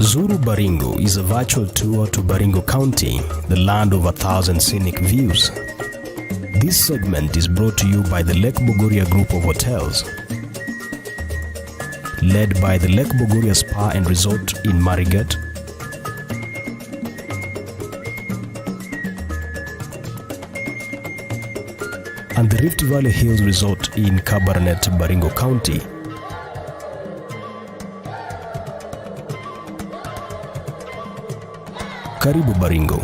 Zuru Baringo is a virtual tour to Baringo County, the land of 1,000 scenic views. This segment is brought to you by the Lake Bogoria Group of Hotels, led by the Lake Bogoria Spa and Resort in Marakwet, and the Rift Valley Hills Resort in Kabarnet, Baringo County. Karibu Baringo.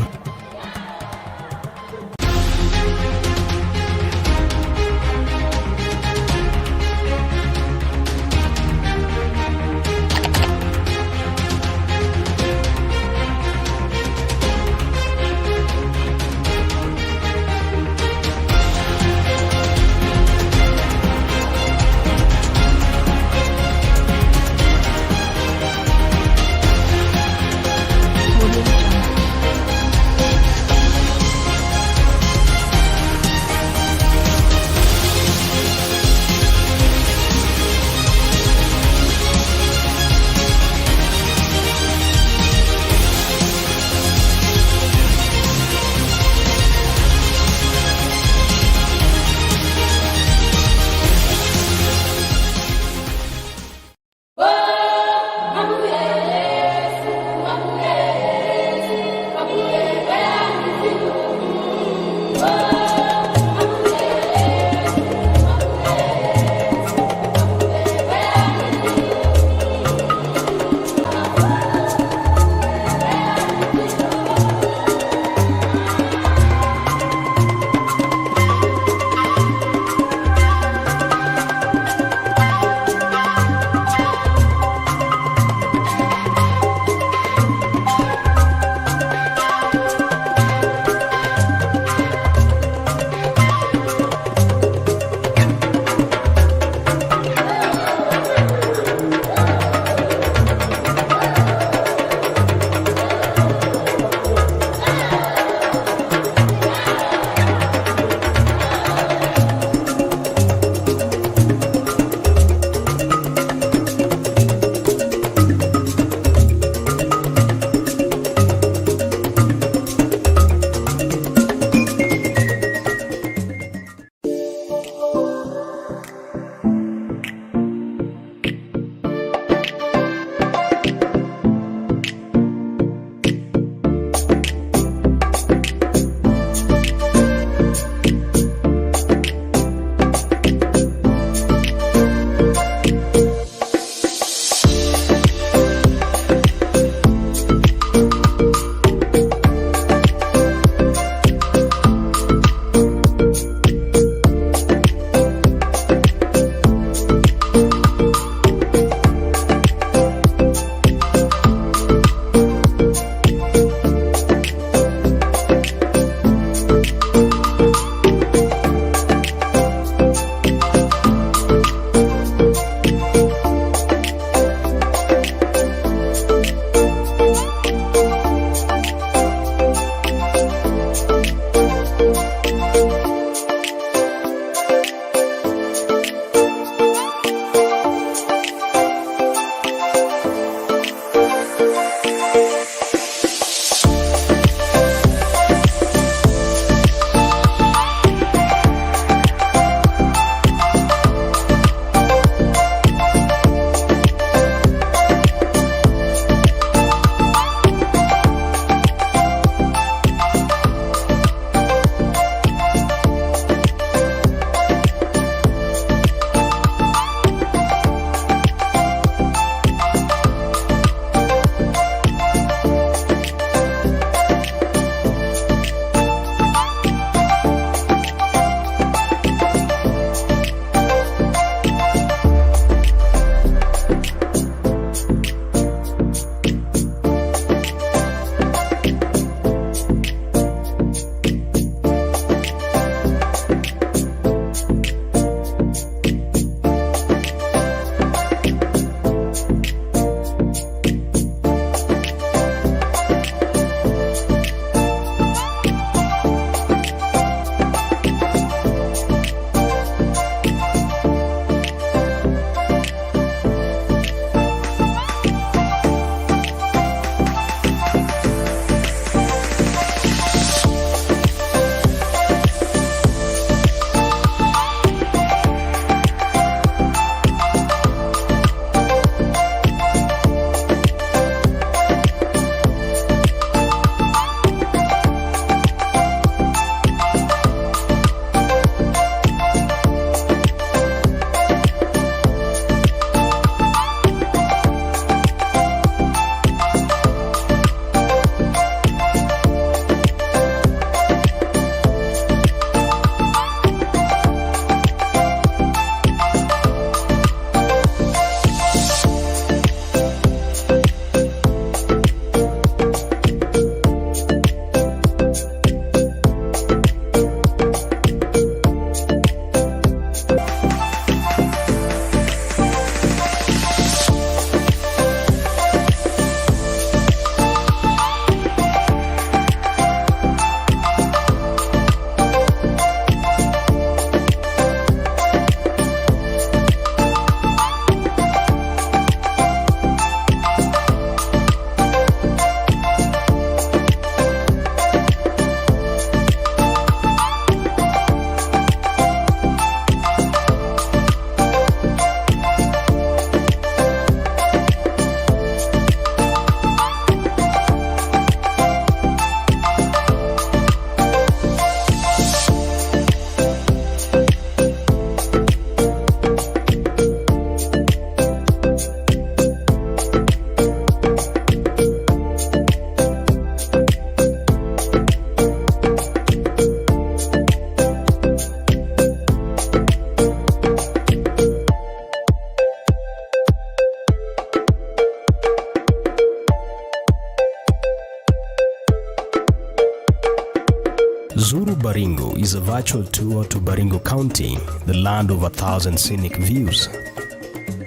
Zuru Baringo is a virtual tour to Baringo County, the land of 1,000 scenic views.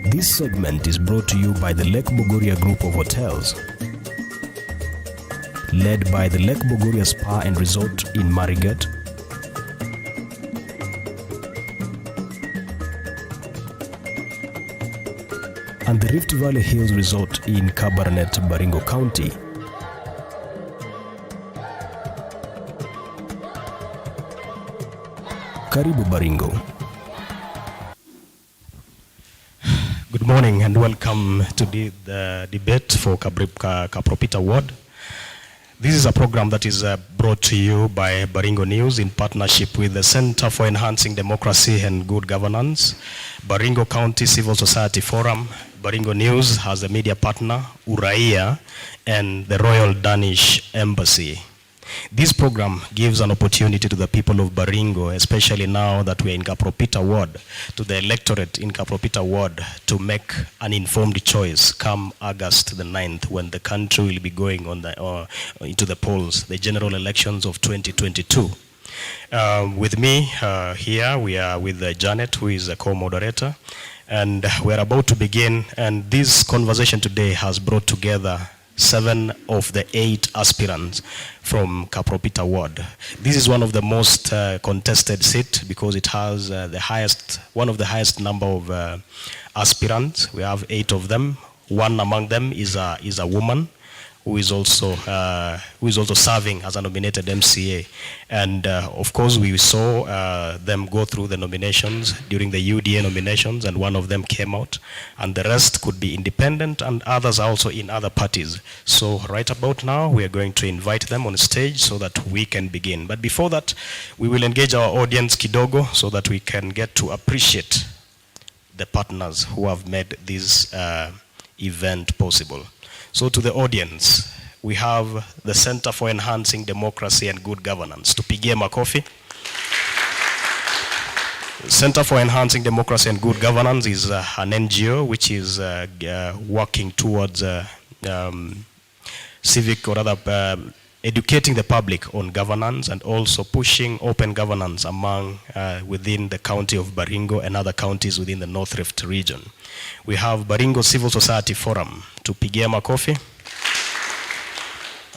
This segment is brought to you by the Lake Bogoria Group of Hotels, led by the Lake Bogoria Spa and Resort in Marakwet, and the Rift Valley Hills Resort in Kabarnet, Baringo County. Karibu Baringo. Good morning and welcome to the debate for Kapropita Ward. This is a program that is brought to you by Baringo News in partnership with the Center for Enhancing Democracy and Good Governance, Baringo County Civil Society Forum, Baringo News has a media partner, Uraia, and the Royal Danish Embassy. This program gives an opportunity to the people of Baringo, especially now that we are in Kapropita Ward, to the electorate in Kapropita Ward to make an informed choice come August the 9th when the country will be going on into the polls, the general elections of 2022. With me here, we are with Janet, who is a co-moderator, and we are about to begin, and this conversation today has brought together 7 of the 8 aspirants from Kapropita Ward. This is one of the most contested seat because it has one of the highest number of aspirants. We have 8 of them. One among them is a woman who is also serving as a nominated MCA. And of course, we saw them go through the nominations during the UDA nominations, and one of them came out, and the rest could be independent, and others are also in other parties. So right about now, we are going to invite them on stage so that we can begin. But before that, we will engage our audience kidogo so that we can get to appreciate the partners who have made this event possible. So to the audience, we have the Center for Enhancing Democracy and Good Governance. Tupigie makofi. Center for Enhancing Democracy and Good Governance is an NGO which is working towards civic or rather educating the public on governance and also pushing open governance among within the county of Baringo and other counties within the North Rift region. We have Baringo Civil Society Forum. Tupigie makofi.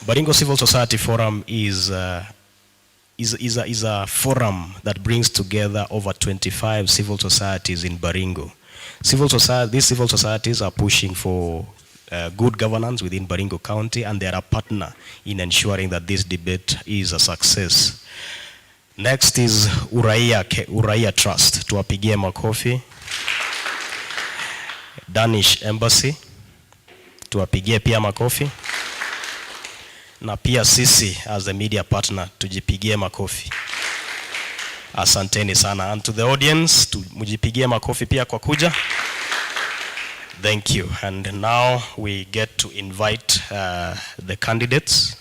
Baringo Civil Society Forum is a forum that brings together over 25 civil societies in Baringo. These civil societies are pushing for good governance within Baringo County, and they are a partner in ensuring that this debate is a success. Next is Uraia Trust. Tuwapigie makofi. Danish Embassy. Tuwapigie pia makofi. Na pia sisi as a media partner tujipigie makofi. Asanteni sana. And to the audience, mujipigie makofi pia kwa kuja. Thank you. And now we get to invite the candidates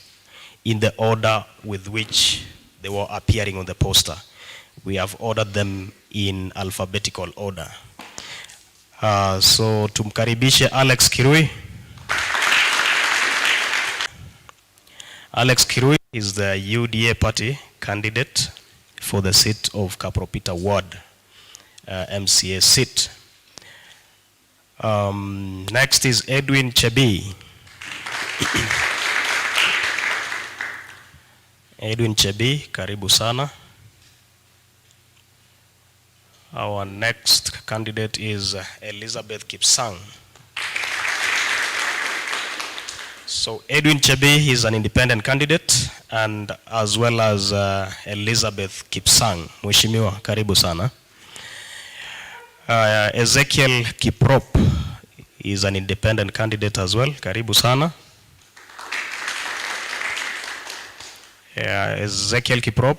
in the order with which they were appearing on the poster. We have ordered them in alphabetical order. So tumkaribishe Alex Kirui. Alex Kirui is the UDA party candidate for the seat of Kapropita Ward MCA seat. Next is Edwin Chebi. Edwin Chebi, karibu sana. Our next candidate is Elizabeth Kipsang. So Edwin Chebi is an independent candidate, and as well as Elizabeth Kipsang. Mheshimiwa, karibu sana. Ezekiel Kiprop is an independent candidate as well. Karibu sana. Ezekiel Kiprop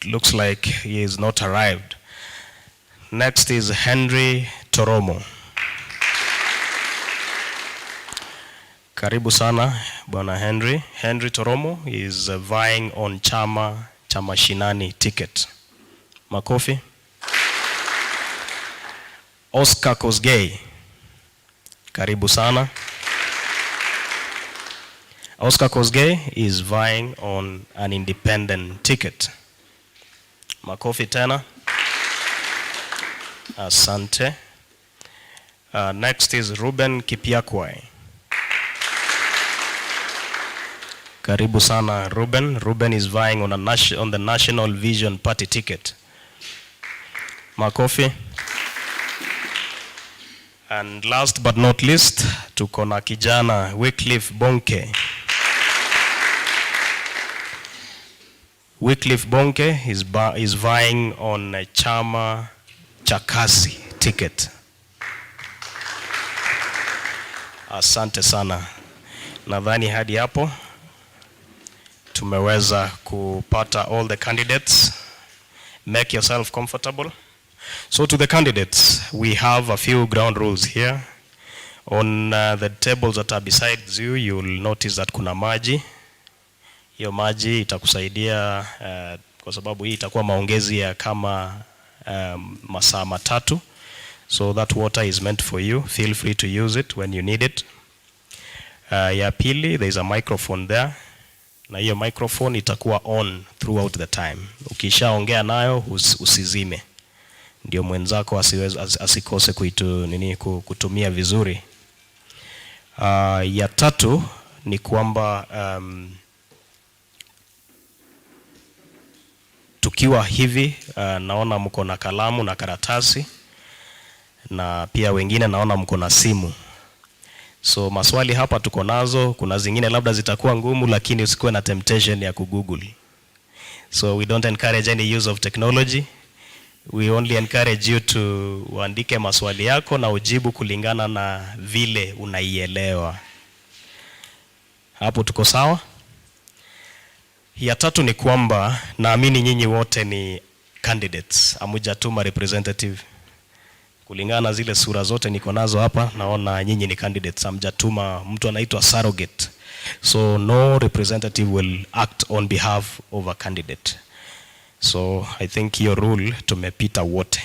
looks like he is not arrived. Next is Henry Toromo. Karibu sana, Bwana Henry. Henry Toromo is vying on Chama Mashinani ticket. Makofi. Oscar Kosgei. Karibu sana. Oscar Kosgei is vying on an independent ticket. Makofi tena. Asante. Next is Ruben Kipiakwai. Karibu sana Ruben. Ruben is vying on the National Vision Party ticket. Makofi. And last but not least, tuko na kijana Wycliffe Bonke. Wycliffe Bonke is vying on a Chama Chakasi ticket. Asante sana. Nadhani hadi hapo tumeweza kupata all the candidates. Make yourself comfortable. So to the candidates, we have a few ground rules here. On the tables that are beside you, you'll notice that kuna maji. Hiyo maji itakusaidia kwa sababu hii itakuwa maongezi ya kama masaa matatu. So that water is meant for you. Feel free to use it when you need it. Ya pili, there is a microphone there. Na hiyo microphone itakuwa on throughout the time. Ukishaongea nayo usizime. Ndio mwenzako asikose kutumia vizuri. Ya tatu ni kwamba tukiwa hivi naona mko na kalamu na karatasi na pia wengine naona mko na simu. So maswali hapa tuko nazo, kuna zingine labda zitakuwa ngumu lakini usikuwe na temptation ya kugoogle. So we don't encourage any use of technology. We only encourage you to uandike maswali yako na ujibu kulingana na vile unaielewa. Hapo tuko sawa? Ya tatu ni kwamba naamini nyinyi wote ni candidates, hamujatuma representative. Kulingana na zile sura zote niko nazo hapa, naona nyinyi ni candidates, hamjatuma mtu anaitwa surrogate. So no representative will act on behalf of a candidate. So I think hiyo rule tumepita wote.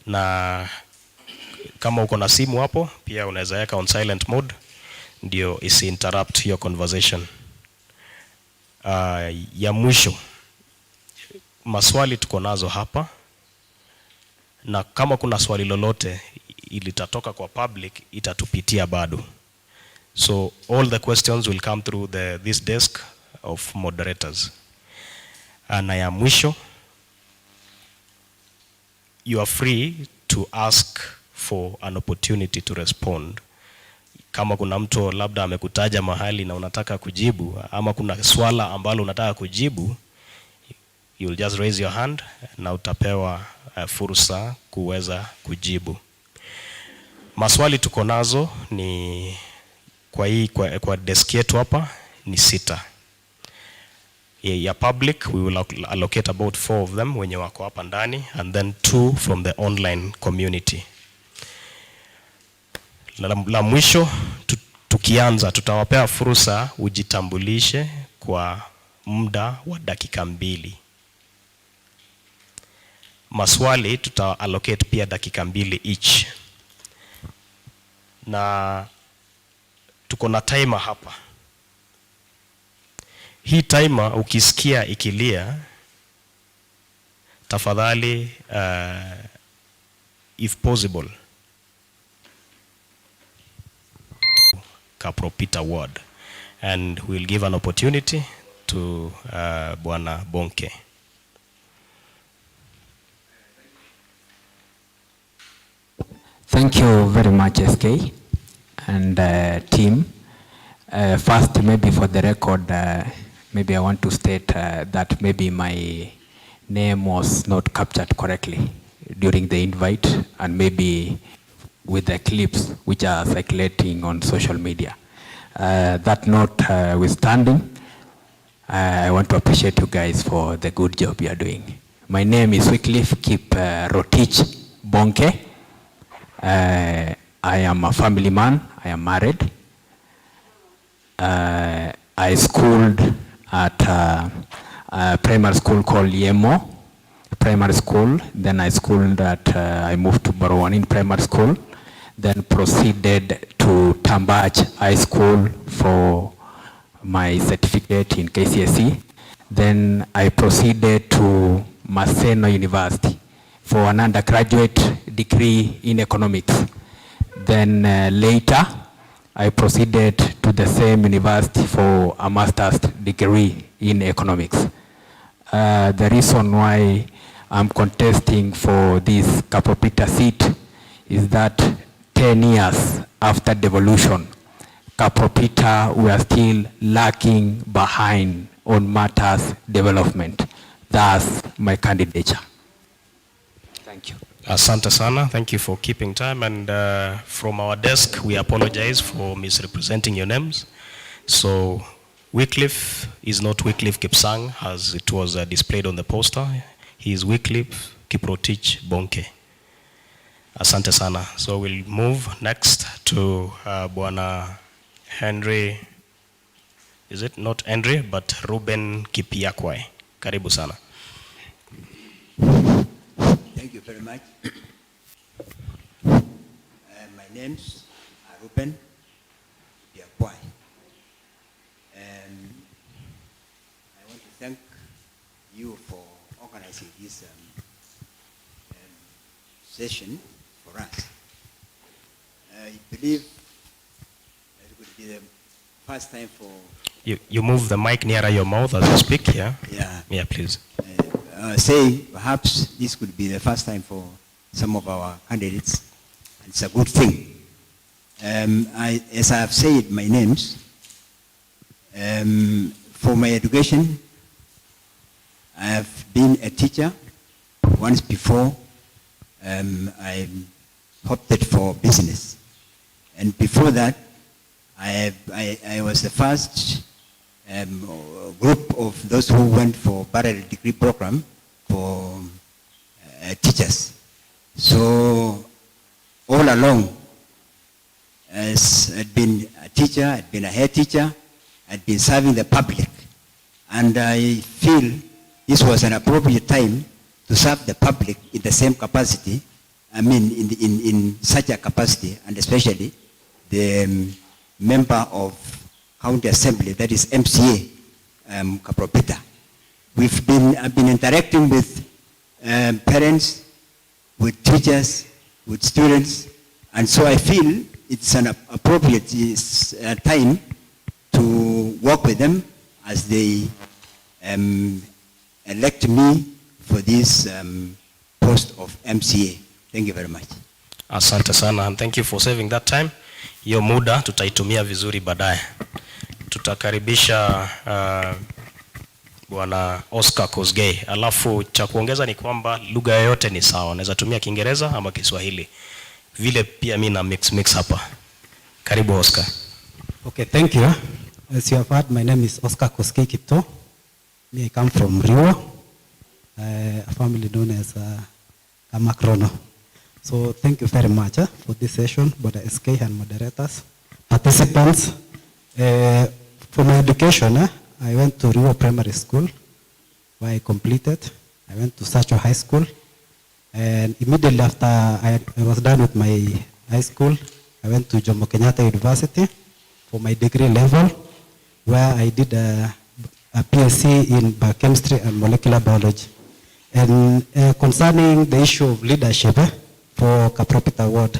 Na kama uko na simu hapo, pia unaweza weka on silent mode, ndio isi interrupt your conversation. Ya mwisho, maswali tuko nazo hapa. Na kama kuna swali lolote ilitatoka kwa public, itatupitia bado. So all the questions will come through this desk of moderators. Na ya mwisho, you are free to ask for an opportunity to respond. Kama kuna mtu labda amekutaja mahali na unataka kujibu, ama kuna swala ambalo unataka kujibu, you will just raise your hand na utapewa fursa kuweza kujibu. Maswali tuko nazo ni kwa desk yetu hapa ni 6. Ya public, we will allocate about 4 of them wenye wako hapa ndani, and then 2 from the online community. La mwisho, tukianza tutawapea fursa ujitambulishe kwa muda wa dakika 2. Maswali tuta-allocate pia dakika 2 each. Na tuko na timer hapa. Hii timer ukisikia ikilia, tafadhali if possible Kapropita ward, and we'll give an opportunity to Bwana Bonke. Thank you very much, SK and team. First, maybe for the record, maybe I want to state that maybe my name was not captured correctly during the invite, and maybe with the clips which are circulating on social media. That notwithstanding, I want to appreciate you guys for the good job you are doing. My name is Wycliffe Rotich Bonke. I am a family man. I am married. I schooled at a primary school called Yemo Primary School. Then I schooled at, I moved to Barwanin Primary School. Then proceeded to Tambach High School for my certificate in KCSE. Then I proceeded to Maseno University for an undergraduate degree in economics. Then later, I proceeded to the same university for a master's degree in economics. The reason why I'm contesting for this Kapropita seat is that 10 years after devolution, Kapropita, we are still lacking behind on matters development. That's my candidature. Thank you. Asante sana. Thank you for keeping time. And from our desk, we apologize for misrepresenting your names. So Wycliffe is not Wycliffe Kipsang as it was displayed on the poster. He is Wycliffe Kiprotich Bonke. Asante sana. So we'll move next to Bwana Henry. Is it not Henry, but Ruben Kipiakwai. Karibu sana. Thank you very much. My name's Ruben Kipiakwai. I want to thank you for organizing this session for us. I believe it would be the first time for... You move the mic nearer your mouth as you speak, yeah? Yeah. Yeah, please. Say perhaps this could be the first time for some of our candidates. It's a good thing. As I have said, my names, for my education, I have been a teacher once before. I opted for business. And before that, I was the first group of those who went for barrel degree program for teachers. So all along, as I'd been a teacher, I'd been a head teacher, I'd been serving the public. And I feel this was an appropriate time to serve the public in the same capacity, I mean in such a capacity, and especially the member of County Assembly, that is MCA, Kapropita. I've been interacting with parents, with teachers, with students, and so I feel it's an appropriate time to work with them as they elect me for this post of MCA. Thank you very much. Asante sana, and thank you for saving that time. Hiyo muda tutaitumia vizuri baadaye. Tutakaribisha Bwana Oscar Kosgei. Alafu cha kuongeza ni kwamba lugha yoyote ni sawa. Unaweza tumia Kiingereza ama Kiswahili. Vile pia mimi na mix hapa. Karibu Oscar. Okay, thank you. As you have heard, my name is Oscar Kosgei Kipto. I come from Rio, a family known as Kamakrono. So thank you very much for this session, both the SK and moderators, participants. For my education, I went to Rio Primary School, where I completed. I went to Sacho High School, and immediately after I was done with my high school, I went to Jomo Kenyatta University for my degree level, where I did a PhD in biochemistry and molecular biology. And concerning the issue of leadership for Kapropita ward,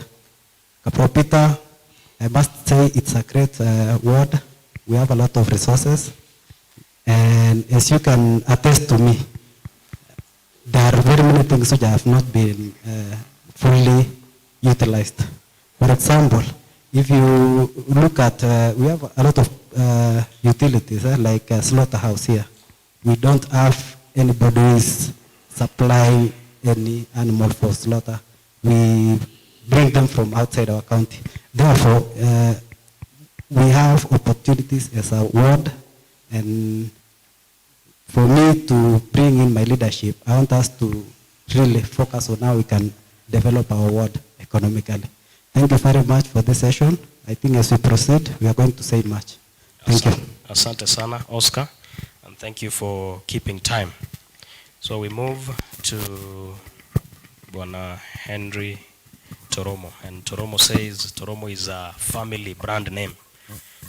Kapropita, I must say it's a great ward. We have a lot of resources, and as you can attest to me, there are very many things which have not been fully utilized. For example, if you look at, we have a lot of utilities, like a slaughterhouse here. We don't have anybody who is supplying any animal for slaughter. We bring them from outside our county. Therefore, we have opportunities as a ward, and for me to bring in my leadership, I want us to really focus on how we can develop our ward economically. Thank you very much for this session. I think as we proceed, we are going to say much. Thank you. Asante sana, Oscar, and thank you for keeping time. So we move to Bwana Henry Toromo, and Toromo says Toromo is a family brand name.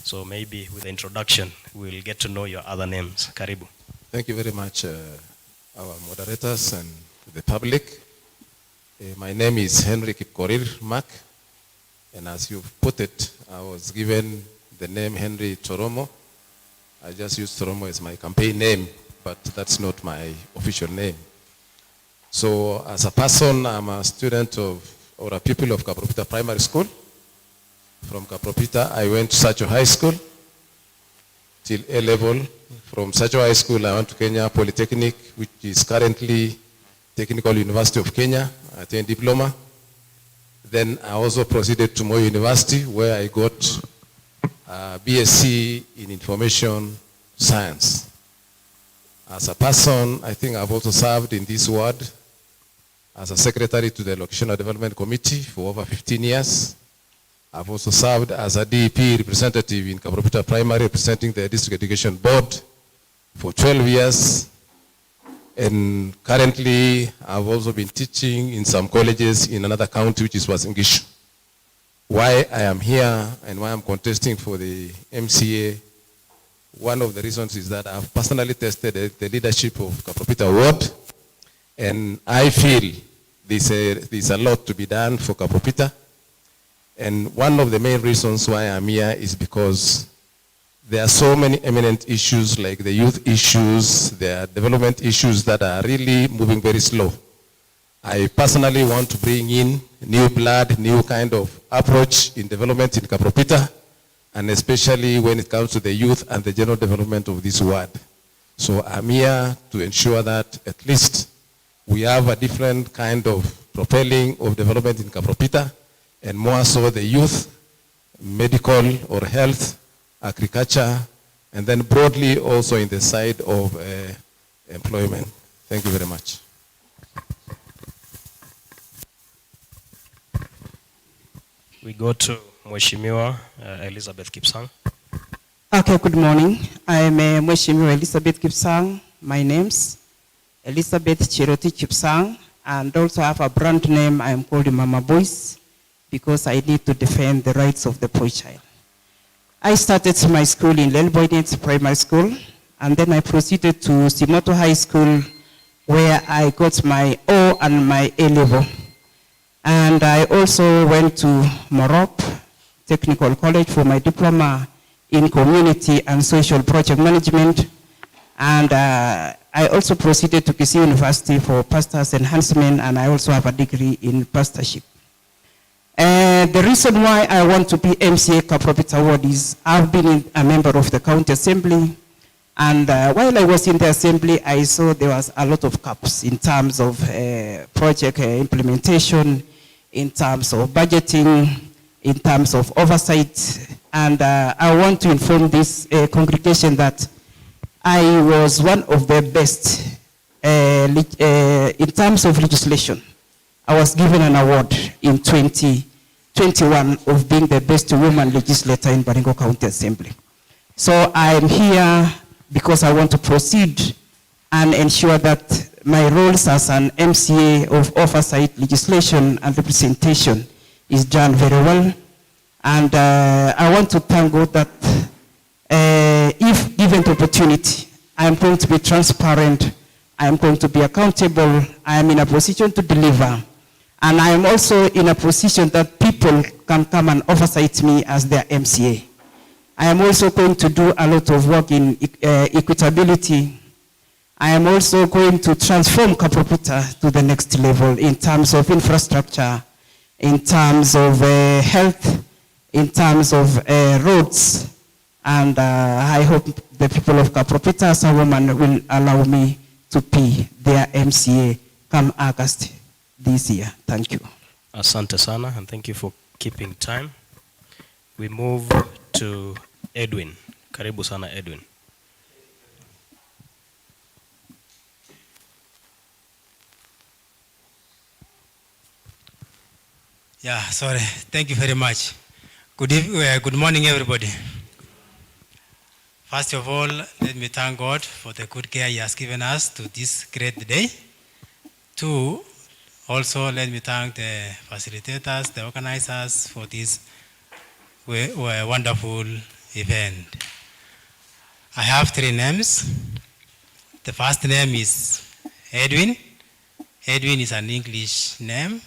So maybe with the introduction, we'll get to know your other names. Karibu. Thank you very much, our moderators and the public. My name is Henry Kipkorir Mark, and as you put it, I was given the name Henry Toromo. I just use Toromo as my campaign name, but that's not my official name. So as a person, I'm a student of, or a pupil of Kapropita Primary School. From Kapropita, I went to Sacho High School till A level. From Sacho High School, I went to Kenya Polytechnic, which is currently Technical University of Kenya. I attained diploma. Then I also proceeded to Moi University, where I got a BSc in Information Science. As a person, I think I've also served in this ward as a secretary to the Locational Development Committee for over 15 years. I've also served as a DEP representative in Kapropita Primary, representing the District Education Board for 12 years. And currently, I've also been teaching in some colleges in another county, which is Uasin Gishu. Why I am here and why I'm contesting for the MCA, one of the reasons is that I've personally tested the leadership of Kapropita Ward, and I feel there's a lot to be done for Kapropita. And one of the main reasons why I'm here is because there are so many eminent issues like the youth issues, there are development issues that are really moving very slow. I personally want to bring in new blood, new kind of approach in development in Kapropita, and especially when it comes to the youth and the general development of this ward. So I'm here to ensure that at least we have a different kind of propelling of development in Kapropita, and more so the youth, medical or health, agriculture, and then broadly also in the side of employment. Thank you very much. We go to Mheshimiwa Elizabeth Kipsang. Okay, good morning. I'm Mheshimiwa Elizabeth Kipsang. My name's Elizabeth Cheroti Kipsang, and also have a brand name. I'm called Mama Boys because I need to defend the rights of the poor child. I started my school in Lelboynet Primary School, and then I proceeded to Simoto High School, where I got my O and my A level. And I also went to Narok Technical College for my diploma in community and social project management. And I also proceeded to Kisii University for pastor's enhancement, and I also have a degree in pastorship. The reason why I want to be MCA Kapropita Ward is I've been a member of the county assembly, and while I was in the assembly, I saw there was a lot of gaps in terms of project implementation, in terms of budgeting, in terms of oversight, and I want to inform this congregation that I was one of the best in terms of legislation. I was given an award in 2021 of being the best woman legislator in Baringo County Assembly. So I'm here because I want to proceed and ensure that my roles as an MCA of oversight, legislation, and representation is done very well. And I want to thank God that if given the opportunity, I'm going to be transparent, I'm going to be accountable, I am in a position to deliver. And I am also in a position that people can come and oversight me as their MCA. I am also going to do a lot of work in equitability. I am also going to transform Kapropita to the next level in terms of infrastructure, in terms of health, in terms of roads. And I hope the people of Kapropita as a woman will allow me to be their MCA come August this year. Thank you. Asante sana, and thank you for keeping time. We move to Edwin. Karibu sana, Edwin. Yeah, sorry. Thank you very much. Good morning, everybody. First of all, let me thank God for the good care He has given us to this great day. Two, also let me thank the facilitators, the organizers for this wonderful event. I have 3 names. The first name is Edwin. Edwin is an English name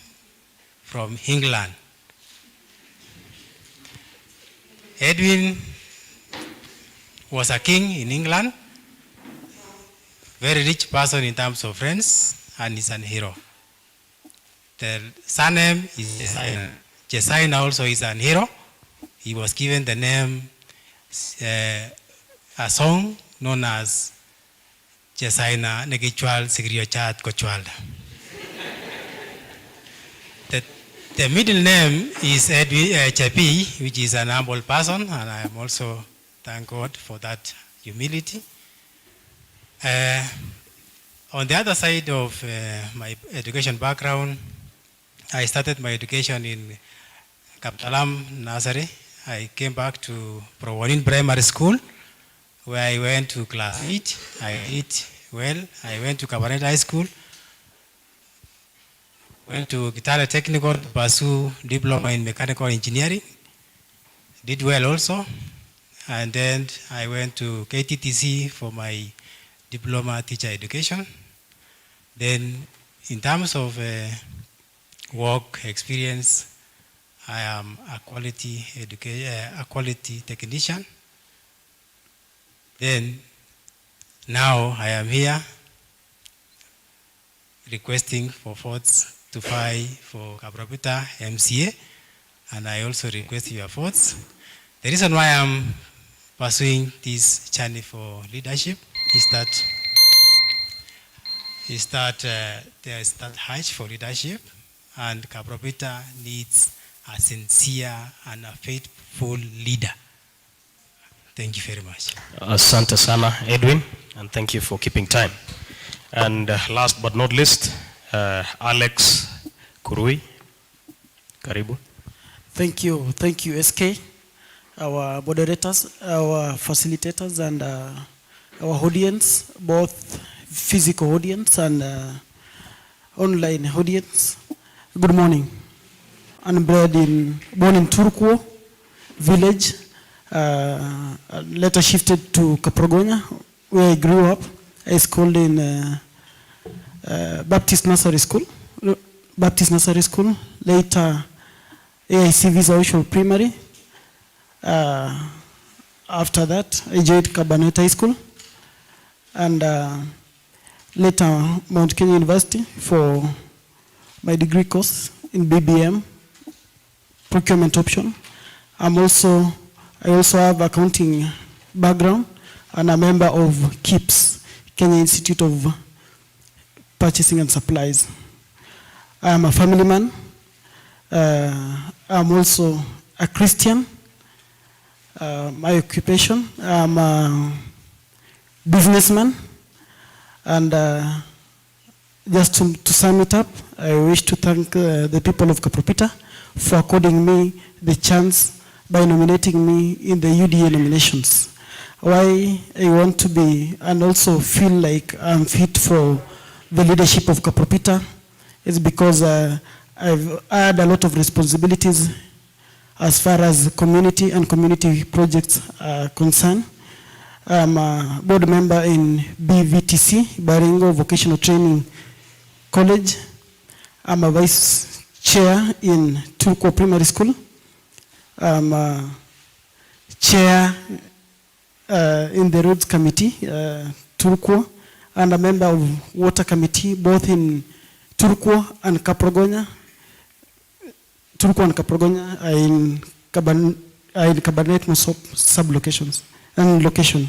from England. Edwin was a king in England, very rich person in terms of friends, and is an hero. The surname is Jesina. Jesina also is an hero. He was given the name, a song known as Jesina Negichwal Sigriyochat Kochwal. The middle name is Chepi, which is an humble person, and I am also thank God for that humility. On the other side of my education background, I started my education in Kaptalam Nursery. I came back to Prowanin Primary School, where I went to class 8. I did well. I went to Kabarnet High School. Went to Kitale Technical to pursue diploma in mechanical engineering. Did well also. And then I went to KTTC for my diploma teacher education. Then in terms of work experience, I am a quality technician. Then now I am here requesting for votes to fight for Kapropita MCA, and I also request your votes. The reason why I'm pursuing this journey for leadership is that there is that hatch for leadership, and Kapropita needs a sincere and a faithful leader. Thank you very much. Asante sana, Edwin, and thank you for keeping time. And last but not least, Alex Kurui, karibu. Thank you, SK, our moderators, our facilitators, and our audience, both physical audience and online audience. Good morning. I'm born in Turko village, later shifted to Kaprogonya, where I grew up. I schooled in Baptist Nursery School. Later, AIC Visual Primary. After that, I joined Kabarnet High School. And later, Mount Kenya University for my degree course in BBM, procurement option. I also have accounting background and a member of KIPS, Kenya Institute of Purchasing and Supplies. I am a family man. I'm also a Christian. My occupation, I'm a businessman. And just to sum it up, I wish to thank the people of Kapropita for according me the chance by nominating me in the UDA nominations. Why I want to be and also feel like I'm fit for the leadership of Kapropita is because I've had a lot of responsibilities as far as community and community projects are concerned. I'm a board member in BVTC, Baringo Vocational Training College. I'm a vice chair in Tuko Primary School. I'm a chair in the Roads Committee, Turko, and a member of Water Committee, both in Turko and Kaprogonya. Turko and Kaprogonya are in Kabarnet sub-locations and location.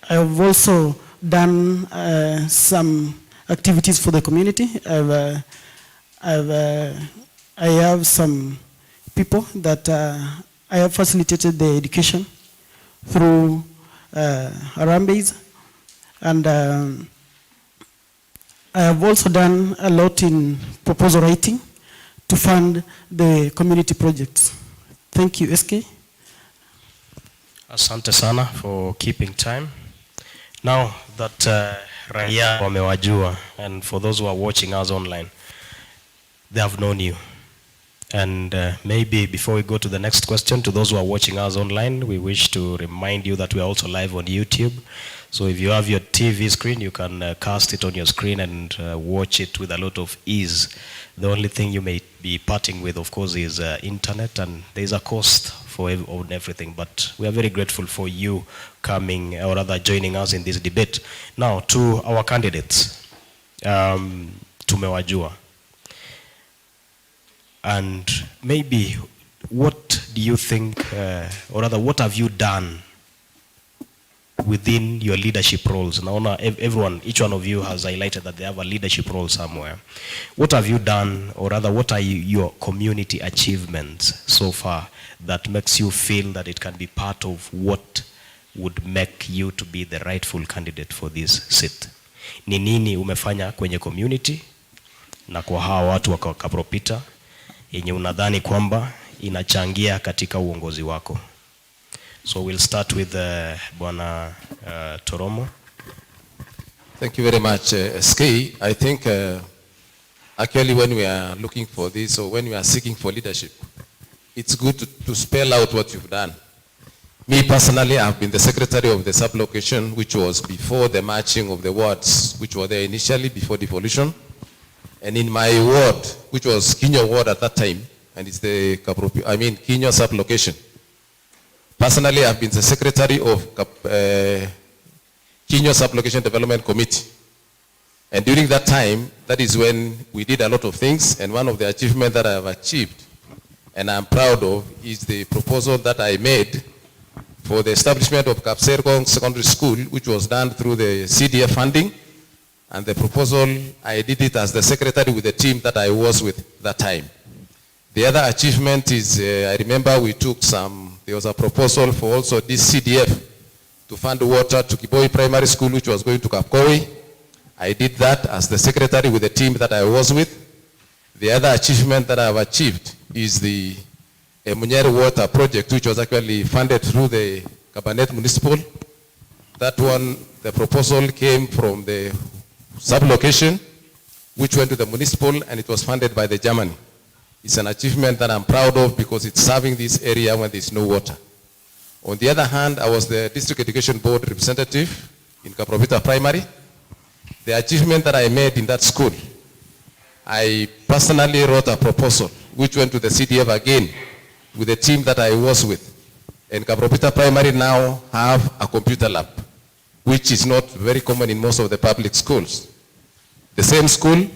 I've also done some activities for the community. I have some people that I have facilitated the education through Harambes, and I have also done a lot in proposal writing to fund the community projects. Thank you, SK. Asante sana for keeping time. Now that Raia wamewajua, and for those who are watching us online, they have known you. And maybe before we go to the next question, to those who are watching us online, we wish to remind you that we are also live on YouTube. So if you have your TV screen, you can cast it on your screen and watch it with a lot of ease. The only thing you may be parting with, of course, is internet, and there's a cost for on everything. But we are very grateful for you coming, or rather joining us in this debate. Now, to our candidates, tumewajua. And maybe, what do you think, or rather, what have you done within your leadership roles? Now, everyone, each one of you has highlighted that they have a leadership role somewhere. What have you done, or rather, what are your community achievements so far that makes you feel that it can be part of what would make you to be the rightful candidate for this seat? Ni nini umefanya kwenye community na kwa hawa watu wa Kapropita yenye unadhani kwamba inachangia katika uongozi wako? So we'll start with Bwana Toromo. Thank you very much, SK. I think actually when we are looking for this, or when we are seeking for leadership, it's good to spell out what you've done. Me personally, I've been the secretary of the sub-location, which was before the matching of the wards, which were there initially before devolution. And in my ward, which was Kinyo ward at that time, and it's the Kinyo sub-location. Personally, I've been the secretary of Kinyo Sub-Location Development Committee. And during that time, that is when we did a lot of things, and one of the achievements that I have achieved, and I'm proud of, is the proposal that I made for the establishment of Kapserkong Secondary School, which was done through the CDF funding. And the proposal, I did it as the secretary with the team that I was with that time. The other achievement is, I remember we took there was a proposal for also this CDF to fund water to Kiboi Primary School, which was going to Kapkoi. I did that as the secretary with the team that I was with. The other achievement that I have achieved is the Munyeri Water Project, which was actually funded through the Kabarnet Municipal. That one, the proposal came from the sub-location, which went to the municipal, and it was funded by the Germany. It's an achievement that I'm proud of because it's serving this area when there's no water. On the other hand, I was the district education board representative in Kapropita Primary. The achievement that I made in that school, I personally wrote a proposal which went to the CDF again with the team that I was with. And Kapropita Primary now have a computer lab, which is not very common in most of the public schools. The same school,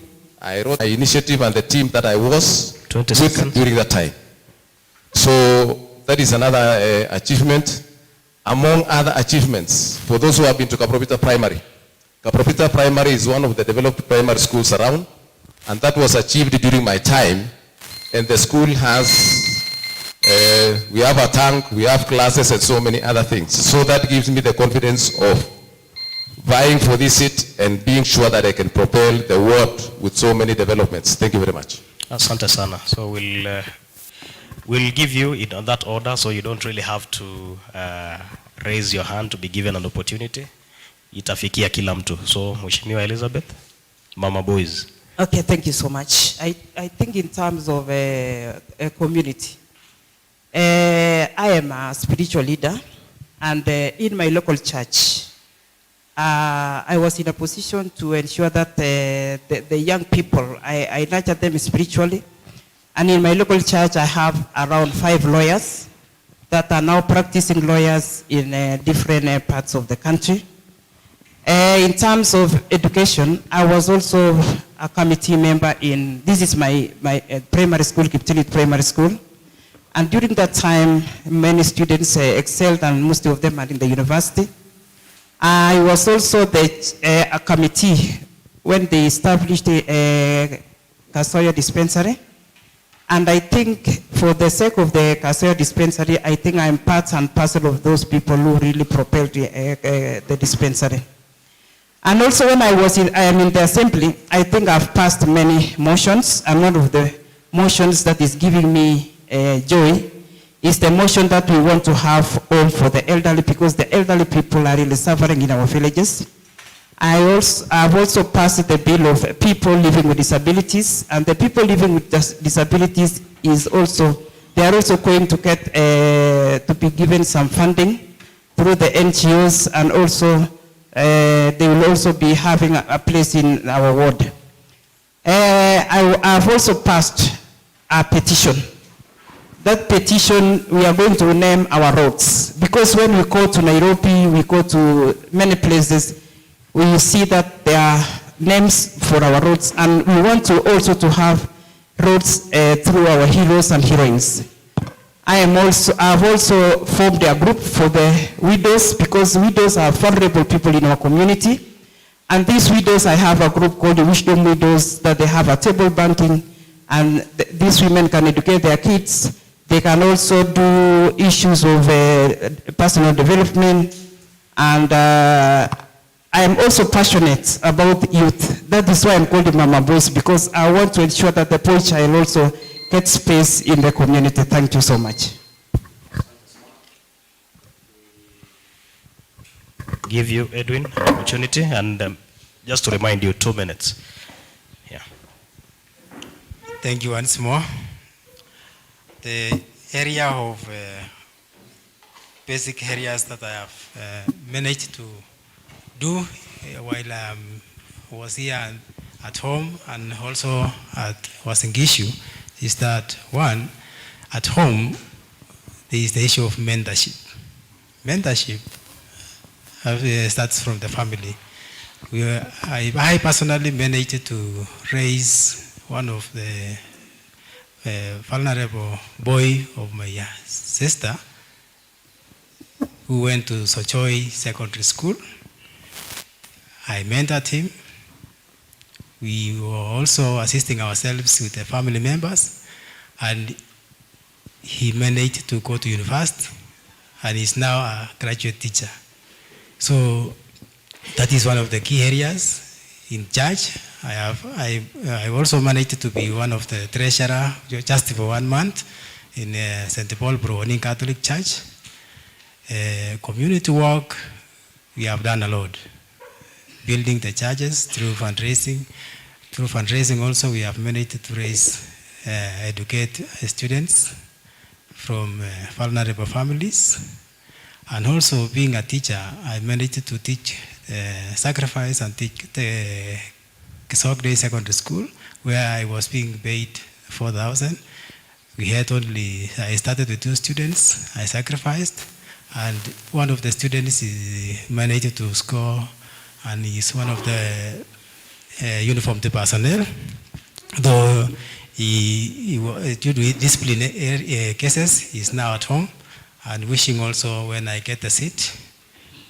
I wrote an initiative and the team that I was with during that time. So that is another achievement. Among other achievements, for those who have been to Kapropita Primary, Kapropita Primary is one of the developed primary schools around, and that was achieved during my time. And the school has, we have a tank, we have classes and so many other things. So that gives me the confidence of vying for this seat and being sure that I can propel the ward with so many developments. Thank you very much. Asante sana. So we'll give you in that order, so you don't really have to raise your hand to be given an opportunity. Itafikia kila mtu. So Mheshimiwa Elizabeth, Mama Boys. Okay, thank you so much. I think in terms of a community, I am a spiritual leader, and in my local church, I was in a position to ensure that the young people, I nurture them spiritually. And in my local church, I have around 5 lawyers that are now practicing lawyers in different parts of the country. In terms of education, I was also a committee member in, this is my primary school, Kiptilit Primary School. And during that time, many students excelled, and most of them are in the university. I was also a committee when they established a Kasoya dispensary. And I think for the sake of the Kasoya dispensary, I think I'm part and parcel of those people who really propelled the dispensary. And also when I am in the assembly, I think I've passed many motions, and one of the motions that is giving me joy is the motion that we want to have home for the elderly, because the elderly people are really suffering in our villages. I've also passed the bill of people living with disabilities, and the people living with disabilities is also, they are also going to get, to be given some funding through the NGOs, and also they will also be having a place in our ward. I've also passed a petition. That petition, we are going to name our roads. Because when we go to Nairobi, we go to many places, we see that there are names for our roads, and we want to also to have roads through our heroes and heroines. I've also formed a group for the widows, because widows are vulnerable people in our community. And these widows, I have a group called the Wisdom Widows, that they have a table banking, and these women can educate their kids. They can also do issues of personal development. And I am also passionate about youth. That is why I'm called the Mama Boys, because I want to ensure that the boy child also gets space in the community. Thank you so much. Give you, Edwin, an opportunity, and just to remind you, 2 minutes. Yeah. Thank you once more. The area of basic areas that I have managed to do while I was here at home and also was in Gishu is that, one, at home, there is the issue of mentorship. Mentorship starts from the family. I personally managed to raise one of the vulnerable boy of my sister who went to Sochoi Secondary School. I mentored him. We were also assisting ourselves with the family members, and he managed to go to university and is now a graduate teacher. So that is one of the key areas in church. I also managed to be one of the treasurer just for 1 month in St. Paul Browaning Catholic Church. Community work, we have done a lot. Building the churches through fundraising. Through fundraising also, we have managed to raise, educate students from vulnerable families. And also being a teacher, I managed to teach sacrifice and teach the Kisii Secondary School, where I was being paid 4,000. We had only, I started with 2 students, I sacrificed, and one of the students managed to score, and he's one of the uniformed personnel, though due to disciplinary cases, he's now at home, and wishing also when I get the seat,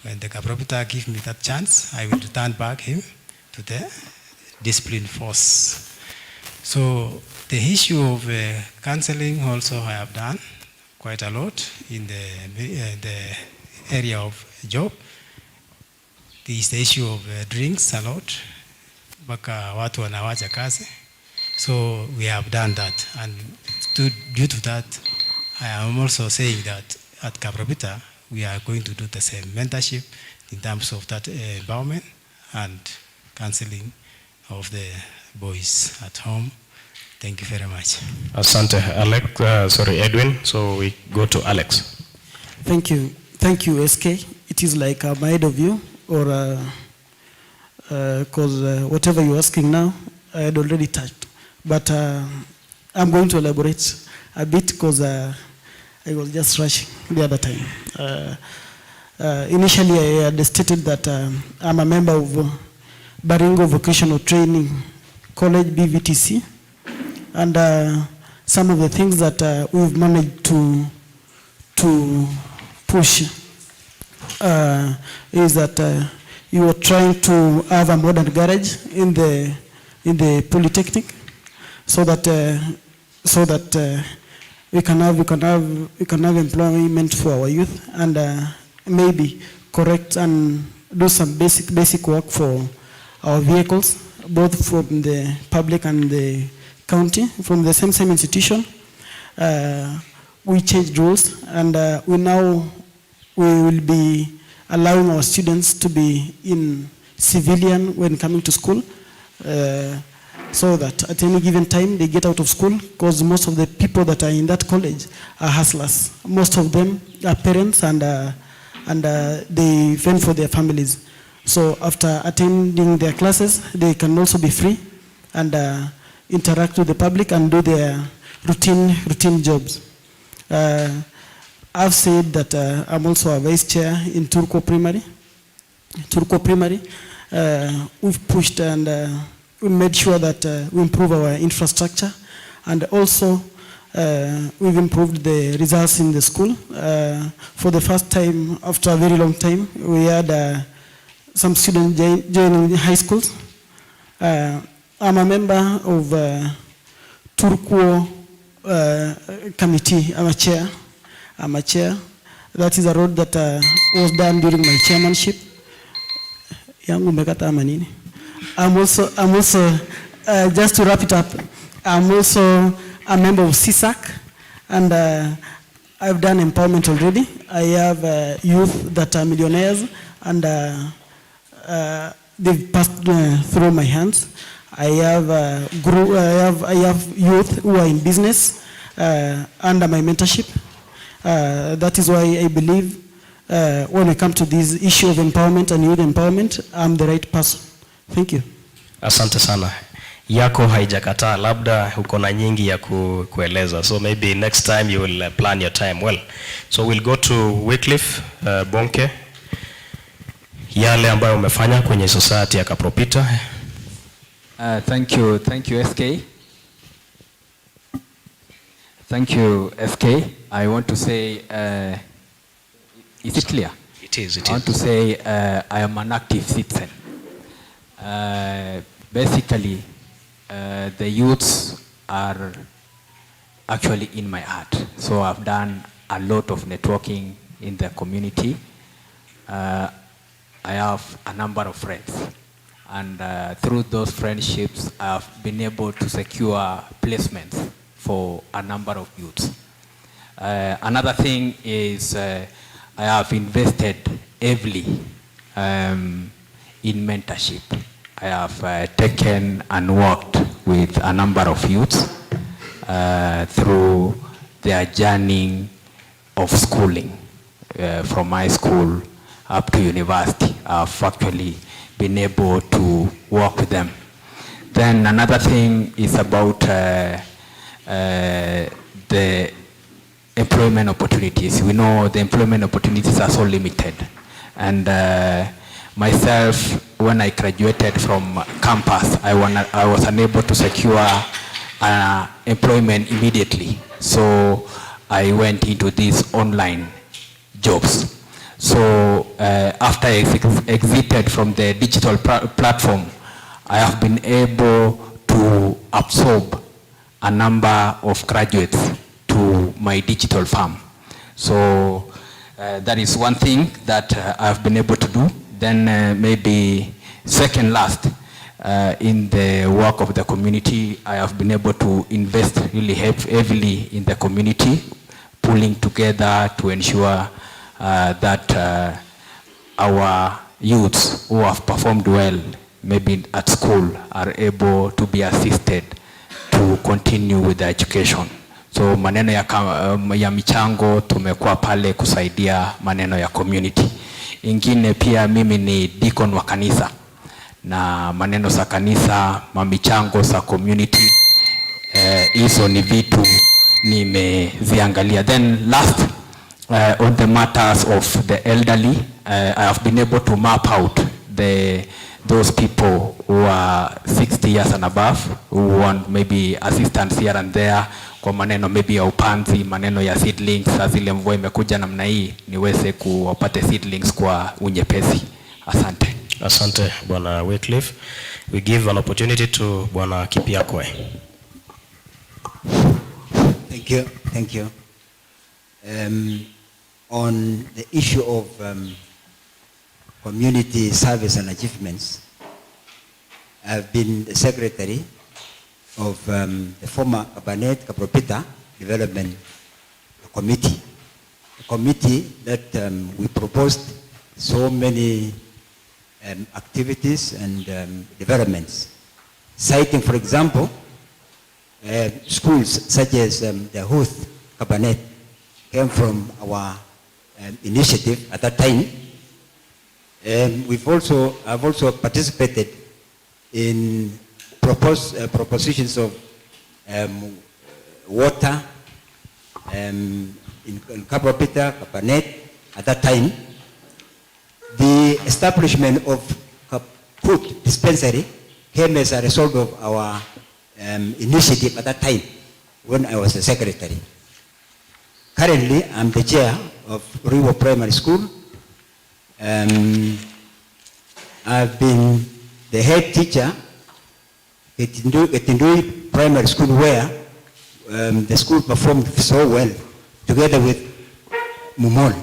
when the Kapropita give me that chance, I will return back him to the discipline force. So the issue of counseling also I have done quite a lot in the area of job. There is the issue of drinks a lot, mpaka watu wanawacha kazi. So we have done that, and due to that, I am also saying that at Kapropita, we are going to do the same mentorship in terms of that empowerment and counseling of the boys at home. Thank you very much. Asante, Edwin. So we go to Alex. Thank you. Thank you, SK. It is like I'm ahead of you, or because whatever you're asking now, I had already touched. But I'm going to elaborate a bit because I was just rushing the other time. Initially, I had stated that I'm a member of Baringo Vocational Training College, BVTC. And some of the things that we've managed to push is that you are trying to have a modern garage in the Polytechnic, so that we can have employment for our youth, and maybe correct and do some basic work for our vehicles, both from the public and the county, from the same institution. We changed rules, and we will be allowing our students to be in civilian when coming to school. so that at any given time they get out of school, because most of the people that are in that college are hustlers. Most of them are parents and they fend for their families. So after attending their classes, they can also be free and interact with the public and do their routine jobs. I've said that I'm also a vice chair in Tuko Primary. We've pushed and we made sure that we improve our infrastructure, and also we've improved the results in the school. For the first time after a very long time, we had some students joining high schools. I'm a member of Turko committee. I'm a chair. That is a road that was done during my chairmanship. I'm also just to wrap it up, I'm also a member of CSAC, and I've done empowerment already. I have youth that are millionaires, and they've passed through my hands. I have youth who are in business under my mentorship. That is why I believe when I come to this issue of empowerment and youth empowerment, I'm the right person. Thank you. Asante sana. Yako haijakataa, labda uko na nyingi ya kueleza. So maybe next time you will plan your time well. So we'll go to Wycliffe Bonke. Yale ambayo umefanya kwenye society ya Kapropita. Thank you SK. Thank you SK. I want to say, is it clear? It is. I want to say I am an active citizen. Basically, the youths are actually in my heart. So I've done a lot of networking in the community. I have a number of friends. And through those friendships, I've been able to secure placements for a number of youths. Another thing is I have invested heavily in mentorship. I have taken and worked with a number of youths through their journey of schooling from high school up to university. I've actually been able to work with them. Then another thing is about the employment opportunities. We know the employment opportunities are so limited. And myself, when I graduated from campus, I was unable to secure employment immediately. So I went into these online jobs. So after I exited from the digital platform, I have been able to absorb a number of graduates to my digital farm. So that is one thing that I've been able to do. Then maybe second last, in the work of the community, I have been able to invest really heavily in the community, pulling together to ensure that our youths who have performed well, maybe at school, are able to be assisted to continue with the education. So maneno ya michango tumekuwa pale kusaidia maneno ya community. Ingine pia mimi ni deacon wa kanisa, na maneno za kanisa, mamichango za community, hizo ni vitu nimeziangalia. Then last, on the matters of the elderly, I have been able to map out those people who are 60 years and above, who want maybe assistance here and there, kwa maneno maybe ya upanzi, maneno ya seedlings, sa zile mvua imekuja namna hii, niweze kuwapate seedlings kwa unyepesi. Asante. Asante, Bwana Wycliffe. We give an opportunity to Bwana Kipiakwe. Thank you. On the issue of community service and achievements, I've been the secretary of the former Kabarnet Kapropita Development Committee, a committee that we proposed so many activities and developments citing, for example, schools such as the Huth, Kabarnet, came from our initiative at that time. I've also participated in propositions of water in Kapropita, Kabarnet at that time. The establishment of food dispensary came as a result of our initiative at that time when I was the secretary. Currently, I'm the chair of Riwo Primary School. I've been the head teacher at Indui Primary School, where the school performed so well together with Mumol.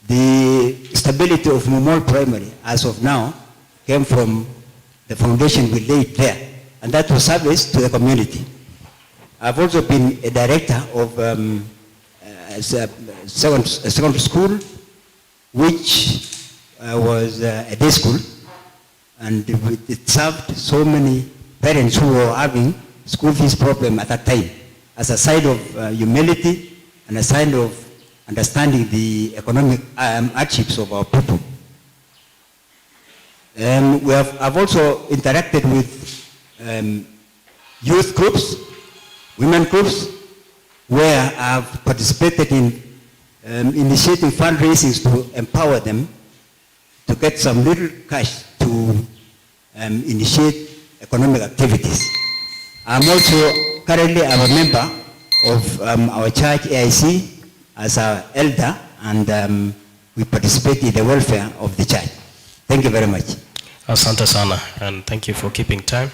The stability of Mumol Primary as of now came from the foundation we laid there, and that was service to the community. I've also been a director of a secondary school, which was a day school, and it served so many parents who were having school fees problem at that time, as a sign of humility and a sign of understanding the economic hardships of our people. I've also interacted with youth groups, women groups, where I've participated in initiating fundraisings to empower them to get some little cash to initiate economic activities. Currently I'm a member of our church AIC as our elder, and we participate in the welfare of the church. Thank you very much. Asante sana, and thank you for keeping time.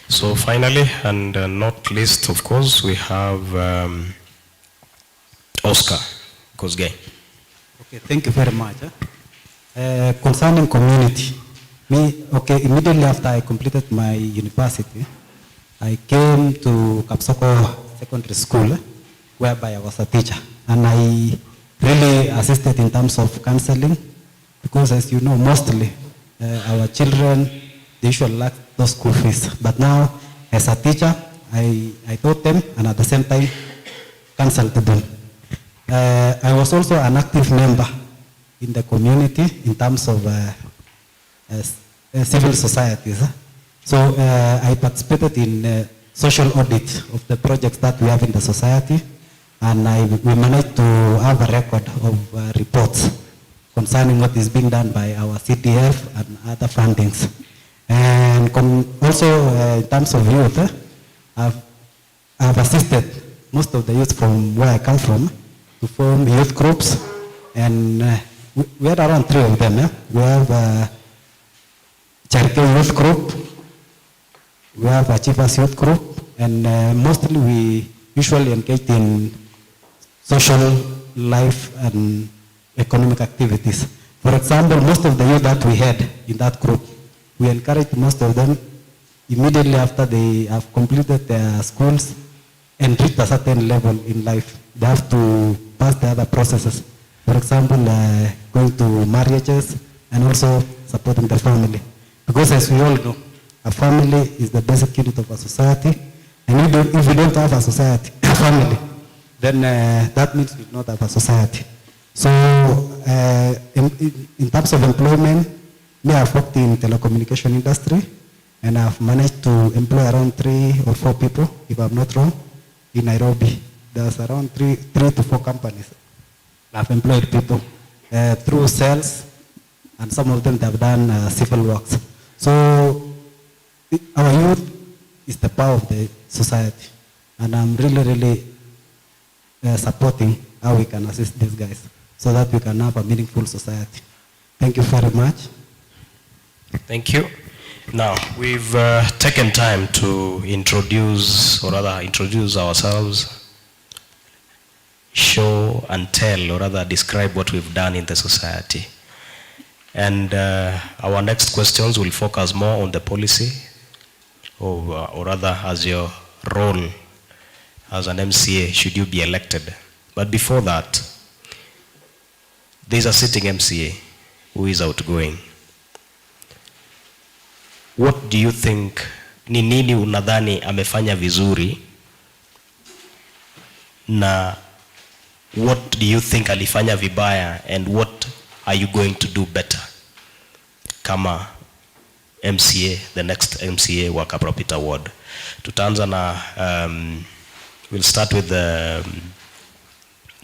So finally, and not least, of course, we have Oscar Kosgei. Okay, thank you very much. Concerning community, immediately after I completed my university, I came to Kapsoko Secondary School, whereby I was a teacher, and I really assisted in terms of counseling, because as you know, mostly our children, they usually lack those school fees. But now, as a teacher, I taught them, and at the same time, counseled them. I was also an active member in the community in terms of civil societies. So I participated in social audit of the projects that we have in the society, and we managed to have a record of reports concerning what is being done by our CDF and other fundings. And also in terms of youth, I've assisted most of the youth from where I come from to form youth groups, and we had around 3 of them. We have a Charity Youth Group, we have Achievers Youth Group, and mostly we usually engage in social life and economic activities. For example, most of the youth that we had in that group, we encouraged most of them immediately after they have completed their schools and reached a certain level in life. They have to pass the other processes. For example, going to marriages and also supporting the family. Because as we all know, a family is the basic unit of a society, and if we don't have a society, a family, then that means we do not have a society. So in terms of employment, me, I've worked in telecommunication industry, and I've managed to employ around 3 or 4 people, if I'm not wrong, in Nairobi. There's around 3 to 4 companies. I've employed people through sales, and some of them have done civil works. So our youth is the power of the society, and I'm really supporting how we can assist these guys so that we can have a meaningful society. Thank you very much. Thank you. Now, we've taken time to introduce ourselves, show and tell, or rather describe what we've done in the society. And our next questions will focus more on the policy, or rather as your role as an MCA, should you be elected. But before that, there's a sitting MCA who is outgoing. What do you think ni nini unadhani amefanya vizuri na what do you think alifanya vibaya and what are you going to do better kama MCA, the next MCA wa Kapropita ward. Tutaanza na we'll start with the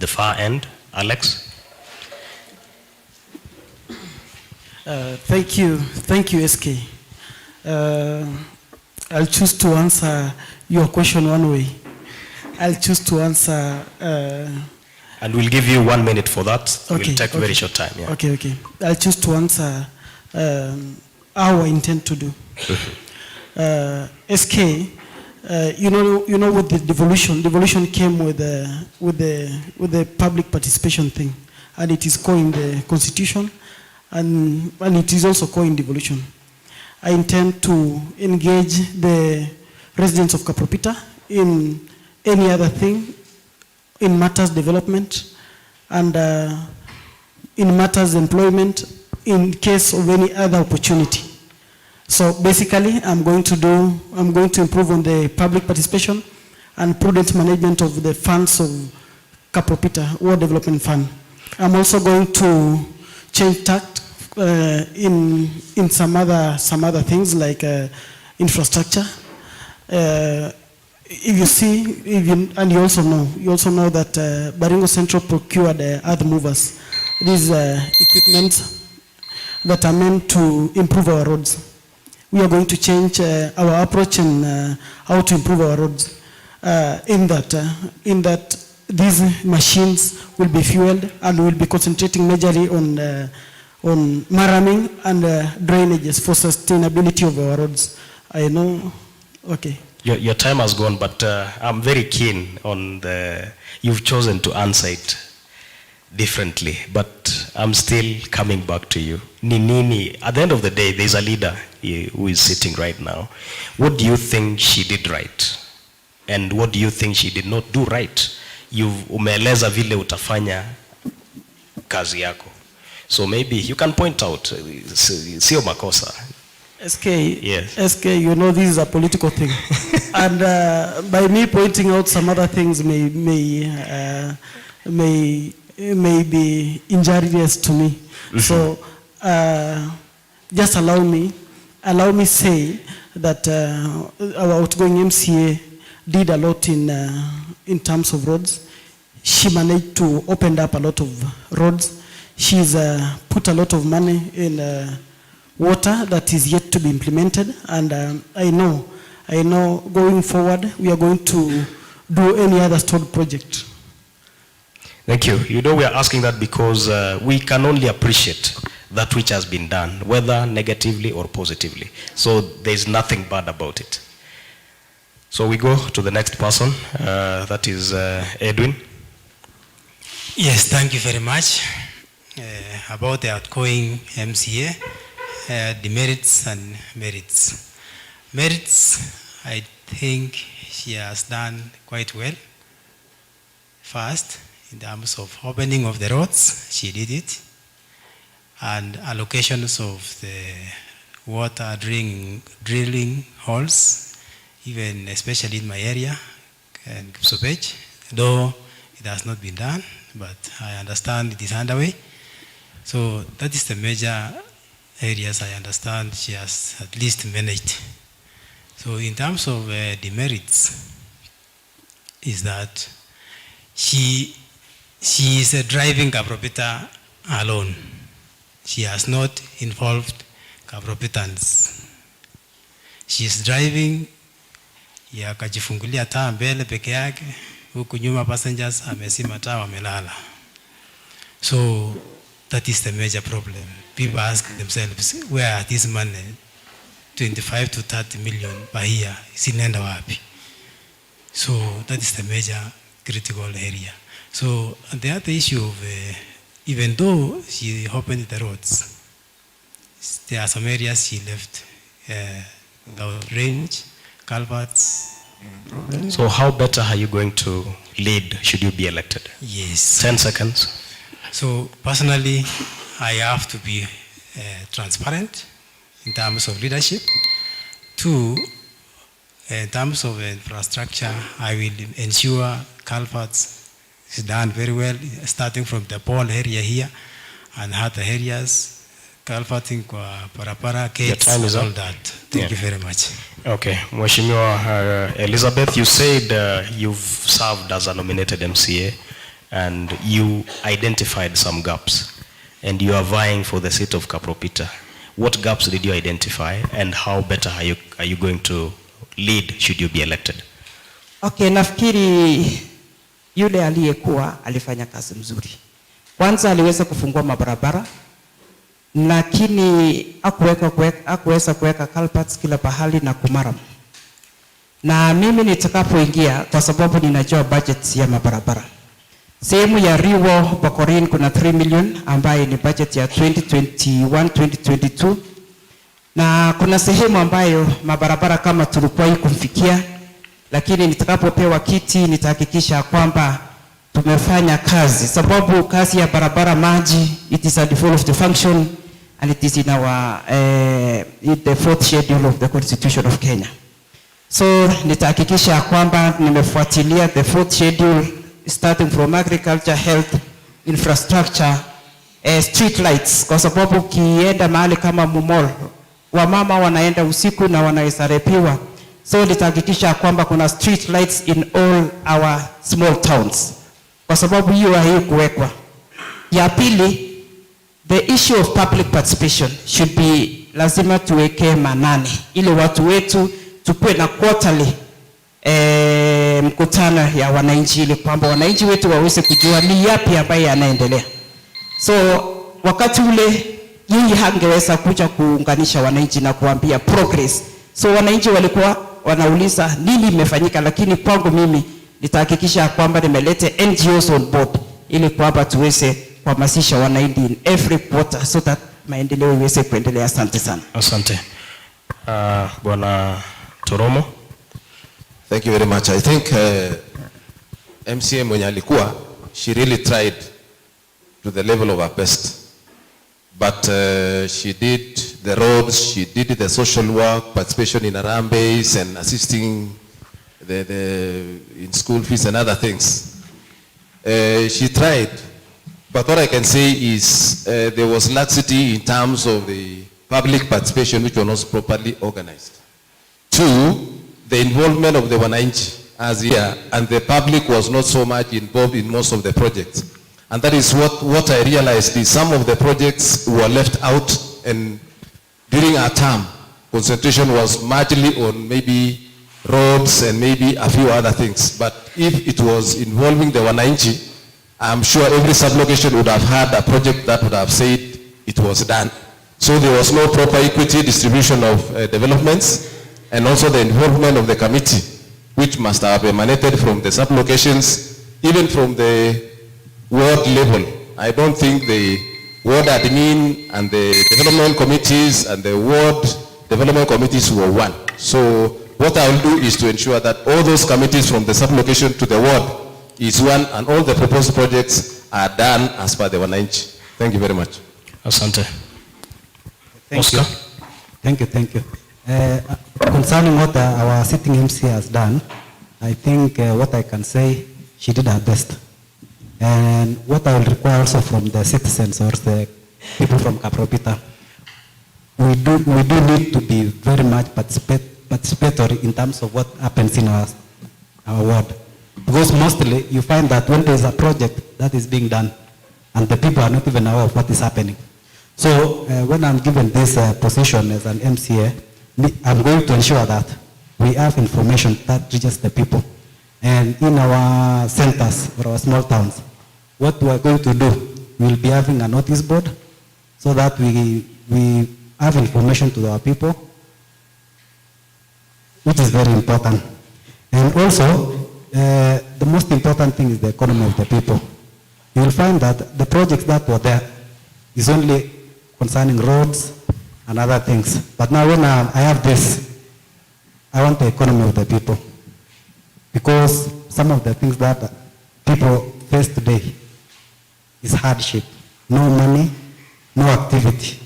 far end. Alex. Thank you, SK. I'll choose to answer your question one way. I'll choose to answer. And we'll give you 1 minute for that. Okay, We'll take very short time. Yeah. Okay. I'll choose to answer how I intend to do. SK, you know, with the devolution came with the public participation thing, and it is core in the constitution, and it is also core in devolution. I intend to engage the residents of Kapropita in any other thing, in matters development, and in matters employment, in case of any other opportunity. So basically, I'm going to improve on the public participation and prudent management of the funds of Kapropita, Ward Development Fund. I'm also going to change tact in some other things like infrastructure. If you see, and you also know that Baringo Central procured earth movers. These equipment that are meant to improve our roads. We are going to change our approach and how to improve our roads. In that these machines will be fueled and will be concentrating majorly on marraming and drainages for sustainability of our roads. I know, okay. Your time has gone, but I'm very keen on you've chosen to answer it differently, but I'm still coming back to you. Nini, at the end of the day, there's a leader who is sitting right now. What do you think she did right? And what do you think she did not do right? Umeeleza vile utafanya kazi yako. So maybe you can point out, sio makosa. SK, yes. SK, you know this is a political thing. And by me pointing out some other things may be injurious to me. Mm-hmm. So just allow me say that our outgoing MCA did a lot in terms of roads. She managed to open up a lot of roads. She's put a lot of money in water that is yet to be implemented, and I know going forward we are going to do any other stalled project. Thank you. You know, we are asking that because we can only appreciate that which has been done, whether negatively or positively. So there's nothing bad about it. So we go to the next person, that is Edwin. Yes, thank you very much. About the outgoing MCA, demerits and merits. Merits, I think she has done quite well. First, in terms of opening of the roads, she did it. And allocations of the water drilling holes, even especially in my area, and Kapropita, though it has not been done, but I understand it is underway. So that is the major areas I understand she has at least managed. So in terms of demerits, is that she is driving Kapropita alone. She has not involved Kapropitans. She is driving ya kajifungulia taa mbele peke yake, huku nyuma passengers amesima taa wamelala. So that is the major problem. People ask themselves, where are this money, 25 to 30 million per year, sinenda wapi? So that is the major critical area. So the other issue of, even though she opened the roads, there are some areas she left without range, culverts. So how better are you going to lead should you be elected? Yes. 10 seconds. So personally, I have to be transparent in terms of leadership. Two, In terms of infrastructure, I will ensure culverts is done very well, starting from the pond area here and other areas, culverting kwa barabara, gates, and all that. Thank you very much. Okay, Mheshimiwa Elizabeth, you said you've served as a nominated MCA and you identified some gaps and you are vying for the seat of Kapropita. What gaps did you identify and how better are you going to lead should you be elected? Okay, nafikiri yule aliyekuwa alifanya kazi mzuri. Kwanza aliweza kufungua mabarabara, lakini hakuweza kuweka culverts kila pahali na kumaram. Na mimi nitakapoingia, kwa sababu ninajua budget ya mabarabara, sehemu ya Riwo Bokorin kuna 3 million ambayo ni budget ya 2021-2022, na kuna sehemu ambayo mabarabara kama tulikuwa kumfikia, lakini nitakapopewa kiti nitahakikisha kwamba tumefanya kazi, sababu kazi ya barabara maji, it is at the full of the function and it is in our in the 4th schedule of the Constitution of Kenya. So nitahakikisha kwamba nimefuatilia the 4th schedule starting from agriculture, health, infrastructure, street lights, kwa sababu kienda mahali kama Mumol, wamama wanaenda usiku na wanaweza repiwa. So nitahakikisha kwamba kuna street lights in all our small towns, kwa sababu hiyo haikuwekwa. Ya pili, the issue of public participation should be lazima tuweke manane ili watu wetu tukue na quarterly mkutano ya wananchi, ili kwamba wananchi wetu waweze kujua ni yapi ambayo yanaendelea. So wakati ule yeye hangeweza kuja kuunganisha wananchi na kuambia progress. So wananchi walikuwa wanauliza nini imefanyika, lakini kwangu mimi nitahakikisha kwamba nimelete NGOs on board ili kwamba tuweze kuhamasisha wananchi in every quarter so that maendeleo iweze kuendelea. Asante sana. Asante. Bwana Toromo. Thank you very much. I think MCA mwenye alikuwa, she really tried to the level of her best. But she did the roads, she did the social work, participation in Arambe's and assisting in school fees and other things. She tried, but what I can say is there was laxity in terms of the public participation which was not properly organized. Two, the involvement of the wananchi as here, and the public was not so much involved in most of the projects. And that is what I realized is some of the projects were left out, and during our term, concentration was largely on maybe roads and maybe a few other things. But if it was involving the wananchi, I'm sure every sublocation would have had a project that would have said it was done. So there was no proper equity distribution of developments, and also the involvement of the committee, which must have emanated from the sublocations, even from the ward level. I don't think the ward admin and the development committees and the ward development committees were one. So what I will do is to ensure that all those committees from the sublocation to the ward is one, and all the proposed projects are done as per the wananchi. Thank you very much. Asante. Oscar. Thank you. Concerning what our sitting MC has done, I think what I can say, she did her best. And what I will require also from the citizens or the people from Kapropita, we do need to be very much participatory in terms of what happens in our ward. Because mostly you find that when there is a project that is being done and the people are not even aware of what is happening. So when I'm given this position as an MCA, I'm going to ensure that we have information that reaches the people. And in our centers or our small towns, what we are going to do, we'll be having a notice board so that we have information to our people, which is very important. And also, the most important thing is the economy of the people. You will find that the projects that were there is only concerning roads and other things. But now when I have this, I want the economy of the people. Because some of the things that people face today is hardship. No money, no activity.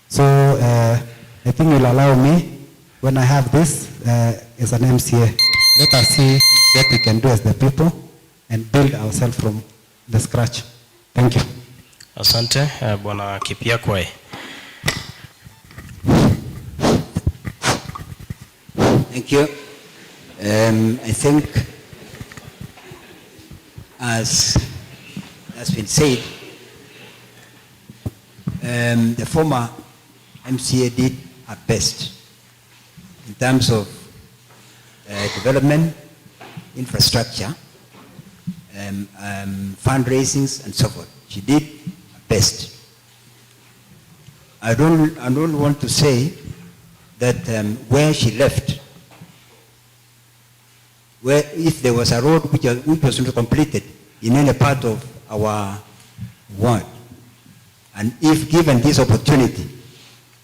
So I think you'll allow me, when I have this as an MCA, let us see what we can do as the people and build ourselves from the scratch. Thank you. Asante, Bwana Kipiakwe. Thank you. I think, as has been said, the former MCA did her best in terms of development, infrastructure, fundraisings, and so forth. She did her best. I don't want to say that where she left, where if there was a road which was not completed in any part of our ward, and if given this opportunity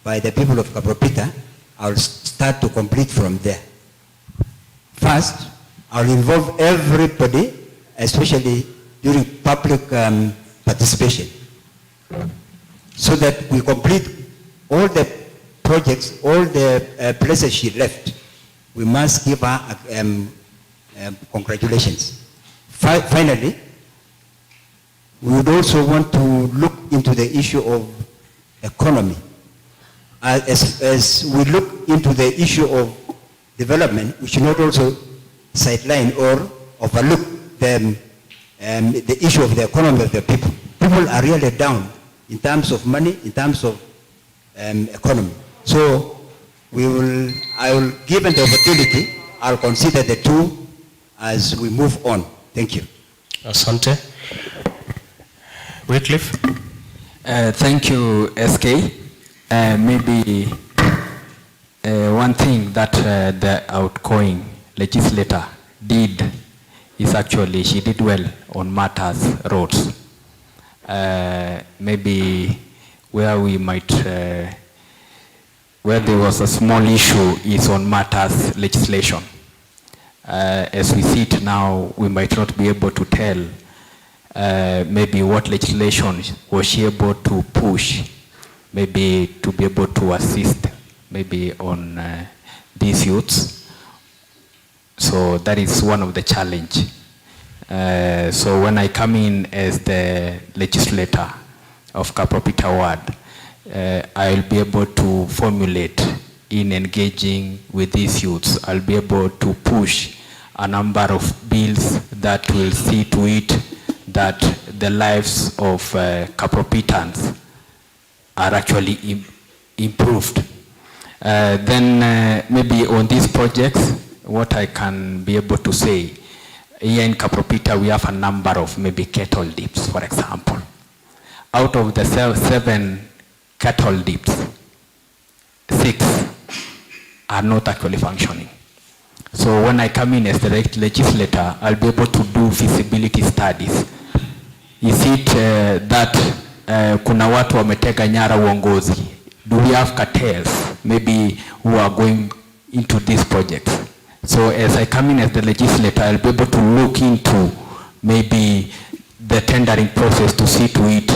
by the people of Kapropita, I'll start to complete from there. First, I'll involve everybody, especially during public participation, so that we complete all the projects, all the places she left. We must give her congratulations. Finally, we would also want to look into the issue of economy. As we look into the issue of development, we should not also sideline or overlook the issue of the economy of the people. People are really down in terms of money, in terms of economy. So I will, given the opportunity, I'll consider the two as we move on. Thank you. Asante. Wycliffe. Thank you, SK. Maybe one thing that the outgoing legislator did is actually she did well on matters roads. Maybe where we might, where there was a small issue is on matters legislation. As we see it now, we might not be able to tell maybe what legislation was she able to push, maybe to be able to assist maybe on these youths. So that is one of the challenge. So when I come in as the legislator of Kapropita Ward, I'll be able to formulate in engaging with these youths. I'll be able to push a number of bills that will see to it that the lives of Kapropitans are actually improved. Then maybe on these projects, what I can be able to say, here in Kapropita we have a number of maybe cattle dips, for example. Out of the 7 cattle dips, 6 are not actually functioning. So when I come in as the legislator, I'll be able to do feasibility studies. Is it that kuna watu wameteka nyara uongozi? Do we have cartels maybe who are going into these projects? So as I come in as the legislator, I'll be able to look into maybe the tendering process to see to it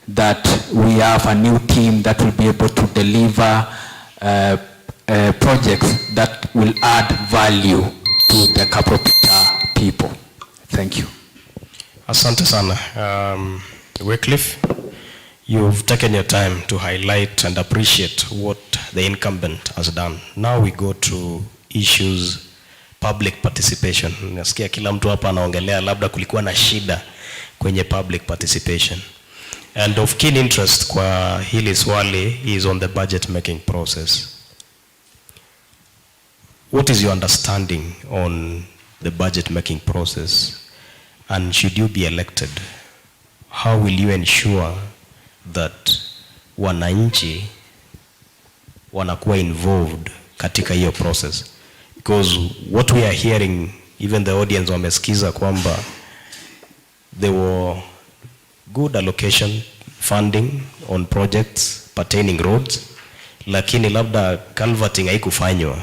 that we have a new team that will be able to deliver projects that will add value to the Kapropita people. Thank you. Asante sana. Wycliffe, you've taken your time to highlight and appreciate what the incumbent has done. Now we go to issues, public participation. Nasikia kila mtu hapa anaongelea labda kulikuwa na shida kwenye public participation. And of keen interest kwa hili swali is on the budget making process. What is your understanding on the budget making process? And should you be elected, how will you ensure that wananchi wanakuwa involved katika hiyo process? Because what we are hearing, even the audience wamesikiza kwamba there were good allocation funding on projects pertaining roads, lakini labda culverting haikufanywa.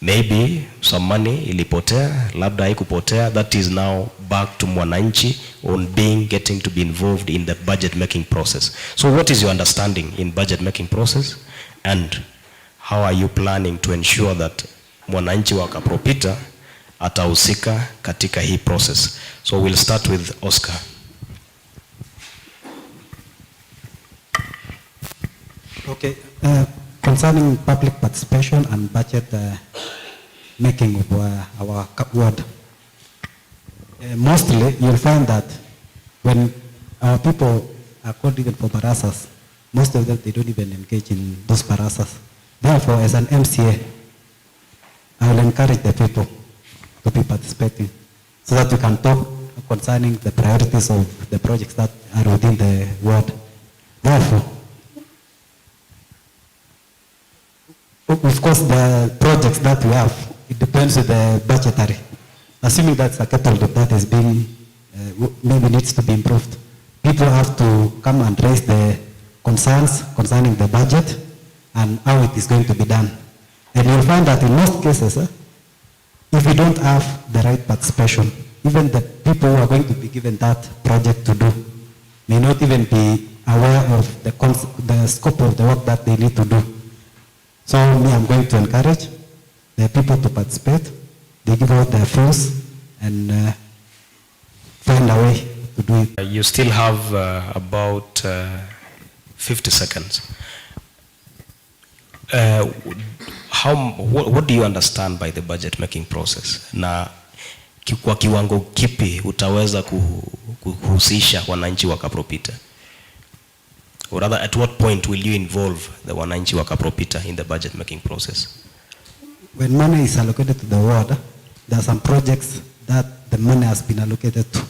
Maybe some money ilipotea, labda haikupotea. That is now back to mwananchi on getting to be involved in the budget making process. So what is your understanding in budget making process? And how are you planning to ensure that mwananchi wa Kapropita atahusika katika hii process? So we'll start with Oscar. Okay, concerning public participation and budget making of our ward, mostly you'll find that when our people are called even for barasas, most of them, they don't even engage in those barasas. Therefore, as an MCA, I will encourage the people to be participating so that we can talk concerning the priorities of the projects that are within the ward. Therefore, of course, the projects that we have, it depends on the budgetary. Assuming that's a capital that is being, maybe needs to be improved. People have to come and raise the concerns concerning the budget and how it is going to be done. And you'll find that in most cases, if we don't have the right participation, even the people who are going to be given that project to do may not even be aware of the scope of the work that they need to do. So me, I'm going to encourage the people to participate. They give out their views and find a way to do it. You still have about 50 seconds. What do you understand by the budget making process? Na kwa kiwango kipi utaweza kuhusisha wananchi wa Kapropita? Or rather, at what point will you involve the wananchi wa Kapropita in the budget making process? When money is allocated to the ward, there are some projects that the money has been allocated to.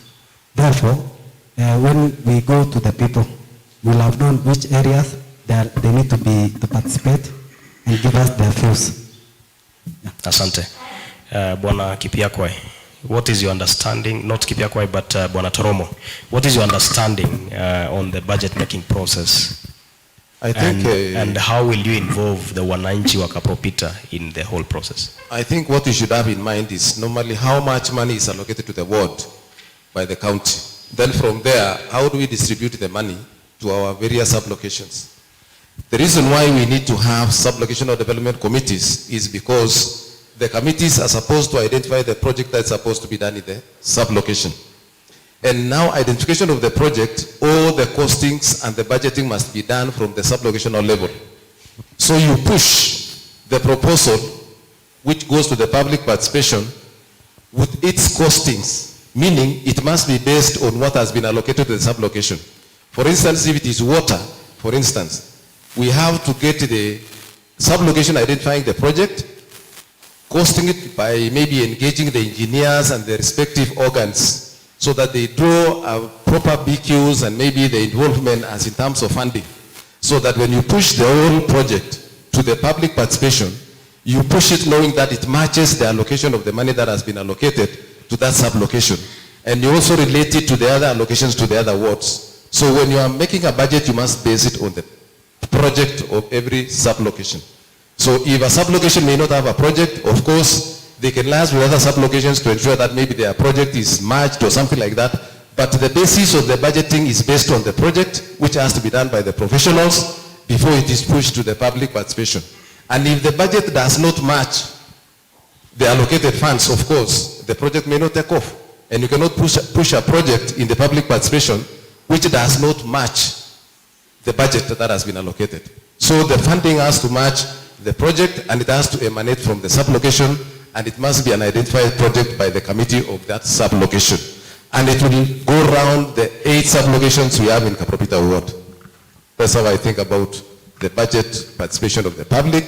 Therefore, when we go to the people, we'll have known which areas they need to participate and give us their views. Yeah. Asante. Bwana Kipiakwai, what is your understanding, not Kipiakwai, but Bwana Toromo, what is your understanding on the budget making process? I think, and how will you involve the wananchi wa Kapropita in the whole process? I think what you should have in mind is normally how much money is allocated to the ward by the county. Then from there, how do we distribute the money to our various sublocations? The reason why we need to have sublocational development committees is because the committees are supposed to identify the project that's supposed to be done in the sublocation. And now identification of the project, all the costings and the budgeting must be done from the sublocational level. So you push the proposal which goes to the public participation with its costings, meaning it must be based on what has been allocated to the sublocation. For instance, if it is water, for instance, we have to get the sublocation identifying the project, costing it by maybe engaging the engineers and the respective organs so that they draw proper BQs and maybe the involvement as in terms of funding. So that when you push the whole project to the public participation, you push it knowing that it matches the allocation of the money that has been allocated to that sublocation. And you also relate it to the other allocations to the other wards. So when you are making a budget, you must base it on the project of every sublocation. So if a sublocation may not have a project, of course, they can liaise with other sublocations to ensure that maybe their project is merged or something like that. But the basis of the budgeting is based on the project, which has to be done by the professionals before it is pushed to the public participation. And if the budget does not match the allocated funds, of course, the project may not take off. And you cannot push a project in the public participation which does not match the budget that has been allocated. So the funding has to match the project and it has to emanate from the sublocation and it must be an identified project by the committee of that sublocation. And it will go around the 8 sublocations we have in Kapropita ward. That's how I think about the budget participation of the public,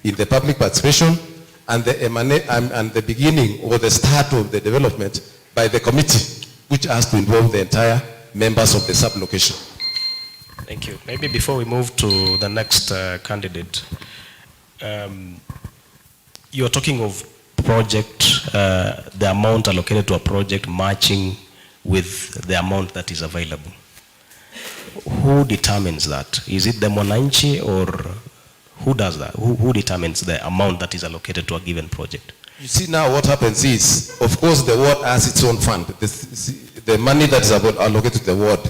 in the public participation, and the beginning or the start of the development by the committee, which has to involve the entire members of the sublocation. Thank you. Maybe before we move to the next candidate, you're talking of project, the amount allocated to a project matching with the amount that is available. Who determines that? Is it the mwananchi or who does that? Who determines the amount that is allocated to a given project? You see now what happens is, of course the ward has its own fund, the money that is allocated to the ward.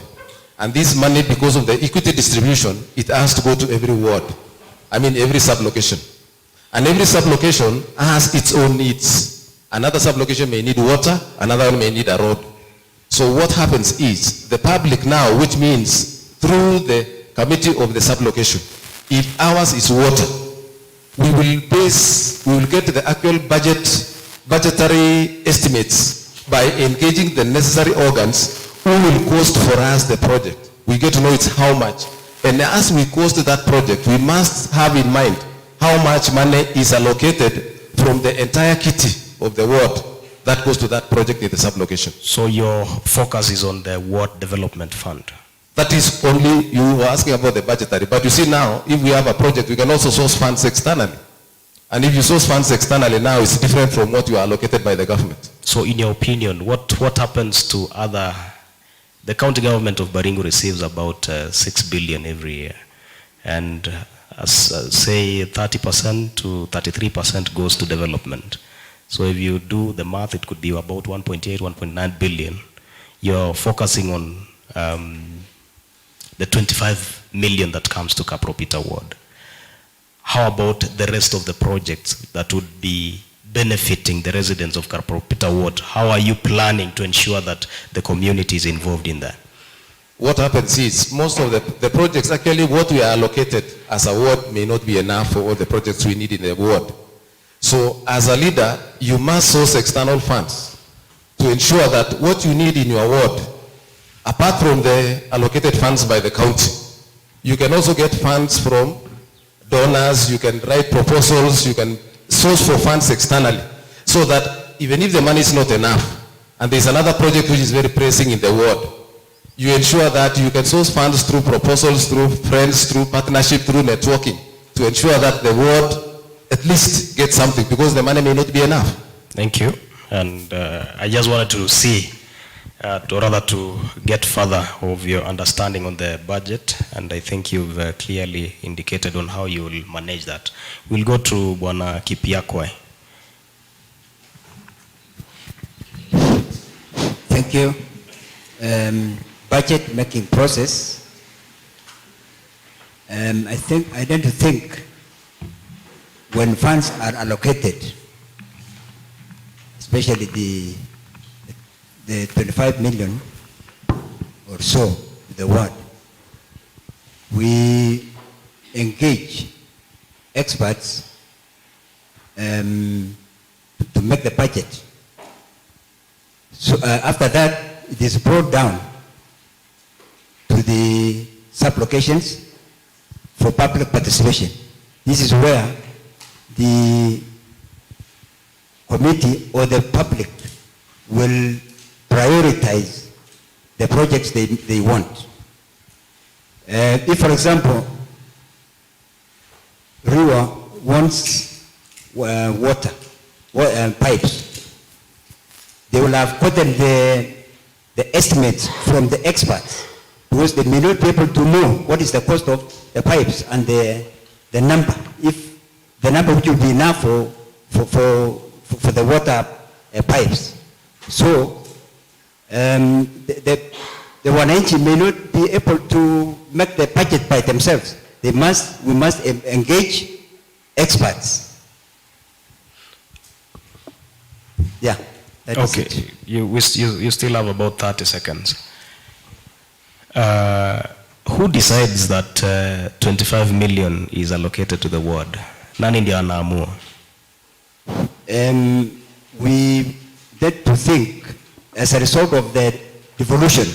And this money, because of the equity distribution, it has to go to every ward. I mean every sub-location. And every sub-location has its own needs. Another sub-location may need water, another one may need a road. So what happens is, the public now, which means through the committee of the sub-location, if ours is water, we will get the actual budgetary estimates by engaging the necessary organs who will cost for us the project. We get to know it's how much. And as we cost that project, we must have in mind how much money is allocated from the entire kitty of the ward that goes to that project in the sub-location. So your focus is on the ward development fund? That is only, you were asking about the budgetary. But you see now, if we have a project, we can also source funds externally. And if you source funds externally now, it's different from what you are allocated by the government. So in your opinion, what happens to other, the county government of Baringo receives about 6 billion every year. And say 30% to 33% goes to development. So if you do the math, it could be about 1.8, 1.9 billion. You're focusing on the 25 million that comes to Kapropita ward. How about the rest of the projects that would be benefiting the residents of Kapropita ward? How are you planning to ensure that the community is involved in that? What happens is, most of the projects, actually what we are allocated as a ward may not be enough for all the projects we need in the ward. So as a leader, you must source external funds to ensure that what you need in your ward, apart from the allocated funds by the county, you can also get funds from donors, you can write proposals, you can source for funds externally, so that even if the money is not enough, and there's another project which is very pressing in the ward, you ensure that you can source funds through proposals, through friends, through partnership, through networking, to ensure that the ward at least gets something, because the money may not be enough. Thank you. And I just wanted to see, or rather to get further of your understanding on the budget, and I think you've clearly indicated on how you will manage that. We'll go to Bwana Kipiakwe. Thank you. Budget making process. I don't think when funds are allocated, especially the 25 million or so to the ward, we engage experts to make the budget. So after that, it is brought down to the sub-locations for public participation. This is where the committee or the public will prioritize the projects they want. If, for example, Riwa wants water pipes, they will have gotten the estimates from the experts, because they may not be able to know what is the cost of the pipes and the number, if the number which will be enough for the water pipes. So the wananchi may not be able to make the budget by themselves. We must engage experts. Yeah. Okay, you still have about 30 seconds. Who decides that 25 million is allocated to the ward? Nani ndio anaamua? We get to think, as a result of the devolution,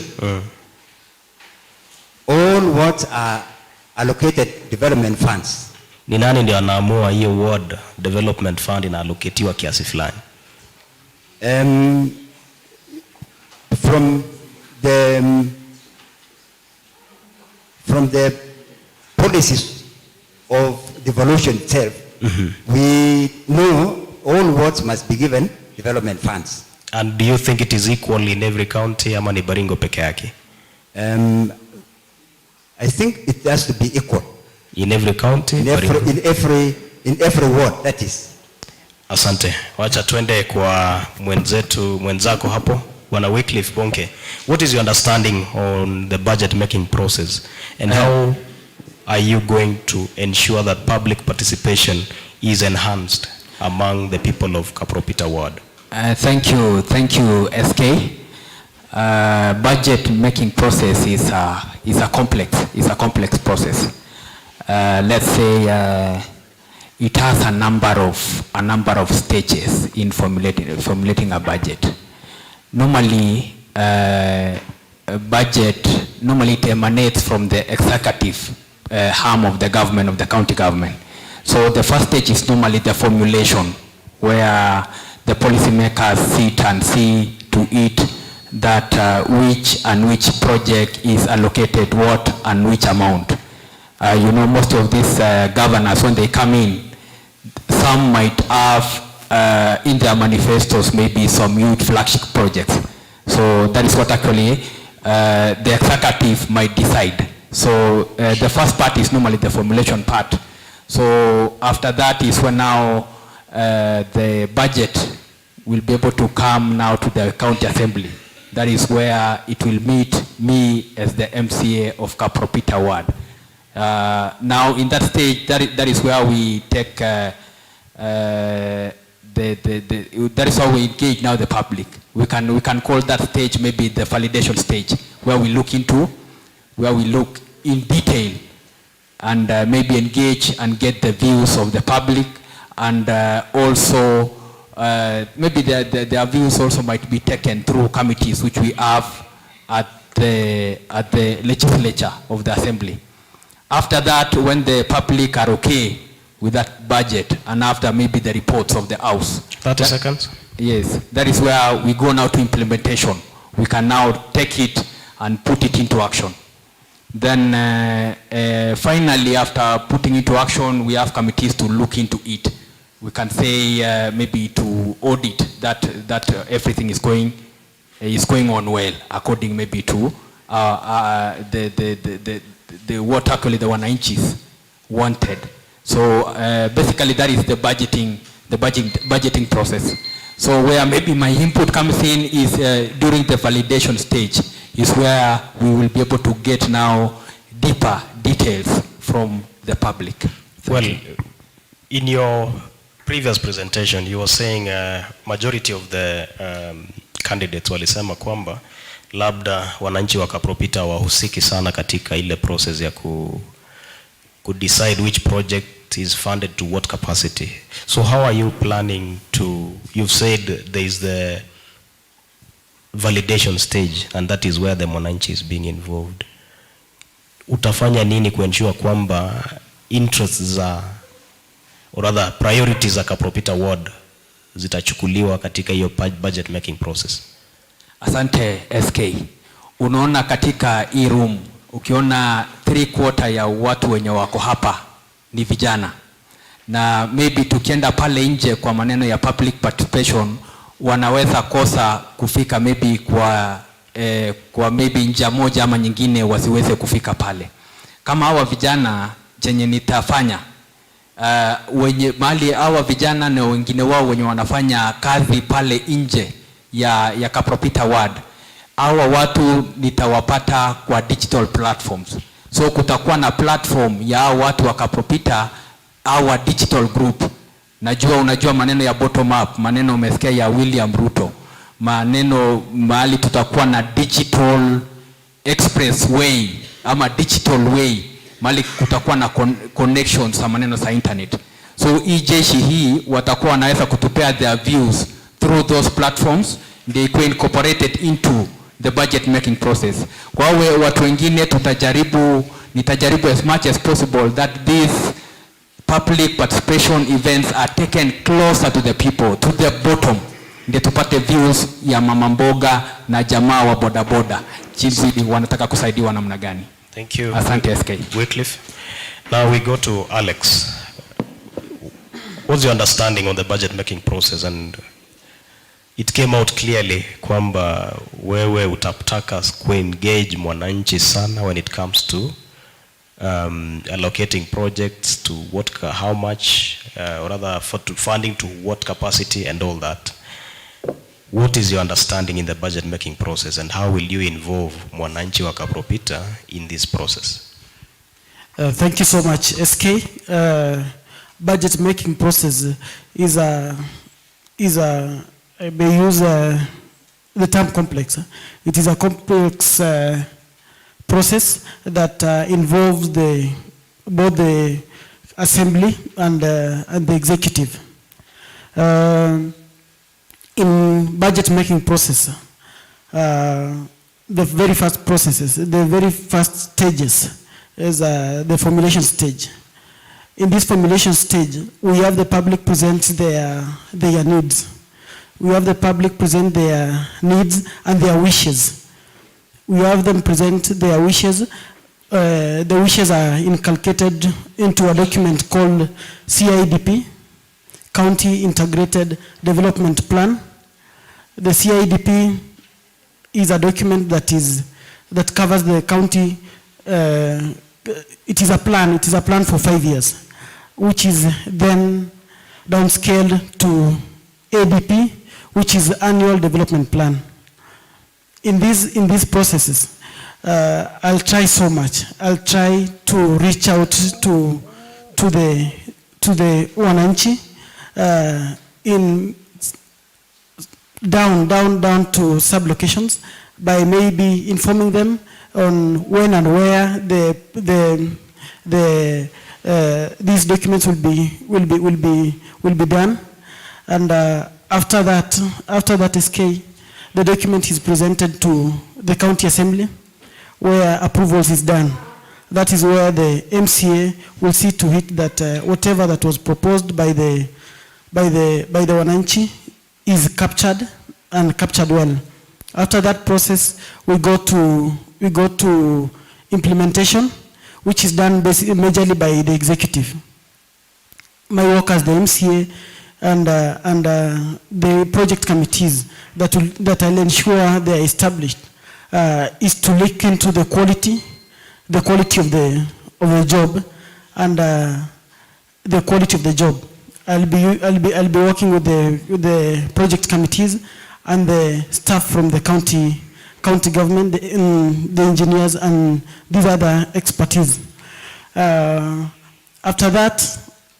all what are allocated development funds. Ni nani ndio anaamua hiyo ward development fund inaloketiwa kiasi fulani? From the policies of devolution itself, we know all wards must be given development funds. And do you think it is equal in every county ama ni Baringo peke yake? I think it has to be equal. In every county? In every ward, that is. Asante. Wacha twende kwa mwenzako hapo, Bwana Wycliffe Bonke. What is your understanding on the budget making process and how are you going to ensure that public participation is enhanced among the people of Kapropita ward? Thank you, SK. Budget making process is a complex process. Let's say it has a number of stages in formulating a budget. Normally, a budget normally emanates from the executive arm of the government, of the county government. So the first stage is normally the formulation, where the policymakers sit and see to it that which project is allocated what and which amount. You know, most of these governors, when they come in, some might have in their manifestos maybe some huge flagship projects. So that is what actually the executive might decide. So the first part is normally the formulation part. So after that is when now the budget will be able to come now to the county assembly. That is where it will meet me as the MCA of Kapropita ward. Now in that stage, that is where we take that is how we engage now the public. We can call that stage maybe the validation stage, where we look in detail and maybe engage and get the views of the public, and also maybe their views also might be taken through committees which we have at the legislature of the assembly. After that, when the public are okay with that budget, and after maybe the reports of the House. 30 seconds. Yes, that is where we go now to implementation. We can now take it and put it into action. Then finally, after putting into action, we have committees to look into it. We can say maybe to audit that everything is going on well, according maybe to what actually the wananchis wanted. So basically that is the budgeting process. So where maybe my input comes in is during the validation stage is where we will be able to get now deeper details from the public. Well, in your previous presentation, you were saying majority of the candidates walisema kwamba labda wananchi wa Kapropita wahusiki sana katika ile process ya ku decide which project is funded to what capacity. So how are you planning to, you've said there is the validation stage and that is where the mwananchi is being involved. Utafanya nini kuensure kwamba interests za, or rather priorities za Kapropita ward zitachukuliwa katika hiyo budget making process? Asante SK. Unaona katika hii room, ukiona 3/4 ya watu wenye wako hapa ni vijana. Na maybe tukienda pale nje kwa maneno ya public participation, wanaweza kosa kufika maybe kwa maybe njia moja ama nyingine wasiweze kufika pale. Kama hawa vijana chenye nitafanya, wenye mali hawa vijana na wengine wao wenye wanafanya kazi pale nje ya Kapropita ward, hawa watu nitawapata kwa digital platforms. So kutakuwa na platform ya hawa watu wa Kapropita, hawa digital group. Unajua maneno ya bottom up, maneno umesikia ya William Ruto. Maneno mahali tutakuwa na digital expressway ama digital way, mahali kutakuwa na connections na maneno za internet. So hii jeshi hii watakuwa wanaweza kutupea their views through those platforms, they ikuwe incorporated into the budget making process. Kwa watu wengine nitajaribu as much as possible that these public participation events are taken closer to the people, to the bottom, ndio tupate views ya mama mboga na jamaa wa bodaboda jinsi wanataka kusaidiwa namna gani. Thank you. Asante SK. Wycliffe. Now we go to Alex. What's your understanding on the budget making process? And it came out clearly kwamba wewe utaptaka ku-engage mwananchi sana when it comes to allocating projects to how much, or rather funding to what capacity and all that. What is your understanding in the budget making process and how will you involve mwananchi wa Kapropita in this process? Thank you so much, SK. Budget making process is I may use the term complex. It is a complex process that involves both the assembly and the executive. In budget making process, the very first processes, the very first stages is the formulation stage. In this formulation stage, we have the public present their needs. We have the public present their needs and their wishes. We have them present their wishes. The wishes are inculcated into a document called CIDP, County Integrated Development Plan. The CIDP is a document that covers the county. It is a plan for 5 years, which is then downscaled to ADP, which is Annual Development Plan. In these processes, I'll try so much. I'll try to reach out to the wananchi in down to sub-locations by maybe informing them on when and where these documents will be done, and after that SK, the document is presented to the county assembly, where approvals is done. That is where the MCA will see to it that whatever that was proposed by the wananchi is captured and captured well. After that process, we go to implementation, which is done majorly by the executive. My work as the MCA and the project committees that I'll ensure they are established is to look into the quality of the job and the quality of the job. I'll be working with the project committees and the staff from the county government, the engineers and these other expertise. After that,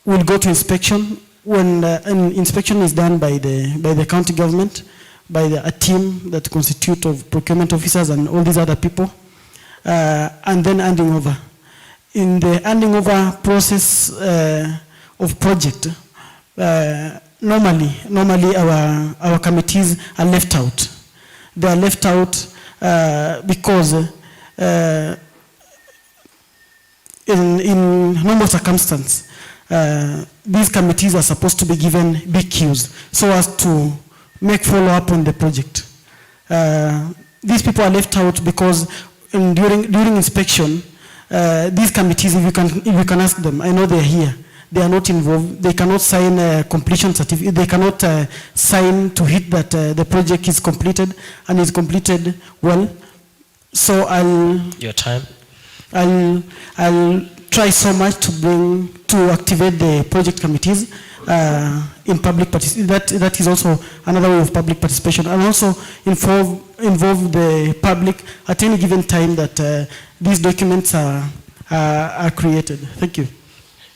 we'll go to inspection. When an inspection is done by the county government, by a team that constitute of procurement officers and all these other people, and then handing over. In the handing over process of project, normally our committees are left out. They are left out because in normal circumstances, these committees are supposed to be given BQs so as to make follow-up on the project. These people are left out because during inspection, these committees, if you can ask them, I know they're here, they are not involved, they cannot sign a completion certificate, they cannot sign to hit that the project is completed and is completed well. So I'll try so much to activate the project committees in public participation. That is also another way of public participation, and also involve the public at any given time that these documents are created. Thank you.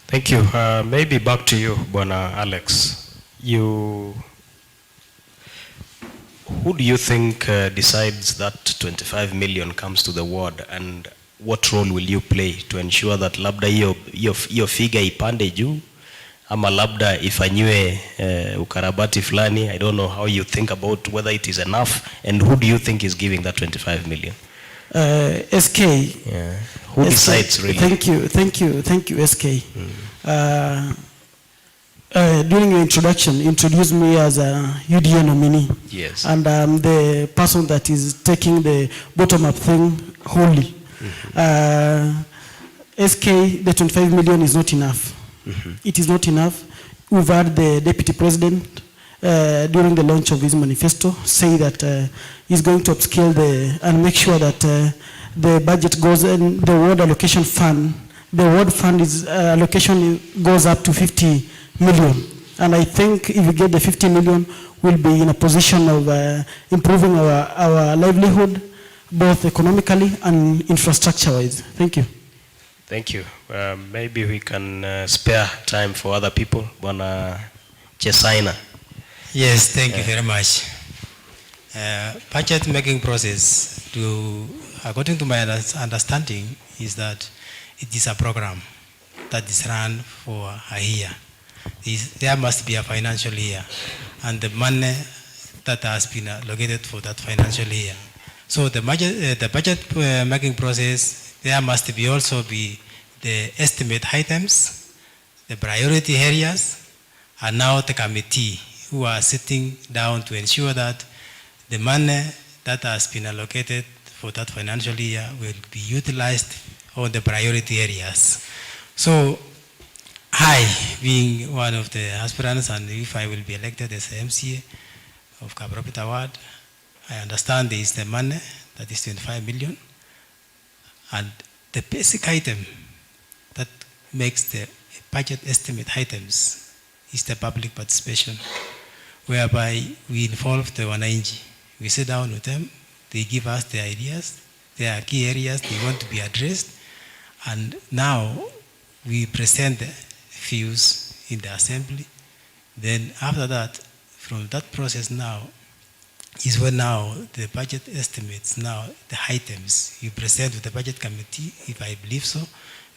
Thank you. Maybe back to you, Bwana Alex. Who do you think decides that 25 million comes to the ward, and what role will you play to ensure that labda hiyo figure ipande juu ama labda ifanywe ukarabati fulani? I don't know how you think about whether it is enough, and who do you think is giving that 25 million? SK. Yeah. Who decides really? Thank you, SK. During your introduction, introduce me as a UDA nominee. Yes. And I'm the person that is taking the bottom-up thing wholly. SK, the 25 million is not enough. Mm-hmm. It is not enough. We've had the deputy president during the launch of his manifesto say that he's going to upscale and make sure that the budget goes in the ward allocation fund. The ward fund allocation goes up to 50 million. And I think if we get the 50 million, we'll be in a position of improving our livelihood, both economically and infrastructure-wise. Thank you. Thank you. Maybe we can spare time for other people. Bwana Chesaina. Yes, thank you very much. Budget making process, according to my understanding, is that it is a program that is run for a year. There must be a financial year, and the money that has been allocated for that financial year. So the budget making process, there must be also be the estimate items, the priority areas, and now the committee who are sitting down to ensure that the money that has been allocated for that financial year will be utilized on the priority areas. So I, being one of the aspirants, and if I will be elected as MCA of Kapropita Ward, I understand there is the money, that is 25 million, and the basic item that makes the budget estimate items is the public participation, whereby we involve the wananchi. We sit down with them, they give us their ideas, their key areas they want to be addressed, and now we present the views in the assembly. Then after that, from that process now, is when now the budget estimates, now the items you present with the budget committee, if I believe so,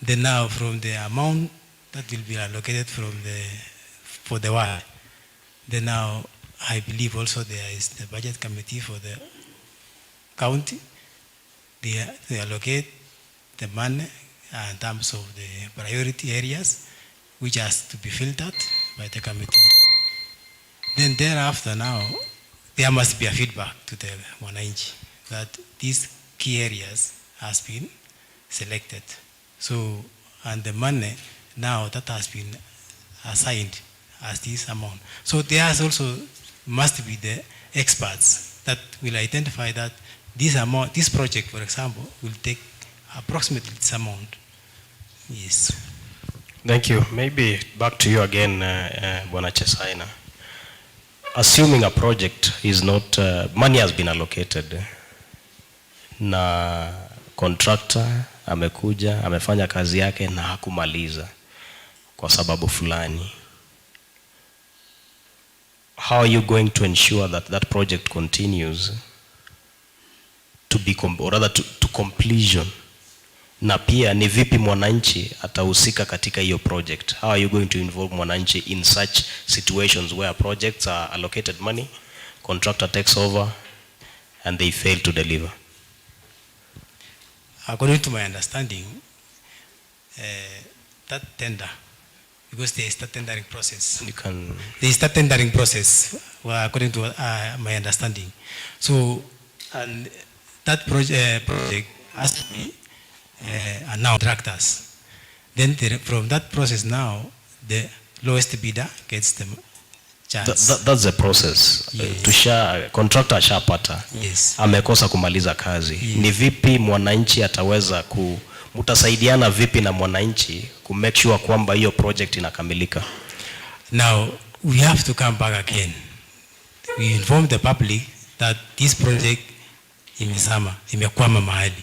then now from the amount that will be allocated for the ward, then now I believe also there is the budget committee for the county. They allocate the money in terms of the priority areas, which has to be filtered by the committee. Then thereafter now, there must be a feedback to the wananchi that these key areas has been selected. So, and the money now that has been assigned as this amount. So there also must be the experts that will identify that this amount, this project, for example, will take approximately this amount. Yes. Thank you. Maybe back to you again, Bwana Chesaina. Assuming a project is not, money has been allocated, na contractor amekuja, amefanya kazi yake na hakumaliza kwa sababu fulani. How are you going to ensure that that project continues to be, or rather to completion? Na pia ni vipi mwananchi atahusika katika hiyo project? How are you going to involve mwananchi in such situations where projects are allocated money, contractor takes over, and they fail to deliver? According to my understanding, that tender, because there is the tendering process. There is the tendering process, well, according to my understanding. So, and that project has to be now contractors. Then from that process now, the lowest bidder gets the chance. That's the process. Yes. Contractor ashapata. Yes. Amekosa kumaliza kazi. Yes. Ni vipi mwananchi ataweza mutasaidiana vipi na mwananchi ku make sure kwamba hiyo project inakamilika? Now, we have to come back again. We inform the public that this project imekwama mahali.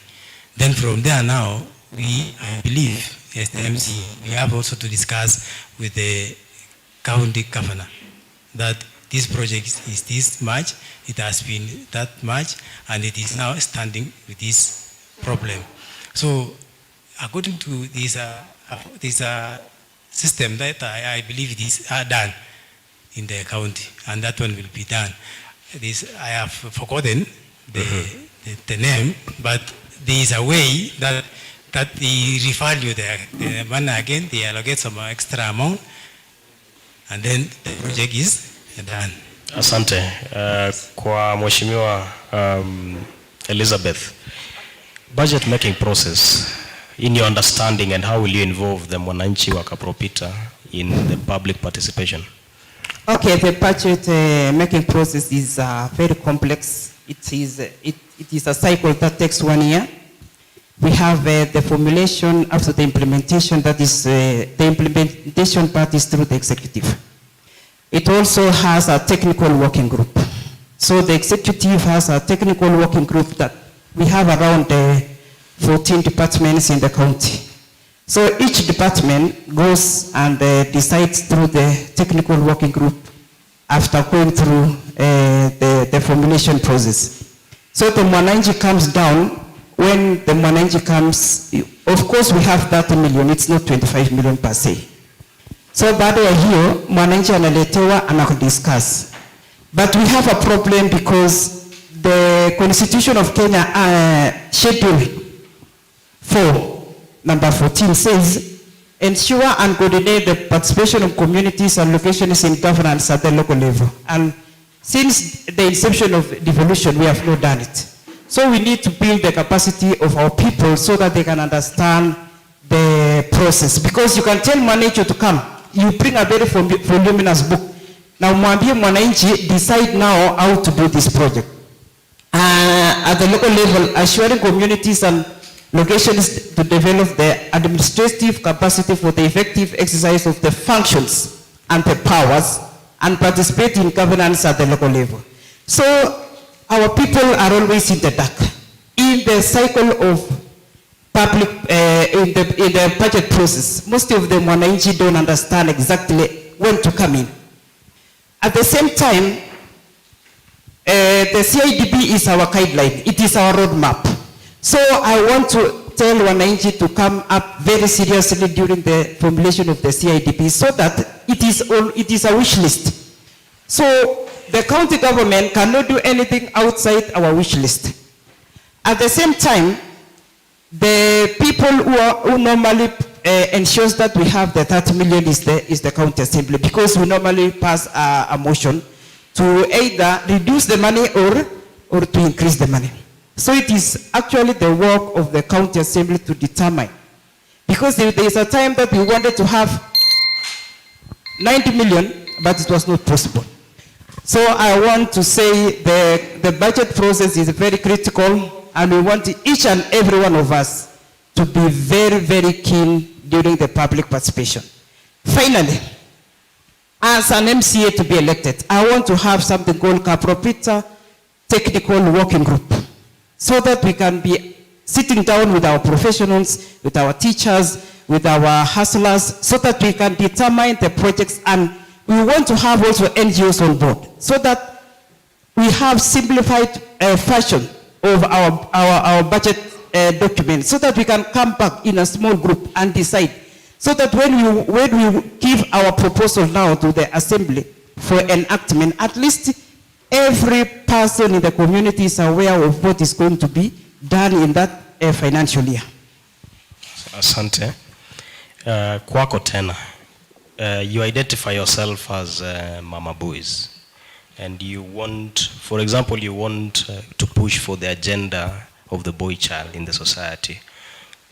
Then from there now, I believe, as the MCA, we have also to discuss with the county governor that this project is this much, it has been that much, and it is now standing with this problem. So, according to this system that I believe it is done in the county, and that one will be done. I have forgotten the name, but there is a way that they revalue the money again, they allocate some extra amount, and then the project is done. Asante. Kwa Mheshimiwa Elizabeth, budget making process, in your understanding, and how will you involve the mwananchi wa Kapropita in the public participation? Okay, the budget making process is very complex. It is a cycle that takes 1 year. We have the formulation after the implementation, that is the implementation part is through the executive. It also has a technical working group. So the executive has a technical working group that we have around 14 departments in the county. So each department goes and decides through the technical working group after going through the formulation process. So the mwananchi comes down. When the mwananchi comes, of course we have 30 million, it's not 25 million per se. So baada ya hiyo, mwananchi analetewa anakudiscuss. But we have a problem because the Constitution of Kenya Schedule 4, number 14 says, ensure and coordinate the participation of communities and locations in governance at the local level. And since the inception of devolution, we have not done it. So we need to build the capacity of our people so that they can understand the process. Because you can tell mwananchi to come, you bring a very voluminous book. Now mwambie mwananchi, decide now how to do this project. At the local level, assuring communities and locations to develop the administrative capacity for the effective exercise of the functions and the powers and participate in governance at the local level. So our people are always in the dark. In the cycle of public, in the budget process, most of them wananchi don't understand exactly when to come in. At the same time, the CIDB is our guideline. It is our roadmap. So I want to tell wananchi to come up very seriously during the formulation of the CIDB so that it is a wish list. So the county government cannot do anything outside our wish list. At the same time, the people who normally ensures that we have the 30 million is the county assembly, because we normally pass a motion to either reduce the money or to increase the money. So it is actually the work of the county assembly to determine. Because there is a time that we wanted to have 90 million, but it was not possible. So I want to say the budget process is very critical, and we want each and every one of us to be very, very keen during the public participation. Finally, as an MCA to be elected, I want to have something called Kapropita Technical Working Group, so that we can be sitting down with our professionals, with our teachers, with our hustlers, so that we can determine the projects, and we want to have also NGOs on board, so that we have simplified fashion of our budget document, so that we can come back in a small group and decide, so that when we give our proposal now to the assembly for enactment, at least every person in the community is aware of what is going to be done in that financial year. Asante. Kwako tena. You identify yourself as Mama Boys, and you want, for example, you want to push for the agenda of the boy child in the society,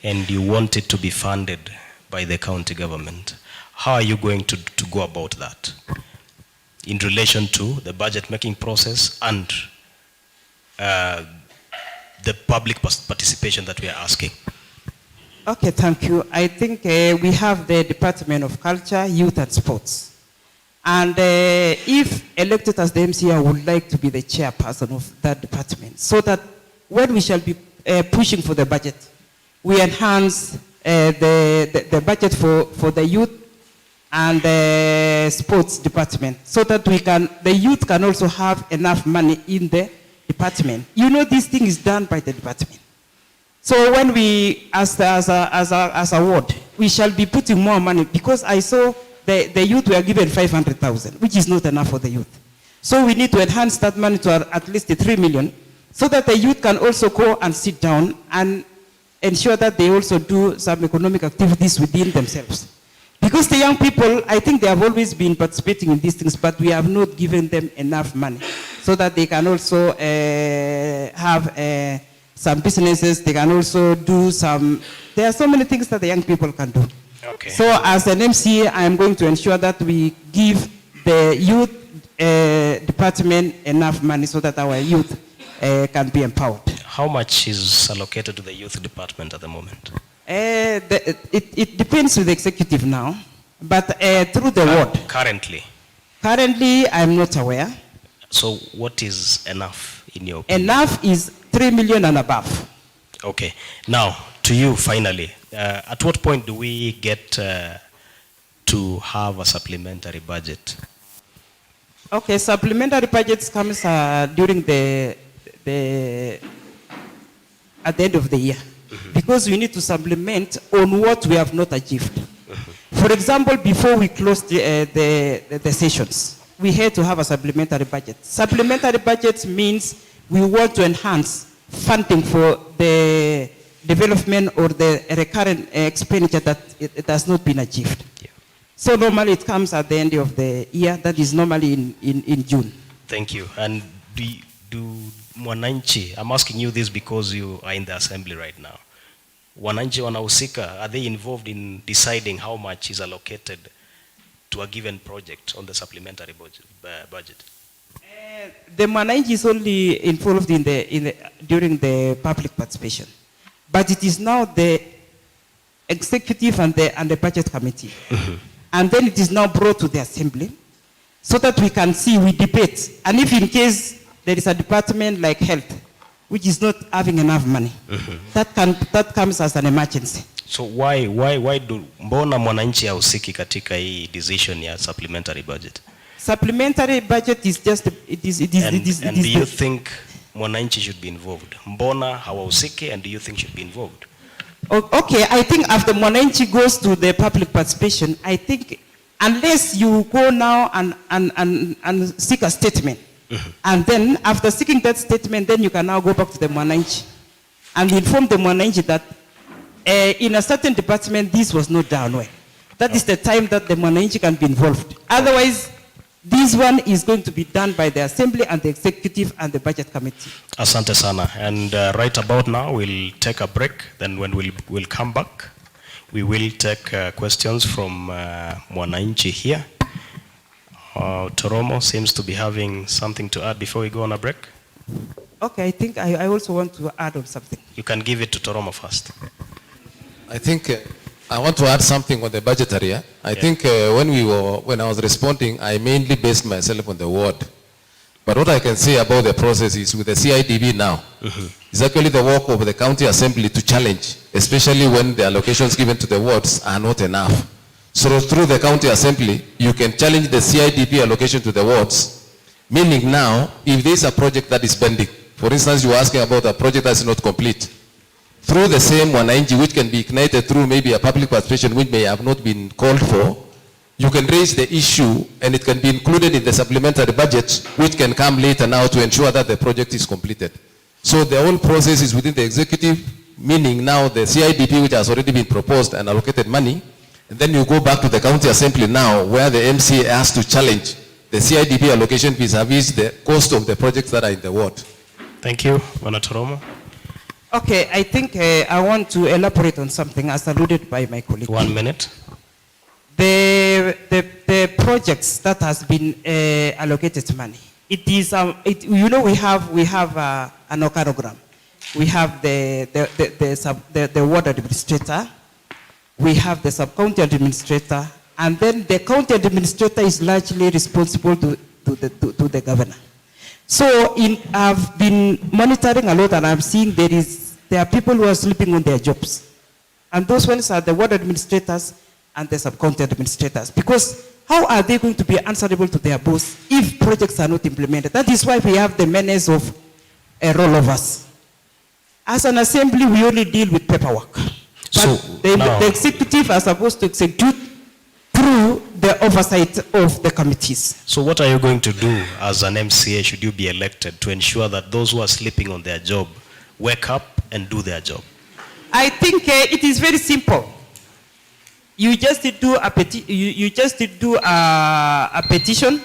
and you want it to be funded by the county government. How are you going to go about that in relation to the budget making process and the public participation that we are asking? Okay, thank you. I think we have the Department of Culture, Youth and Sports. And if elected as the MCA, I would like to be the chairperson of that department, so that when we shall be pushing for the budget, we enhance the budget for the youth and the sports department, so that the youth can also have enough money in the department. You know, this thing is done by the department. So when we, as a ward, we shall be putting more money, because I saw the youth were given 500,000, which is not enough for the youth. So we need to enhance that money to at least 3 million, so that the youth can also go and sit down and ensure that they also do some economic activities within themselves. Because the young people, I think they have always been participating in these things, but we have not given them enough money, so that they can also have some businesses, they can also do some, there are so many things that the young people can do. Okay. So as an MCA, I am going to ensure that we give the youth department enough money, so that our youth can be empowered. How much is allocated to the youth department at the moment? It depends with the executive now, but through the ward. Currently? Currently, I'm not aware. So what is enough in your opinion? Enough is 3 million and above. Okay. Now, to you finally. At what point do we get to have a supplementary budget? Okay, supplementary budgets comes during at the end of the year, because we need to supplement on what we have not achieved. For example, before we closed the sessions, we had to have a supplementary budget. Supplementary budget means we want to enhance funding for the development or the recurrent expenditure that it has not been achieved. Yeah. So normally it comes at the end of the year, that is normally in June. Thank you. And do Mwananchi, I'm asking you this because you are in the assembly right now. Wananchi wanahusika, are they involved in deciding how much is allocated to a given project on the supplementary budget? The Mwananchi is only involved during the public participation, but it is now the executive and the budget committee, and then it is now brought to the assembly, so that we can see, we debate, and if in case there is a department like health which is not having enough money, that comes as an emergency. So why do mbona Mwananchi hahusiki katika hii decision ya supplementary budget? Supplementary budget is just and do you think Mwananchi should be involved? Mbona hawahusiki, and do you think should be involved? Okay, I think after Mwananchi goes to the public participation, I think unless you go now and seek a statement, and then after seeking that statement, then you can now go back to the Mwananchi and inform the Mwananchi that in a certain department this was not done well. That is the time that the Mwananchi can be involved. Otherwise, this one is going to be done by the assembly and the executive and the budget committee. Asante sana. And right about now, we'll take a break. Then when we'll come back, we will take questions from Mwananchi here. Toromo seems to be having something to add before we go on a break. Okay, I think I also want to add on something. You can give it to Toromo first. I think I want to add something on the budget area. I think when I was responding, I mainly based myself on the ward. But what I can say about the process is with the CIDB now, it's actually the work of the county assembly to challenge, especially when the allocations given to the wards are not enough. So through the county assembly, you can challenge the CIDB allocation to the wards, meaning now, if there is a project that is pending, for instance, you are asking about a project that is not complete, through the same Mwananchi, which can be ignited through maybe a public participation which may have not been called for, you can raise the issue and it can be included in the supplementary budget, which can come later now to ensure that the project is completed. So the whole process is within the executive, meaning now the CIDP, which has already been proposed and allocated money, and then you go back to the county assembly now, where the MCA has to challenge the CIDP allocation vis-a-vis the cost of the projects that are in the ward. Thank you, Toromo. Okay, I think I want to elaborate on something as alluded by my colleague. 1 minute. The projects that has been allocated money. It is we have an organogram. We have the ward administrator. We have the sub-county administrator, and then the county administrator is largely responsible to the governor. So I've been monitoring a lot, and I'm seeing there are people who are sleeping on their jobs. And those ones are the ward administrators and the sub-county administrators. Because how are they going to be answerable to their boss if projects are not implemented? That is why we have the menace of rollovers. As an assembly, we only deal with paperwork. But the executive are supposed to execute through the oversight of the committees. So what are you going to do as an MCA, should you be elected, to ensure that those who are sleeping on their job wake up and do their job? I think it is very simple. You just do a petition,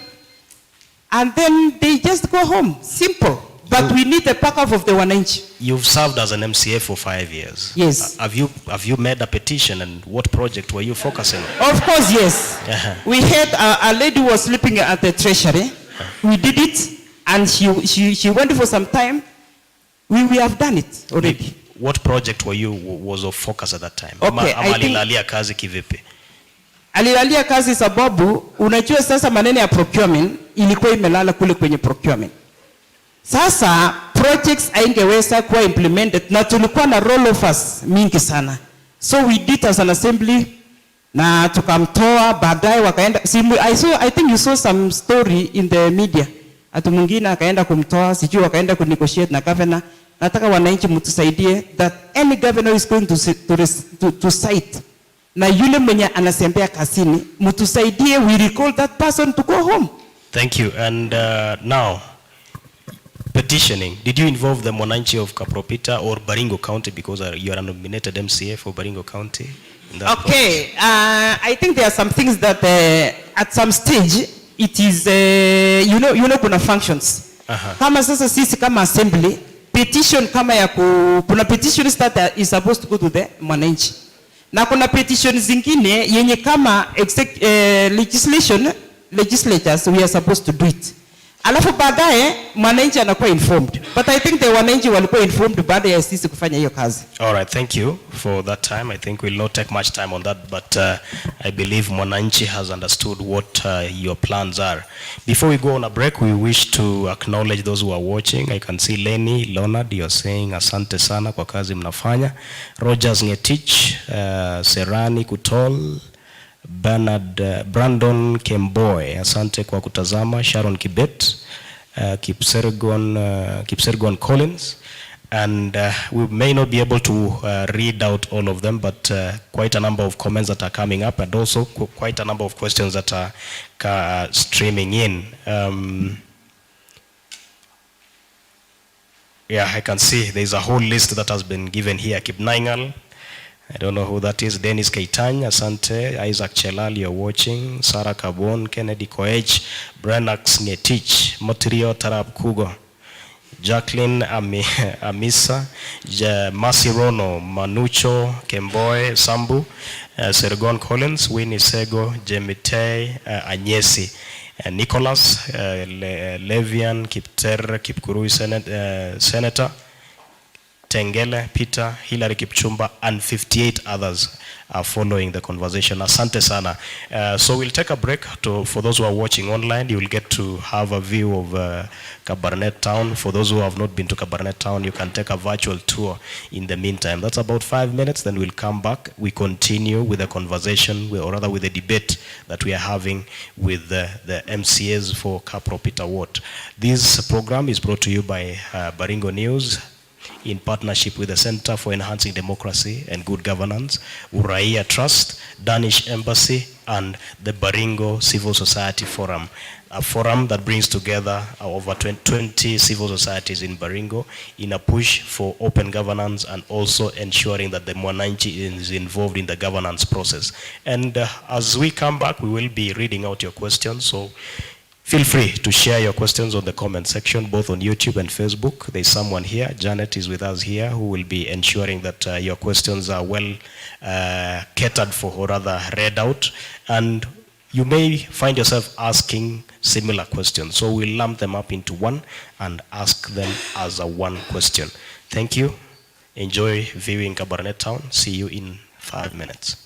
and then they just go home. Simple. But we need the backup of the Wananchi. You've served as an MCA for 5 years. Yes. Have you made a petition, and what project were you focusing on? Of course, yes. We had a lady who was sleeping at the treasury. We did it, and she went for some time. We have done it already. What project was of focus at that time? Okay, alilalia kazi kivipi? Alilalia kazi sababu unajua sasa maneno ya procurement ilikuwa imelala kule kwenye procurement. Sasa projects haingeweza kuwa implemented na tulikuwa na rollovers mingi sana. So we did as an assembly na tukamtoa, baadaye wakaenda I think you saw some story in the media. Atu mwingine akaenda kumtoa, sijui wakaenda kunegotiate na governor. Nataka wananchi mtusaidie that any governor is going to cite na yule mwenye anasembea kasini, mtusaidie, we recall that person to go home. Thank you. And now, petitioning. Did you involve the Mwananchi of Kapropita or Baringo County, because you are a nominated MCA for Baringo County? Okay, I think there are some things that at some stage it is, you know kuna functions. Kama sasa sisi kama assembly, petition kama ya kuna petition that is supposed to go to the Mwananchi. Na kuna petition zingine yenye kama legislatures we are supposed to do it. Alafu baadaye Mwananchi anakuwa informed. But I think the Wananchi walikuwa informed baada ya sisi kufanya hiyo kazi. All right, thank you for that time. I think we'll not take much time on that, but I believe Mwananchi has understood what your plans are. Before we go on a break, we wish to acknowledge those who are watching. I can see Lenny, Leonard, you're saying asante sana kwa kazi mnafanya. Rogers Ngetich, Serani Kutol, Bernard, Brandon Kemboy, asante kwa kutazama. Sharon Kibet, Kipsergon Collins, and we may not be able to read out all of them, but quite a number of comments that are coming up, and also quite a number of questions that are streaming in. Yeah, I can see there's a whole list that has been given here. Kipnaingal, I don't know who that is. Dennis Keitany, asante. Isaac Chelal, you're watching. Sarah Kabon, Kennedy Koech, Brenax Ngetich, Motirio Tarab Kugo, Jacqueline Amisa, Masi Rono, Manucho Kemboy, Sambu, Sergon Collins, Winnie Sego, Jemite Anyesi, Nicholas, Levian, Kipter, Kipkurui Senator, Tengele, Peter, Hilary Kipchumba, and 58 others are following the conversation. Asante sana. So we'll take a break. For those who are watching online, you will get to have a view of Kabarnet town. For those who have not been to Kabarnet town, you can take a virtual tour in the meantime. That's about 5 minutes, then we'll come back. We continue with the conversation, or rather with the debate that we are having with the MCAs for Kapropita Ward. This program is brought to you by Baringo News, in partnership with the Center for Enhancing Democracy and Good Governance, Uraia Trust, Danish Embassy, and the Baringo Civil Society Forum, a forum that brings together over 20 civil societies in Baringo in a push for open governance and also ensuring that the Mwananchi is involved in the governance process. And as we come back, we will be reading out your questions, so feel free to share your questions on the comment section, both on YouTube and Facebook. There's someone here, Janet is with us here, who will be ensuring that your questions are well catered for, or rather read out. And you may find yourself asking similar questions. So we'll lump them up into one and ask them as a one question. Thank you. Enjoy viewing Kabarnet Town. See you in 5 minutes.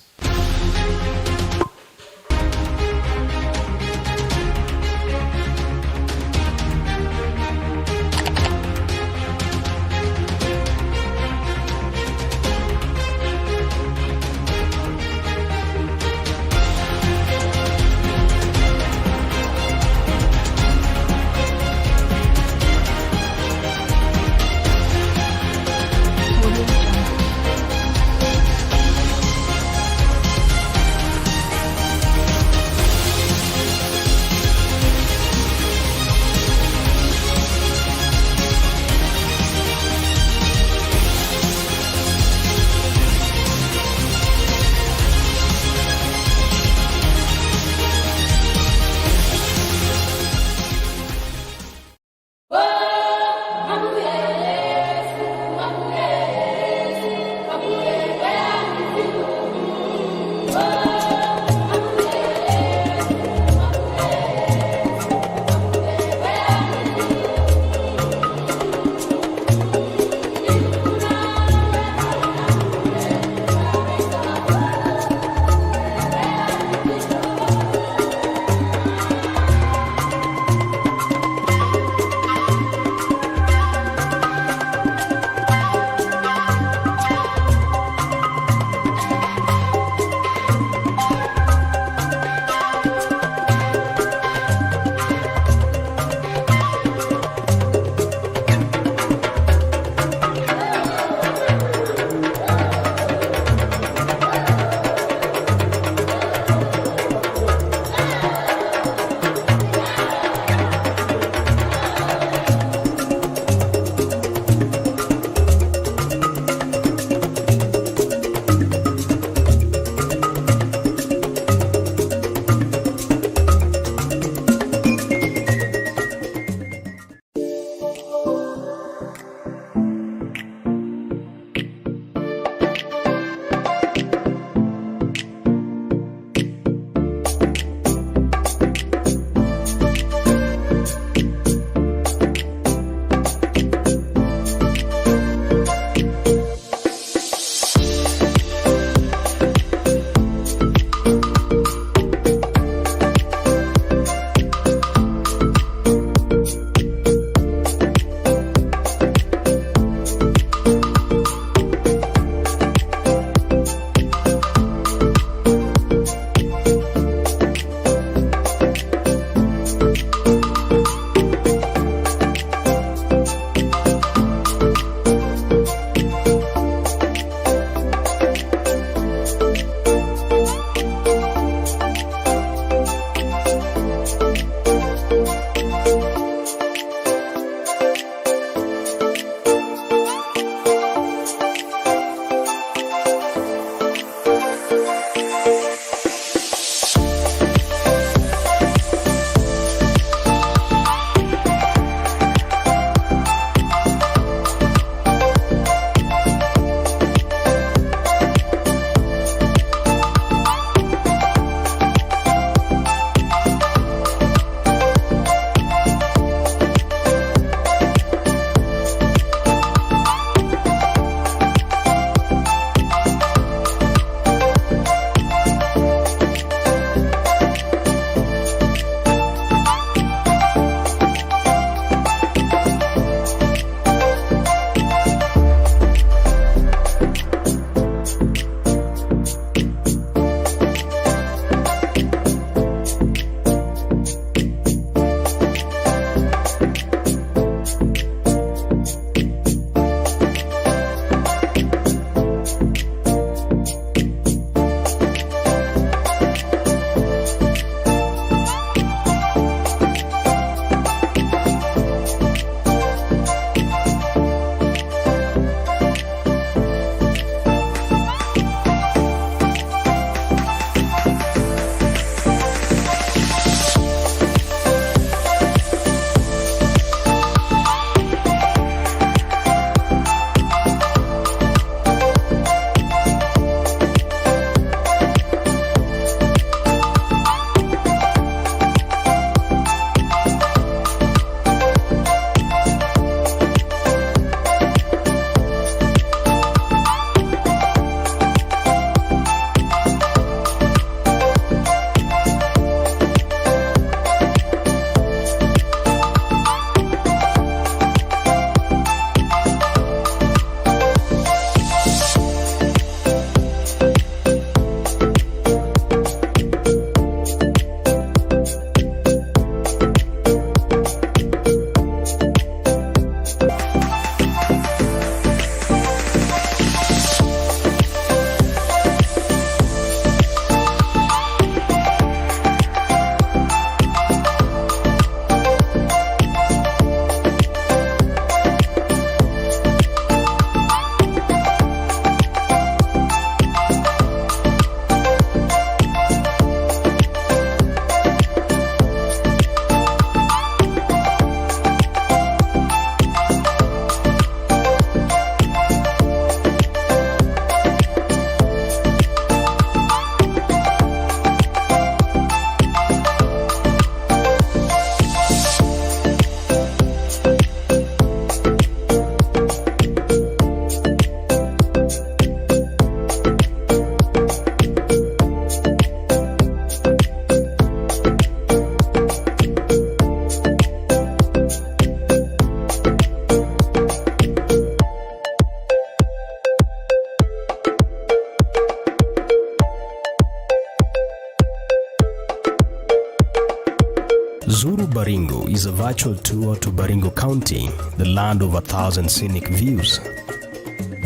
Zuru Baringo is a virtual tour to Baringo County, the land of 1,000 scenic views.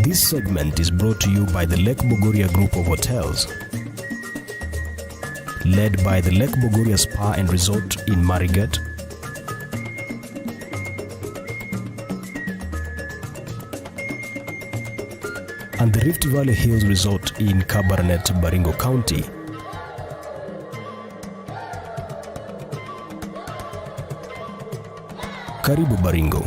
This segment is brought to you by the Lake Bogoria Group of Hotels, led by the Lake Bogoria Spa and Resort in Marakwet, and the Rift Valley Hills Resort in Kabarnet, Baringo County. Karibu Baringo.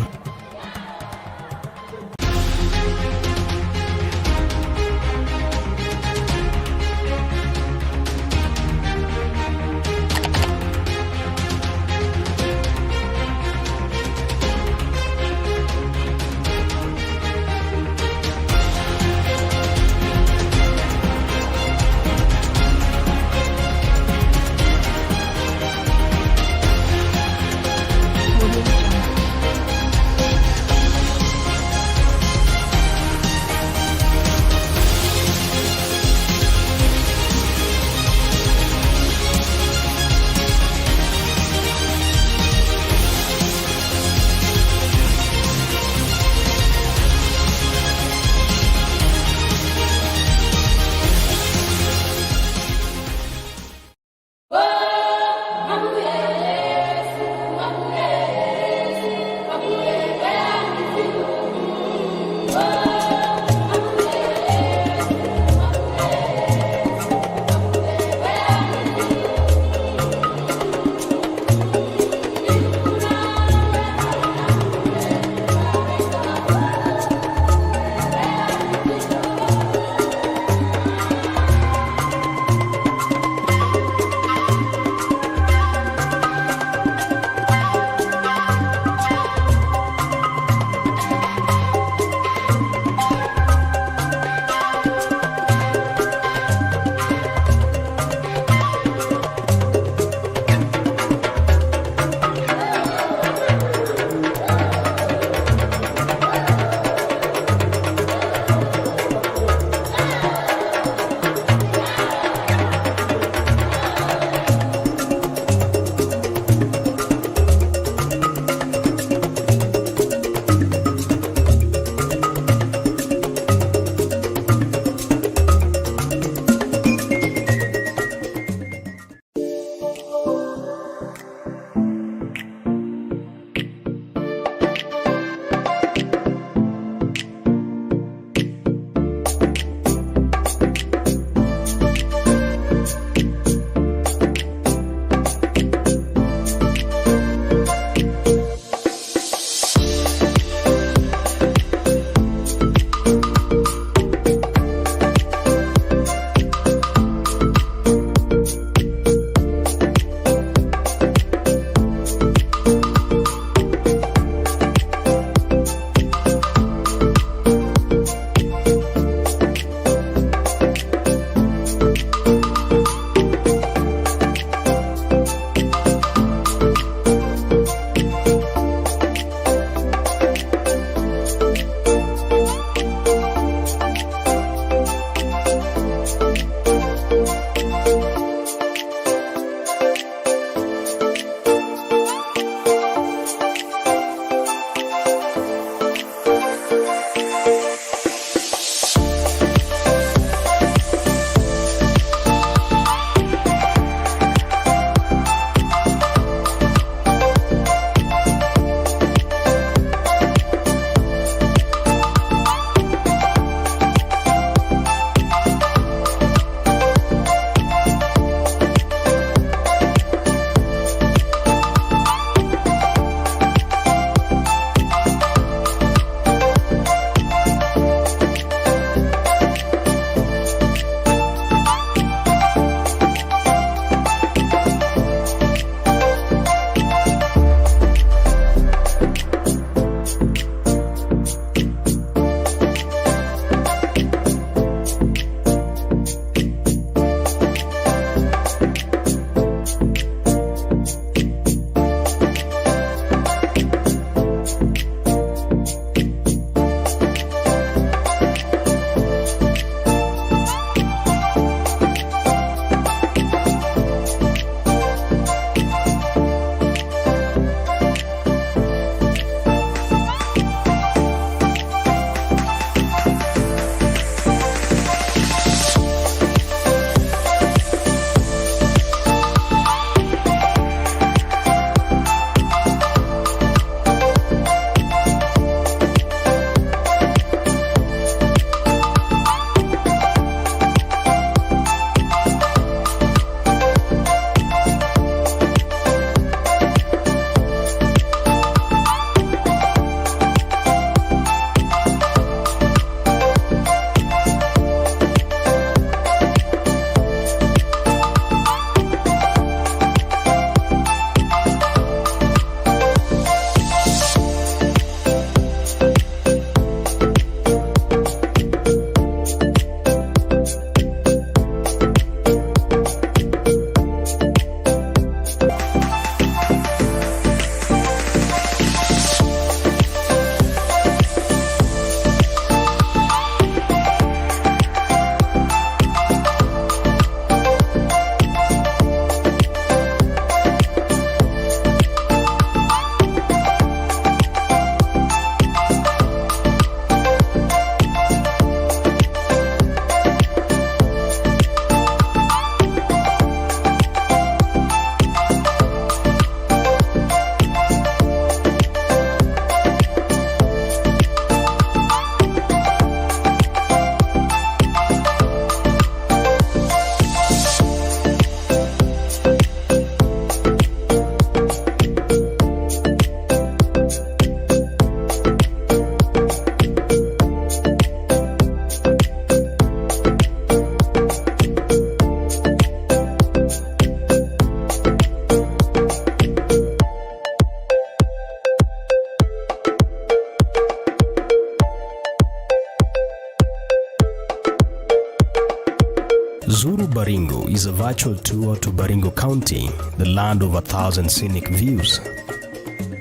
Zuru Baringo is a virtual tour to Baringo County, the land of 1,000 scenic views.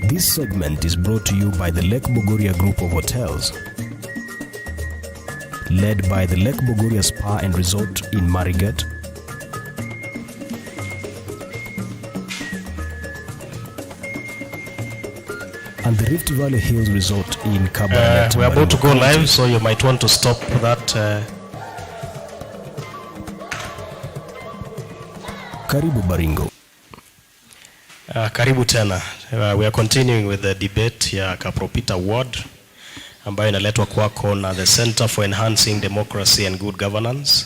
This segment is brought to you by the Lake Bogoria Group of Hotels, led by the Lake Bogoria Spa and Resort in Marakwet, and the Rift Valley Hills Resort in Kabarnet. We're about to go live, so you might want to stop that. Karibu Baringo. Karibu tena. We are continuing with the debate ya Kapropita Ward ambayo inaletwa kwako na the Center for Enhancing Democracy and Good Governance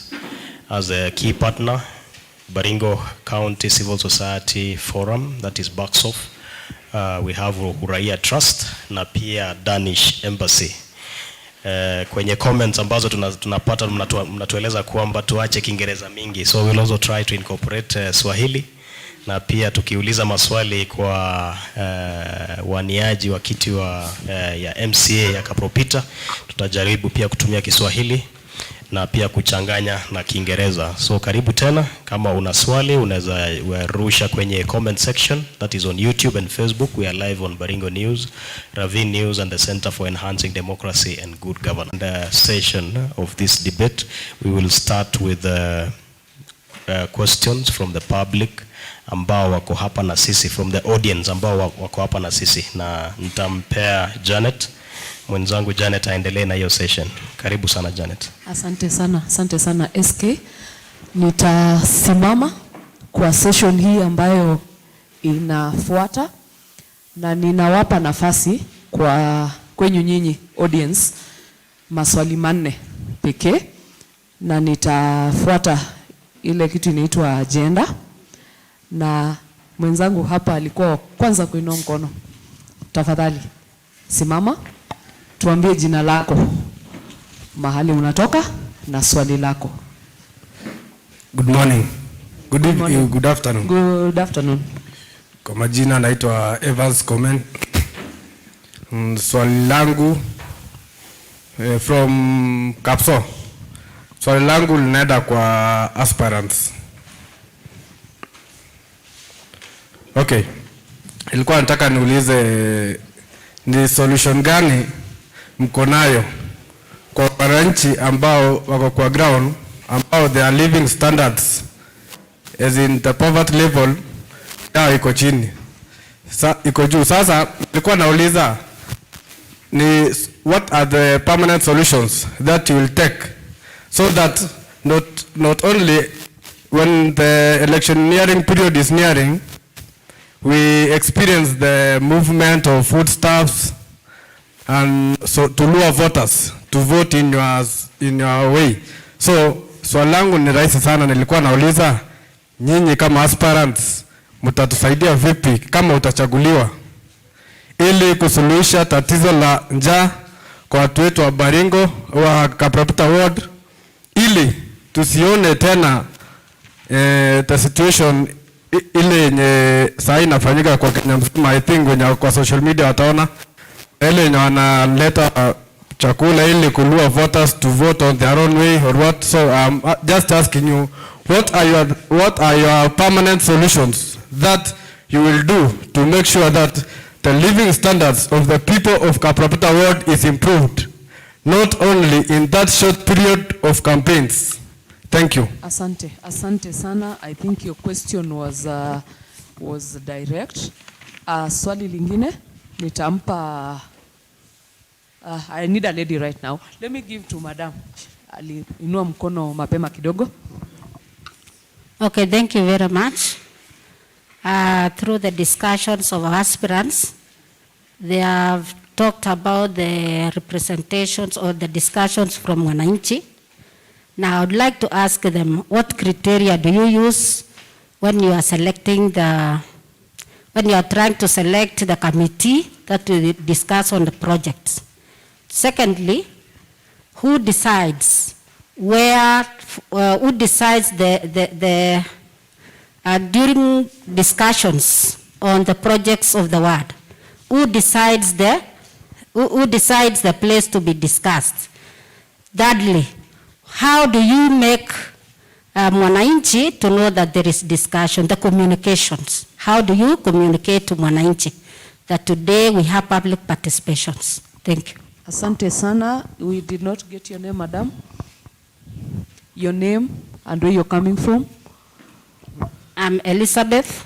as a key partner, Baringo County Civil Society Forum, that is BACSOF. We have Uraia Trust na pia Danish Embassy. Kwenye comments ambazo tunapata mnatueleza kwamba tuache Kiingereza mingi, so we'll also try to incorporate Swahili, na pia tukiuliza maswali kwa waniaji wa kiti ya MCA ya Kapropita, tutajaribu pia kutumia Kiswahili na pia kuchanganya na Kiingereza. So karibu tena, kama una swali unaweza rusha kwenye comment section, that is on YouTube and Facebook. We are live on Baringo News, Ravine News and the Center for Enhancing Democracy and Good Governance. The session of this debate, we will start with questions from the public ambao wako hapa na sisi, from the audience ambao wako hapa na sisi, na nitampea Janet, mwenzangu Janet aendelee na hiyo session. Karibu sana Janet. Asante sana SK. Nitasimama kwa session hii ambayo inafuata, na ninawapa nafasi kwenyu nyinyi audience maswali 4 pekee, na nitafuata ile kitu inaitwa agenda, na mwenzangu hapa alikuwa kwanza kuinua mkono. Tafadhali simama, tuambie jina lako, mahali unatoka na swali lako. Good morning. Good evening. Good afternoon. Good afternoon. Kwa majina naitwa Evans Komen. Swali langu from Kapso. Swali langu linaenda kwa aspirants. Okay. Ilikuwa nataka niulize ni solution gani mko nayo kwa wananchi ambao wako kwa ground, ambao their living standards as in the poverty level iko chini, iko juu. Sasa nilikuwa nauliza ni what are the permanent solutions that you will take so that not only when the electioneering period is nearing, we experience the movement of foodstuffs, and so to lure voters to vote in your way. So swali langu ni rahisi sana, nilikuwa nauliza nyinyi kama aspirants mtatusaidia vipi kama utachaguliwa, ili kusuluhisha tatizo la njaa kwa watu wetu wa Baringo wa Kapropita Ward, ili tusione tena the situation ile yenye saa inafanyika kwa Kenya mzima. I think wenye kwa social media wataona ile yenye wanaleta chakula ili kulua voters to vote on their own way or what. So just asking you, what are your permanent solutions that you will do to make sure that the living standards of the people of Kapropita Ward is improved, not only in that short period of campaigns? Thank you. Asante sana. I think your question was direct. Swali lingine nitampa I need a lady right now. Let me give to madam. Aliinua mkono mapema kidogo. Okay, thank you very much. Through the discussions of aspirants, they have talked about the representations or the discussions from wananchi. Now I would like to ask them, what criteria do you use when you are selecting when you are trying to select the committee that will discuss on the projects? Secondly, who decides who decides during discussions on the projects of the ward? Who decides the place to be discussed? Thirdly, how do you make mwananchi to know that there is discussion, the communications. How do you communicate to mwananchi that today we have public participations? Thank you. Asante sana. We did not get your name, madam. Your name and where you're coming from? I'm Elizabeth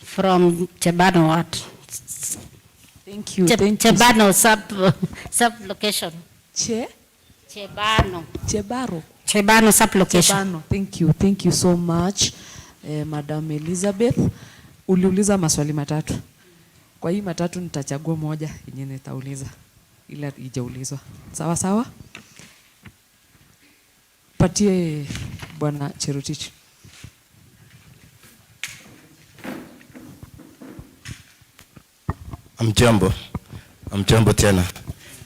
from Chebano Ward. Thank you. Chebano sub-location. Chebano sub-location. Chebano. Thank you so much, Madam Elizabeth. Uliuliza maswali matatu. Kwa hii matatu nitachagua moja yenye nitauliza ila ijaulizwa. Sawa sawa? Patie Bwana Cherotich. Amjambo tena.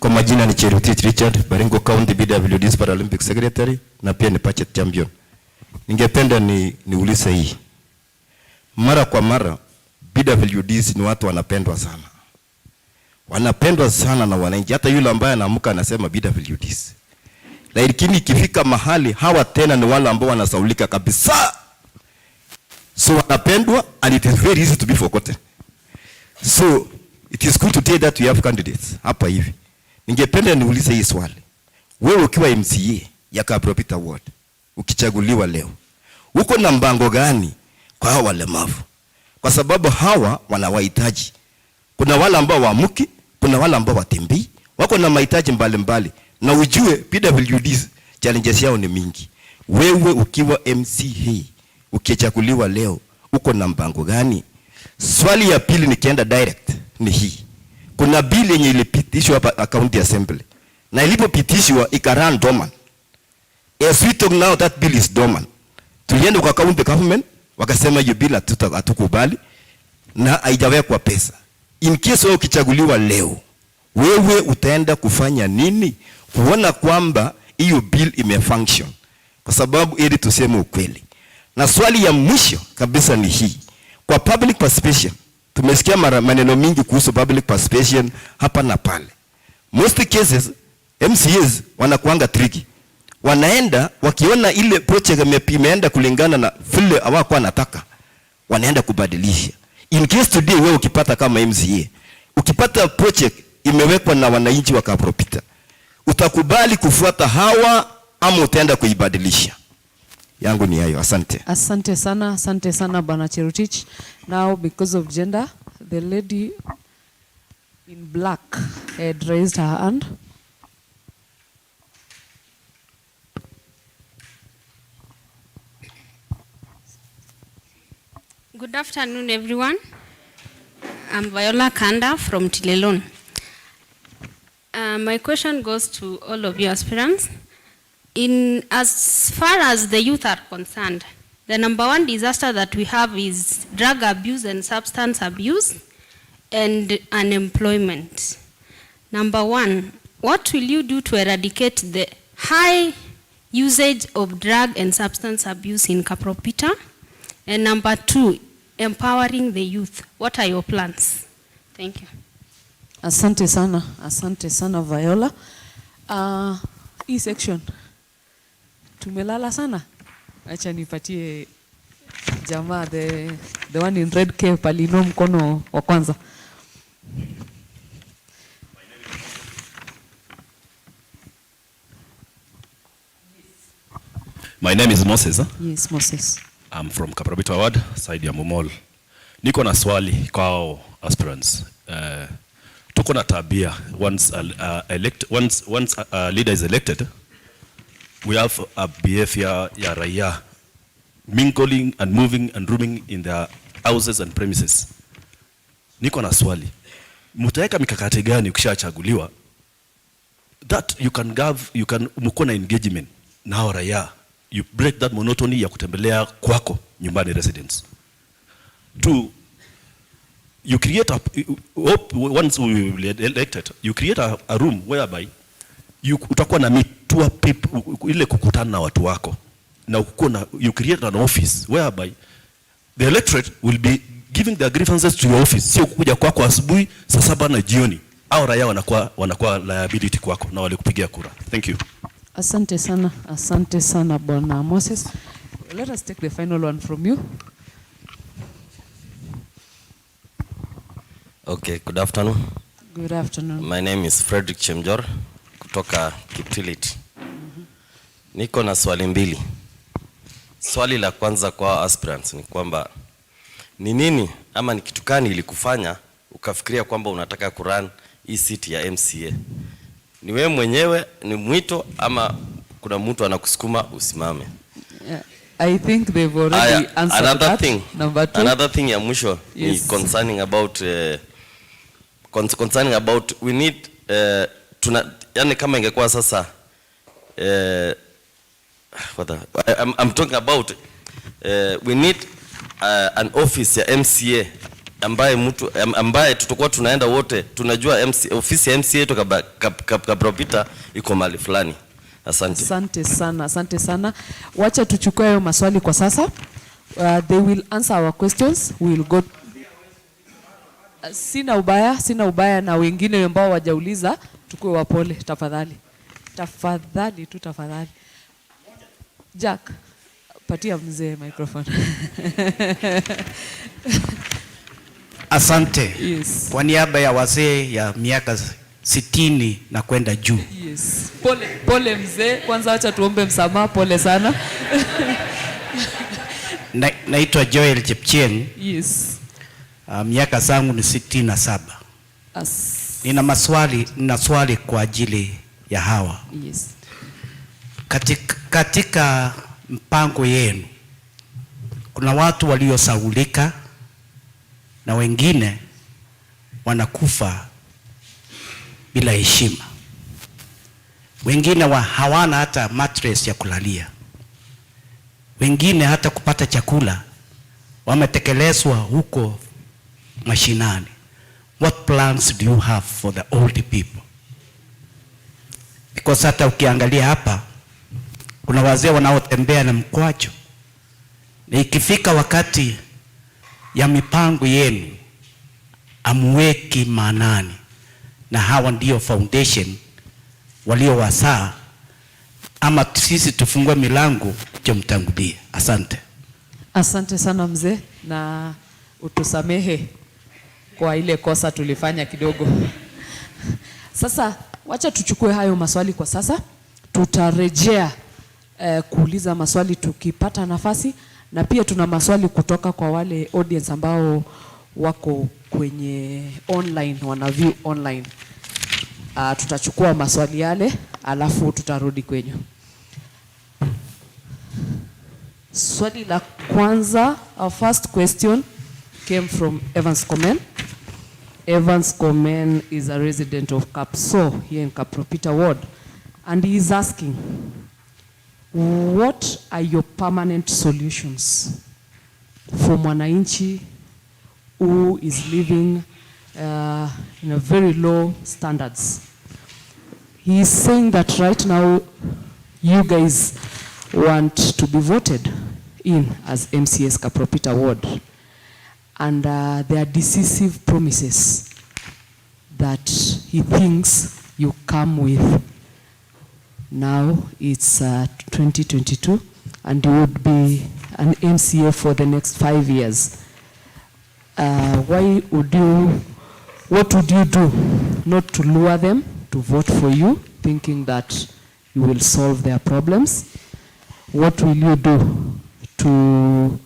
Kwa majina ni Cherotich Richard, Baringo County BWD's Paralympic Secretary na pia ni Pachet Champion. Ningependa niulize hii. Mara kwa mara BWD's ni watu wanapendwa sana. Wanapendwa sana na wananchi. Hata yule ambaye anaamka anasema BWD's. Lakini ikifika mahali hawa tena ni wale ambao wanasaulika kabisa. So wanapendwa and it is very easy to be forgotten. So it is good to tell that we have candidates hapa hivi. Ningependa niulize hii swali. Wewe ukiwa MCA ya Kapropita Ward, ukichaguliwa leo, uko na mpango gani kwa hawa walemavu? Kwa sababu hawa wanawahitaji. Kuna wale ambao waamuki, kuna wale ambao watembei, wako na mahitaji mbalimbali. Na ujue PWD's challenges yao ni mingi. Wewe ukiwa MCA, ukichaguliwa leo, uko na mpango gani? Swali ya pili nikienda direct ni hii. Kuna bili yenye ilipitishwa hapa county assembly. Na ilipopitishwa ikaran dormant. As we talk now, that bill is dormant. Tulienda kwa county government, wakasema hiyo bill hatukubali na haijawekwa pesa. In case wewe ukichaguliwa leo, wewe utaenda kufanya nini kuona kwamba hiyo bill imefunction? Kwa sababu ili tuseme ukweli. Na swali ya mwisho kabisa ni hii. Kwa public participation, tumesikia maneno mingi kuhusu public participation hapa na pale. Most cases MCAs wanakuanga tricky. Wanaenda wakiona ile project imeenda kulingana na vile hawako wanataka, wanaenda kubadilisha. In case today wewe ukipata kama MCA, ukipata project imewekwa na wananchi wa Kapropita, utakubali kufuata hawa ama utaenda kuibadilisha? Yangu ni hayo. Asante. Asante sana Bwana Cherotich. Now because of gender, the lady in black had raised her hand. Good afternoon, everyone. I'm Viola Kanda from Tilelon. My question goes to all of you aspirants. As far as the youth are concerned, the number one disaster that we have is drug abuse and substance abuse and unemployment. Number one, what will you do to eradicate the high usage of drug and substance abuse in Kapropita? And number two, empowering the youth. What are your plans? Thank you. Asante sana Viola. Hii section tumelala sana. Acha nipatie jamaa the one in red cape alino mkono wa kwanza. My name is Moses. Huh? Yes, Moses. I'm from Kapropita Ward, side ya Momol. Niko na swali kwa aspirants. Tuko na tabia once a leader is elected, we have a behavior ya raia mingling and moving and roaming in their houses and premises. Niko na swali. Mutaweka mikakati gani ukishachaguliwa that you can mko na engagement na raia? You break that monotony ya kutembelea kwako nyumbani residents. Two, you create once we were elected, you create a room whereby utakuwa na mitua people ile kukutana na watu wako. Na you create an office whereby the electorate will be giving their grievances to your office. Sio kukuja kwako asubuhi saa 7 na jioni. Au raia wanakuwa liability kwako na wale kupigia kura. Thank you. Asante sana Bwana Moses. Let us take the final one from you. Okay, good afternoon. Good afternoon. My name is Frederick Chemjor kutoka Kiptilit. Niko na swali mbili. Swali la kwanza kwa aspirants ni kwamba ni nini ama ni kitu gani ilikufanya ukafikiria kwamba unataka kurun hii seat ya MCA? Ni wewe mwenyewe, ni mwito ama kuna mtu anakusukuma usimame? I think they've already answered another that. Thing, Number 2. Another thing ya mwisho ni concerning about we need yani kama ingekuwa sasa I'm talking about we need an office ya MCA ambaye tutakuwa tunaenda wote tunajua ofisi ya MCA to Kapropita iko mahali fulani. Asante. Asante sana. Wacha tuchukue hayo maswali kwa sasa. They will answer our questions. We will go. Sina ubaya na wengine ambao wajauliza tukue wapole tafadhali. Tafadhali. Jack, patia mzee microphone. Asante. Yes. Kwa niaba ya wazee ya miaka 60 na kwenda juu. Yes. Pole mzee, kwanza acha tuombe msamaha, pole sana. Naitwa Joel Chepchien. Yes. Miaka zangu ni 67. Nina swali kwa ajili ya hawa. Yes. Katika mpango yenu kuna watu waliosaulika na wengine wanakufa bila heshima. Wengine hawana hata mattress ya kulalia. Wengine hata kupata chakula wametekelezwa huko mashinani. What plans do you have for the old people? Because hata ukiangalia hapa kuna wazee wanaotembea na mkwacho. Na ikifika wakati ya mipango yenu amweki maanani, na hawa ndio foundation waliowasaa, ama sisi tufungue milango mtangulie. Asante. Asante sana mzee, na utusamehe kwa ile kosa tulifanya kidogo. Sasa wacha tuchukue hayo maswali kwa sasa. Tutarejea kuuliza maswali tukipata nafasi, na pia tuna maswali kutoka kwa wale audience ambao wako kwenye online, wana view online. Tutachukua maswali yale alafu tutarudi kwenyu. Swali la kwanza, our first question came from Evans Komen. Evans Komen is a resident of Kapso here in Kapropita ward, and he is asking, what are your permanent solutions for mwananchi who is living in a very low standards? He is saying that right now you guys want to be voted in as MCA's Kapropita ward, and there are decisive promises that he thinks you come with. Now it's 2022 and you would be an MCA for the next 5 years. What would you do not to lure them to vote for you, thinking that you will solve their problems? What will you do to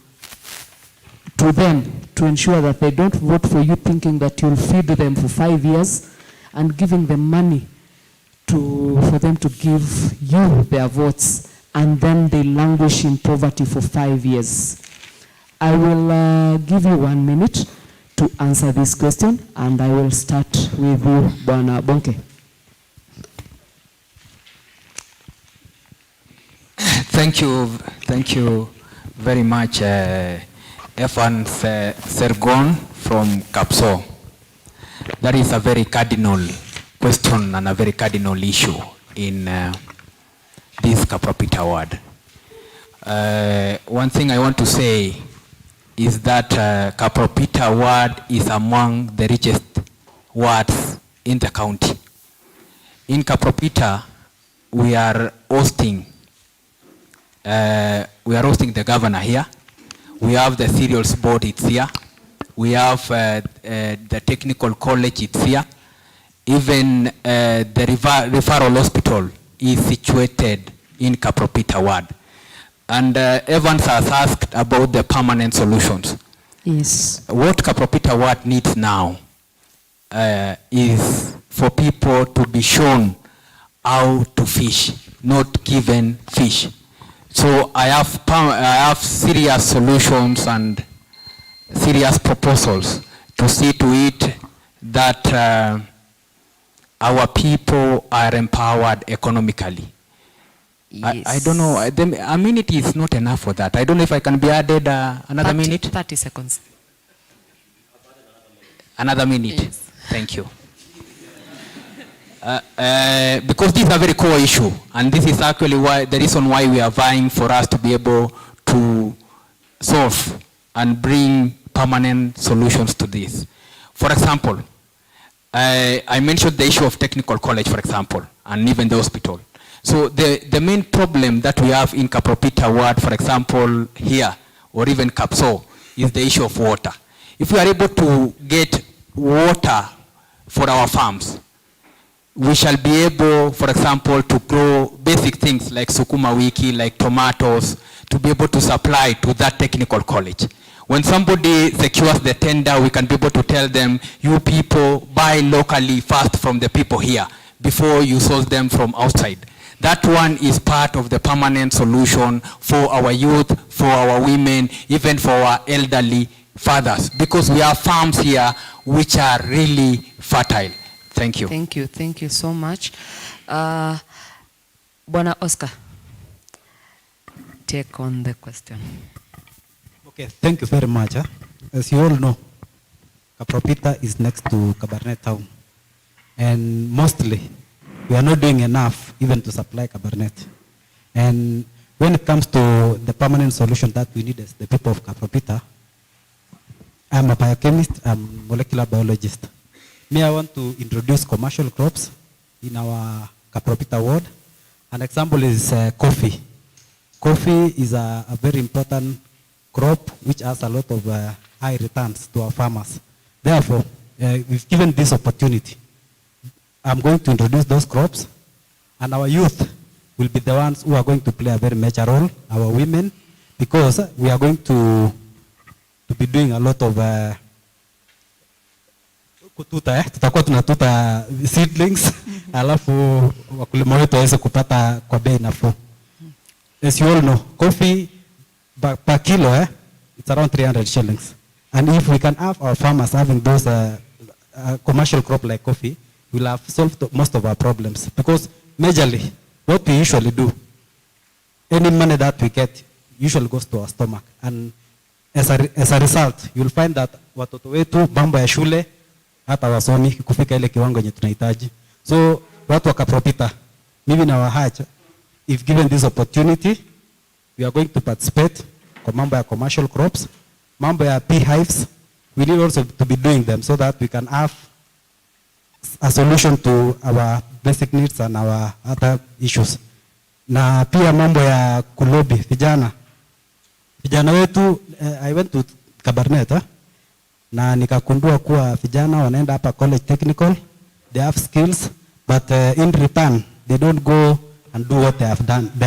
them to ensure that they don't vote for you thinking that you'll feed them for 5 years and giving them money for them to give you their votes, and then they languish in poverty for 5 years? I will give you 1 minute to answer this question, and I will start with you, Bwana Bonke. Thank you very much, Evans Sergon from Kapso. That is a very cardinal question and a very cardinal issue in this Kapropita ward. One thing I want to say is that Kapropita ward is among the richest wards in the county. In Kapropita, we are hosting We are hosting the governor here. We have the cereals board, it's here. We have the technical college, it's here. Even the referral hospital is situated in Kapropita ward. And Evans has asked about the permanent solutions. Yes. What Kapropita ward needs now is for people to be shown how to fish, not given fish. So I have serious solutions and serious proposals to see to it that our people are empowered economically. Yes. I don't know, a minute is not enough for that. I don't know if I can be added another minute. 30 seconds. Another minute. Yes. Thank you. Because this is a very core issue, and this is actually why the reason why we are vying for us to be able to solve and bring permanent solutions to this. For example, I mentioned the issue of technical college, for example, and even the hospital. So the main problem that we have in Kapropita ward, for example, here, or even Kapso, is the issue of water. If we are able to get water for our farms, we shall be able, for example, to grow basic things like sukuma wiki, like tomatoes, to be able to supply to that technical college. When somebody secures the tender, we can be able to tell them, you people buy locally first from the people here before you source them from outside. That one is part of the permanent solution for our youth, for our women, even for our elderly fathers, because we have farms here which are really fertile. Thank you. Thank you so much. Bwana Oscar, take on the question. Okay, thank you very much. As you all know, Kapropita is next to Kabarnet town. And mostly, we are not doing enough even to supply Kabarnet. And when it comes to the permanent solution that we need as the people of Kapropita, I'm a biochemist, I'm a molecular biologist. Me, I want to introduce commercial crops in our Kapropita ward. An example is coffee. Coffee is a very important crop which has a lot of high returns to our farmers. Therefore, we've given this opportunity. I'm going to introduce those crops, and our youth will be the ones who are going to play a very major role, our women, because we are going to be doing a lot of tutakuwa tunatuta seedlings alafu wakulima wetu waweze kupata kwa bei nafuu. As you all know, coffee per kilo it's around 300 shillings, and if we can have our farmers having those commercial crop like coffee, we'll have solved most of our problems. Because majorly what we usually do, any money that we get usually goes to our stomach, and as a result you'll find that watoto wetu mambo ya shule hata wasomi kufika ile kiwango yenye tunahitaji. So watu wa Kapropita, mimi na wahacha, if given this opportunity, we are going to participate kwa mambo ya commercial crops, mambo ya beehives. We need also to be doing them so that we can have a solution to our basic needs and our other issues. Na pia mambo ya kulobi vijana wetu, I went to Kabarnet na nikakundua kuwa vijana wanaenda hapa college technical, they have skills, but in return they don't go and do what they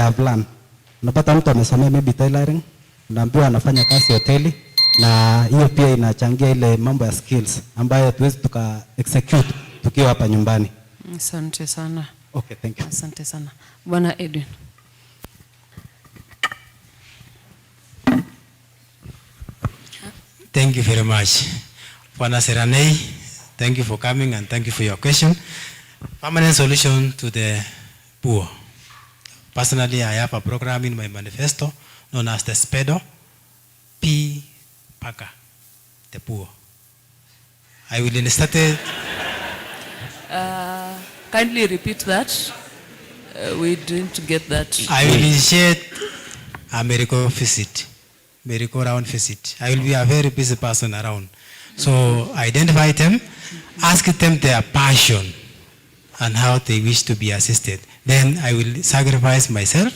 have learned. Unapata mtu amesomea maybe tailoring, unaambiwa anafanya kazi hoteli, na hiyo pia inachangia ile mambo ya skills ambayo tuwezi tuka execute tukiwa hapa nyumbani. Asante sana. Okay, thank you. Asante sana. Bwana Edwin. Thank you very much. Bwana Seranei, thank you for coming and thank you for your question. Permanent solution to the poor. Personally, I have a program in my manifesto known as the SPEDO, P. Paka, the poor. I will start it. Kindly repeat that. We didn't get that. I will initiate a merry-go-round visit. I will be a very busy person around. So identify them, ask them their passion and how they wish to be assisted. Then I will sacrifice myself,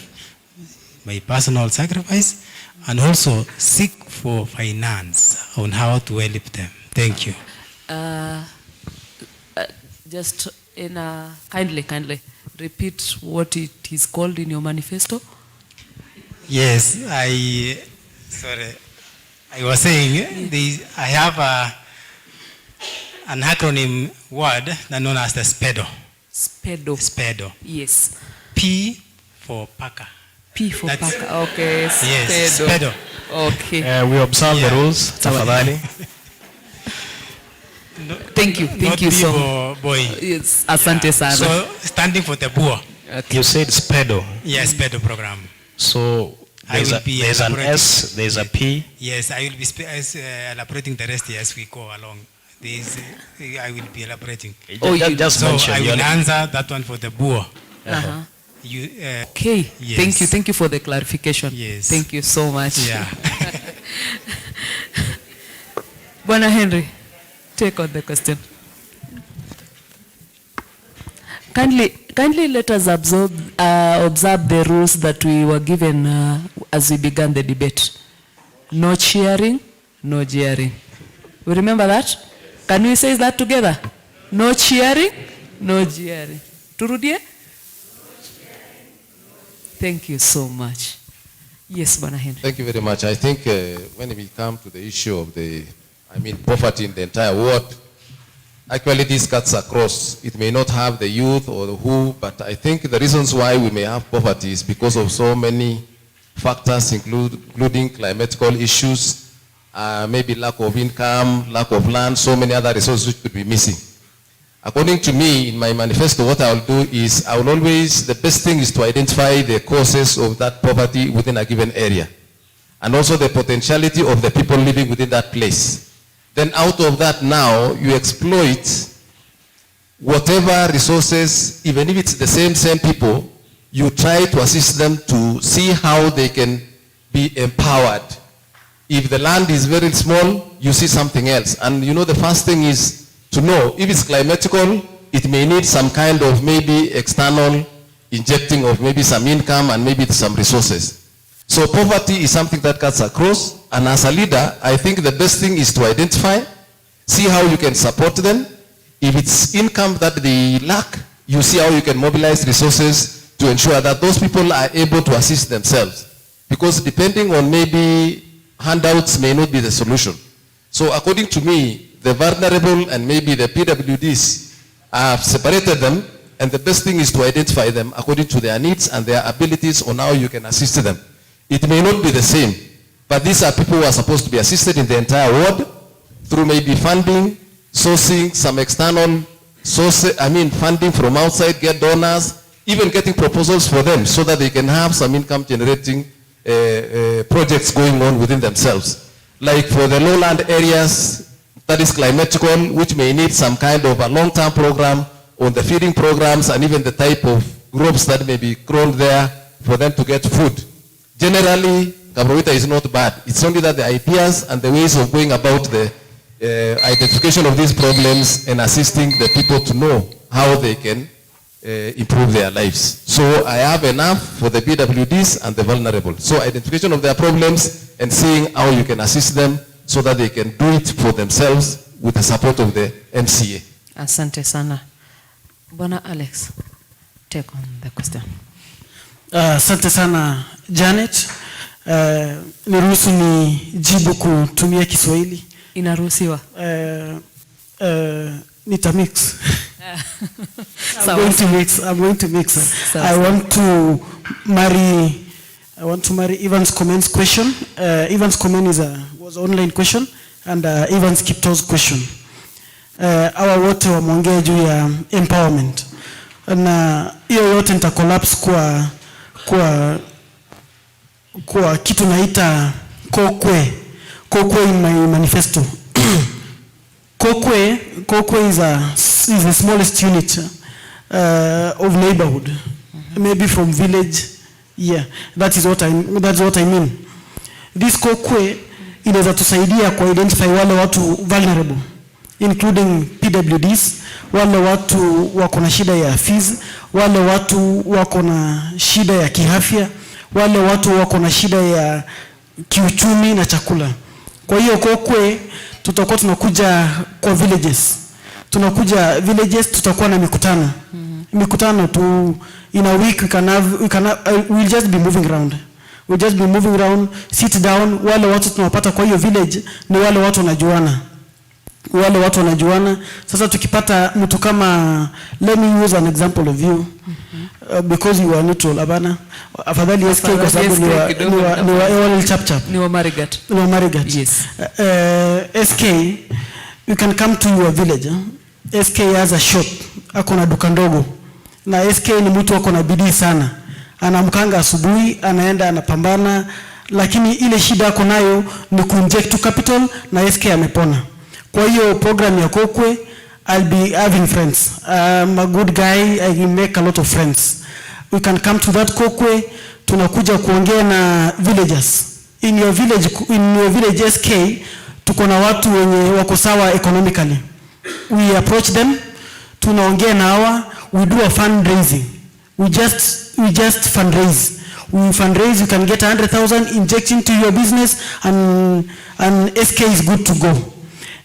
my personal sacrifice, and also seek for finance on how to help them. Thank you. Just in a kindly repeat what it is called in your manifesto. Yes, I was saying I have an acronym word that known as the SPEDO. SPEDO. Yes. P for Paka. P for Paka. Okay. Yes. SPEDO. Okay. We observe the rules. Tafadhali. Thank you so much. Boy. Yes. Asante sana. So standing for the Buo. Okay. You said SPEDO. Yes, SPEDO program. So there's an S, there's a P. Yes, I will be elaborating the rest as we go along. I will be elaborating. Just mention. I will answer that one for the Buo. Okay. Yes. Thank you for the clarification. Yes. Thank you so much. Yeah. Bwana Henry, take on the question. Kindly let us observe the rules that we were given as we began the debate. No cheering, no jeering. We remember that? Can we say that together? No cheering, no jeering. Turudie? Thank you so much. Yes, Bwana Henry. Thank you very much. I think when we come to the issue of poverty in the entire world, actually this cuts across. It may not have the youth or the who, but I think the reasons why we may have poverty is because of so many factors, including climatical issues, maybe lack of income, lack of land, so many other resources which could be missing. According to me, in my manifesto, what I will do is the best thing is to identify the causes of that poverty within a given area, and also the potentiality of the people living within that place. Then out of that now, you exploit whatever resources, even if it's the same people, you try to assist them to see how they can be empowered. If the land is very small, you see something else. And the first thing is to know if it's climatical, it may need some kind of maybe external injecting of maybe some income and maybe some resources. So poverty is something that cuts across, and as a leader, I think the best thing is to identify, see how you can support them. If it's income that they lack, you see how you can mobilize resources to ensure that those people are able to assist themselves. Because depending on maybe handouts may not be the solution. So according to me, the vulnerable and maybe the PWDs, I've separated them, and the best thing is to identify them according to their needs and their abilities on how you can assist them. It may not be the same, but these are people who are supposed to be assisted in the entire world through maybe funding, sourcing some external funding from outside, get donors, even getting proposals for them so that they can have some income generating projects going on within themselves. Like for the lowland areas, that is climatical, which may need some kind of a long-term program on the feeding programs and even the type of groups that may be grown there for them to get food. Generally, Kapropita is not bad. It's only that the ideas and the ways of going about the identification of these problems and assisting the people to know how they can improve their lives. So I have enough for the PWDs and the vulnerable. So identification of their problems and seeing how you can assist them so that they can do it for themselves with the support of the MCA. Asante sana. Bwana Alex, take on the question. Asante sana Janet. Niruhusu ni jibu kutumia Kiswahili. Inaruhusiwa. Nitamix. I'm going to mix. I want to marry Evans Comen's question. Evans Komen was an online question, and Evans Kipto's question. Hawa wote wameongea juu ya empowerment. Na hiyo yote nita collapse kwa kitu naita kokwe in my manifesto. Kokwe is the smallest unit of neighborhood, maybe from village. Yeah, that's what I mean. This kokwe inaweza tusaidia ku identify wale watu vulnerable, including PWDs, wale watu wako na shida ya fees, wale watu wako na shida ya kiafya, wale watu wako na shida ya kiuchumi na chakula. Kwa hiyo kokwe tutakuwa tunakuja kwa villages. Tunakuja villages, tutakuwa na mikutano. Mikutano tu in a week we'll just be moving around. We'll just be moving around, sit down. Wale watu tunawapata kwa hiyo village ni wale watu wanajuana. Wale watu wanajuana. Sasa tukipata mtu kama, let me use an example of you. Because you are neutral, abana. Afadhali SK kwa sababu ni wa Ewal chap. Ni wa Marigat. Ni wa Marigat. Yes. SK, you can come to your village. SK has a shop. Ako na duka ndogo. Na SK ni mtu wako na bidii sana. Anamkanga asubuhi, anaenda anapambana, lakini ile shida ako nayo ni kuinject capital na SK amepona. Kwa hiyo program ya kokwe, I'll be having friends. I'm a good guy, I make a lot of friends. We can come to that kokwe, tunakuja kuongea na villagers. In your village SK, tuko na watu wenye wako sawa economically. We approach them, tunaongea na hawa, we do a fundraising. We just fundraise. We fundraise, you can get 100,000 inject into your business and SK is good to go.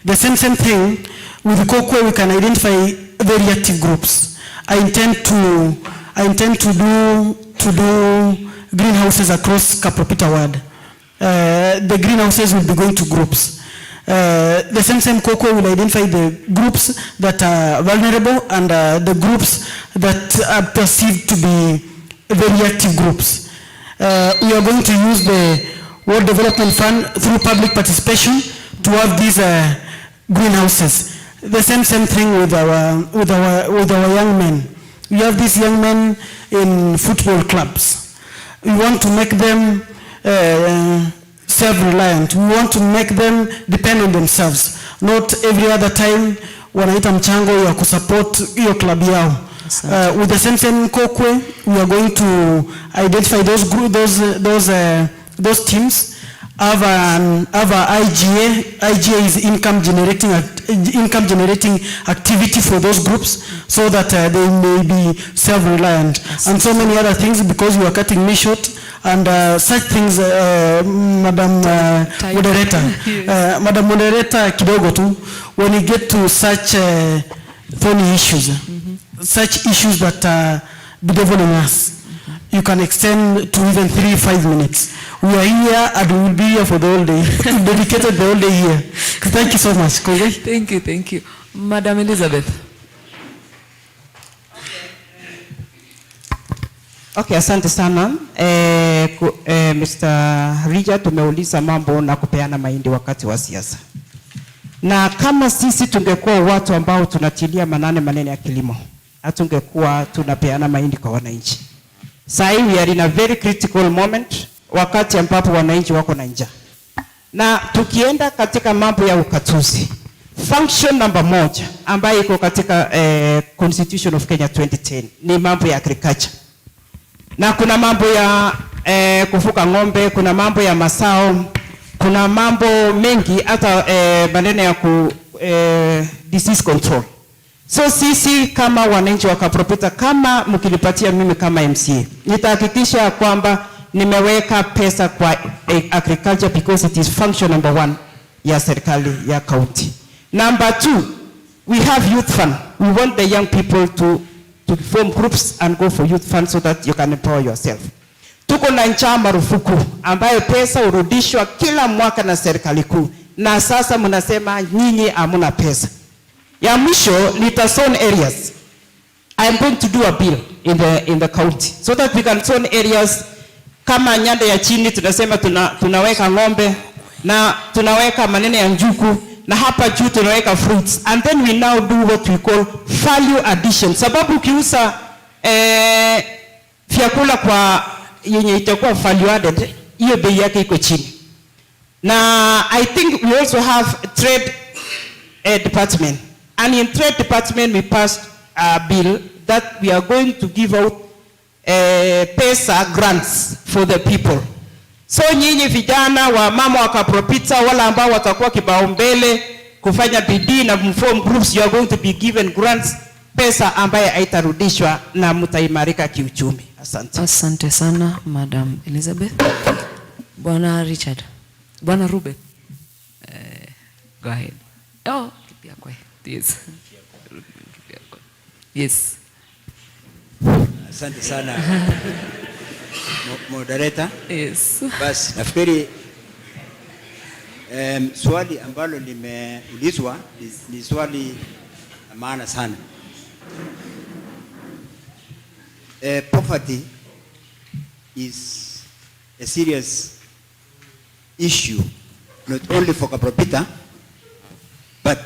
The same thing with Kokwe, we can identify very active groups. I intend to do greenhouses across Kapropita ward. The greenhouses will be going to groups. The same Kokwe will identify the groups that are vulnerable and the groups that are perceived to be very active groups. We are going to use the World Development Fund through public participation to have these greenhouses. The same thing with our young men. We have these young men in football clubs. We want to make them self-reliant. We want to make them depend on themselves. Not every other time wanaita mchango ya kusupport hiyo club yao. With the same Kokwe, we are going to identify those teams. Have an IGA. IGA is income generating activity for those groups, so that they may be self-reliant, and so many other things. Because you are cutting me short, and such things, Madam Moderator. Madam Moderator, kidogo tu. When you get to such thorny issues, such issues that are bedeviling us, you can extend to even 3-5 minutes. We are here and we will be here for the whole day. Dedicated the whole day here. Thank you so much. Thank you. Madam Elizabeth. Okay, asante sana. Mr. Rija, tumeuliza mambo na kupeana mahindi wakati wa siasa. Na kama sisi tungekuwa watu ambao tunatilia maneno ya kilimo, hatungekuwa tunapeana mahindi kwa wananchi. Sasa we are in a very critical moment, wakati ambapo wananchi wako na njaa. Na tukienda katika mambo ya ukatuzi, function number 1 ambayo iko katika Constitution of Kenya 2010 ni mambo ya agriculture. Na kuna mambo ya kufuga ng'ombe, kuna mambo ya masao, kuna mambo mengi, hata maneno ya disease control. So sisi kama wananchi wa Kapropita, kama mkilipatia mimi kama MCA, nitahakikisha kwamba nimeweka pesa kwa agriculture, because it is function number 1 ya serikali ya county. Number 2, we have youth fund. We want the young people to form groups and go for youth fund so that you can empower yourself. Tuko na njaa marufuku ambayo pesa urudishwa kila mwaka na serikali kuu, na sasa mnasema nyinyi hamuna pesa. Ya mwisho, zone areas. I am going to do a bill in the county so that we can zone areas. Kama nyanda ya chini tunasema tunaweka ng'ombe na tunaweka maneno ya njuku, na hapa juu tunaweka fruits, and then we now do what we call value addition. Sababu ukiuza vyakula kwa yenye itakuwa value added, hiyo bei yake iko chini. Na I think we also have trade department, and in trade department we passed a bill that we are going to give out pesa grants for the people. So nyinyi vijana wa mama wa Kapropita, wala ambao watakuwa kipaumbele kufanya bidii na form groups, you are going to be given grants, pesa ambaye haitarudishwa na mtaimarika kiuchumi. Asante. Asante sana Madam Elizabeth. Bwana Richard. Bwana Ruben. Go ahead. Oh, kipia kwe. Yes. Yes. Asante sana moderator. Yes. Basi nafikiri swali ambalo limeulizwa ni swali la maana sana. Poverty is a serious issue, not only for Kapropita, but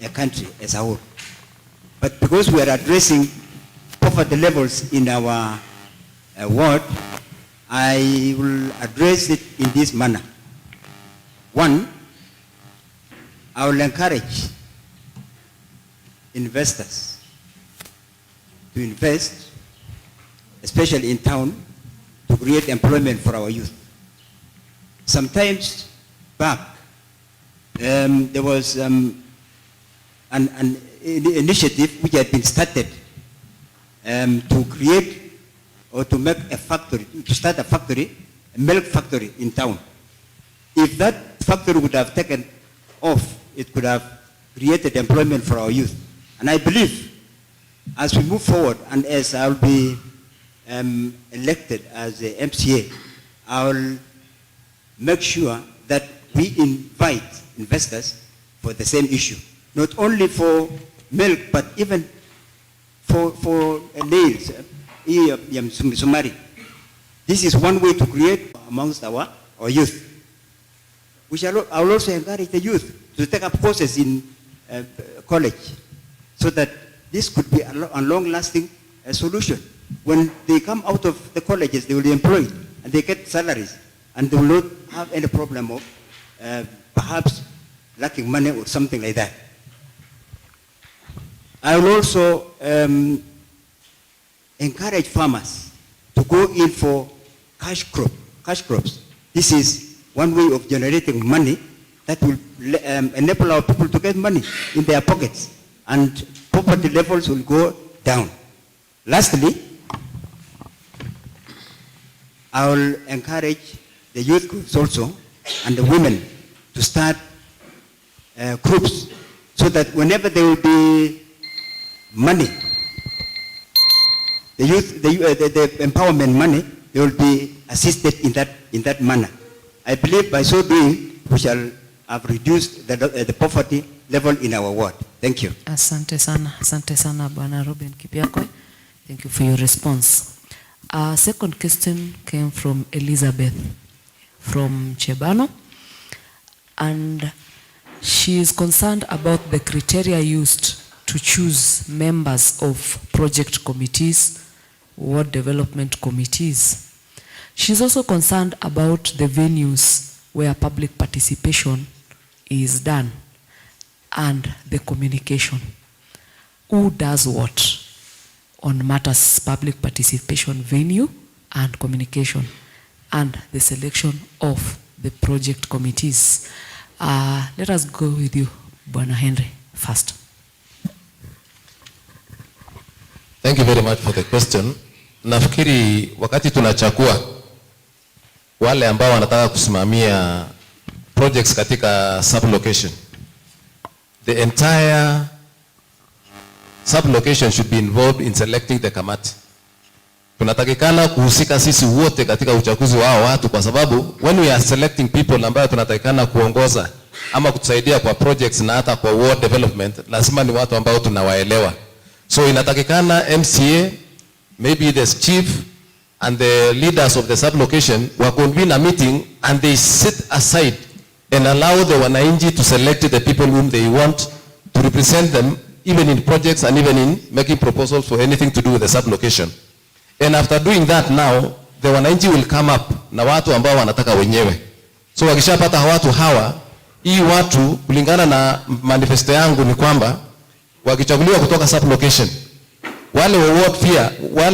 a country as a whole. But because we are addressing poverty levels in our ward, I will address it in this manner. One, I will encourage investors to invest, especially in town, to create employment for our youth. Sometimes back, there was an initiative which had been started to create or to make a factory, to start a factory, a milk factory in town. If that factory would have taken off, it could have created employment for our youth. And I believe as we move forward and as I'll be elected as the MCA, I'll make sure that we invite investors for the same issue. Not only for milk, but even for nails, sumari. This is one way to create amongst our youth. I will also encourage the youth to take up courses in college so that this could be a long-lasting solution. When they come out of the colleges, they will be employed and they get salaries and they will not have any problem of perhaps lacking money or something like that. I will also encourage farmers to go in for cash crops. This is one way of generating money that will enable our people to get money in their pockets, and poverty levels will go down. Lastly, I will encourage the youth groups also and the women to start groups so that whenever there will be money, the empowerment money, they will be assisted in that manner. I believe by so doing, we shall have reduced the poverty level in our ward. Thank you. Asante sana Bwana Ruben Kipiakwe. Thank you for your response. Our second question came from Elizabeth from Chebano, and she is concerned about the criteria used to choose members of project committees, ward development committees. She's also concerned about the venues where public participation is done and the communication. Who does what on matters public participation, venue and communication, and the selection of the project committees? Let us go with you, Bwana Henry, first. Thank you very much for the question. Nafikiri wakati tunachagua wale ambao wanataka kusimamia projects katika sub-location, the entire sub-location should be involved in selecting the committee. Tunatakikana kuhusika sisi wote katika uchaguzi wa watu, kwa sababu when we are selecting people ambao tunatakikana kuongoza ama kutusaidia kwa projects na hata kwa ward development, lazima ni watu ambao tunawaelewa. So inatakikana MCA, maybe the chief and the leaders of the sub-location will convene a meeting and they sit aside and allow the wananchi to select the people whom they want to represent them, even in projects and even in making proposals for anything to do with the sub-location. And after doing that now, the wananchi will come up na watu ambao wanataka wenyewe. So wakishapata watu hawa, hii watu kulingana na manifesto yangu ni kwamba wakichaguliwa kutoka sub-location, wale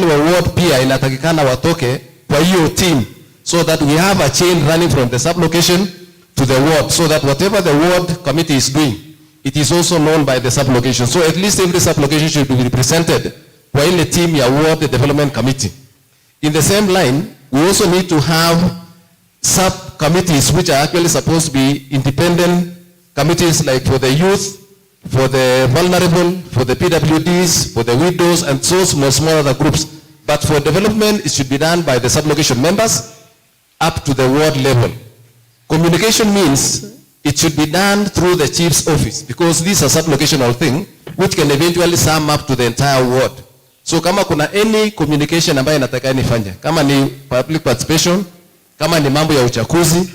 wa ward pia inatakikana watoke kwa hiyo team, so that we have a chain running from the sub-location to the ward, so that whatever the ward committee is doing, it is also known by the sub-location. So at least every sub-location should be represented kwa ile team ya Ward Development Committee. In the same line, we also need to have sub-committees which are actually supposed to be independent committees, like for the youth, for the vulnerable, for the PWDs, for the widows, and so small other groups. But for development, it should be done by the sub-location members up to the ward level. Communication means it should be done through the chief's office, because these are sub-locational things which can eventually sum up to the entire ward. So kama kuna any communication ambayo inataka nifanye, kama ni public participation, kama ni mambo ya uchaguzi,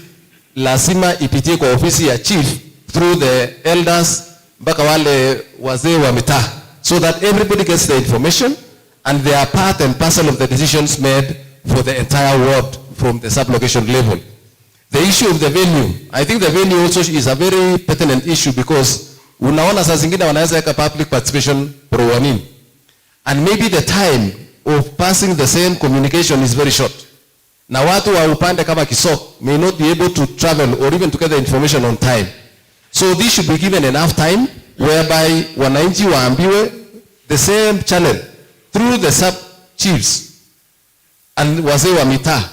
lazima ipitie kwa ofisi ya chief through the elders mpaka wale wazee wa mitaa, so that everybody gets the information and they are part and parcel of the decisions made for the entire ward from the sub-location level. The issue of the venue, I think the venue also is a very pertinent issue, because unaona saa zingine wanaweza weka public participation programming, and maybe the time of passing the same communication is very short. Na watu wa upande kama Kisok may not be able to travel or even to get the information on time. So this should be given enough time whereby wananchi waambiwe the same channel through the sub chiefs and wazee wa mitaa,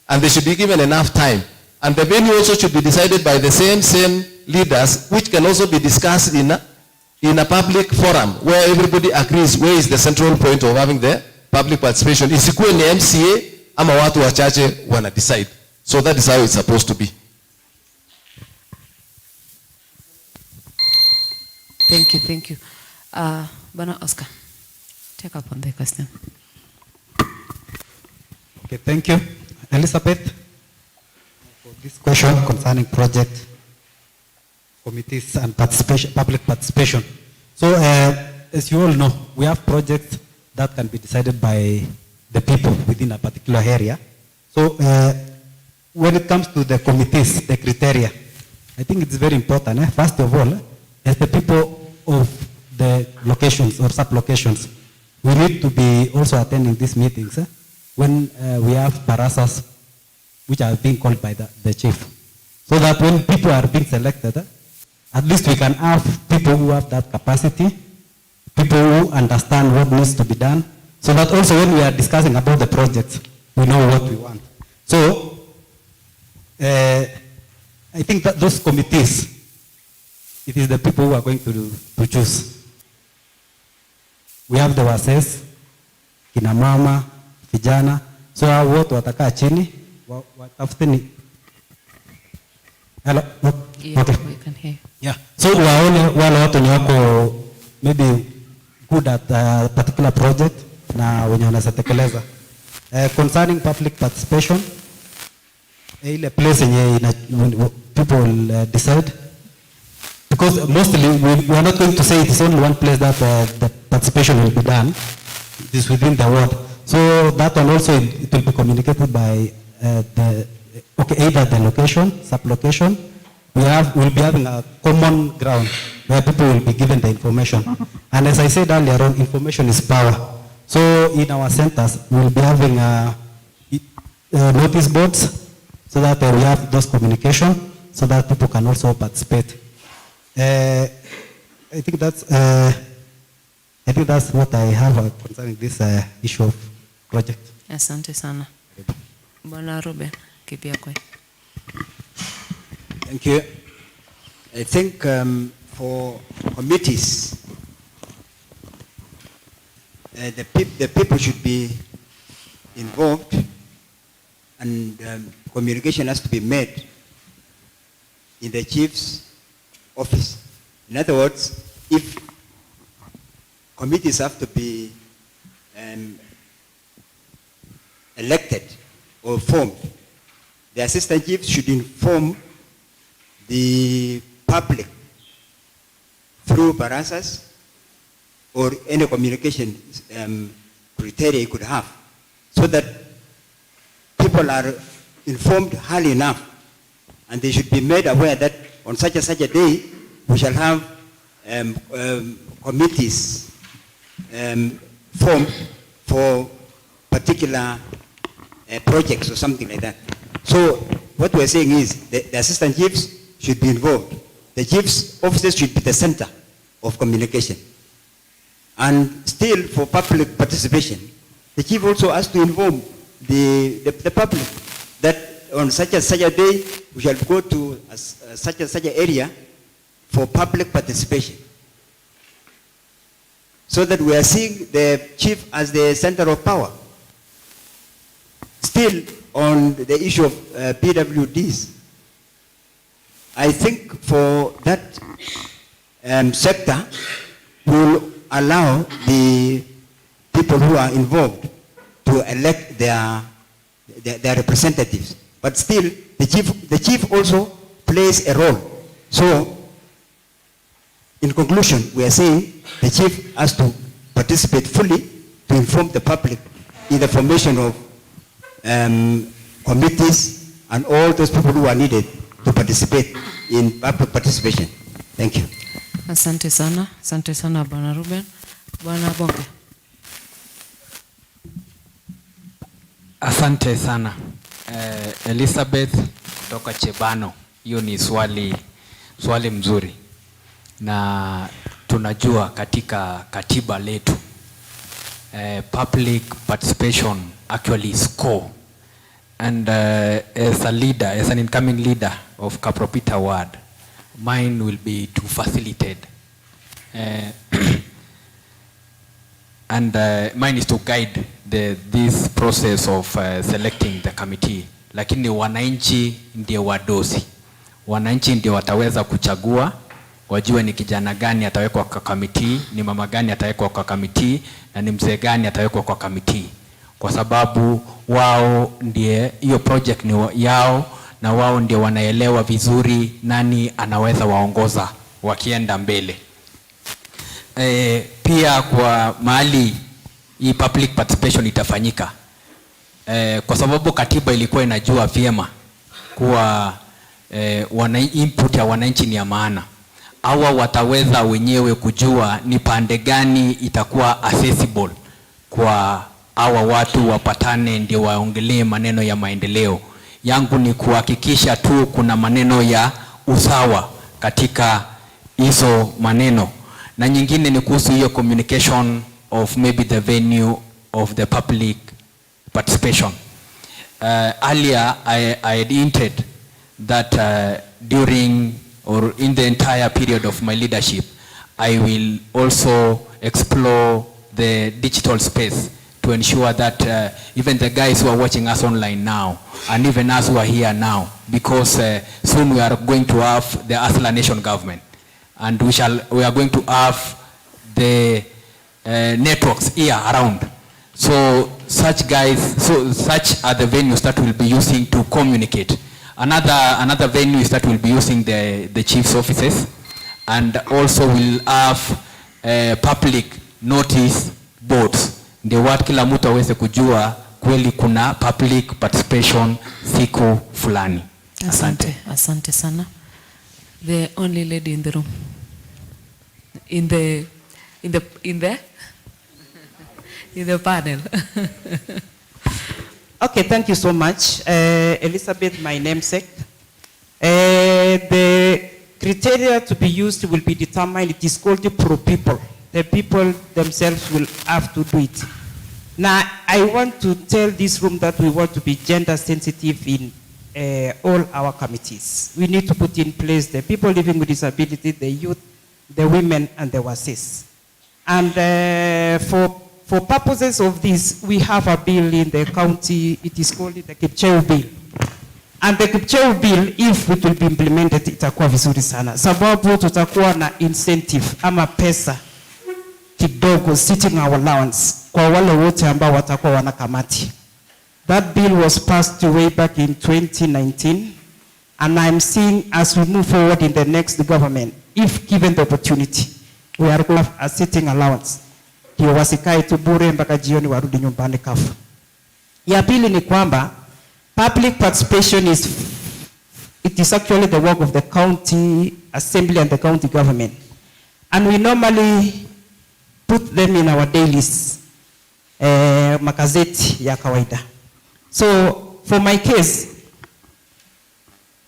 and they should be given enough time. And the venue also should be decided by the same leaders, which can also be discussed in a public forum where everybody agrees where is the central point of having the public participation. Isikuwe ni MCA ama watu wachache wana decide. So that is how it's supposed to be. Thank you. Bwana Oscar, take up on the question. Okay, thank you, Elizabeth, for this question concerning project committees and participation, public participation. So, as you all know, we have projects that can be decided by the people within a particular area. So, when it comes to the committees, the criteria, I think it's very important. First of all, as the people of the locations or sub-locations, we need to be also attending these meetings when we have barasas which are being called by the chief. So that when people are being selected, at least we can have people who have that capacity, people who understand what needs to be done, so that also when we are discussing about the project, we know what we want. So, I think that those committees, it is the people who are going to choose. We have the wases, kina mama, vijana, so hao wote watakaa chini, watafuteni. Hello? Yeah, okay. We can hear you. Yeah. So waone wale watu ni wako maybe good at a particular project na wenye wanatekeleza. Concerning public participation, ile place yenye people will decide, because mostly we are not going to say it is only one place that the participation will be done. It is within the ward. So that one also it will be communicated by either the location, sub-location. We'll be having a common ground where people will be given the information. And as I said earlier on, information is power. So in our centers, we'll be having notice boards so that we have those communication so that people can also participate. I think that's what I have concerning this issue of project. Asante sana. Bwana Ruben, Kipiakwe. Thank you. I think for committees, the people should be involved, and communication has to be made in the chief's office. In other words, if committees have to be elected or formed, the assistant chiefs should inform the public through barasas or any communication criteria you could have, so that people are informed early enough, and they should be made aware that on such a day we shall have committees formed for particular projects or something like that. So what we're saying is the assistant chiefs should be involved. The chief's offices should be the center of communication. And still, for public participation, the chief also has to inform the public that on such a day, we shall go to such an area for public participation. So that we are seeing the chief as the center of power. Still, on the issue of PWDs, I think for that sector will allow the people who are involved to elect their representatives. But still, the chief also plays a role. So, in conclusion, we are saying the chief has to participate fully to inform the public in the formation of committees and all those people who are needed to participate in public participation. Thank you. Asante sana Bwana Ruben. Bwana Bonke. Asante sana. Elizabeth kutoka Chebano. Hiyo ni swali mzuri. Na tunajua katika katiba letu public participation actually score. And as a leader, as an incoming leader of Kapropita ward, mine will be to facilitate. And mine is to guide this process of selecting the committee. Lakini wananchi ndio wadosi. Wananchi ndio wataweza kuchagua, wajue ni kijana gani atawekwa kwa committee, ni mama gani atawekwa kwa committee, na ni mzee gani atawekwa kwa committee. Kwa sababu wao ndiye, hiyo project ni yao, na wao ndio wanaelewa vizuri nani anaweza waongoza wakienda mbele. Pia kwa mahali hii public participation itafanyika, kwa sababu katiba ilikuwa inajua vyema kuwa input ya wananchi ni ya maana. Hawa wataweza wenyewe kujua ni pande gani itakuwa accessible kwa hawa watu wapatane ndio waongelee maneno ya maendeleo. Yangu ni kuhakikisha tu kuna maneno ya usawa katika hizo maneno. Na nyingine ni kuhusu hiyo communication of maybe the venue of the public participation. Earlier I had hinted that during or in the entire period of my leadership, I will also explore the digital space to ensure that even the guys who are watching us online now, and even us who are here now, because soon we are going to have the Asla Nation government, and we are going to have the networks here around. So such are the venues that we'll be using to communicate. Another venue is that we'll be using the chief's offices, and also we'll have public notice boards. Ndio watu kila mtu aweze kujua kweli kuna public participation siku fulani. Asante. Asante sana. The only lady in the room. In the panel. Okay, thank you so much. Elizabeth, my namesake. The criteria to be used will be determined. It is called the pro people. The people themselves will have to do it. Now, I want to tell this room that we want to be gender sensitive in all our committees. We need to put in place the people living with disability, the youth, the women, and the WASIS. And for purposes of this, we have a bill in the county. It is called the Kipcheu bill. And the Kipcheu bill, if it will be implemented, itakuwa vizuri sana. Sababu tutakuwa na incentive ama pesa kidogo, sitting allowance kwa wale wote ambao watakuwa wanakamati. That bill was passed way back in 2019, and I'm seeing as we move forward in the next government, if given the opportunity, we are going to have a sitting allowance. Ndio wasikae tu bure mpaka jioni warudi nyumbani kafu. Ya pili ni kwamba public participation is actually the work of the county assembly and the county government. And we normally put them in our dailies, magazeti ya kawaida. So for my case,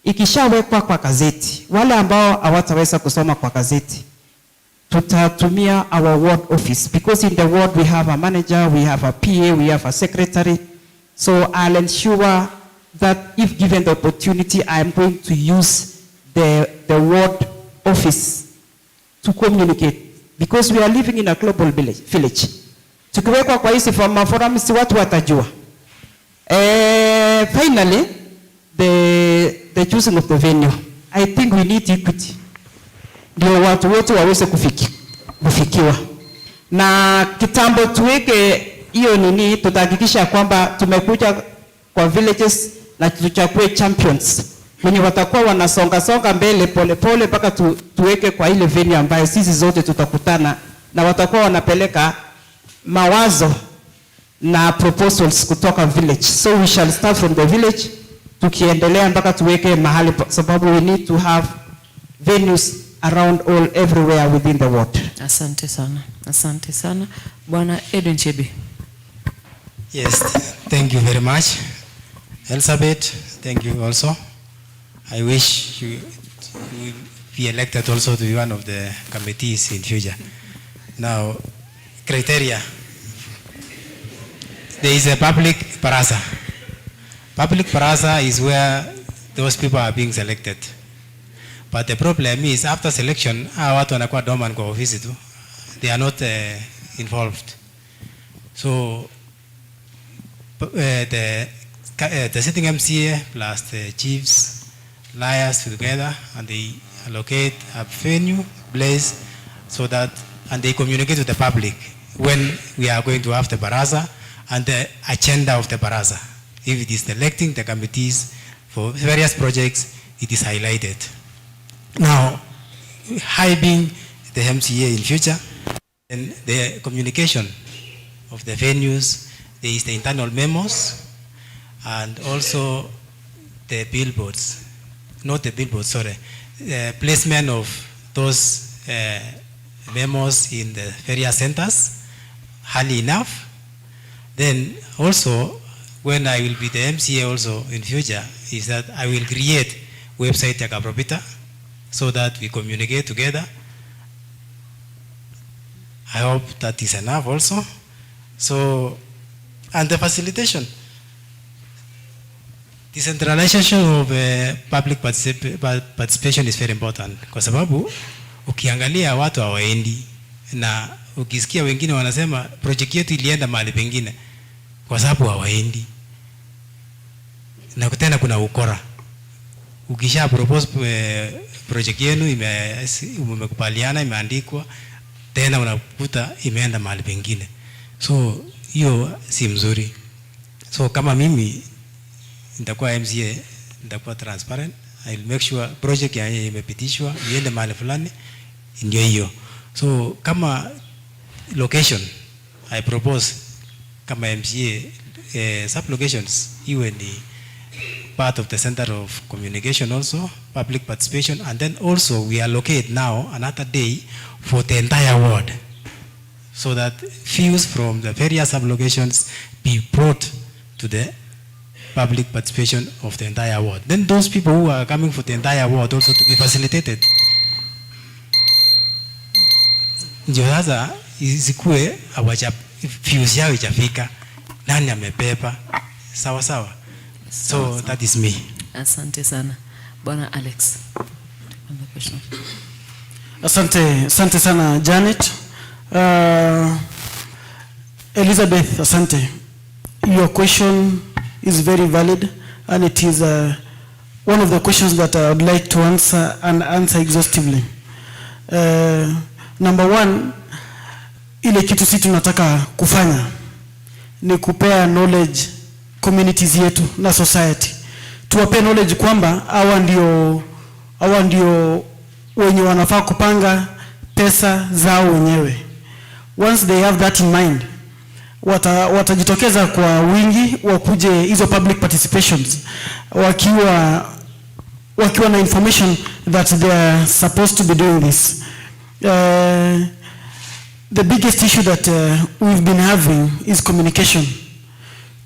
ikishawekwa kwa gazeti, wale ambao hawataweza kusoma kwa gazeti, tutatumia our ward office, because in the ward we have a manager, we have a PA, we have a secretary. So I'll ensure that if given the opportunity, I'm going to use the ward office to communicate, because we are living in a global village. Tukiwekwa kwa hizi forum, si watu watajua. Finally, the choosing of the venue. I think we need equity. Ndio watu wote waweze kufikiwa. Na kitambo tuweke hiyo nini, tutahakikisha kwamba tumekuja kwa villages na tuchukue champions. Wenye watakuwa wanasonga mbele pole mpaka tuweke kwa ile venue ambayo sisi zote tutakutana, na watakuwa wanapeleka mawazo na proposals kutoka village. So we shall start from the village, tukiendelea mpaka tuweke mahali, sababu we need to have venues around everywhere within the ward. Asante sana. Asante sana. Bwana Edwin Chebe. Yes, thank you very much. Elizabeth, thank you also. I wish you will be elected also to be one of the committees in future. Now, criteria. There is a public baraza. Public baraza is where those people are being selected. But the problem is, after selection, watu wanakuwa dormant kwa ofisi tu. They are not involved. So, the sitting MCA plus the chiefs liars together, and they allocate a venue, place, so that, and they communicate to the public when we are going to have the baraza and the agenda of the baraza. If it is electing the committees for various projects, it is highlighted. Now, hiving the MCA in future, and the communication of the venues, there is the internal memos, and also the billboards, not the billboards, sorry, the placement of those memos in the various centers, highly enough. Then also, when I will be the MCA also in future, is that I will create website Kapropita, so that we communicate together. I hope that is enough also. So, and the facilitation. Decentralization of public participation is very important. Kwa sababu, ukiangalia watu hawaendi, na ukisikia wengine wanasema project yetu ilienda mahali pengine, kwa sababu hawaendi. Na tena kuna ukora. Ukisha propose project yenu umekubaliana, imeandikwa, tena unakuta imeenda mahali pengine. So hiyo si mzuri. So kama mimi nitakuwa MCA, nitakuwa transparent. I will make sure project yenye imepitishwa iende mahali fulani, ndio hiyo. So kama location I propose kama MCA, sub locations iwe ni part of the center of communication also, public participation, and then also we allocate now another day for the entire ward, so that views from the various sub-locations be brought to the public participation of the entire ward. Then those people who are coming for the entire ward also to be facilitated. Ndio sasa isikue views yao ichafika, nani amebeba, sawa sawa. So that is me. Asante sana. Bwana Alex. Asante sana Janet. Elizabeth, asante. Your question is very valid, and it is one of the questions that I would like to answer and answer exhaustively. Number one, ile kitu sisi tunataka kufanya ni kupea knowledge communities yetu na society. Tuwape knowledge kwamba hawa ndio wenye wanafaa kupanga pesa zao wenyewe. Once they have that in mind, watajitokeza kwa wingi wakuje hizo public participations wakiwa na information that they are supposed to be doing this. The biggest issue that we've been having is communication.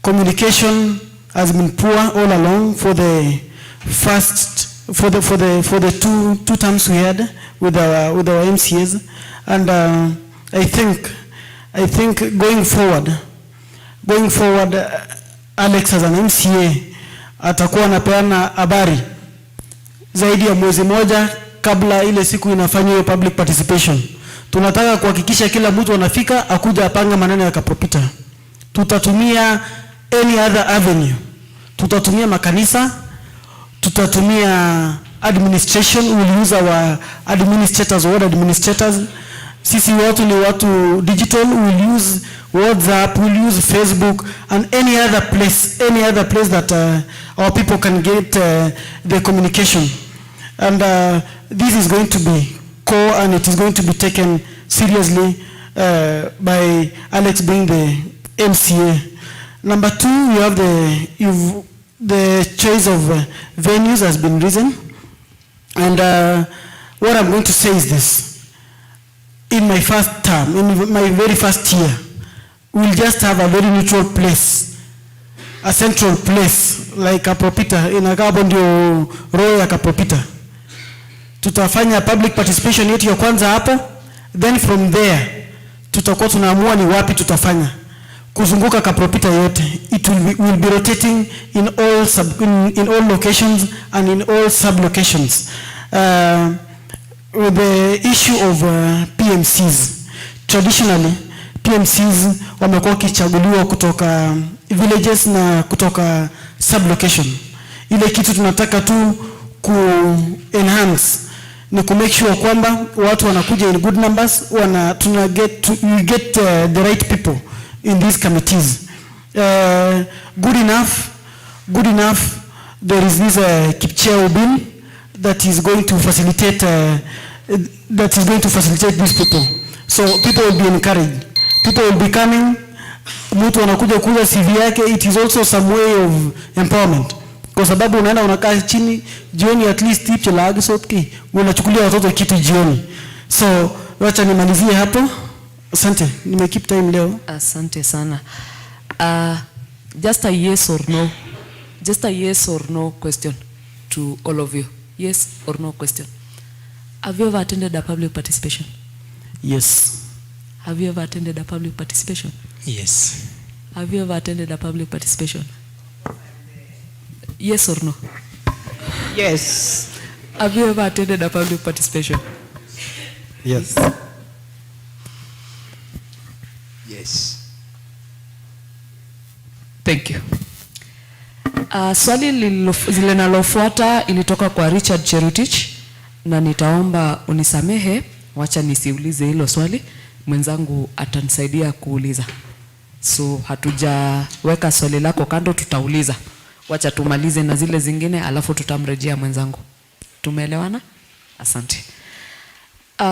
Communication has been poor all along for the two terms we had with our MCAs, And I think going forward, Alex as an MCA atakuwa anapeana habari zaidi ya mwezi moja kabla ile siku inafanywa public participation. Tunataka kuhakikisha kila mtu anafika akuja apanga maneno ya Kapropita. Tutatumia any other avenue. Tutatumia makanisa, tutatumia administration, we will use our administrators, ward administrators. Sisi watu ni watu digital, we will use WhatsApp, we will use Facebook and any other place that our people can get the communication. And this is going to be core and it is going to be taken seriously by Alex being the MCA. Number 2, you have the choice of venues has been risen. And what I'm going to say is this. In my first term, in my very first year, we'll just have a very neutral place, a central place like Kapropita, inakaa ndio roho ya Kapropita. Tutafanya public participation yetu ya kwanza hapo, then from there tutakuwa tunaamua ni wapi tutafanya kuzunguka Kapropita yote. It will be rotating in all locations and in all sub locations. With the issue of PMCs, traditionally PMCs wamekuwa kichaguliwa kutoka villages na kutoka sub location. Ile kitu tunataka tu ku enhance ni ku make sure kwamba watu wanakuja in good numbers, we get the right people in these committees. Good enough, there is this Kipcheo bill that is going to facilitate these people. So people will be encouraged. People will be coming. Mtu anakuja kuja CV yake. It is also some way of empowerment. Kwa sababu unaenda unakaa chini jioni, at least ticho la agisotki unachukulia watoto kitu jioni. So wacha nimalizie hapo. Asante, nimekeep time leo. Asante sana. Just a yes or no question to all of you. Yes or no question. Have you ever attended a public participation? Yes. Have you ever attended a public participation? Yes. Have you ever attended a public participation? Yes or no? Yes. Have you ever attended a public participation? Yes. Yes. Thank you. Swali linalofuata ilitoka kwa Richard Cherotich na nitaomba unisamehe, wacha nisiulize hilo swali, mwenzangu atanisaidia kuuliza. So hatujaweka swali lako kando, tutauliza. Wacha tumalize na zile zingine alafu tutamrejea mwenzangu. Tumeelewana? Asante.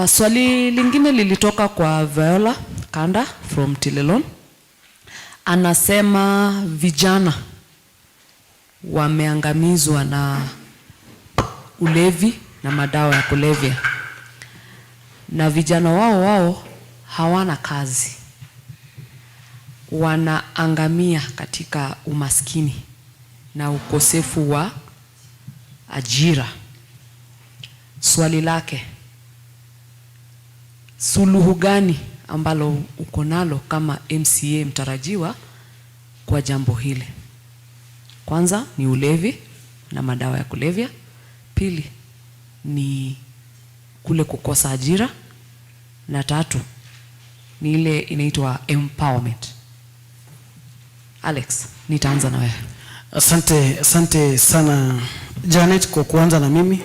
Swali lingine lilitoka kwa Viola Kanda from Tilelon. Anasema vijana wameangamizwa na ulevi na madawa ya kulevya, na vijana wao hawana kazi, wanaangamia katika umaskini na ukosefu wa ajira. Swali lake, suluhu gani ambalo uko nalo kama MCA mtarajiwa kwa jambo hili? Kwanza ni ulevi na madawa ya kulevya, pili ni kule kukosa ajira, na tatu ni ile inaitwa empowerment. Alex, nitaanza na wewe. Asante sana Janet kwa kuanza na mimi.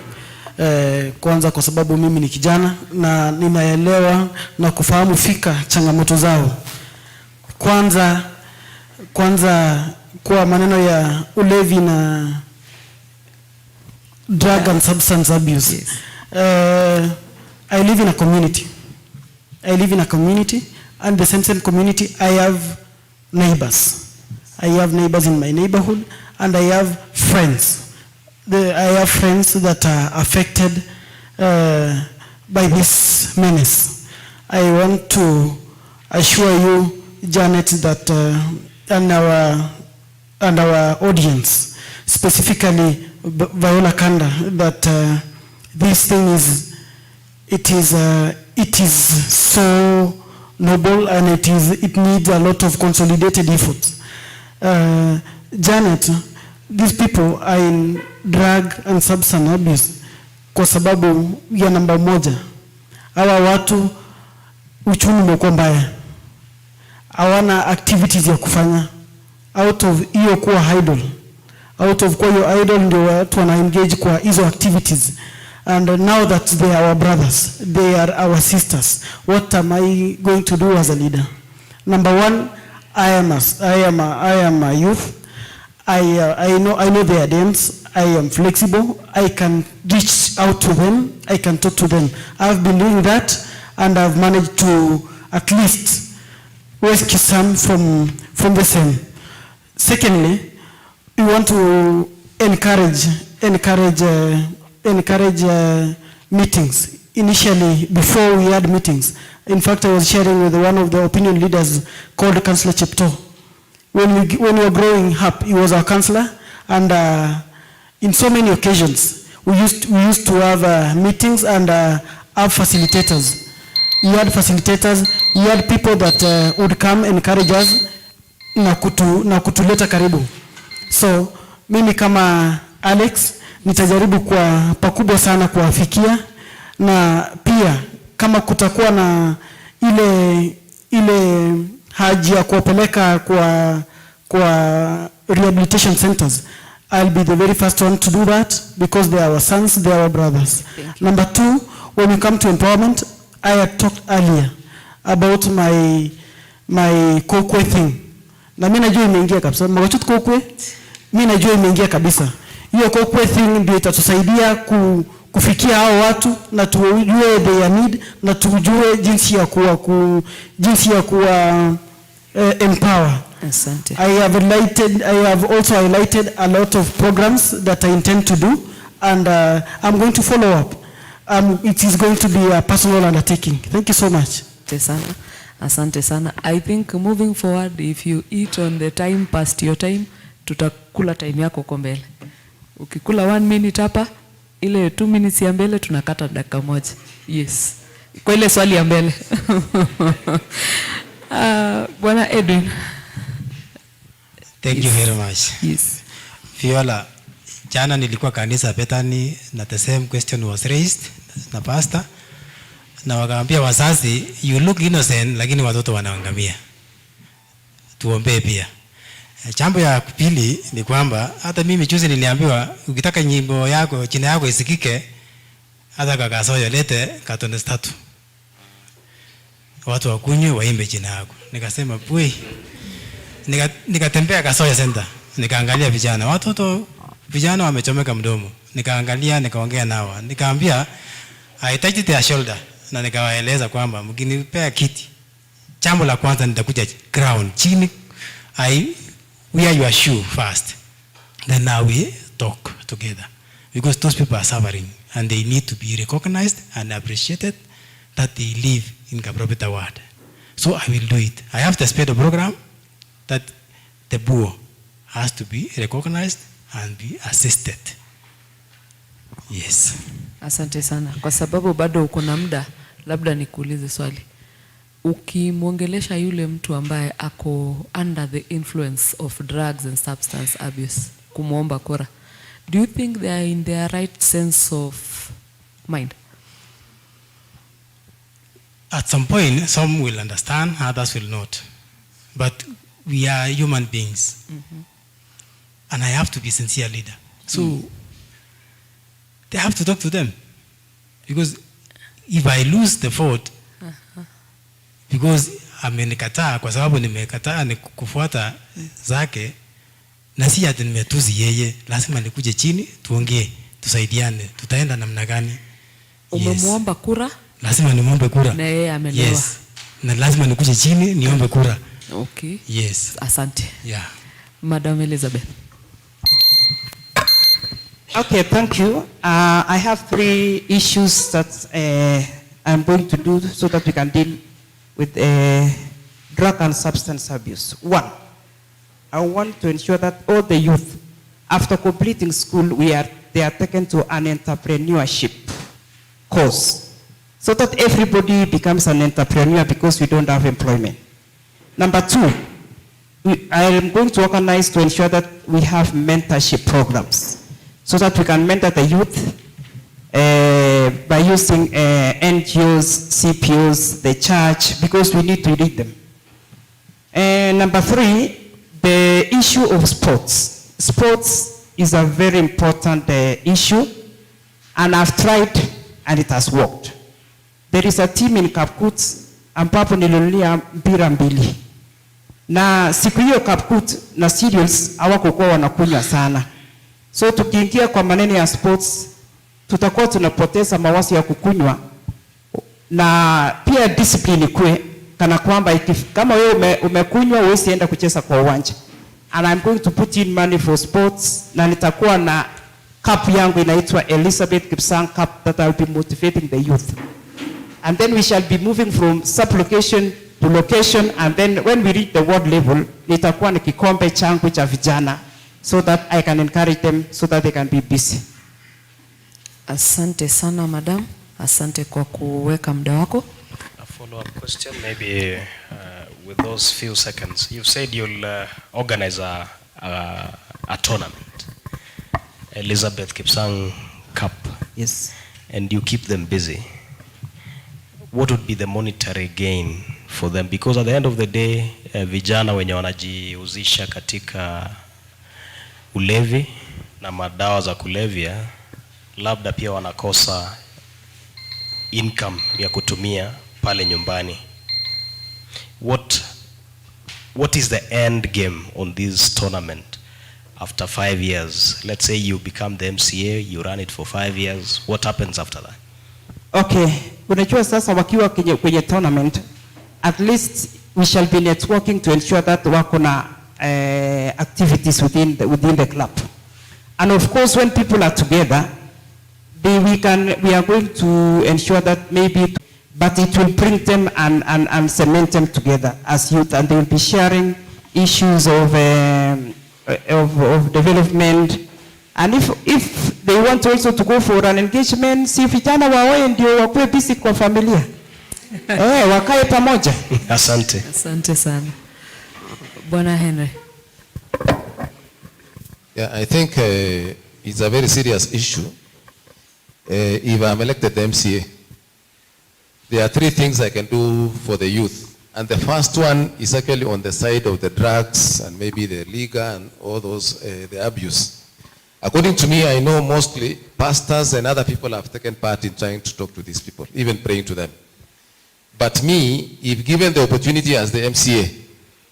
Kwanza kwa sababu mimi ni kijana na ninaelewa na kufahamu fika changamoto zao. Kwanza kwa maneno ya ulevi na drug and substance abuse. Yes. I live in a community and the same community I have neighbors. I have neighbors in my neighborhood and I have friends. I have friends that are affected by this menace. I want to assure you, Janet, that and our audience, specifically Viola Kanda, that this thing it is so noble, and it needs a lot of consolidated efforts. Janet, these people are in drug and substance abuse kwa sababu ya namba moja. Hawa watu uchumi umekuwa mbaya. Hawana activities ya kufanya. Out of hiyo kuwa idle. Out of kuwa hiyo idle ndio watu wana engage kwa hizo activities. And now that they are our brothers, they are our sisters, what am I going to do as a leader? Number one, I am a youth. I know their names. I am flexible. I can reach out to them. I can talk to them. I've been doing that, and I've managed to at least rescue some from the same. Secondly, we want to encourage meetings. Initially, before we had meetings, in fact, I was sharing with one of the opinion leaders called Councillor Chepto. When we were growing up, he was our councillor, and in so many occasions, we used to have meetings and have facilitators. We had facilitators. We had people that would come encourage us na kutuleta karibu. So mimi kama Alex nitajaribu kwa pakubwa sana kuwafikia, na pia kama kutakuwa na ile haja ya kuwapeleka kwa rehabilitation centers, I'll be the very first one to do that, because they are our sons, they are our brothers. Number two, when we come to empowerment, I had talked earlier about my kokwe thing. Na mimi najua imeingia kabisa. Magachut kokwe, mimi najua imeingia kabisa. Hiyo kokwe thing ndio itatusaidia kufikia hao watu, na tujue their need, na tujue jinsi ya kuwa empower. Asante. I have also highlighted a lot of programs that I intend to do, and I'm going to follow up. It is going to be a personal undertaking. Thank you so much. Asante sana. I think moving forward, if you eat on the time past your time, tutakula time yako kwa mbele. Ukikula 1 minute hapa, ile 2 minutes ya mbele tunakata dakika moja. Yes. Kwa ile swali ya mbele. Bwana Edwin. Thank you very much. Yes. Fiola, jana nilikuwa kanisa Bethany na the same question was raised na pastor, na wakaambia wazazi, you look innocent lakini watoto wanaangamia. Tuombee pia. Jambo ya pili ni kwamba hata mimi juzi niliambiwa ukitaka nyimbo yako jina yako isikike, hata kakasoyo lete katone 3. Watu wakunywe waimbe jina yako. Nikasema pui. Nikatembea Kasoya Center. Nikaangalia vijana wamechomeka mdomo. Nikaangalia, nikaongea nao. Nikaambia I touched their shoulder, na nikawaeleza kwamba mkinipea kiti, jambo la kwanza nitakuja ground chini, I wear your shoe first, then now we talk together, because those people are suffering and they need to be recognized and appreciated that they live in Kapropita ward. So I will do it. I have the SPEDO program that the poor has to be recognized and be assisted. Yes. Asante sana. Kwa sababu bado uko na muda, labda nikuulize swali. Ukimwongelesha yule mtu ambaye ako under the influence of drugs and substance abuse, kumuomba kura, do you think they are in their right sense of mind? At some point, some will understand, others will not. But we are human beings. And I have to be a sincere leader. So they have to talk to them. Because if I lose the vote, because amenikataa kwa sababu nimekataa ni kufuata zake, na si ati nimetuzi yeye, lazima nikuje chini tuongee, tusaidiane, tutaenda namna gani? Umemuomba kura? Lazima nimuombe kura. Na yeye amelewa. Yes. Na lazima nikuje chini niombe kura. Okay. Yes. Asante. Yeah. Madam Elizabeth. Okay, thank you. I have 3 issues that I'm going to do so that we can deal with drug and substance abuse. 1, I want to ensure that all the youth, after completing school, they are taken to an entrepreneurship course so that everybody becomes an entrepreneur because we don't have employment. Number two, I am going to organize to ensure that we have mentorship programs so that we can mentor the youth by using NGOs, CPOs, the church, because we need to lead them. And number three, the issue of sports. Sports is a very important issue, and I've tried and it has worked. There is a team in Kapkut ambapo nilinunulia mpira 2. Na siku hiyo Kapkut na cereals hawakokuwa wanakunywa sana. So tukiingia kwa maneno ya sports, tutakuwa tunapoteza mawazo ya kukunywa, na pia discipline kwe kana kwamba kama wewe umekunywa huwezi enda kucheza kwa uwanja. And I'm going to put in money for sports, na nitakuwa na cup yangu inaitwa Elizabeth Kipsang Cup that I'll be motivating the youth. And then we shall be moving from sub-location to location, and then when we reach the world level, nitakuwa na kikombe changu cha vijana so that I can encourage them so that they can be busy. Asante sana madam, asante kwa kuweka muda wako. A follow-up question, maybe with those few seconds. You've said you'll organize a tournament, Elizabeth Kipsang Cup. Yes. And you keep them busy. What would be the monetary gain for them? Because at the end of the day, vijana wenye wanajihusisha katika ulevi na madawa za kulevya, labda pia wanakosa income ya kutumia pale nyumbani. What is the end game on this tournament after 5 years? Let's say you become the MCA, you run it for 5 years. What happens after that? Okay, unajua sasa wakiwa kwenye tournament, at least we shall be networking to ensure that wako na activities within the club. And of course, when people are together, we are going to ensure that maybe, but it will bring them and cement them together as youth, and they will be sharing issues of development. And if they want also to go for an engagement, si vijana wawe ndio wakuwe busy kwa familia. Wakae pamoja. Asante. Asante sana. Bwana Henry. Yeah, I think it's a very serious issue. If I'm elected the MCA, there are 3 things I can do for the youth. And the first one is actually on the side of the drugs and maybe the liquor and all those, the abuse. According to me, I know mostly pastors and other people have taken part in trying to talk to these people, even praying to them. But me, if given the opportunity as the MCA,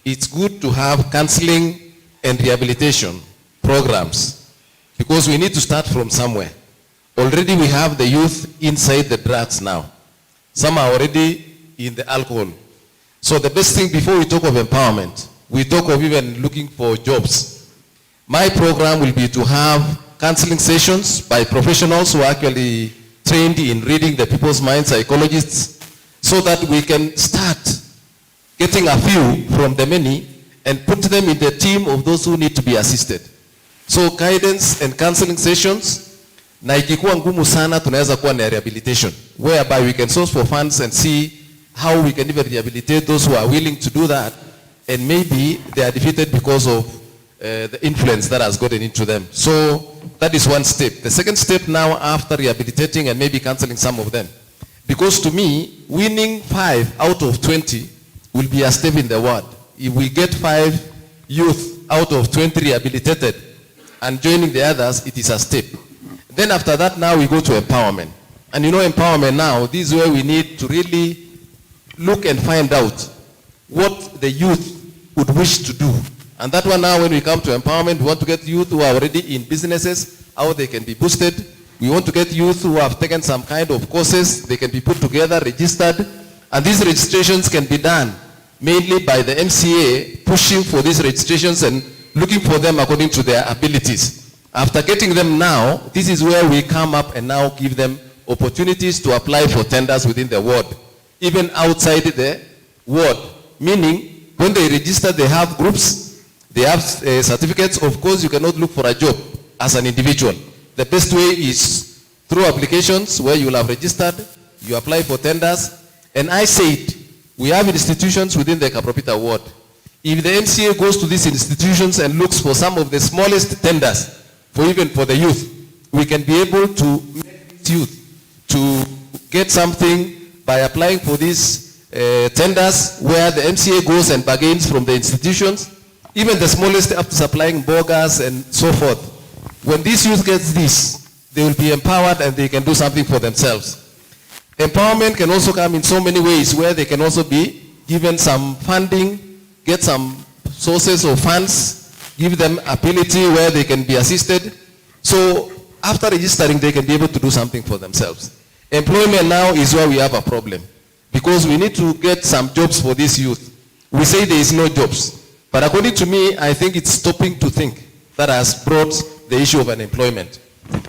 it's good to have counseling and rehabilitation programs, because we need to start from somewhere. Already we have the youth inside the drugs now. Some are already in the alcohol. So the best thing, before we talk of empowerment, we talk of even looking for jobs. My program will be to have counseling sessions by professionals who are actually trained in reading the people's minds, psychologists, so that we can start getting a few from the many and put them in the team of those who need to be assisted. So guidance and counseling sessions, na ikikuwa ngumu sana tunaweza kuwa na rehabilitation, whereby we can source for funds and see how we can even rehabilitate those who are willing to do that, and maybe they are defeated because of the influence that has gotten into them. So that is one step. The second step now, after rehabilitating and maybe counseling some of them, because to me, winning 5 out of 20 will be a step in the word. If we get 5 youth out of 20 rehabilitated and joining the others, it is a step. Then after that, now we go to empowerment. And you know, empowerment now, this is where we need to really look and find out what the youth would wish to do. And that one now, when we come to empowerment, we want to get youth who are already in businesses, how they can be boosted. We want to get youth who have taken some kind of courses, they can be put together, registered. And these registrations can be done mainly by the MCA pushing for these registrations and looking for them according to their abilities. After getting them now, this is where we come up and now give them opportunities to apply for tenders within the ward, even outside the ward. Meaning, when they register, they have groups, they have certificates. Of course, you cannot look for a job as an individual. The best way is through applications where you will have registered, you apply for tenders. And I said, we have institutions within the Kapropita ward. If the MCA goes to these institutions and looks for some of the smallest tenders, even for the youth, we can be able to make these youth to get something by applying for these tenders where the MCA goes and bargains from the institutions, even the smallest up to supplying burgers and so forth. When this youth gets this, they will be empowered and they can do something for themselves. Empowerment can also come in so many ways where they can also be given some funding, get some sources of funds, give them ability where they can be assisted. So after registering, they can be able to do something for themselves. Employment now is where we have a problem because we need to get some jobs for this youth. We say there is no jobs, but according to me, I think it's stopping to think that has brought the issue of unemployment.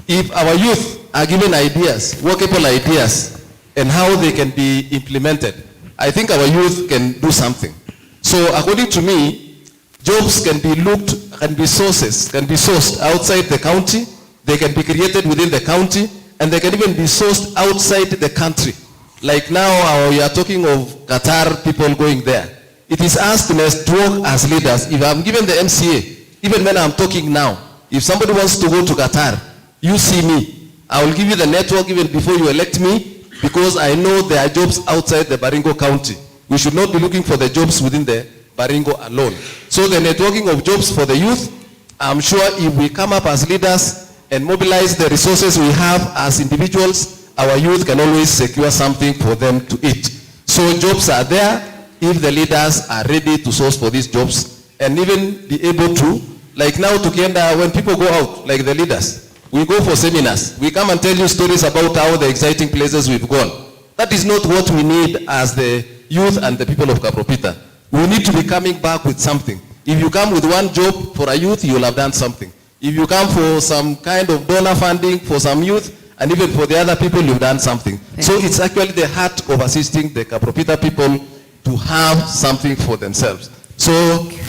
If our youth are given ideas, workable ideas, and how they can be implemented, I think our youth can do something. So according to me, jobs can be looked, can be sourced outside the county, they can be created within the county, and they can even be sourced outside the country. Like now, we are talking of Qatar, people going there. It is us to work as leaders. If I'm given the MCA, even when I'm talking now, if somebody wants to go to Qatar, you see me. I will give you the network even before you elect me, because I know there are jobs outside the Baringo County. We should not be looking for the jobs within the Baringo alone. So the networking of jobs for the youth, I'm sure if we come up as leaders and mobilize the resources we have as individuals, our youth can always secure something for them to eat. So jobs are there if the leaders are ready to source for these jobs and even be able to, like now to Kenda, when people go out, like the leaders, we go for seminars. We come and tell you stories about how the exciting places we've gone. That is not what we need as the youth and the people of Kapropita. We need to be coming back with something. If you come with one job for a youth, you will have done something. If you come for some kind of donor funding for some youth, and even for the other people, you've done something. So it's actually the heart of assisting the Kapropita people to have something for themselves. So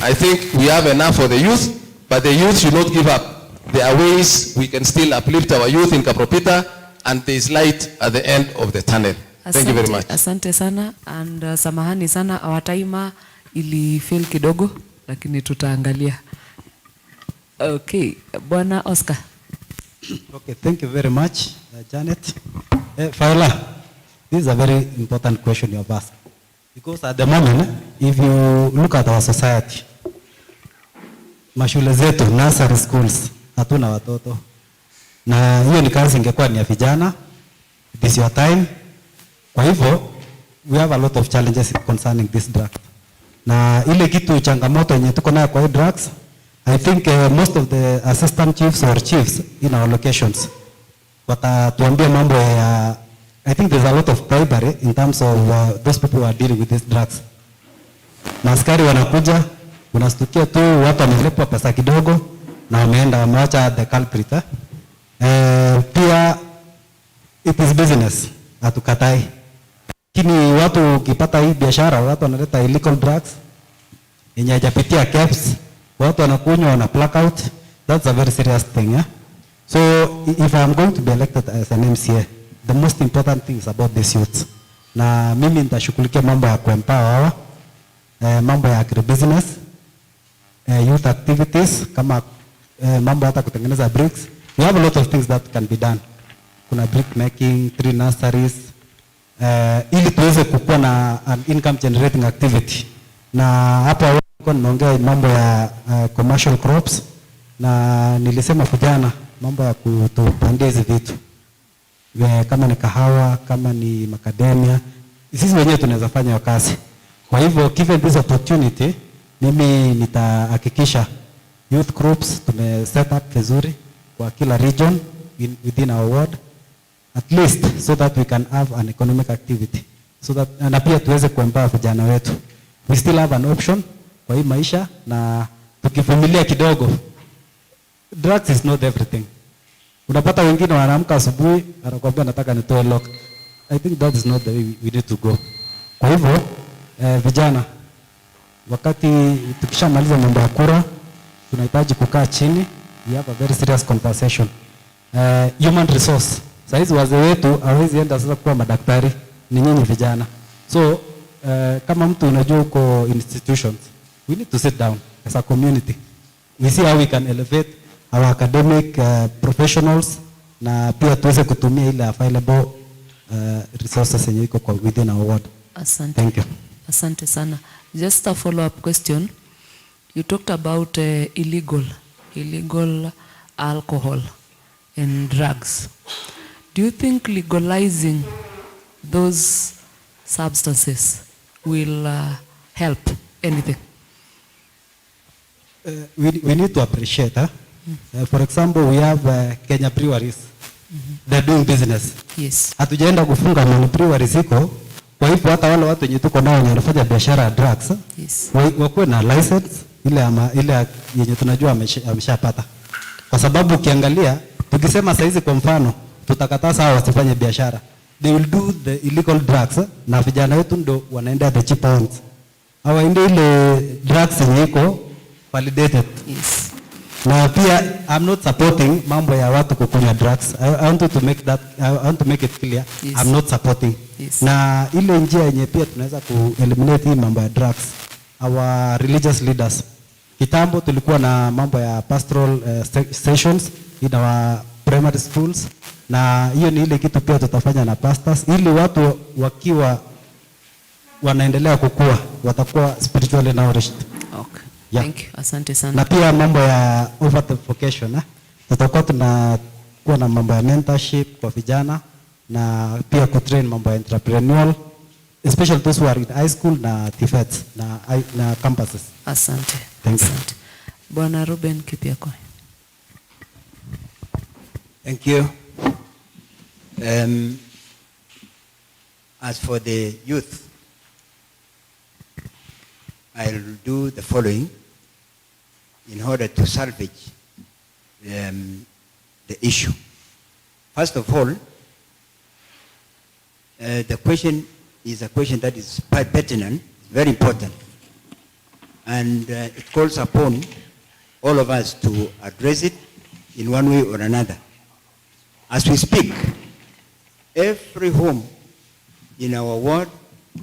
I think we have enough for the youth, but the youth should not give up. There are ways we can still uplift our youth in Kapropita, and there is light at the end of the tunnel. Thank you very much. Asante sana, and samahani sana, our timer ili fail kidogo, lakini tutaangalia. Okay, Bwana Oscar. Okay, thank you very much, Janet. Faila, this is a very important question you have asked. Because at the moment, if you look at our society, mashule zetu, nursery schools, hatuna watoto. Na hiyo ni kazi ingekuwa ni ya vijana. It is your time. Kwa hivyo, we have a lot of challenges concerning this drug. Na ile kitu changamoto yenye tuko nayo kwa hii drugs, I think most of the assistant chiefs or chiefs in our locations watatuambia mambo ya, I think there's a lot of bribery in terms of those people who are dealing with these drugs. Na askari wanakuja, unastukia tu watu wamelipwa pesa kidogo na wameenda wameacha the culprit. Pia it is business, hatukatai. Lakini watu ukipata hii biashara, watu wanaleta illegal drugs yenye hajapitia caps, watu wanakunywa wana blackout. That's a very serious thing. Yeah? So if I'm going to be elected as an MCA, the most important thing is about this youth. Na mimi nitashughulikia mambo ya kuempower hawa, mambo ya agribusiness, youth activities, kama mambo hata kutengeneza bricks. We have a lot of things that can be done. Kuna brick making, tree nurseries, ili tuweze kukua na an income generating activity. Na hapa nimeongea mambo ya commercial crops, na nilisema vijana mambo ya kutupandia hizi vitu. Kama ni kahawa, kama ni macadamia, sisi wenyewe tunaweza fanya hiyo kazi. Kwa hivyo given this opportunity, mimi nitahakikisha youth groups tume set up vizuri kwa kila region within our ward, at least so that we can have an economic activity, so that na pia tuweze kuempower vijana wetu. We still have an option kwa hii maisha, na tukivumilia kidogo. Drugs is not everything. Unapata wengine wanaamka asubuhi anakuambia nataka nitoe lock. I think that is not the way we need to go. Kwa hivyo vijana, wakati tukishamaliza mambo ya kura, tunahitaji kukaa chini. We have a very serious conversation. Human resource Saizi wazee wetu hawezi enda sasa kuwa madaktari, ni nyinyi vijana. So kama mtu unajua uko institutions, we need to sit down as a community. We see how we can elevate our academic professionals na pia tuweze kutumia ile available resources yenye iko kwa within our ward. Asante. Thank you. Asante sana. Just a follow-up question. You talked about illegal alcohol and drugs. Do you think legalizing those substances will help anything? We need to appreciate. For example, we have Kenya breweries. They're doing business. Yes. Hatujaenda kufunga mani breweries iko. Kwa hivyo hata wale watu wenye tuko nao wanafanya biashara ya drugs, yes, wakuwe na license ile yenye tunajua ameshapata. Kwa sababu ukiangalia tukisema saizi kwa mfano tutakataa sawa wasifanye biashara, they will do the illegal drugs na vijana wetu ndo wanaenda the cheap ones. Hawaende ile drugs yenye iko validated. Yes. Na pia I'm not supporting mambo ya watu kukunywa drugs. I want to make it clear. Yes. I'm not supporting. Yes. Na ile njia yenye pia tunaweza ku-eliminate hii mambo ya drugs, our religious leaders. Kitambo tulikuwa na mambo ya pastoral stations in our primary schools, na hiyo ni ile kitu pia tutafanya na pastors, ili watu wakiwa wanaendelea kukua watakuwa spiritually nourished. Okay. Yeah. Thank you. Asante sana. Na pia mambo ya overtime vocation, tutakuwa tunakuwa na mambo ya mentorship kwa vijana na pia kutrain mambo ya entrepreneurial, especially those who are in high school na TVETs na campuses. Asante. Thank you. Asante. Bwana Ruben Kipiako. Thank you. As for the youth, I'll do the following in order to salvage the issue. First of all, the question is a question that is quite pertinent, very important, and it calls upon all of us to address it in one way or another. As we speak, every home in our ward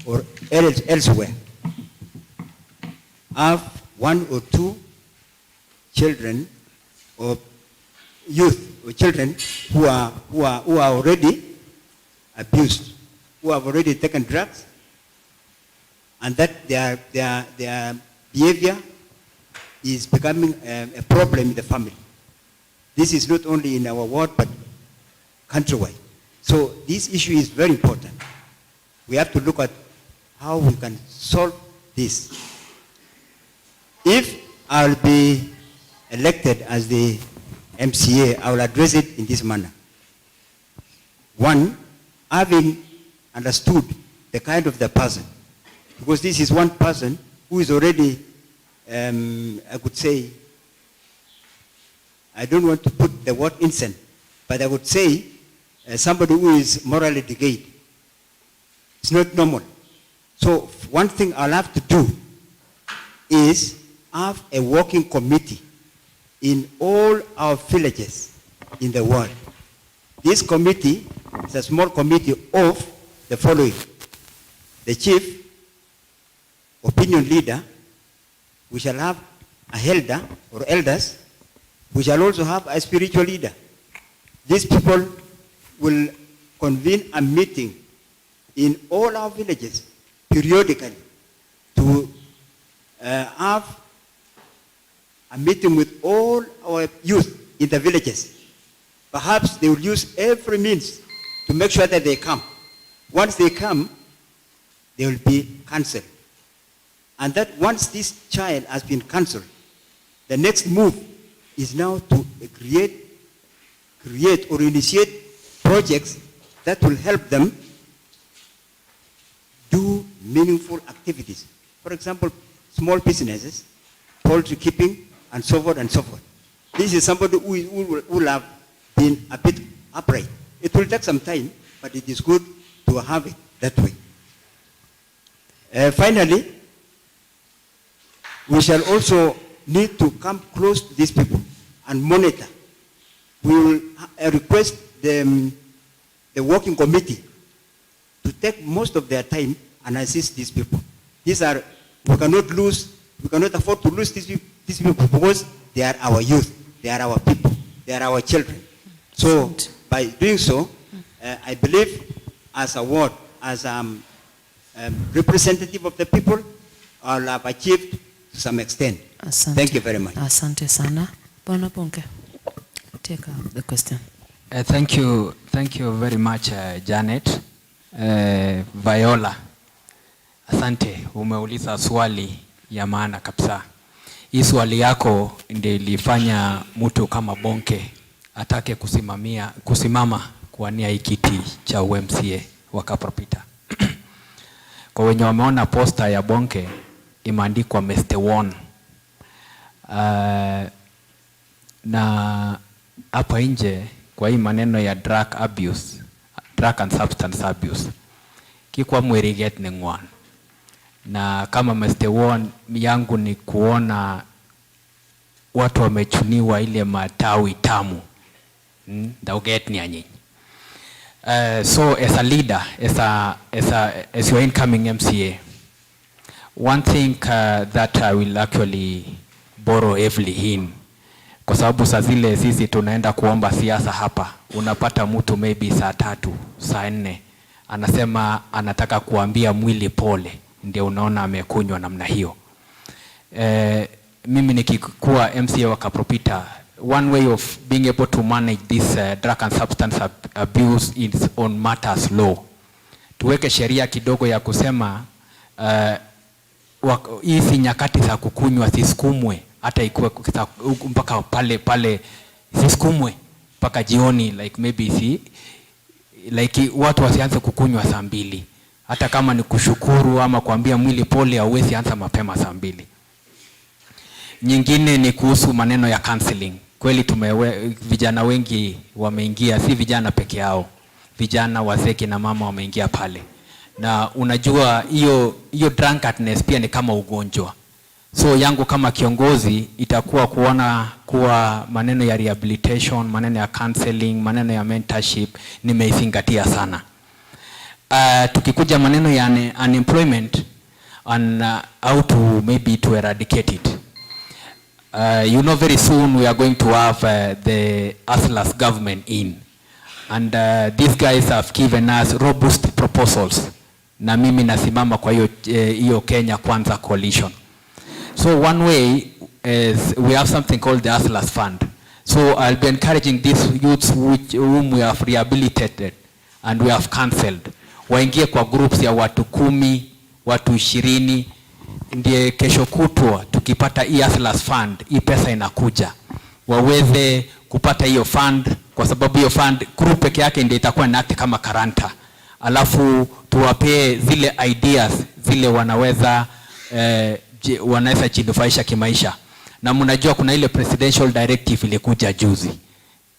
or elsewhere have one or two children or youth or children who are already abused, who have already taken drugs, and that their behavior is becoming a problem in the family. This is not only in our ward but countrywide. So this issue is very important. We have to look at how we can solve this. If I'll be elected as the MCA, I will address it in this manner. One, having understood the kind of the person, because this is one person who is already, I could say, I don't want to put the word innocent, but I would say somebody who is morally decayed. It's not normal. So one thing I'll have to do is have a working committee in all our villages in the world. This committee is a small committee of the following: the chief, opinion leader, we shall have a elder or elders, we shall also have a spiritual leader. These people will convene a meeting in all our villages periodically to have a meeting with all our youth in the villages. Perhaps they will use every means to make sure that they come. Once they come, they will be cancelled. And that once this child has been cancelled, the next move is now to create or initiate projects that will help them do meaningful activities. For example, small businesses, poultry keeping, and so forth and so forth. This is somebody who will have been a bit upright. It will take some time, but it is good to have it that way. Finally, we shall also need to come close to these people and monitor. We will request the the working committee to take most of their time and assist these people. We cannot afford to lose these people because they are our youth, they are our people, they are our children. So by doing so, I believe as a ward, as representative of the people, I'll have achieved to some extent. Asante. Thank you very much. Asante sana. Bwana Ponke, take up the question. Thank you very much, Janet. Viola, asante, umeuliza swali ya maana kabisa. Hii swali yako ndio ilifanya mtu kama Bonke atake kusimama kuwania hii kiti cha MCA wa Kapropita. Kwa wenye wameona posta ya Bonke imeandikwa Mr. One. Na hapa nje kwa hii maneno ya drug and substance abuse, kikwa mwiriget ni ngwan. Na kama Mr. One yangu ni kuona watu wamechuniwa ile matawi tamu. Dauget ni anyinyi. So as a leader, as your incoming MCA, one thing that I will actually borrow heavily in, kwa sababu saa zile sisi tunaenda kuomba siasa hapa, unapata mtu maybe saa 3, saa 4, anasema anataka kuambia mwili pole, ndio unaona amekunywa namna hiyo. Mimi nikikuwa MCA wa Kapropita, one way of being able to manage this drug and substance abuse is on matters law. Tuweke sheria kidogo ya kusema hizi nyakati za kukunywa sisukumwe, hata ikuwe mpaka pale sisukumwe mpaka jioni, like maybe like watu wasianze kukunywa saa 2. Hata kama ni kushukuru ama kuambia mwili pole, hauwezi anza mapema saa 2. Nyingine ni kuhusu maneno ya counseling. Kweli vijana wengi wameingia, si vijana peke yao, vijana wazee na mama wameingia pale. Na unajua hiyo drunkardness pia ni kama ugonjwa. So yangu kama kiongozi itakuwa kuwa maneno ya rehabilitation, maneno ya counseling, maneno ya mentorship nimeizingatia sana. Tukikuja maneno ya unemployment and how to maybe to eradicate it. You know, very soon we are going to have the Atlas government in, and these guys have given us robust proposals. Na mimi nasimama kwa hiyo Kenya Kwanza coalition. So one way is we have something called the Atlas Fund. So I'll be encouraging these youths whom we have rehabilitated and we have cancelled, waingie kwa groups ya watu 10, watu 20. Ndiye kesho kutwa tukipata hii Atlas Fund, hii pesa inakuja, waweze kupata hiyo fund, kwa sababu hiyo fund group peke yake ndiye itakuwa na act kama karanta. Alafu tuwapee zile ideas zile wanaweza jinufaisha kimaisha. Na mnajua kuna ile presidential directive ilikuja juzi,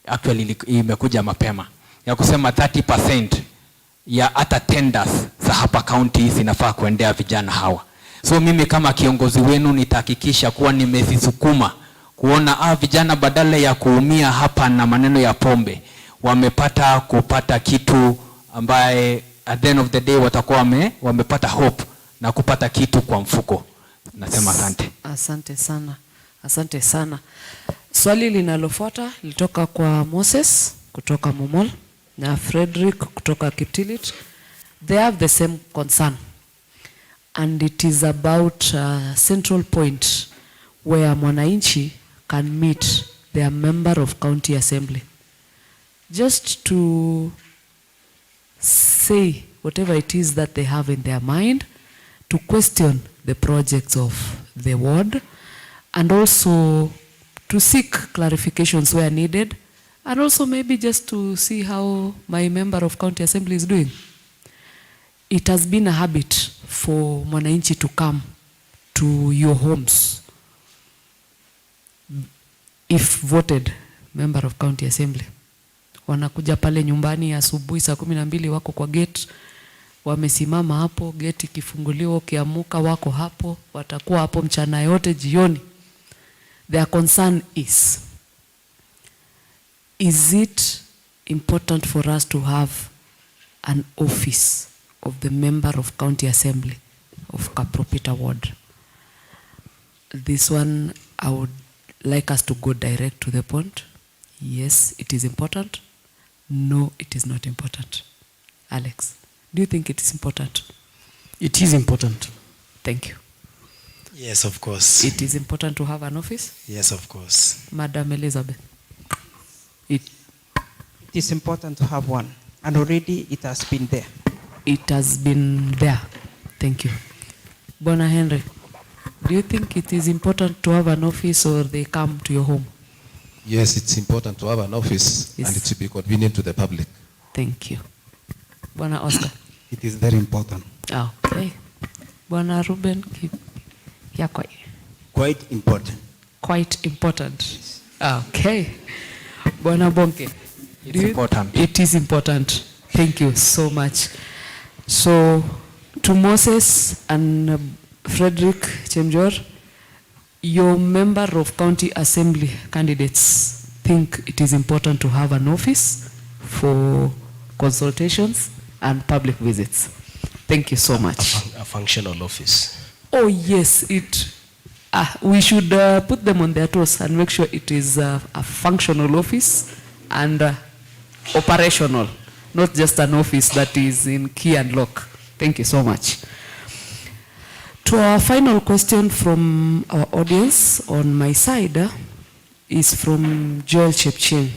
actually imekuja mapema, ya kusema 30% ya hata tenders za hapa county zinafaa kuendea vijana hawa. So mimi kama kiongozi wenu nitahakikisha kuwa nimezisukuma kuona vijana badala ya kuumia hapa na maneno ya pombe, kupata kitu ambaye at the end of the day watakuwa wamepata hope na kupata kitu kwa mfuko. Nasema asante. Asante sana. Asante sana. Swali linalofuata litoka kwa Moses kutoka Momol na Frederick kutoka Kiptilit. They have the same concern, and it is about a central point where mwananchi can meet their member of county assembly just to say whatever it is that they have in their mind, to question the projects of the ward, and also to seek clarifications where needed, and also maybe just to see how my member of county assembly is doing. It has been a habit for mwananchi to come to your homes if voted member of county assembly. Wanakuja pale nyumbani asubuhi saa 12, wako kwa gate, wamesimama hapo, gate ikifunguliwa, ukiamuka wako hapo, watakuwa hapo mchana yote, jioni. Their concern is it important for us to have an office of the member of county assembly of Kapropita ward. This one, I would like us to go direct to the point. Yes, it is important. No, it is not important. Alex, do you think it is important? It is important. Thank you. Yes, of course. It is important to have an office? Yes, of course. Madam Elizabeth. It is important to have one, and already it has been there. It has been there. Thank you. Bwana Henry, do you think it is important to have an office or they come to your home? Yes, it's important to have an office, Yes. and it should be convenient to the public. Thank you. Bwana Oscar. It is very important. Okay. Bwana Ruben Yakoi. Quite important. Quite important. Okay. Bwana Bonke. It's important. It is important. Thank you so much. So, to Moses and Frederick Chemjor, your member of county assembly candidates think it is important to have an office for consultations and public visits. Thank you so much. A functional office. Oh yes, we should put them on their toes and make sure it is a functional office and operational, not just an office that is in key and lock. Thank you so much. To our final question from our audience on my side is from Joel Chepching,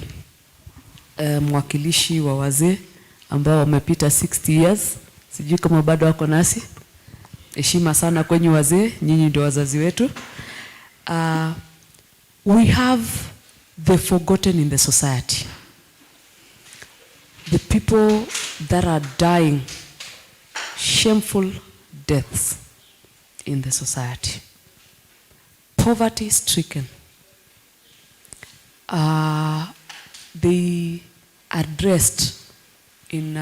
mwakilishi wa wazee ambao wamepita 60 years. Sijui kama bado wako nasi. Heshima sana kwenye wazee, nyinyi ndio wazazi wetu. We have the forgotten in the society. The people that are dying shameful deaths in the society. Poverty stricken. They are dressed in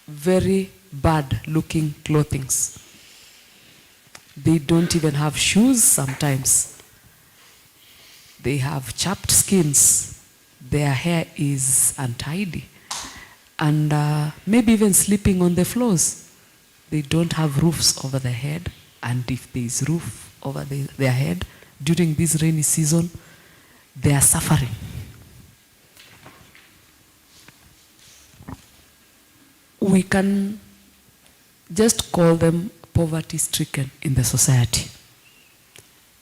very bad looking clothings. They don't even have shoes sometimes. They have chapped skins. Their hair is untidy. And maybe even sleeping on the floors. They don't have roofs over their head. And if there is roof over their head, during this rainy season, they are suffering. We can just call them poverty-stricken in the society.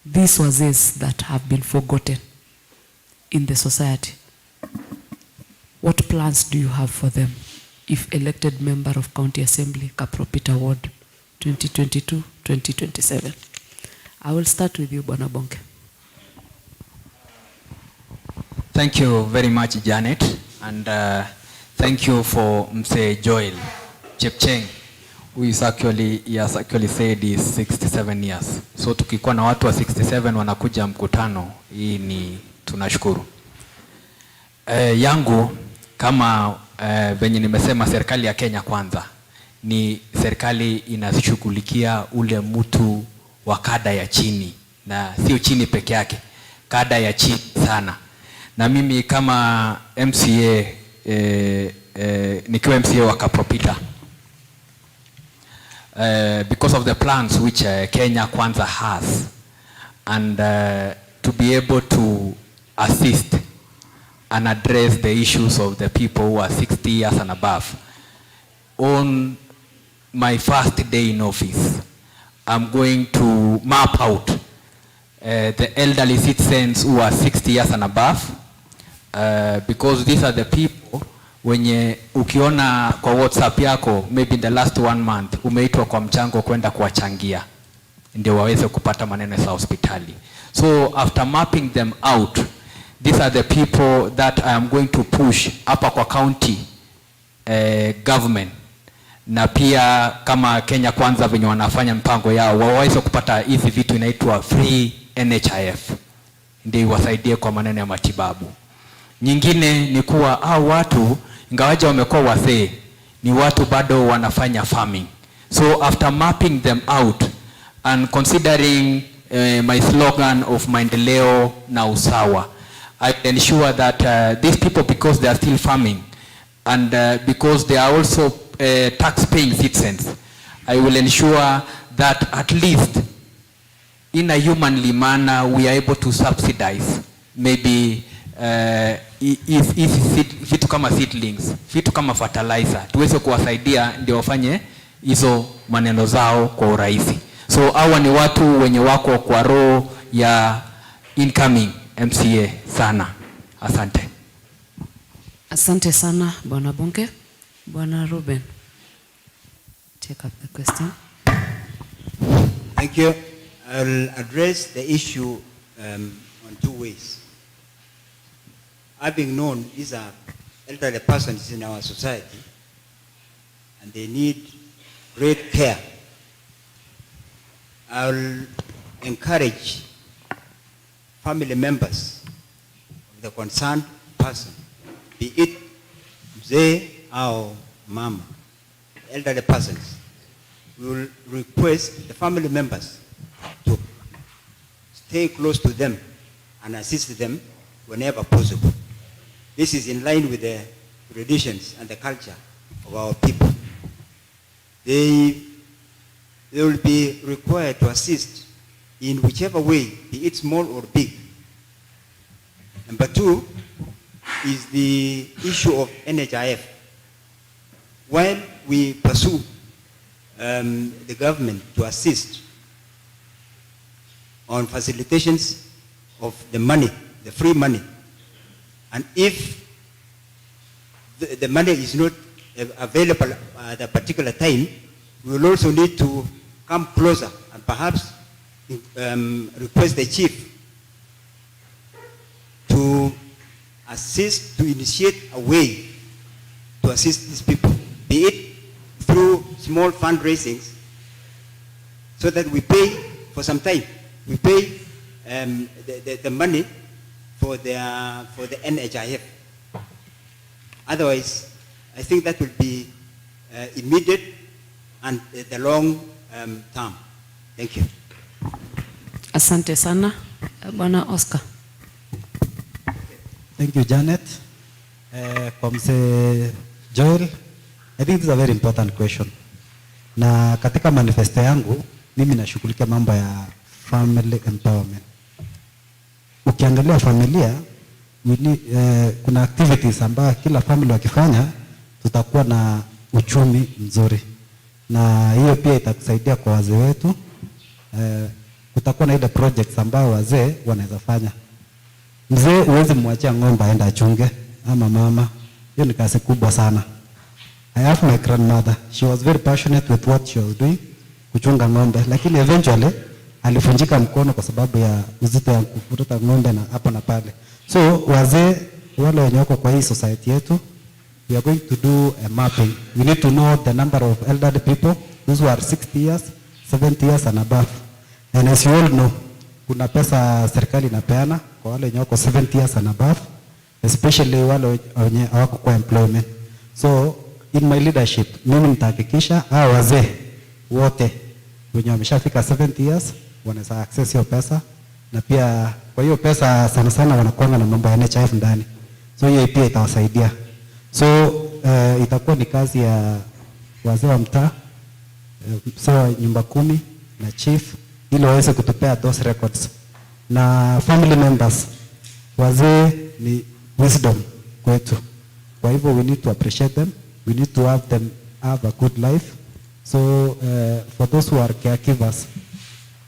These wazazi that have been forgotten in the society, what plans do you have for them if elected member of County Assembly, Kapropita Ward, 2022-2027? I will start with you, Bwana Bonke. Thank you very much, Janet, and thank you for Mzee Joel Chepcheng, who is he has actually said is 67 years. So tukikuwa na watu wa 67 wanakuja mkutano, hii ni tunashukuru. Yangu kama venye nimesema, serikali ya Kenya kwanza ni serikali inashughulikia ule mtu wa kada ya chini, na sio chini peke yake, kada ya chini sana. Na mimi kama MCA nikiwa MCA wa Kapropita, because of the plans which Kenya Kwanza has, and to be able to assist and address the issues of the people who are 60 years and above. On my first day in office, I'm going to map out the elderly citizens who are 60 years and above, because these are the people wenye ukiona kwa WhatsApp yako maybe in the last 1 month umeitwa kwa mchango kwenda kuwachangia ndio waweze kupata maneno ya hospitali. So after mapping them out, these are the people that I am going to push hapa kwa county government, na pia kama Kenya Kwanza venye wanafanya mpango yao waweze kupata hizi vitu inaitwa free NHIF ndio iwasaidie kwa maneno ya matibabu. Nyingine ni kuwa hao watu ingawaje wamekuwa wazee, ni watu bado wanafanya farming. So after mapping them out and considering my slogan of maendeleo na usawa, I ensure that these people, because they are still farming, and because they are also tax-paying citizens, I will ensure that at least in a humanly manner we are able to subsidize maybe vitu kama seedlings, vitu kama fertilizer, tuweze kuwasaidia ndio wafanye hizo maneno zao kwa urahisi. So hawa ni watu wenye wako kwa roho ya incoming MCA sana. Asante. Asante sana Bwana Bunge. Bwana Ruben, take up the question. Thank you. I'll address the issue on two ways. Having known these are elderly persons in our society and they need great care, I'll encourage family members of the concerned person, be it mzee or mama, elderly persons. We will request the family members to stay close to them and assist them whenever possible. This is in line with the traditions and the culture of our people. They will be required to assist in whichever way, be it small or big. Number two is the issue of NHIF. While we pursue the government to assist on facilitations of the money, the free money, and if the money is not available at a particular time, we will also need to come closer and perhaps request the chief to assist, to initiate a way to assist these people, be it through small fundraisings, so that we pay for some time. We pay the money for the NHIF. Otherwise, I think that will be immediate and the long term. Thank you. Asante sana Bwana Oscar. Thank you, Janet. From Joel, I think this is a very important question. Na katika manifesto yangu, mimi nashughulikia mambo ya family empowerment. Ukiangalia familia, kuna activities ambayo kila family wakifanya, tutakuwa na uchumi mzuri. Na hiyo pia itakusaidia kwa wazee wetu. Kutakuwa na ile projects ambayo wazee wanaweza fanya. Mzee uweze mwachia ng'ombe aende achunge ama mama. Hiyo ni kazi kubwa sana. I have my grandmother. She was very passionate with what she was doing, kuchunga ng'ombe. Lakini eventually alifunjika mkono kwa sababu ya uzito ya kufuruta ng'ombe na hapa na pale. So wazee wale wenye wako kwa hii society yetu, we are going to do a mapping. We need to know the number of elderly people, those who are 60 years, 70 years and above. And as you all know, kuna pesa serikali inapeana kwa wale wenye wako 70 years and above, especially wale wenye hawako kwa employment. So in my leadership, mimi nitahakikisha hao wazee wote wenye wameshafika 70 years wanaweza access hiyo pesa, na pia kwa hiyo pesa sana sana wanakuanga na mambo ya NHIF ndani. So hiyo pia itawasaidia. So itakuwa ni kazi ya wazee wa mtaa, sawa nyumba 10 na chief, ili waweze kutupea those records. Na family members, wazee ni wisdom kwetu. Kwa hivyo we need to appreciate them. We need to have them have a good life. So for those who are caregivers,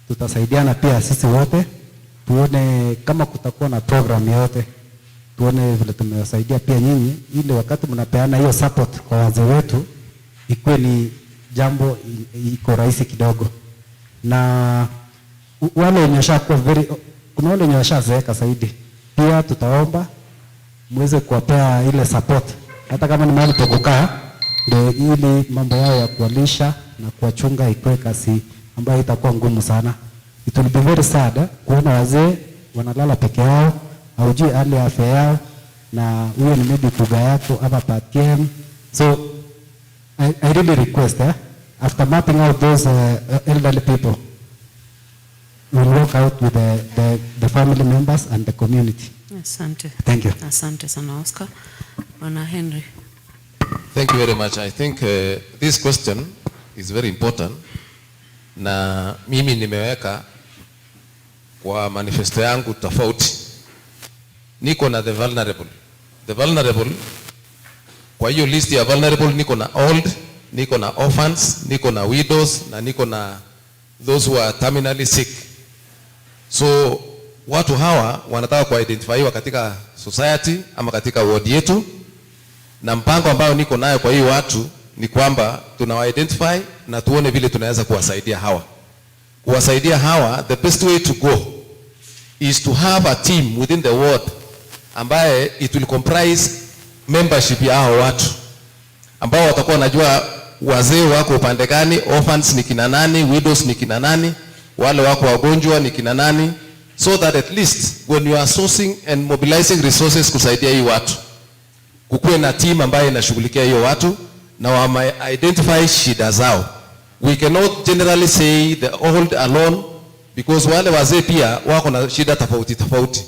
tutasaidiana pia sisi wote, tuone kama kutakuwa na program yote, tuone vile tumewasaidia pia nyinyi, ili wakati mnapeana hiyo support kwa wazee wetu, ikuwe ni jambo iko rahisi kidogo. Na wale wenye washakuwa kuna wale wenye washazeeka zaidi, pia tutaomba muweze kuwapea ile support, hata kama ni mahali pa kukaa, ndio ili mambo yao ya kuwalisha na kuwachunga ikuwe kazi ambayo itakuwa ngumu sana. It will be very sad kuona wazee wanalala peke yao, haujui hali ya afya yao, na huyo ni maybe kuga yako ama patiem. So I really request after mapping out those elderly people, we'll work out with the family members and the community. Asante. Thank you. Asante sana Oscar. Bwana Henry. Thank you very much. I think this question is very important. Na mimi nimeweka kwa manifesto yangu tofauti. Niko na the vulnerable. The vulnerable, kwa hiyo list ya vulnerable niko na old, niko na orphans, niko na widows, na niko na those who are terminally sick. So watu hawa wanataka kuidentifyiwa katika society ama katika ward yetu, na mpango ambao niko nayo kwa hiyo watu ni kwamba tunawa-identify na tuone vile tunaweza kuwasaidia hawa. Kuwasaidia hawa, the best way to go is to have a team within the ward ambaye it will comprise membership ya hao watu ambao watakuwa wanajua wazee wako upande gani, orphans ni kina nani, widows ni kina nani, wale wako wagonjwa ni kina nani, so that at least when you are sourcing and mobilizing resources kusaidia hii watu, kukuwe na team ambayo inashughulikia hiyo watu na wa identify shida zao. We cannot generally say the old alone, because wale wazee pia wako na shida tofauti tofauti.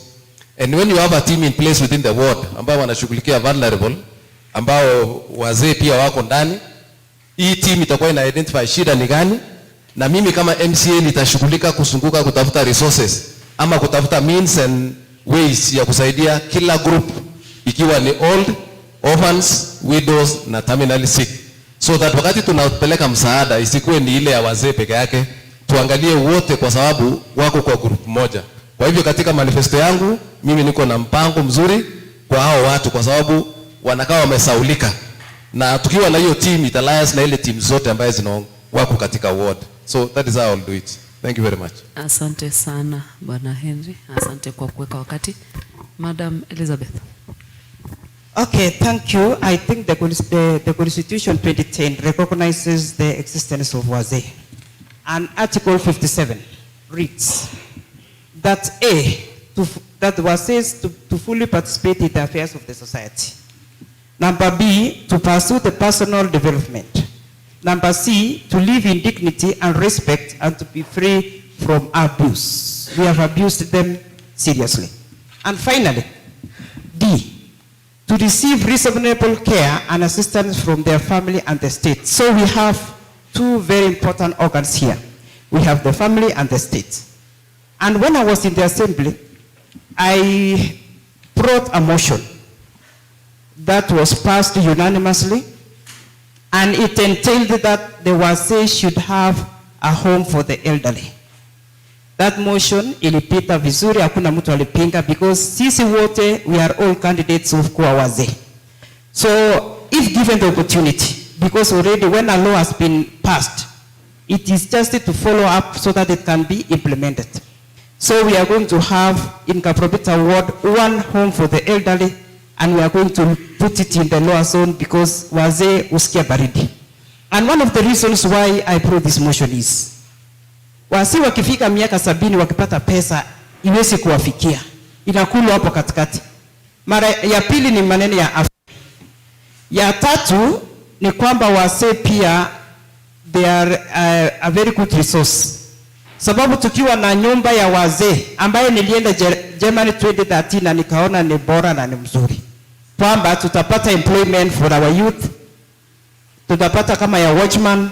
And when you have a team in place within the ward ambao wanashughulikia vulnerable, ambao wazee pia wako ndani, hii team itakuwa ina identify shida ni gani, na mimi kama MCA nitashughulika kusunguka kutafuta resources ama kutafuta means and ways ya kusaidia kila group, ikiwa ni old, orphans, widows na terminally sick, so that wakati tunapeleka msaada isikuwe ni ile ya wazee peke yake, tuangalie wote kwa sababu wako kwa group moja. Kwa hivyo katika manifesto yangu mimi niko na mpango mzuri kwa hao watu, kwa sababu wanakaa wamesaulika, na tukiwa na hiyo team italias na ile team zote ambaye zina wako katika ward. So that is how I'll do it. Thank you very much. Asante sana Bwana Henry, asante kwa kuweka wakati. Madam Elizabeth. Okay, thank you. I think the Constitution 2010 recognizes the existence of wazee. And Article 57 reads that that wazees to fully participate in the affairs of the society. Number B, to pursue the personal development. Number C, to live in dignity and respect and to be free from abuse. We have abused them seriously. And finally, D, to receive reasonable care and assistance from their family and the state. So we have two very important organs here. We have the family and the state. And when I was in the assembly, I brought a motion that was passed unanimously, and it entailed that the wazee should have a home for the elderly. That motion ilipita vizuri, hakuna mtu alipinga, because sisi wote we are all candidates of kuwa wazee. So if given the opportunity, because already when a law has been passed, it is just to follow up so that it can be implemented. So we are going to have in Kapropita ward one home for the elderly, and we are going to put it in the lower zone because wazee usikia baridi. And one of the reasons why I brought this motion is wazee wakifika miaka 70 wakipata pesa iwezi kuwafikia, inakulwa hapo katikati. Mara ya pili ni maneno ya afya. Ya tatu ni kwamba wazee pia they are a very good resource. Sababu tukiwa na nyumba ya wazee ambaye nilienda Germany 2013 na nikaona ni bora na ni mzuri, kwamba tutapata employment for our youth, tutapata kama ya watchman,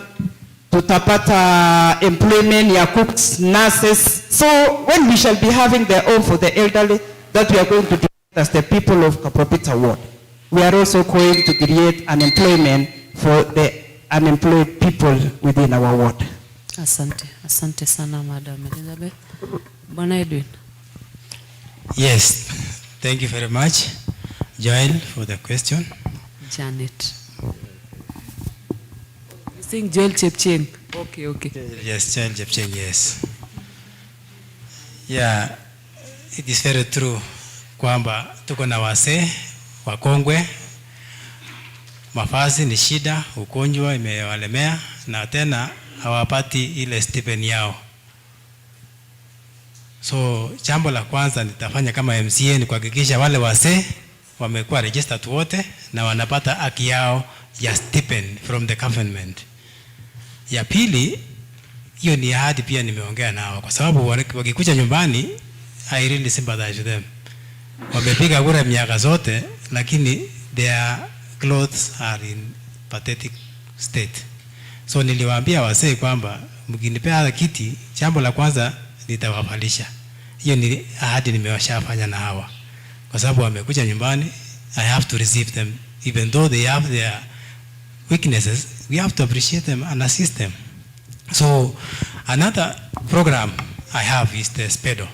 tutapata employment ya cooks, nurses. So when we shall be having the home for the elderly that we are going to do as the people of Kapropita ward, we are also going to create an employment for the unemployed people within our ward. Asante, asante sana Madam Elizabeth. Bwana Edwin. Yes, thank you very much, Joel, for the question. Janet. You saying Joel Chepcheng? Okay, okay. Yes, Joel Chepcheng, yes. Yeah, it is very true kwamba tuko na wazee wakongwe, mavazi ni shida, ugonjwa imewalemea na tena hawapati ile stipend yao. So jambo la kwanza nitafanya kama MCA ni kuhakikisha wale wazee wamekuwa registered wote na wanapata haki yao ya stipend from the government. Ya pili, hiyo ni ahadi pia nimeongea nao, kwa sababu wakikuja nyumbani I really sympathize with them. Wamepiga kura miaka zote, lakini they are clothes are in pathetic state. So niliwaambia wasee kwamba mkinipea kiti, jambo la kwanza nitawavalisha. Hiyo ni ahadi nimewashafanya na hawa. Kwa sababu wamekuja nyumbani, I have to receive them even though they have their weaknesses. We have to appreciate them and assist them. So another program I have is the SPEDO.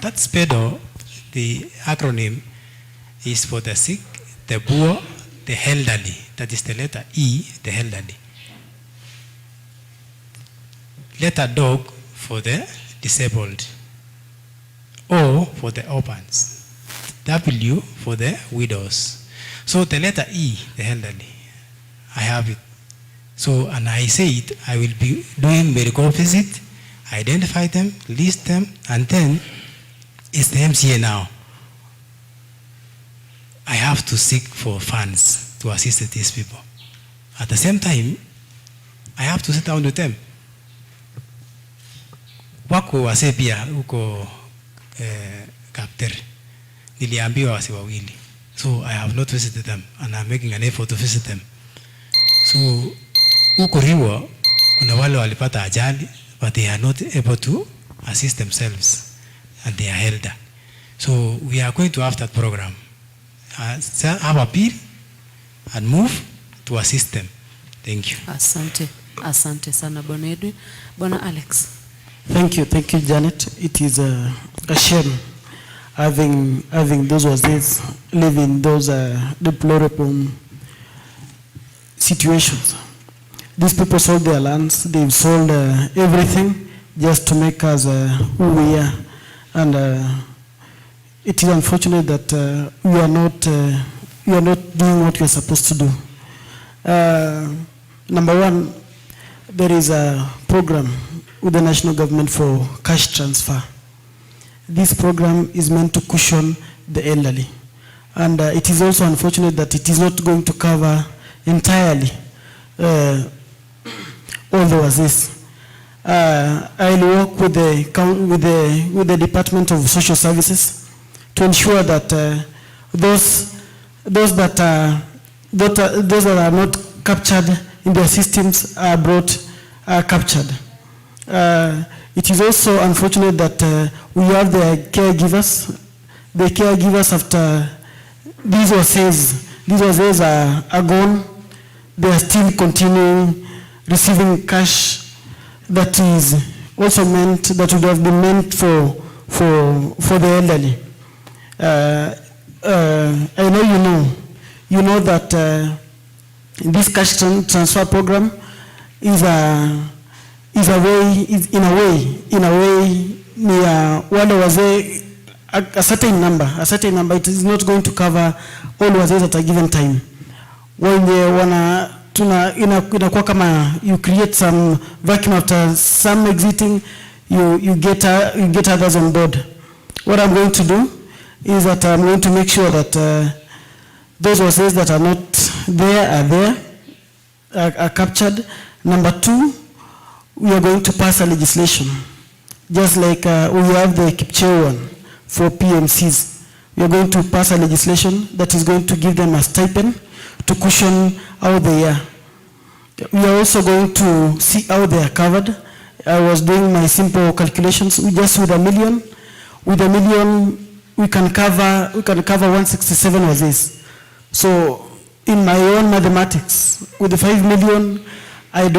That SPEDO, the acronym is for the sick, the poor, the elderly. That is the letter E, the elderly. Letter dog for the disabled. O for the orphans. W for the widows. So the letter E, the elderly, I have it. So, and I said I will be doing medical visit, identify them, list them, and then it's the MCA now. I have to seek for funds to assist these people. At the same time, I have to sit down with them. Wako wase pia huko Kapter. Niliambiwa wase wawili. So I have not visited them and I'm making an effort to visit them. So huko Riwa kuna wale walipata ajali but they are not able to assist themselves and they are elder. So we are going to have that program. Have a bill and move to assist them. Thank you. Asante. Asante sana Bwana Edwin. Bwana Alex. Thank you, Janet. It is a shame having those wazis live in those deplorable situations. These people sold their lands, they've sold everything just to make us who we are. And it is unfortunate that we are not doing what we are supposed to do. Number one, there is a program with the national government for cash transfer. This program is meant to cushion the elderly. And it is also unfortunate that it is not going to cover entirely all the wazis. I will work with the Department of Social Services to ensure that those that are not captured in their systems are captured. It is also unfortunate that we have the caregivers. The caregivers after these wazis are gone, they are still continuing receiving cash that is also meant, that would have been meant for the elderly. I know you know that this cash transfer program is in a way wale wazee a certain number. It is not going to cover all wazee at a given time. Inakuwa kama you create some vacuum after some exiting, you get others on board. What I'm going to do is that I'm going to make sure that those wazee that are not there are captured. Number two, we are going to pass a legislation, just like we have the Kipcheo one for PMCs. We are going to pass a legislation that is going to give them a stipend to cushion how they are. We are also going to see how they are covered. I was doing my simple calculations. Just with $1 million, we can cover 167 wazis. So in my own mathematics, with the 5 million, I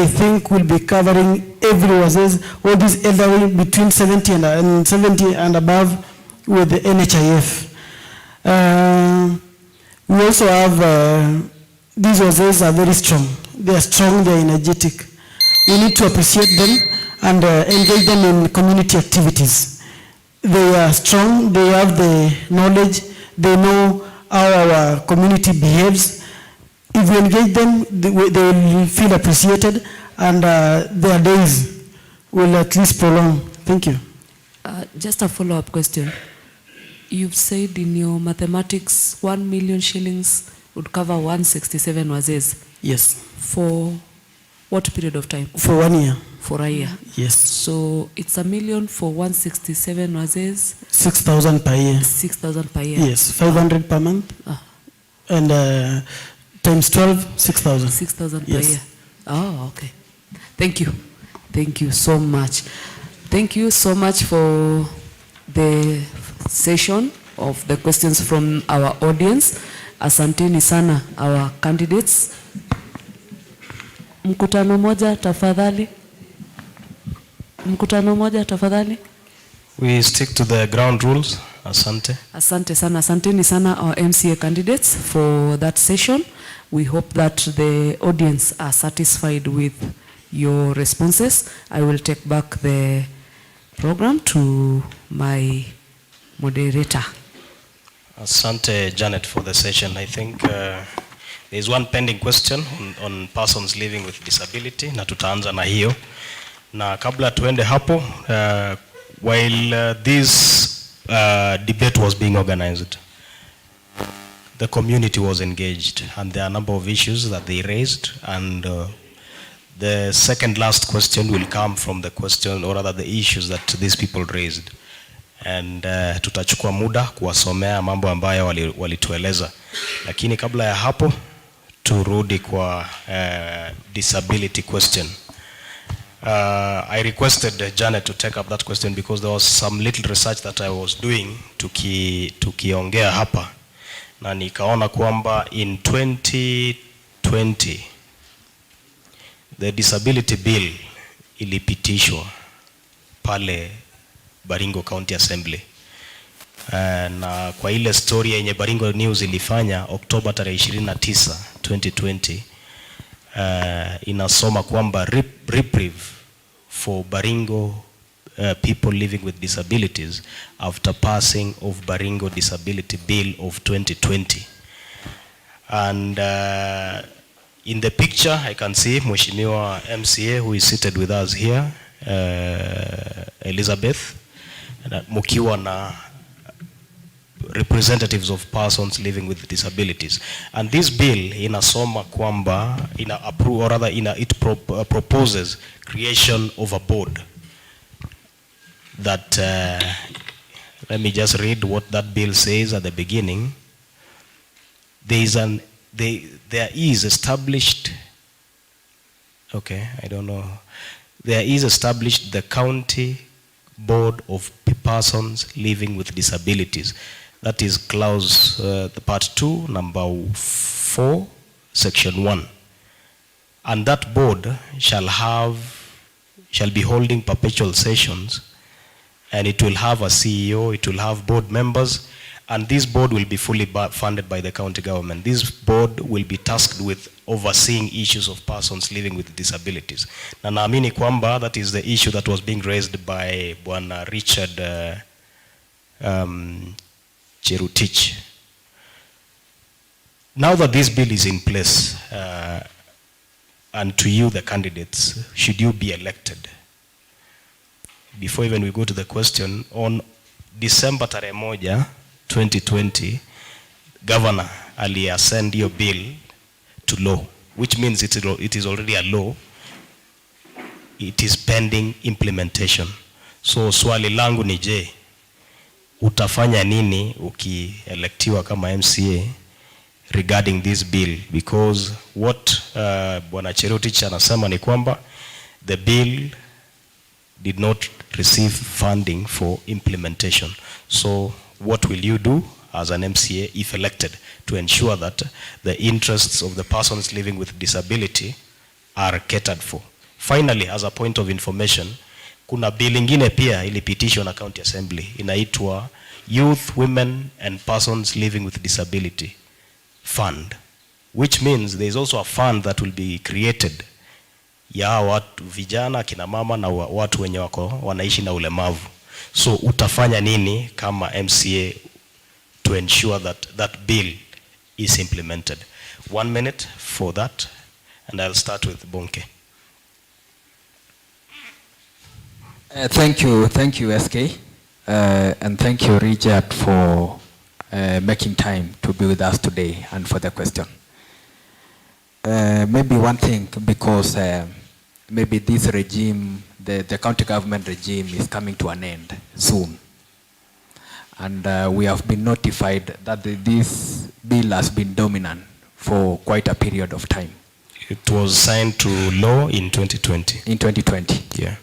think we'll be covering every wazis, all these elderly between 70 and above with the NHIF. We also have, these wazis are very strong. They are strong, they are energetic. We need to appreciate them and engage them in community activities. They are strong, they have the knowledge, they know how our community behaves. If we engage them, they will feel appreciated and their days will at least prolong. Thank you. Just a follow-up question. You've said in your mathematics 1 million shillings would cover 167 wazis. Yes. For what period of time? For 1 year. For a year. Yes. So it's $1 million for 167 wazis. 6,000 per year. 6,000 per year. Yes. 500 per month. And times 12, 6,000. 6,000 per Yes. year. Oh, okay. Thank you. Thank you so much. Thank you so much for the session of the questions from our audience. Asanteni sana our candidates. Mkutano moja tafadhali. Mkutano moja tafadhali. We stick to the ground rules. Asante. Asante sana. Asanteni sana our MCA candidates for that session. We hope that the audience are satisfied with your responses. I will take back the program to my moderator. Asante, Janet, for the session. I think there is one pending question on persons living with disability, na tutaanza na hiyo. Na kabla tuende hapo, while this debate was being organized, the community was engaged, and there are a number of issues that they raised, and the second last question will come from the question, or rather the issues that these people raised. And tutachukua muda kuwasomea mambo ambayo walitueleza. Lakini kabla ya hapo, turudi kwa disability question. I requested Janet to take up that question because there was some little research that I was doing tukiongea hapa. Na nikaona kwamba in 2020 the disability bill ilipitishwa pale Baringo County Assembly. Na kwa ile story yenye Baringo News ilifanya Oktoba tarehe 29, 2020, inasoma kwamba reprieve for Baringo people living with disabilities after passing of Baringo Disability Bill of 2020. And in the picture I can see Mheshimiwa MCA who is seated with us here, Elizabeth, mukiwa na representatives of persons living with disabilities. And this bill inasoma kwamba it proposes creation of a board that let me just read what that bill says at the beginning. There is established the county board of persons living with disabilities. That is clause the part 2, number 4, section 1. And that board shall be holding perpetual sessions, and it will have a CEO, it will have board members, and this board will be fully funded by the county government. This board will be tasked with overseeing issues of persons living with disabilities. Na naamini kwamba that is the issue that was being raised by Bwana Richard Cherutich. Now that this bill is in place, and to you the candidates, should you be elected? Before even we go to the question, on December tarehe 1, 2020, Governor aliascend your bill to law, which means it is already a law. It is pending implementation. So swali langu ni je, utafanya nini ukielectiwa kama MCA regarding this bill? Because what Bwana Cherotich anasema ni kwamba the bill did not receive funding for implementation. So what will you do as an MCA if elected to ensure that the interests of the persons living with disability are catered for? Finally, as a point of information, kuna bill ingine pia ilipitishwa na County Assembly inaitwa Youth, Women and Persons Living with Disability Fund, which means there is also a fund that will be created ya watu vijana, kina mama na watu wenye wanaishi na ulemavu. So utafanya nini kama MCA to ensure that that bill is implemented? 1 minute for that, and I'll start with Bonke. Thank you, SK, and thank you, Richard, for making time to be with us today and for the question. Maybe one thing, because maybe this regime, the county government regime is coming to an end soon. And we have been notified that this bill has been dominant for quite a period of time. It was signed to law in 2020. In 2020. Yeah.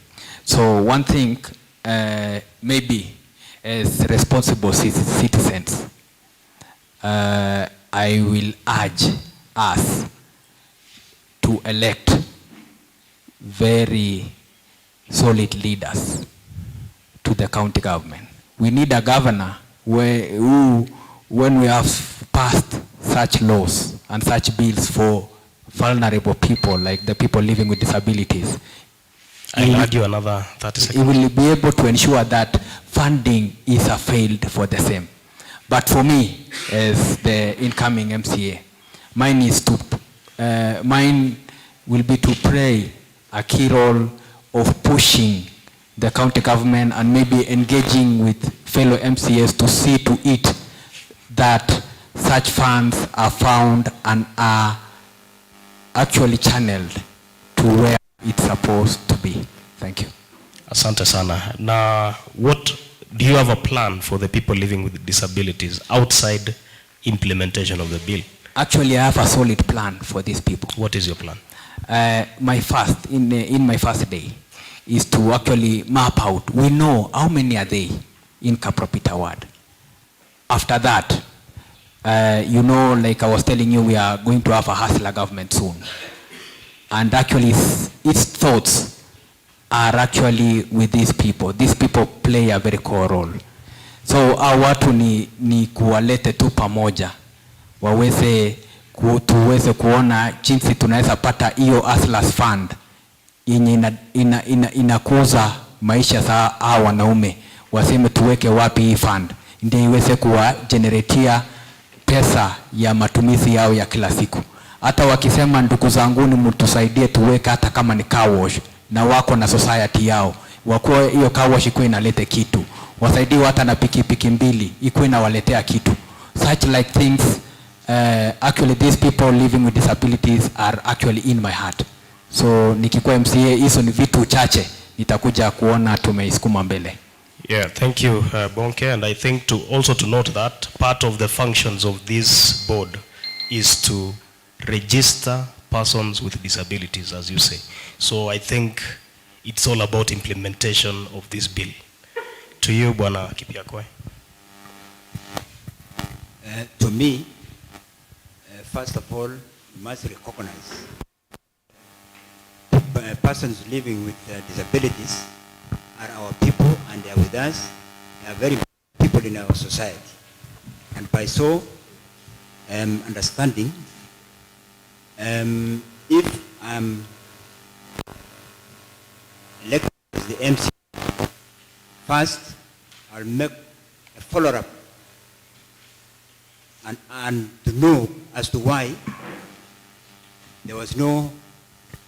So one thing, maybe as responsible citizens, I will urge us to elect very solid leaders to the county government. We need a governor who, when we have passed such laws and such bills for vulnerable people, like the people living with disabilities, I'll add you another 30 seconds. It will be able to ensure that funding is availed for the same. But for me, as the incoming MCA, mine will be to play a key role of pushing the county government and maybe engaging with fellow MCAs to see to it that such funds are found and are actually channeled to where it's supposed to be. Thank you. Asante sana. Now, what do you have a plan for the people living with disabilities outside implementation of the bill? Actually, I have a solid plan for these people. What is your plan? My first day is to actually map out. We know how many are they in Kapropita ward. After that, like I was telling you, we are going to have a hustler government soon. And actually, its thoughts are actually with these people. These people play a very core role. So our watu ni kuwalete tu pamoja, tuweze kuona jinsi tunaweza pata hiyo hustlers fund yenye inakuza maisha za hao wanaume, waseme tuweke wapi hii fund ndio iweze kuwa generatea pesa ya matumizi yao ya kila siku. Hata wakisema ndugu zanguni mtusaidie tuweke hata kama ni car wash, na wako na society yao, wakuwa hiyo car wash ikuwe inalete kitu, wasaidiwe hata na pikipiki mbili ikuwe inawaletea kitu. Such like things, actually these people living with disabilities are actually in my heart. So nikikuwa MCA, hizo ni vitu chache nitakuja kuona tumeisukuma mbele. Yeah, thank you, Bonke. And I think to note that part of the functions of this board is to register persons with disabilities, as you say. So I think it's all about implementation of this bill. To you, Bwana Kipiakoi. To me, first of all, you must recognize persons living with disabilities are our people and they are with us. They are very people in our society. And by so understanding, if I'm elected as the MC, first I'll make a follow-up and to know as to why there was no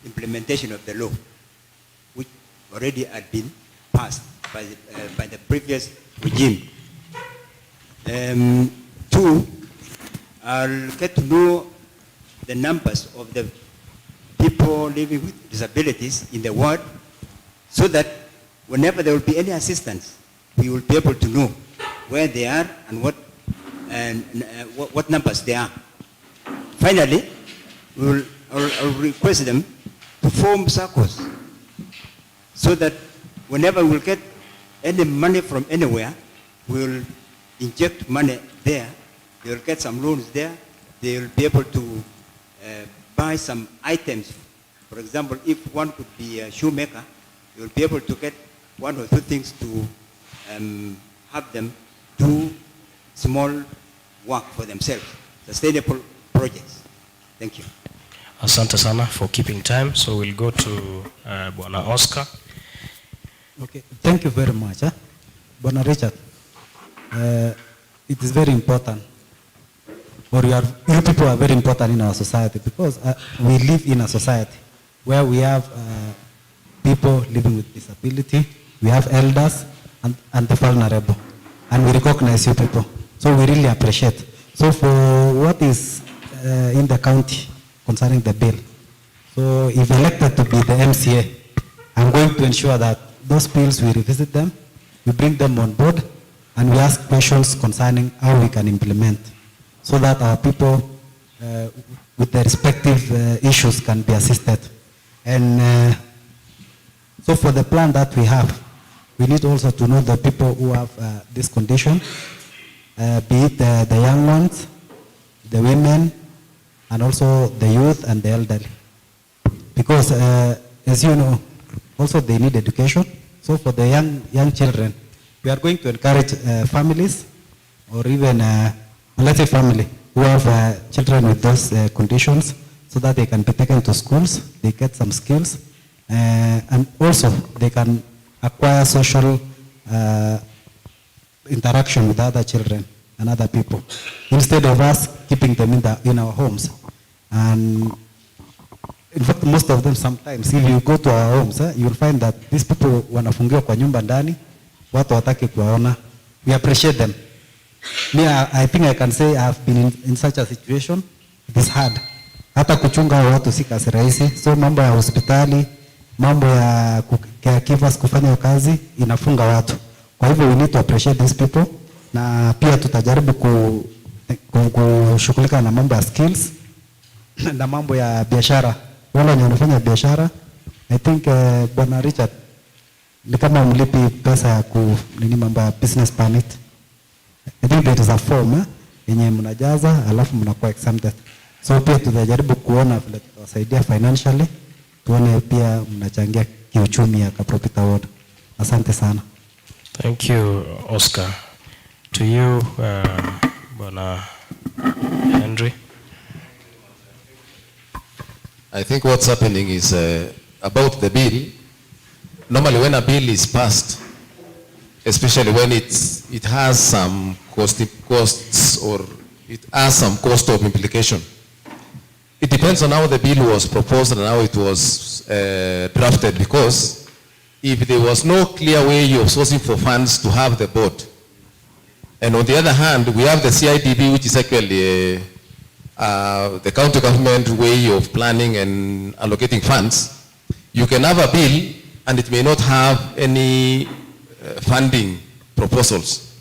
implementation of the law, which already had been passed by the previous regime. Two, I'll get to know the numbers of the people living with disabilities in the ward, so that whenever there will be any assistance, we will be able to know where they are and what numbers they are. Finally, I'll request them to form circles, so that whenever we'll get any money from anywhere, we'll inject money there. They'll get some loans there. They'll be able to buy some items. For example, if one could be a shoemaker, you'll be able to get one or two things to have them do small work for themselves, sustainable projects. Thank you. Asante sana for keeping time. So we'll go to Bwana Oscar. Okay, thank you very much. Bwana Richard, it is very important, or you people are very important in our society, because we live in a society where we have people living with disability, we have elders and the vulnerable, and we recognize you people. So we really appreciate. So for what is in the county concerning the bill, so if elected to be the MCA, I'm going to ensure that those bills, we revisit them, we bring them on board, and we ask questions concerning how we can implement so that our people with their respective issues can be assisted. And so for the plan that we have, we need also to know the people who have this condition, be it the young ones, the women, and also the youth and the elderly. Because as you know, also they need education. So for the young children, we are going to encourage families or even, let's say family, who have children with those conditions so that they can be taken to schools, they get some skills, and also they can acquire social interaction with other children and other people, instead of us keeping them in our homes. And in fact, most of them sometimes, if you go to our homes, you'll find that these people wanafungiwa kwa nyumba ndani, watu wataki kuwaona. We appreciate them. Me, I think I can say I have been in such a situation. It is hard. Hata kuchunga watu si kazi rahisi. So mambo ya hospitali, mambo ya caregivers kufanya kazi inafunga watu. Kwa hivyo we need to appreciate these people, na pia tutajaribu kushughulika na mambo ya skills na mambo ya biashara. Wale wanafanya biashara, I think Bwana Richard ni kama mlipi pesa ya nini mambo ya business permit. I think there is a form yenye mnajaza alafu mnakuwa exempted. So pia tutajaribu kuona vile tutawasaidia financially, tuone pia mnachangia kiuchumi ya Kapropita Ward. Asante sana. Thank you, Oscar. To you, Bwana Henry. I think what's happening is about the bill. Normally when a bill is passed, especially when it has some costs or it has some cost of implication, it depends on how the bill was proposed and how it was drafted, because if there was no clear way of sourcing for funds to have the board, and on the other hand, we have the CIDB, which is actually the county government way of planning and allocating funds, you can have a bill and it may not have any funding proposals.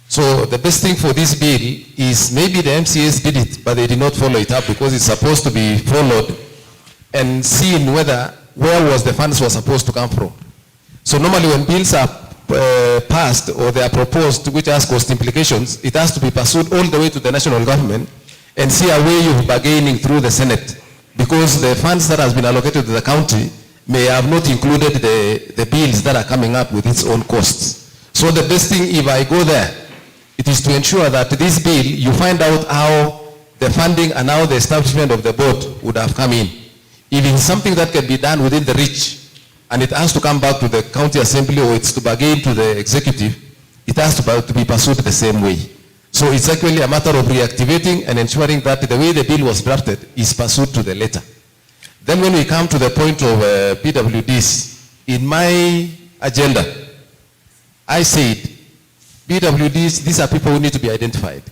So the best thing for this bill is maybe the MCAs did it, but they did not follow it up, because it's supposed to be followed and seen where was the funds were supposed to come from. So normally when bills are passed or they are proposed which has cost implications, it has to be pursued all the way to the national government and see a way of bargaining through the Senate, because the funds that has been allocated to the county may have not included the bills that are coming up with its own costs. So the best thing, if I go there, it is to ensure that this bill, you find out how the funding and how the establishment of the board would have come in. If it is something that can be done within the reach, and it has to come back to the county assembly or it's to bargain to the executive, it has to be pursued the same way. So it's actually a matter of reactivating and ensuring that the way the bill was drafted is pursued to the letter. Then when we come to the point of PWDs, in my agenda, I said, PWDs, these are people who need to be identified.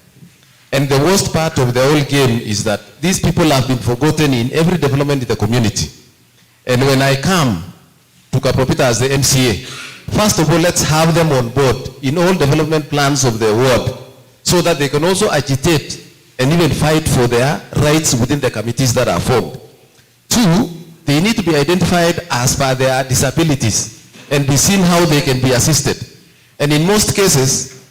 And the worst part of the whole game is that these people have been forgotten in every development in the community. And when I come to Kapropita as the MCA, first of all, let's have them on board in all development plans of the ward, so that they can also agitate and even fight for their rights within the committees that are formed. Two, they need to be identified as per their disabilities and be seen how they can be assisted. And in most cases,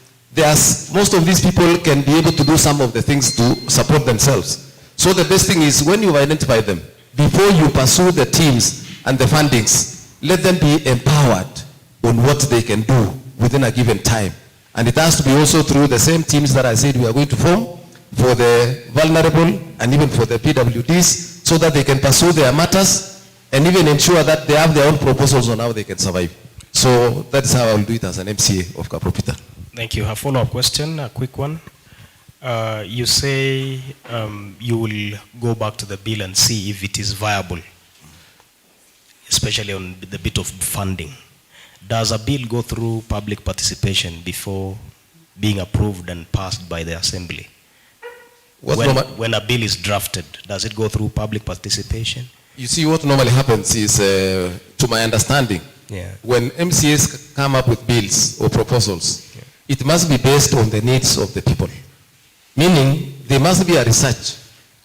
most of these people can be able to do some of the things to support themselves. So the best thing is when you've identified them, before you pursue the teams and the fundings, let them be empowered on what they can do within a given time. And it has to be also through the same teams that I said we are going to form for the vulnerable and even for the PWDs, so that they can pursue their matters and even ensure that they have their own proposals on how they can survive. So that's how I will do it as an MCA of Kapropita. Thank you. A follow-up question, a quick one. You say you will go back to the bill and see if it is viable, especially on the bit of funding. Does a bill go through public participation before being approved and passed by the assembly? When a bill is drafted, does it go through public participation? You see, what normally happens is, to my understanding, when MCAs come up with bills or proposals, it must be based on the needs of the people. Meaning, there must be a research,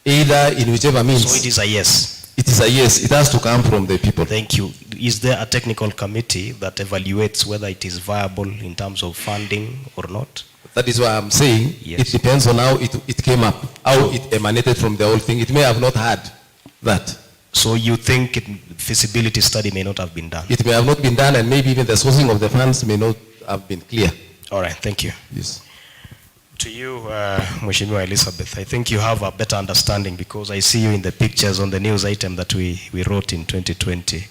either in whichever means. So it is a yes? It is a yes. It has to come from the people. Thank you. Is there a technical committee that evaluates whether it is viable in terms of funding or not? That is why I'm saying it depends on how it came up, how it emanated from the whole thing. It may have not had that. So you think feasibility study may not have been done? It may have not been done, and maybe even the sourcing of the funds may not have been clear. All right, thank you. Yes. To you, Mheshimiwa Elizabeth, I think you have a better understanding because I see you in the pictures on the news item that we wrote in 2020.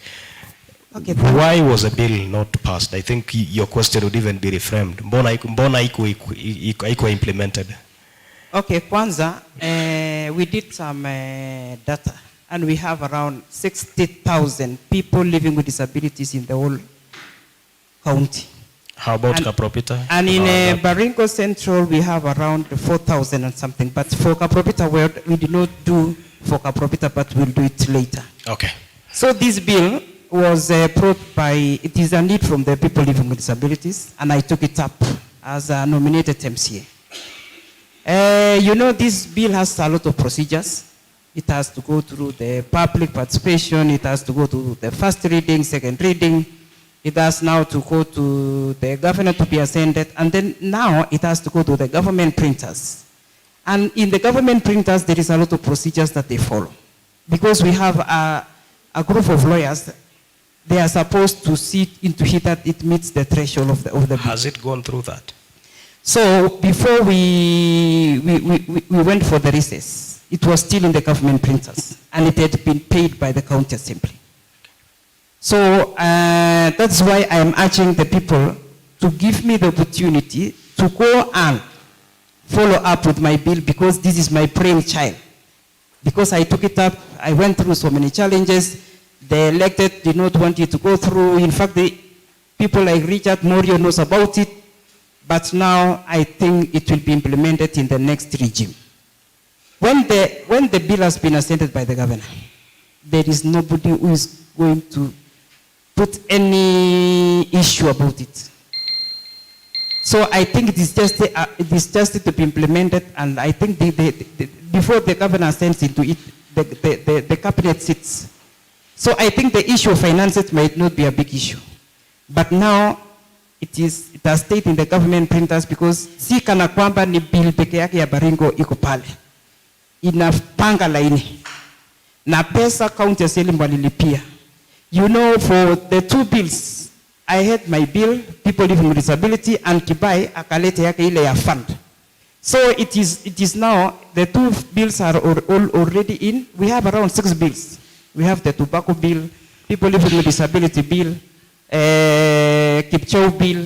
Okay. Why was a bill not passed? I think your question would even be reframed. Mbona iko implemented? Okay, kwanza, we did some data, and we have around 60,000 people living with disabilities in the whole county. How about Kapropita? And in Baringo Central, we have around 4,000 and something. But for Kapropita, we did not do for Kapropita, but we'll do it later. Okay. So this bill was brought by, it is a need from the people living with disabilities, and I took it up as a nominated MCA. You know, this bill has a lot of procedures. It has to go through the public participation, it has to go to the first reading, second reading, it has now to go to the governor to be ascended, and then now it has to go to the government printers. And in the government printers, there is a lot of procedures that they follow. Because we have a group of lawyers, they are supposed to see into it that it meets the threshold of the bill. Has it gone through that? So before we went for the recess, it was still in the government printers, and it had been paid by the county assembly. So that's why I am urging the people to give me the opportunity to go and follow up with my bill, because this is my brainchild. Because I took it up, I went through so many challenges. The elected did not want it to go through. In fact, the people like Richard Morio knows about it. But now I think it will be implemented in the next regime. When the bill has been assented by the governor, there is nobody who is going to put any issue about it. So I think it is just to be implemented, and I think before the governor sends into it, the cabinet sits. So I think the issue of finances might not be a big issue. But now it has stayed in the government printers, because si kana kwamba ni bill peke yake ya Baringo iko pale. Inapanga laini. Na pesa county assembly walilipia. You know, for the two bills, I had my bill, people living with disability, and Kibai akalete yake ile ya fund. So it is now, the two bills are all already in. We have around 6 bills. We have the tobacco bill, people living with disability bill, Kipchow bill.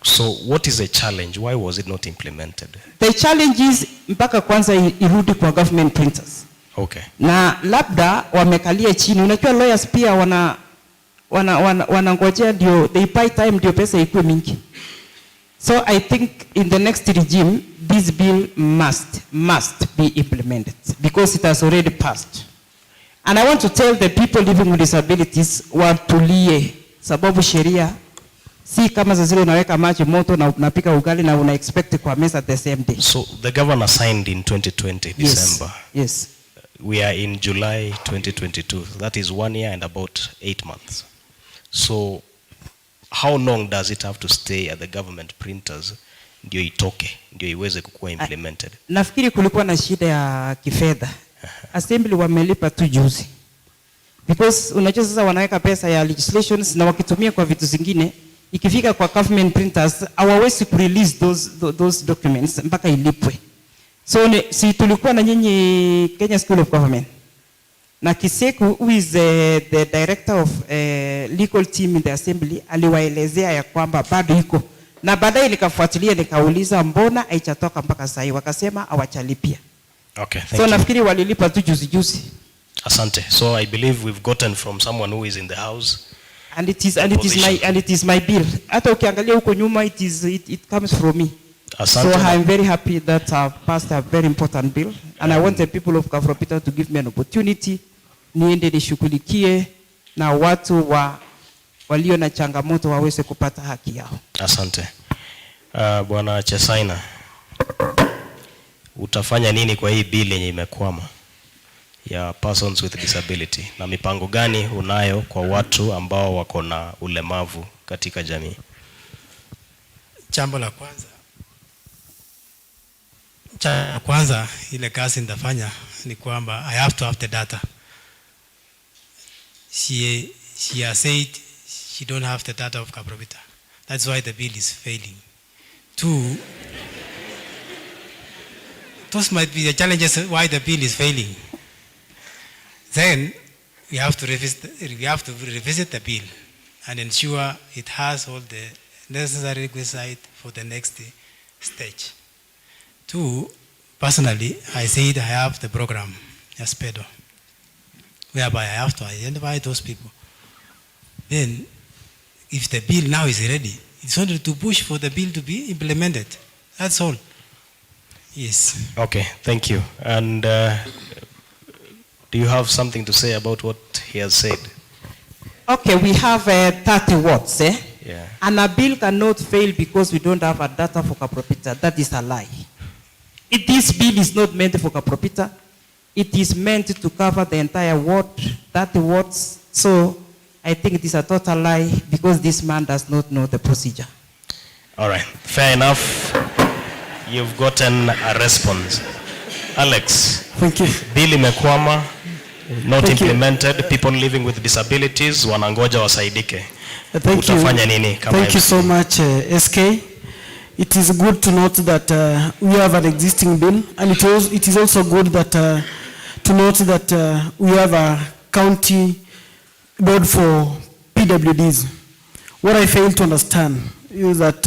So what is the challenge? Why was it not implemented? The challenge is mpaka kwanza irudi kwa government printers. Okay. Na labda wamekalia chini. Unajua lawyers pia wanangojea ndio they buy time ndio pesa ikuwe mingi. So I think in the next regime this bill must be implemented, because it has already passed. And I want to tell the people living with disabilities watulie, sababu sheria si kama zile unaweka maji moto na unapika ugali na una expect kwa mesa the same day. So the governor signed in 2020 December. Yes. We are in July 2022. That is 1 year and about 8 months. So how long does it have to stay at the government printers ndio itoke, ndio iweze kukuwa implemented? Nafikiri kulikuwa na shida ya kifedha. Assembly wamelipa tu juzi. Because unajua sasa wanaweka pesa ya legislations na wakitumia kwa vitu zingine, ikifika kwa government printers hawawezi release those documents mpaka ilipwe. So si tulikuwa na nyinyi Kenya School of Government. Na Kiseku, who is the director of legal team in the assembly, aliwaelezea ya kwamba bado iko. Na baadaye nikafuatilia nikauliza mbona haijatoka mpaka sasa, wakasema hawachalipia. Okay, thank so you. Nafikiri walilipa tu juzi. Asante. So I believe we've gotten from someone who is in the house. And it is my bill. Hata ukiangalia huko nyuma it comes from me. Asante. So I'm very happy that I've passed a very important bill, and I want the people of Kapropita to give me an opportunity niende nishughulikie na watu walio na changamoto waweze kupata haki yao. Asante. Bwana Chesaina, utafanya nini kwa hii bill yenye imekwama ya persons with disability, na mipango gani unayo kwa watu ambao wako na ulemavu katika jamii? Jambo la kwanza ile kazi nitafanya ni kwamba I have to have the data. She has said she don't have the data of Kapropita. That's why the bill is failing. 2, those might be the challenges why the bill is failing. Then we have to revisit the bill and ensure it has all the necessary requisite for the next stage. 2, personally, I said I have the program, Aspedo, whereby I have to identify those people. Then, if the bill now is ready, it's only to push for the bill to be implemented. That's all. Yes. Okay, thank you. And do you have something to say about what he has said? Okay, we have 30 words, eh? Yeah. And a bill cannot fail because we don't have a data for Kapropita. That is a lie. This bill is not meant for Kapropita. It is meant to cover the entire ward, 30 wards. So I think it is a total lie because this man does not know the procedure. All right, fair enough. You've gotten a response. Alex, thank you. Bill imekwama, not Thank implemented. You. People living with disabilities wanangoja wasaidike. Thank Utafanya you. Nini kama Thank you so much, SK. It is good to note that we have an existing bill, and it is also good that to note that we have a county board for PWDs. What I fail to understand is that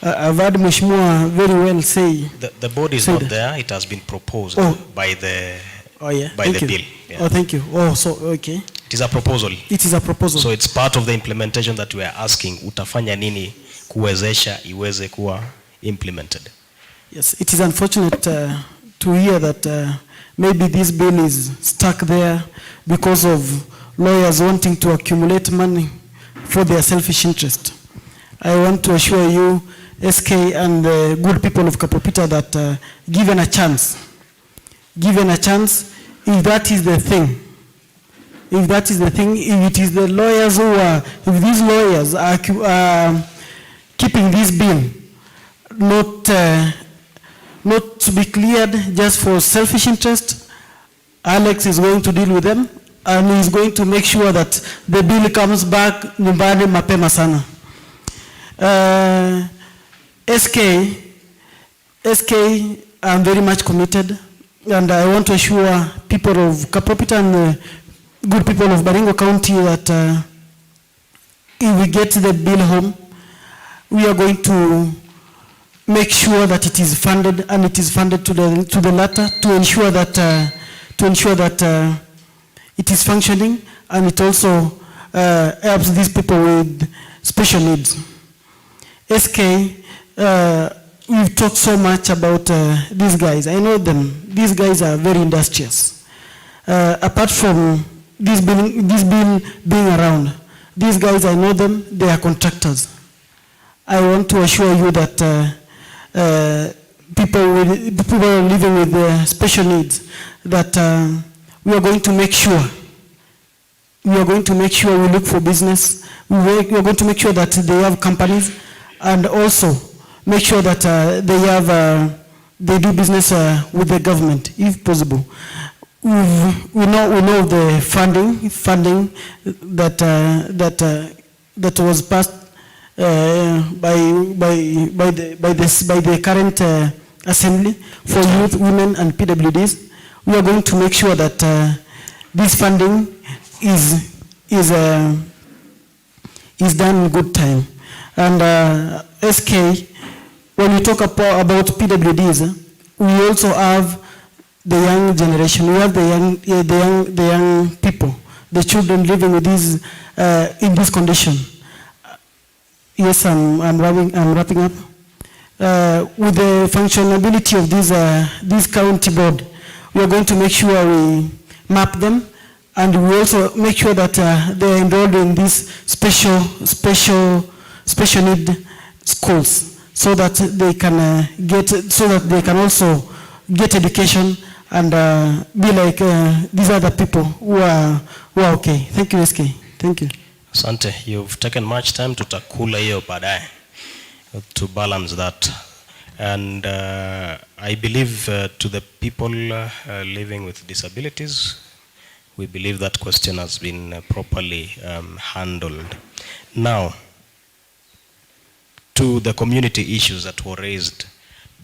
I've heard Mheshimiwa very well say the board is not there. It has been proposed by the bill. Yeah. Oh, thank you. Oh, so okay. It is a proposal. It is a proposal. So it's part of the implementation that we are asking. Utafanya nini kuwezesha iweze kuwa implemented? Yes, it is unfortunate to hear that maybe this bill is stuck there because of lawyers wanting to accumulate money for their selfish interest. I want to assure you, SK and the good people of Kapropita, that given a chance, if that is the thing, if it is the lawyers who are, if these lawyers are keeping this bill not to be cleared just for selfish interest, Alex is going to deal with them and he is going to make sure that the bill comes back nyumbani mapema sana. SK, I'm very much committed, and I want to assure people of Kapropita and good people of Baringo County that if we get the bill home, we are going to make sure that it is funded, and it is funded to the latter to ensure that it is functioning, and it also helps these people with special needs. SK, we've talked so much about these guys. I know them. These guys are very industrious. Apart from this bill being around, these guys, I know them, they are contractors. I want to assure you that people living with special needs, that we are going to make sure we look for business. We are going to make sure that they have companies, and also make sure that they do business with the government, if possible. We know the funding that was passed by the current assembly for youth, women, and PWDs. We are going to make sure that this funding is done in good time. And SK, when we talk about PWDs, we also have the young generation. We have the young people, the children living with these in this condition. Yes, I'm wrapping up. With the functionality of this county board, we are going to make sure we map them, and we also make sure that they are enrolled in these special need schools, so that they can also get education and be like these other people who are okay. Thank you, SK. Thank you. Asante, you've taken much time to takula hiyo baadaye to balance that. And I believe to the people living with disabilities, we believe that question has been properly handled. Now, to the community issues that were raised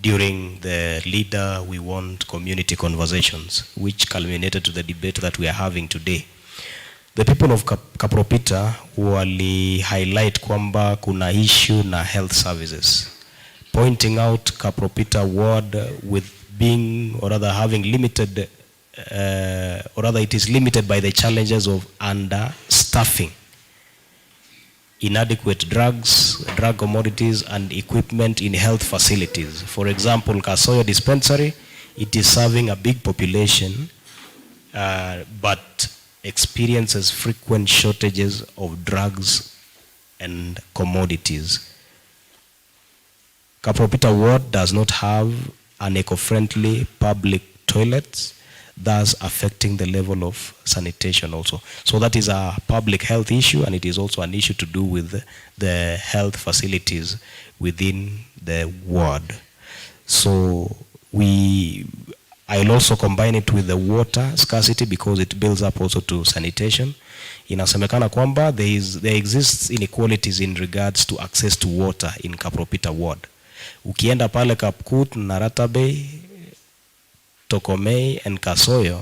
during the Leader We Want community conversations, which culminated to the debate that we are having today. The people of Kapropita wali highlight kwamba kuna issue na health services, pointing out Kapropita ward with being, or rather having limited, or rather it is limited by the challenges of understaffing, inadequate drugs, drug commodities, and equipment in health facilities. For example, Kasoyo dispensary, it is serving a big population, but experiences frequent shortages of drugs and commodities. Kapropita ward does not have an eco-friendly public toilets, thus affecting the level of sanitation also. So that is a public health issue, and it is also an issue to do with the health facilities within the ward. So I'll also combine it with the water scarcity because it builds up also to sanitation. Inasemekana kwamba there exists inequalities in regards to access to water in Kapropita ward. Ukienda pale Kapkut, Naratabe, Tokomei, and Kasoyo,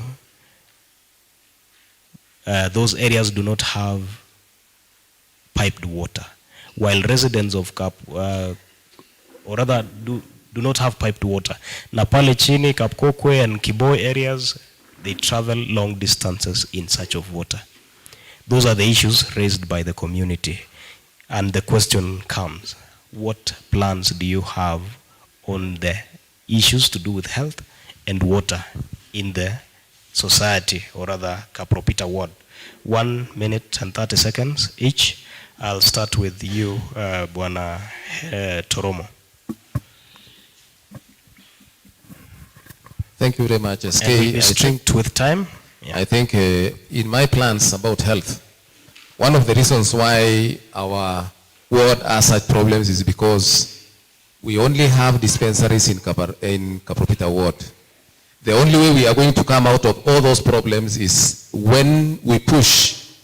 those areas do not have piped water, while residents of or rather do not have piped water. Na pale chini, Kapkokwe and Kiboi areas, they travel long distances in search of water. Those are the issues raised by the community. And the question comes, what plans do you have on the issues to do with health and water in the society, or rather Kapropita ward? 1 minute and 30 seconds each. I'll start with you, Bwana Toromo. Thank you very much, SK. And we'll be strict with time. Yeah. I think in my plans about health, one of the reasons why our ward has such problems is because we only have dispensaries in Kapropita ward. The only way we are going to come out of all those problems is when we push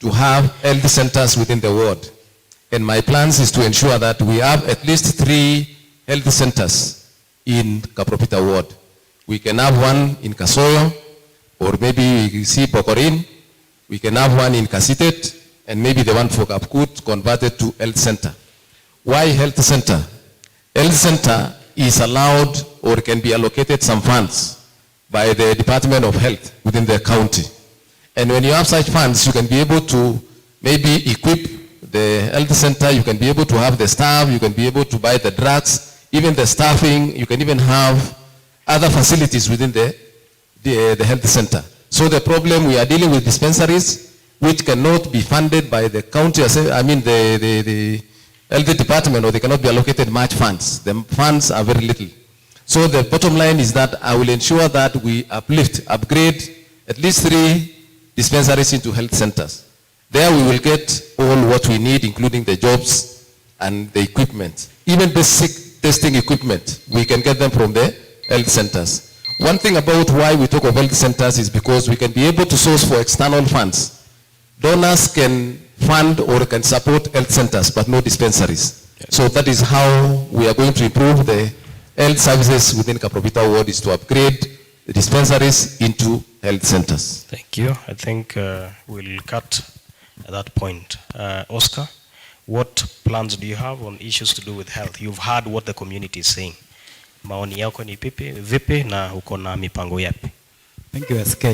to have health centers within the ward. And my plans is to ensure that we have at least 3 health centers in Kapropita ward. We can have one in Kasoyo, or maybe we see Pokorin. We can have one in Kasitet, and maybe the one for Kapkut converted to health center. Why health center? Health center is allowed or can be allocated some funds by the Department of Health within the county. And when you have such funds, you can be able to maybe equip the health center, you can be able to have the staff, you can be able to buy the drugs, even the staffing, you can even have other facilities within the health center. So the problem, we are dealing with dispensaries which cannot be funded by the county, the health department, or they cannot be allocated much funds. The funds are very little. So the bottom line is that I will ensure that we upgrade at least 3 dispensaries into health centers. There we will get all what we need, including the jobs and the equipment. Even basic testing equipment, we can get them from the health centers. One thing about why we talk of health centers is because we can be able to source for external funds. Donors can fund or can support health centers, but no dispensaries. Yes. So that is how we are going to improve the health services within Kapropita ward, is to upgrade the dispensaries into health centers. Thank you. I think we'll cut at that point. Oscar, what plans do you have on issues to do with health? You've heard what the community is saying. Maoni yako ni vipi na uko na mipango yapi? Thank you, SK.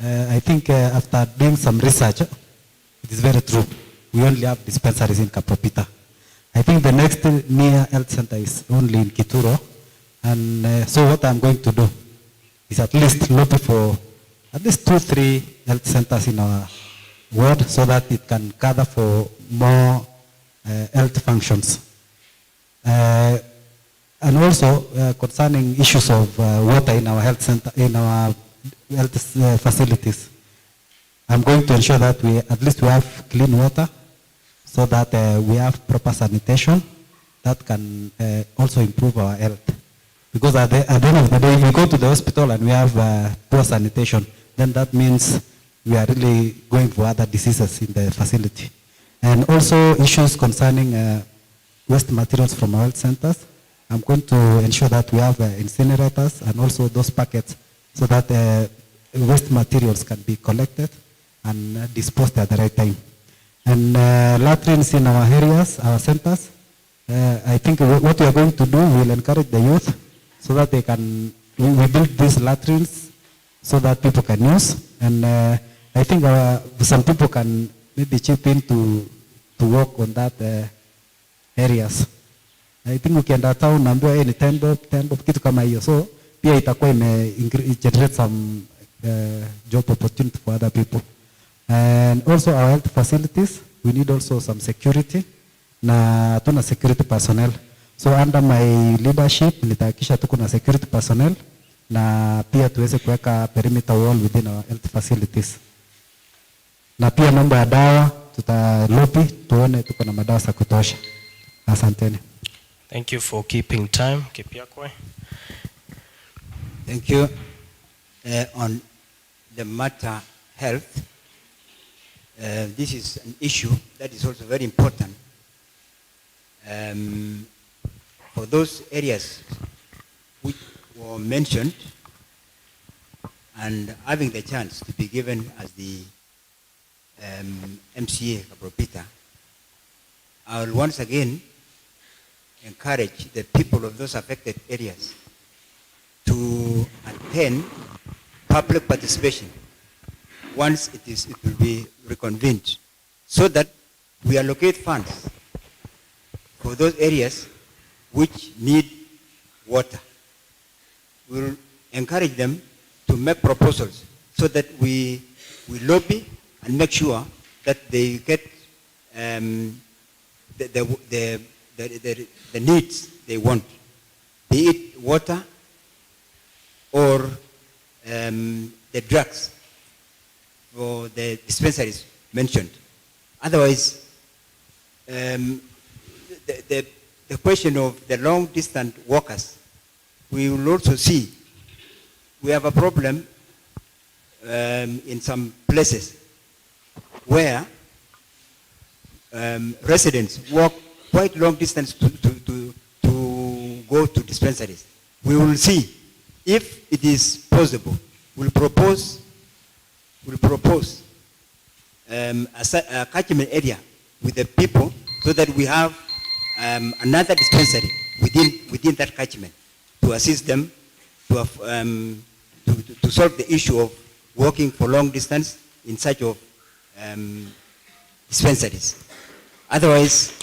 I think after doing some research, it is very true. We only have dispensaries in Kapropita. I think the next near health center is only in Kituro. And so what I'm going to do is at least lobby for at least 2-3 health centers in our ward so that it can gather for more health functions. And also concerning issues of water in our health center, in our health facilities. I'm going to ensure that we have clean water, so that we have proper sanitation that can also improve our health. Because at the end of the day, if we go to the hospital and we have poor sanitation, then that means we are really going for other diseases in the facility. And also issues concerning waste materials from our health centers. I'm going to ensure that we have incinerators and also those packets, so that waste materials can be collected and disposed at the right time. And latrines in our areas, our centers, I think what we are going to do, we'll encourage the youth so that they can, we build these latrines so that people can use. And I think some people can maybe chip in to work on that areas. I think ukienda town naambiwa ni 10 bob kitu kama hiyo. So pia itakuwa generate some job opportunity for other people. And also our health facilities, we need also some security. Na tuna security personnel. So under my leadership nitahakikisha tuko na security personnel na pia tuweze kuweka perimeter wall within our health facilities. Na pia mambo ya dawa tutalobi tuone tuko na madawa za kutosha. Asanteni. Thank you for keeping time. Kipiakwe. Thank you. On the matter health, this is an issue that is also very important. For those areas which were mentioned, and having the chance to be given as the MCA Kapropita, I will once again encourage the people of those affected areas to attend public participation once it will be reconvened, so that we allocate funds for those areas which need water. We will encourage them to make proposals so that we lobby and make sure that they get the needs they want, be it water or the drugs for the dispensaries mentioned. Otherwise, the question of the long distance workers, we will also see we have a problem in some places where residents walk quite long distance to go to dispensaries. We will see if it is possible. We'll propose a catchment area with the people so that we have another dispensary within that catchment to assist them to solve the issue of walking for long distance in search of dispensaries. Otherwise,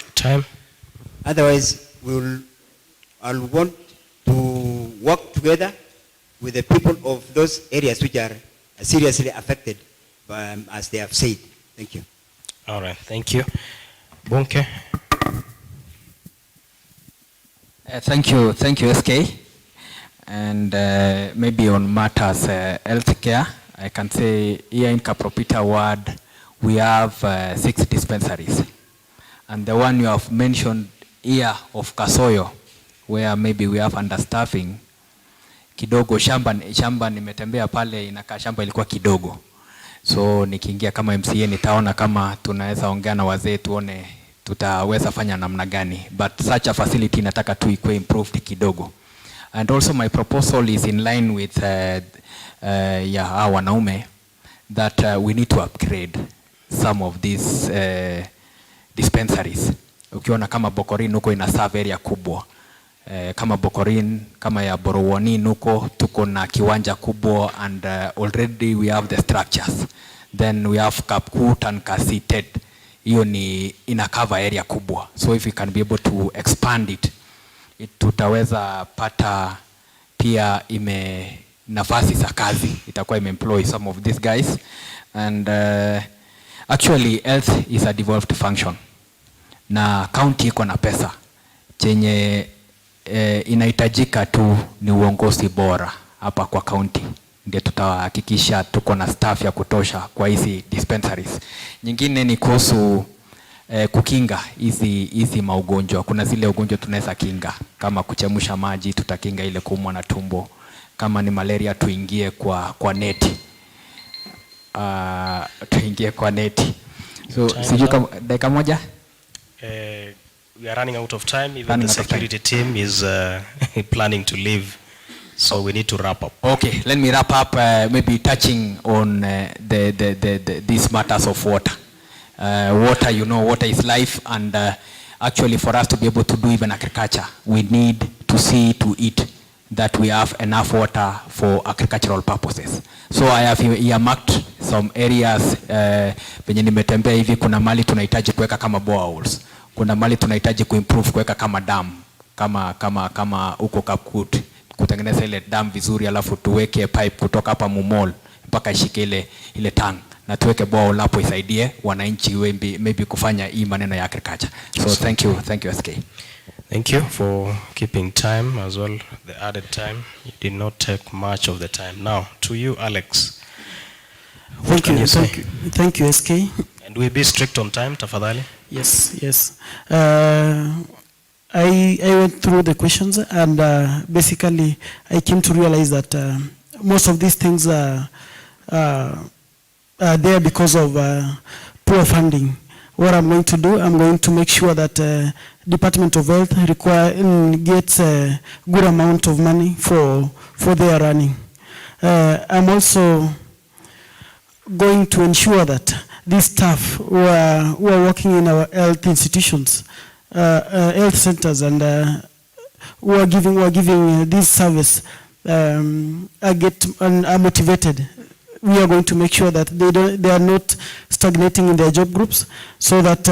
I'll want to work together with the people of those areas which are seriously affected by, as they have said. Thank you. All right, thank you. Bonke. Thank you, SK. And maybe on matters healthcare, I can say here in Kapropita ward, we have 6 dispensaries. And the one you have mentioned here of Kasoyo, where maybe we have understaffing, kidogo shamba nimetembea pale, inakaa shamba ilikuwa kidogo. So nikiingia kama MCA nitaona kama tunaweza ongea na wazee tuone tutaweza fanya namna gani. But such a facility nataka tu ikuwe improved kidogo. And also my proposal is in line with our wanaume that we need to upgrade some of these dispensaries. Ukiona kama Bokorin nuko ina serve area kubwa. Kama Bokorin, kama ya Borowani nuko tuko na kiwanja kubwa, and already we have the structures. Then we have Kapkut and Kisii. Hiyo ni ina cover area kubwa. So if we can be able to expand it, tutaweza pata pia nafasi za kazi, itakuwa employ some of these guys. And actually health is a devolved function. Na county iko na pesa. chenye inahitajika tu ni uongozi bora hapa kwa county. Ndio tutahakikisha tuko na staff ya kutosha kwa hizi dispensaries. Nyingine ni kuhusu kukinga hizi maugonjwa. Kuna zile ugonjwa tunaweza kinga kama kuchemsha maji, tutakinga ile kuumwa na tumbo. Kama ni malaria tuingie kwa neti. Tuingie kwa neti. So sijui kama dakika moja. We are running out of time. Even the security team is planning to leave. So we need to wrap up. Okay, let me wrap up maybe touching on these matters of water. Water, you know, water is life, and actually for us to be able to do even agriculture, we need to see to it that we have enough water for agricultural purposes. So I have earmarked some areas venye nimetembea hivi. Kuna mali tunahitaji kuweka kama boreholes, kuna mali tunahitaji kuimprove kuweka kama dam, kama uko Kapkut, kutengeneza ile dam vizuri, alafu tuweke pipe kutoka hapa Mumol mpaka ishike ile tank, na tuweke borehole hapo isaidie wananchi maybe kufanya hii maneno ya agriculture. So thank you SK. Thank you for keeping time as well, the added time. You did not take much of the time. Now, to you, Alex. Thank you, SK. And we'll be strict on time, tafadhali. Yes. I went through the questions, and basically I came to realize that most of these things are there because of poor funding. What I'm going to do, I'm going to make sure that Department of Health gets a good amount of money for their running. I'm also going to ensure that these staff who are working in our health institutions, health centers, and who are giving this service are motivated. We are going to make sure that they are not stagnating in their job groups, so that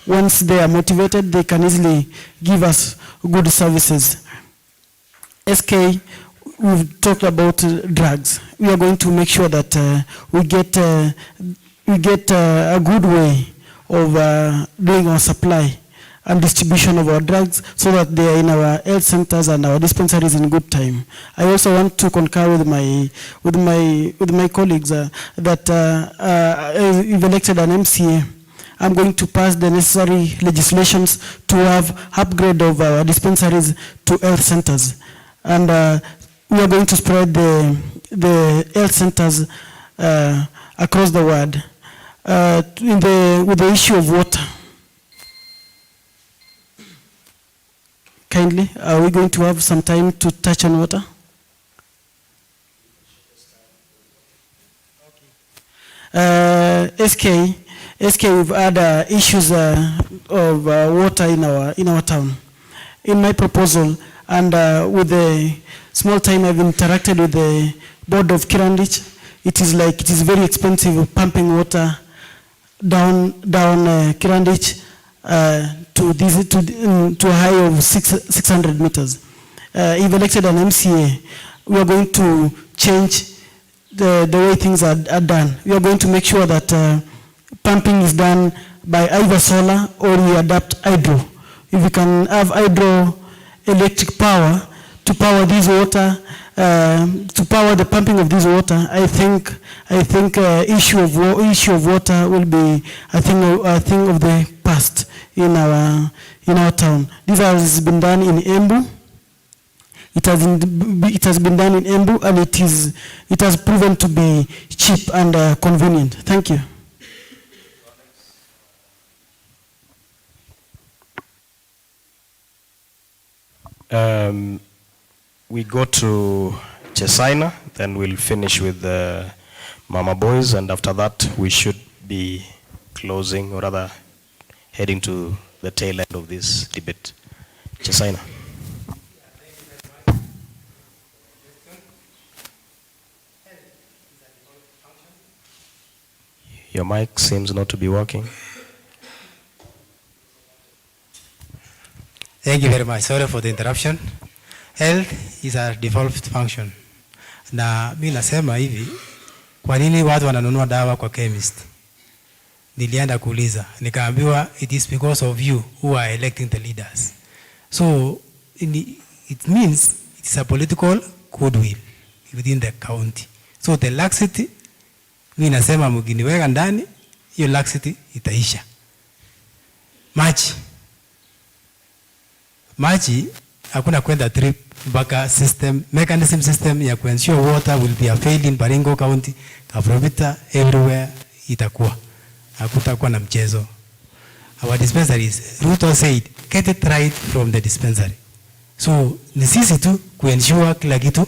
once they are motivated, they can easily give us good services. SK, we've talked about drugs. We are going to make sure that we get a good way of doing our supply and distribution of our drugs, so that they are in our health centers and our dispensaries in good time. I also want to concur with my colleagues that we've elected an MCA. I'm going to pass the necessary legislations to have upgrade of our dispensaries to health centers, and we are going to spread the health centers across the world. With the issue of water, kindly, are we going to have some time to touch on water? SK, we've had issues of water in our town. In my proposal, and with the small time I've interacted with the board of Kirandich, it is very expensive pumping water down Kirandich to a high of 600 meters. If elected an MCA, we are going to change the way things are done. We are going to make sure that pumping is done by either solar, or we adapt hydro. If we can have hydroelectric power to power this water, to power the pumping of this water, I think issue of water will be a thing of the past in our town. This has been done in Embu. It has been done in Embu, and it has proven to be cheap and convenient. Thank you. We go to Chesaina, then we'll finish with the Mama Boys, and after that we should be closing, or rather heading to the tail end of this debate. Chesaina. Your mic seems not to be working. Thank you very much. Sorry for the interruption. Health is a devolved function. Na mimi nasema hivi, kwa nini watu wananunua dawa kwa chemist? Nilienda kuuliza, nikaambiwa it is because of you who are electing the leaders. So it means it's a political goodwill within the county. So the laxity, mimi nasema mkiniweka ndani, hiyo laxity itaisha. Maji hakuna kwenda trip mpaka mechanism system ya kuensure water will be available in Baringo County, Kapropita, everywhere itakuwa. Hakutakuwa na mchezo. Our dispensaries, Ruto said, get it right from the dispensary. So ni sisi tu kuensure kila kitu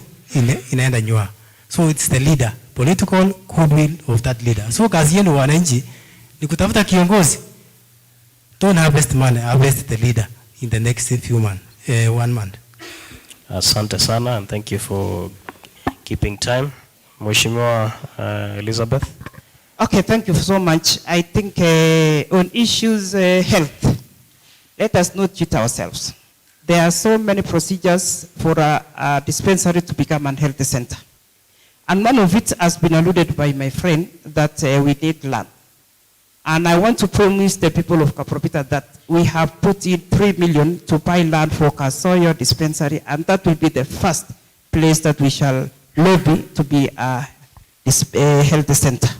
inaenda nyua. So it's the leader, political goodwill of that leader. So kazi yenu wananchi ni kutafuta kiongozi. Don't harvest money, harvest the leader in the next few months, 1 month. Asante sana, and thank you for keeping time. Mheshimiwa Elizabeth. Okay, thank you so much. I think on issues health, let us not cheat ourselves. There are so many procedures for a dispensary to become a health center. And one of it has been alluded by my friend that we need land. And I want to promise the people of Kapropita that we have put in 3 million to buy land for Kasoyo dispensary, and that will be the first place that we shall lobby to be a health center.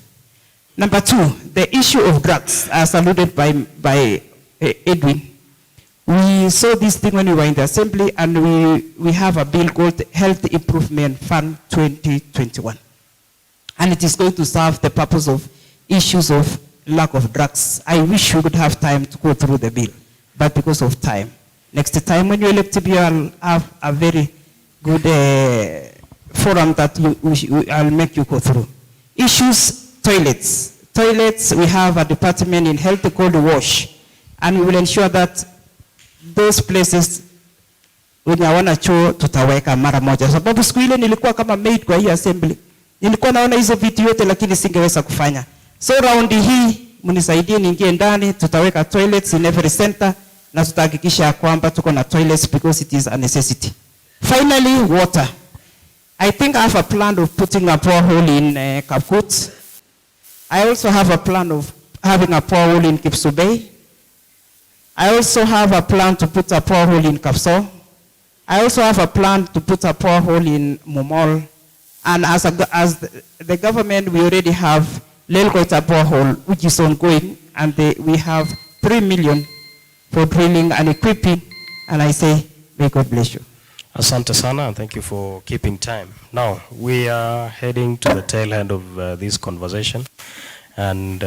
Number 2, the issue of drugs, as alluded by Edwin. We saw this thing when we were in the assembly, and we have a bill called Health Improvement Fund 2021. And it is going to serve the purpose of issues of lack of drugs. I wish we could have time to go through the bill, but because of time. Next time when you elect me, I'll have a very good forum that I'll make you go through. Issues, toilets. Toilets, we have a department in health called WASH, and we will ensure that those places wenye hawana choo tutaweka mara moja. Sababu siku ile nilikuwa kama maid kwa hii assembly. Nilikuwa naona hizo vitu yote lakini singeweza kufanya. So round hii mnisaidie niingie ndani, tutaweka toilets in every center na tutahakikisha kwamba tuko na toilets because it is a necessity. Finally, water. I think I have a plan of putting a borehole in Kapokot. I also have a plan of having a borehole in Kipsubei. I also have a plan to put a borehole in Kapso. I also have a plan to put a borehole in Momol. And as the government, we already have Lelgoita borehole, which is ongoing, and we have 3 million for drilling and equipping. And I say, may God bless you. Asante sana, and thank you for keeping time. Now, we are heading to the tail end of this conversation, and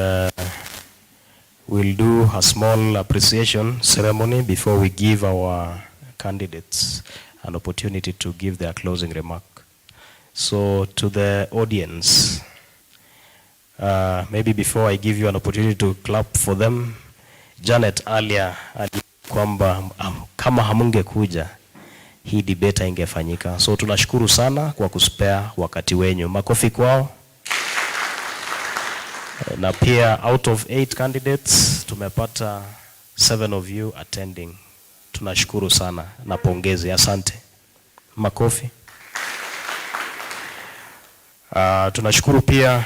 we'll do a small appreciation ceremony before we give our candidates an opportunity to give their closing remark. So to the audience, maybe before I give you an opportunity to clap for them, Janet earlier kwamba kama hamungekuja hii debate ingefanyika. So tunashukuru sana kwa kuspare wakati wenyu. Makofi kwao. Na pia out of 8 candidates tumepata 7 of you attending. Tunashukuru sana na pongezi, asante. Makofi. Tunashukuru pia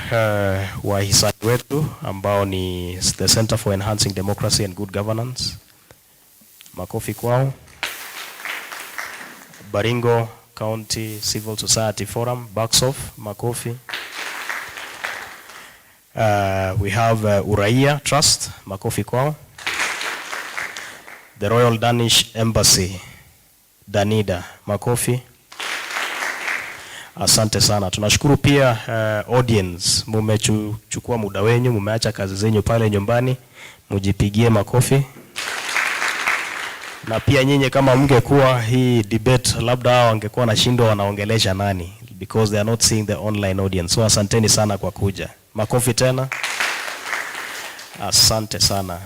wahisani wetu ambao ni the Center for Enhancing Democracy and Good Governance. Makofi kwao. Baringo County Civil Society Forum, backs off, makofi. We have Uraia Trust, makofi kwao. The Royal Danish Embassy, Danida, makofi. Asante sana. Tunashukuru pia audience, mumechukua muda wenyu, mumeacha kazi zenyu pale nyumbani, mujipigie makofi. Na pia nyinyi kama mngekuwa hii debate labda hao wangekuwa na shindo wanaongelesha nani, because they are not seeing the online audience. So asanteni sana kwa kuja. Makofi tena. Asante sana.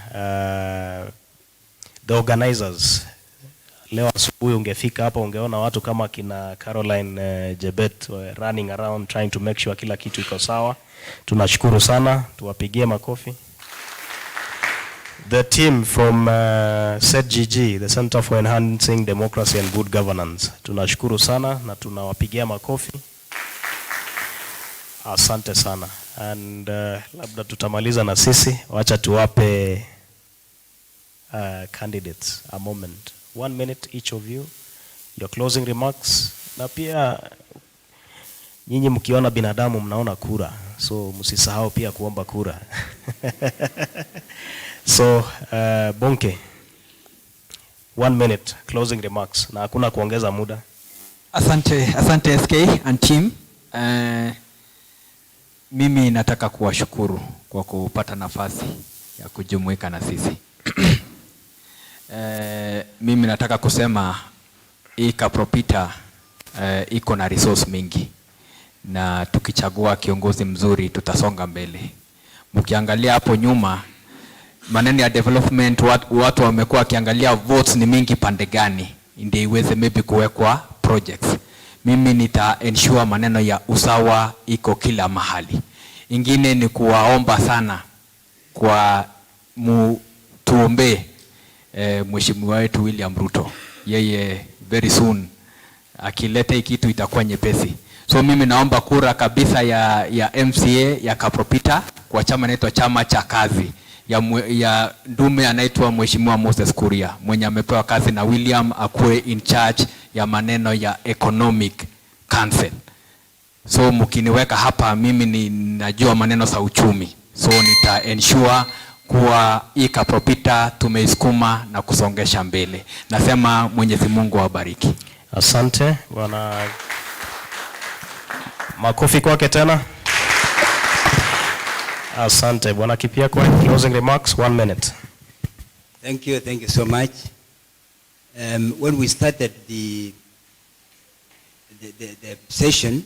The organizers, leo asubuhi ungefika hapa ungeona watu kama kina Caroline Jebet running around trying to make sure kila kitu iko sawa. Tunashukuru sana, tuwapigie makofi. The team from CGG, the Center for Enhancing Democracy and Good Governance, tunashukuru sana na tunawapigia makofi. Asante sana. And labda tutamaliza na sisi, wacha tuwape candidates a moment. 1 minute each of you, your closing remarks. Na pia nyinyi mkiona binadamu mnaona kura, so msisahau pia kuomba kura. So Bonke, 1 minute closing remarks, na hakuna kuongeza muda. Asante SK and team. Mimi nataka kuwashukuru kwa kupata nafasi ya kujumuika na sisi. Mimi nataka kusema hii Kapropita iko na resource mingi, na tukichagua kiongozi mzuri tutasonga mbele. Mkiangalia hapo nyuma maneno ya development, watu wamekuwa kiangalia votes ni mingi pande gani ndio iweze maybe kuwekwa projects. Mimi nita ensure maneno ya usawa iko kila mahali. Ingine ni kuwaomba sana kwa tuombe mheshimiwa wetu William Ruto. Yeye very soon akileta kitu itakuwa nyepesi. So mimi naomba kura kabisa ya MCA ya Kapropita kwa chama inaitwa chama cha kazi ya ndume anaitwa mheshimiwa Moses Kuria, mwenye amepewa kazi na William akuwe in charge ya maneno ya economic council. So mkiniweka hapa mimi ninajua maneno za uchumi, so nita ensure kuwa hii Kapropita tumeisukuma na kusongesha mbele. Nasema Mwenyezi Mungu awabariki. Asante bwana. Makofi kwake tena. Asante bwana Kipia kwa closing remarks, 1 minute. Thank you so much. When we started the session,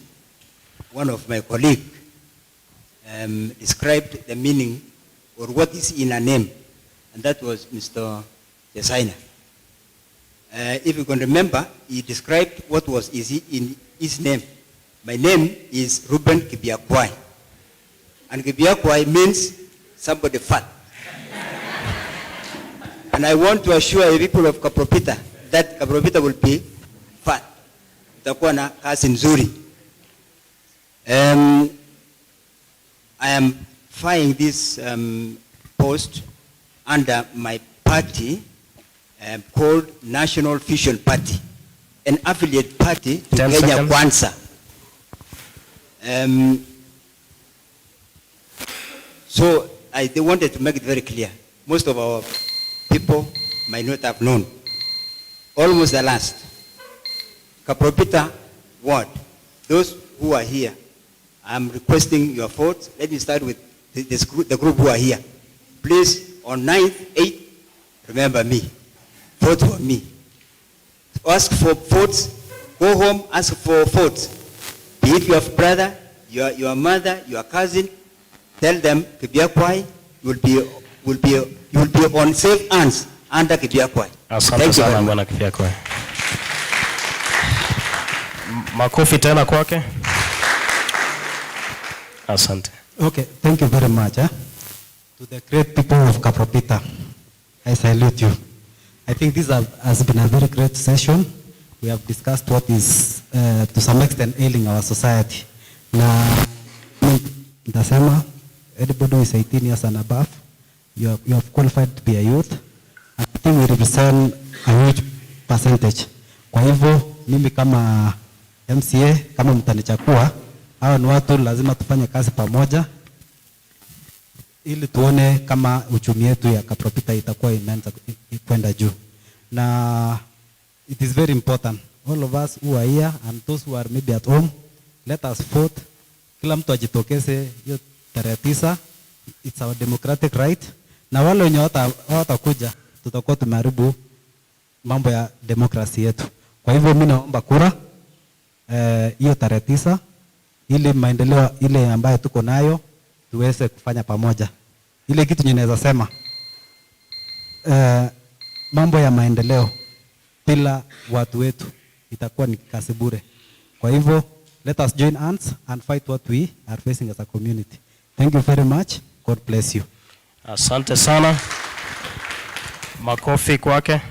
one of my colleagues described the meaning or what is in a name, and that was Mr. Designer. If you can remember, he described what was in his name. My name is Ruben Kibiakwai, and Kibiakwai means somebody fat. And I want to assure the people of Kapropita that Kapropita will be fat. Itakuwa na kazi nzuri. I am filing this post under my party called National Fusion Party, an affiliate party to Kenya Kwanza. So they wanted to make it very clear. Most of our people might not have known. Almost the last. Kapropita ward. Those who are here, I'm requesting your votes. Let me start with the group who are here. Please, on 9th, 8th, remember me. Vote for me. Ask for votes. Go home, ask for votes. Be it your brother, your mother, your cousin, tell them Kibiakwai will be on safe hands under Kibiakwai. Asante sana bwana Kibiakwai. Makofi tena kwake. Asante. Okay, thank you very much. To the great people of Kapropita, I salute you. I think this has been a very great session. We have discussed what is to some extent ailing our society. Na ndasema everybody who is 18 years and above, you have qualified to be a youth. I think we represent a huge percentage. Kwa hivyo mimi kama MCA, kama mtanichagua, hawa ni watu lazima tufanye kazi pamoja ili tuone kama uchumi yetu ya Kapropita itakuwa inaanza kwenda juu. Na it is very important, all of us who are here and those who are maybe at home, let us vote. Kila mtu ajitokeze hiyo tarehe 9. It's our democratic right. Na wale wenye hawatakuja tutakuwa tumeharibu mambo ya demokrasi yetu. Kwa hivyo mimi naomba kura hiyo tarehe 9 ili maendeleo ile ambayo tuko nayo tuweze kufanya pamoja. Ile kitu ninaweza sema mambo ya maendeleo bila watu wetu itakuwa ni kazi bure. Kwa hivyo let us join hands and fight what we are facing as a community. Thank you very much. God bless you. Asante sana. Makofi kwake.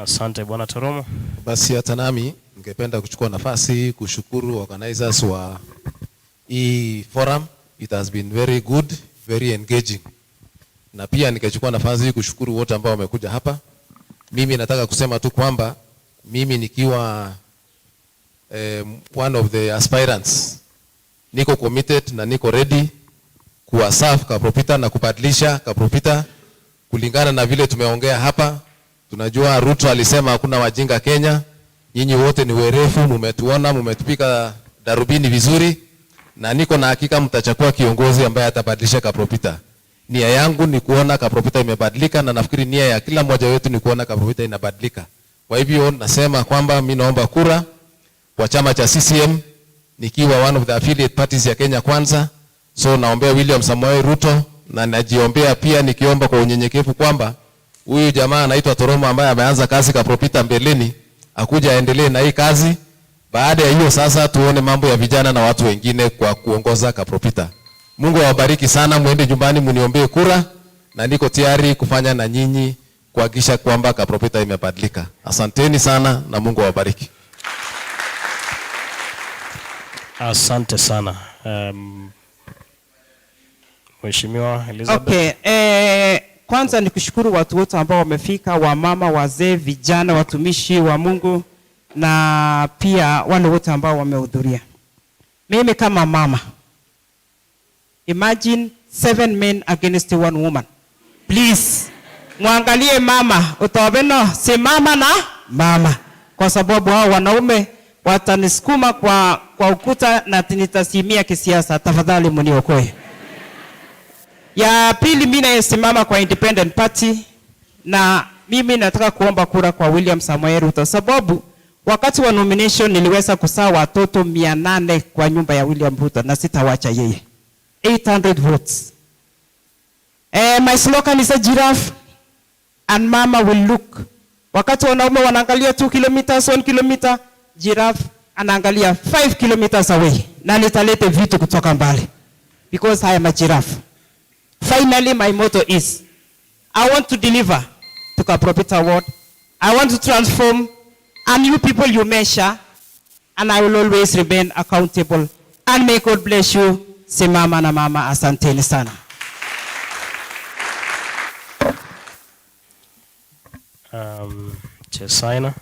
Asante bwana Toromo. Basi hata nami ningependa kuchukua nafasi kushukuru organizers wa hii forum. It has been very good, very engaging. Na pia nikachukua nafasi kushukuru wote ambao wamekuja hapa. Mimi nataka kusema tu kwamba mimi nikiwa one of the aspirants, niko committed na niko ready kuwaserve Kapropita na kubadilisha Kapropita kulingana na vile tumeongea hapa. Tunajua Ruto alisema hakuna wajinga Kenya. Nyinyi wote ni werefu, mumetuona, mumetupika darubini vizuri, na niko na hakika mtachagua kiongozi ambaye atabadilisha Kapropita. Nia yangu ni kuona Kapropita imebadilika, na nafikiri nia ya kila mmoja wetu ni kuona Kapropita inabadilika. Kwa hivyo nasema kwamba mimi naomba kura kwa chama cha CCM nikiwa one of the affiliate parties ya Kenya Kwanza. So naombea William Samoei Ruto, na najiombea pia nikiomba kwa unyenyekevu kwamba huyu jamaa anaitwa Toromo ambaye ameanza kazi Kapropita mbeleni akuja aendelee na hii kazi. Baada ya hiyo sasa tuone mambo ya vijana na watu wengine kwa kuongoza Kapropita. Mungu awabariki sana, muende nyumbani muniombee kura, na niko tayari kufanya na nyinyi kuhakikisha kwamba Kapropita imebadilika. Asanteni sana na Mungu awabariki. Asante sana. Mheshimiwa Elizabeth. Okay, kwanza ni kushukuru watu wote ambao wamefika, wamama, wazee, vijana, watumishi wa Mungu, na pia wale wote ambao wamehudhuria. Mimi kama mama, imagine 7 men against 1 woman. Please, muangalie mama, utawabeno si mama na mama, kwa sababu hao wanaume watanisukuma kwa ukuta na nitasimia kisiasa. Tafadhali mniokoe. Ya pili, mimi nasimama kwa independent party, na mimi nataka kuomba kura kwa William Samoei Ruto, sababu wakati wa nomination niliweza kusaa watoto 800 kwa nyumba ya William Ruto, na sitawacha yeye. 800 votes. My slogan is a giraffe and mama will look. Wakati wanaume wanaangalia 2 kilometers, 1 kilometer, giraffe anaangalia 5 kilometers away, na nitalete vitu kutoka mbali, because I am a giraffe. Finally, my motto is, I want to deliver to Kapropita Ward. I want to transform, and you people you measure, and I will always remain accountable. And may God bless you. Simama na mama, asanteni sana. Chesaina.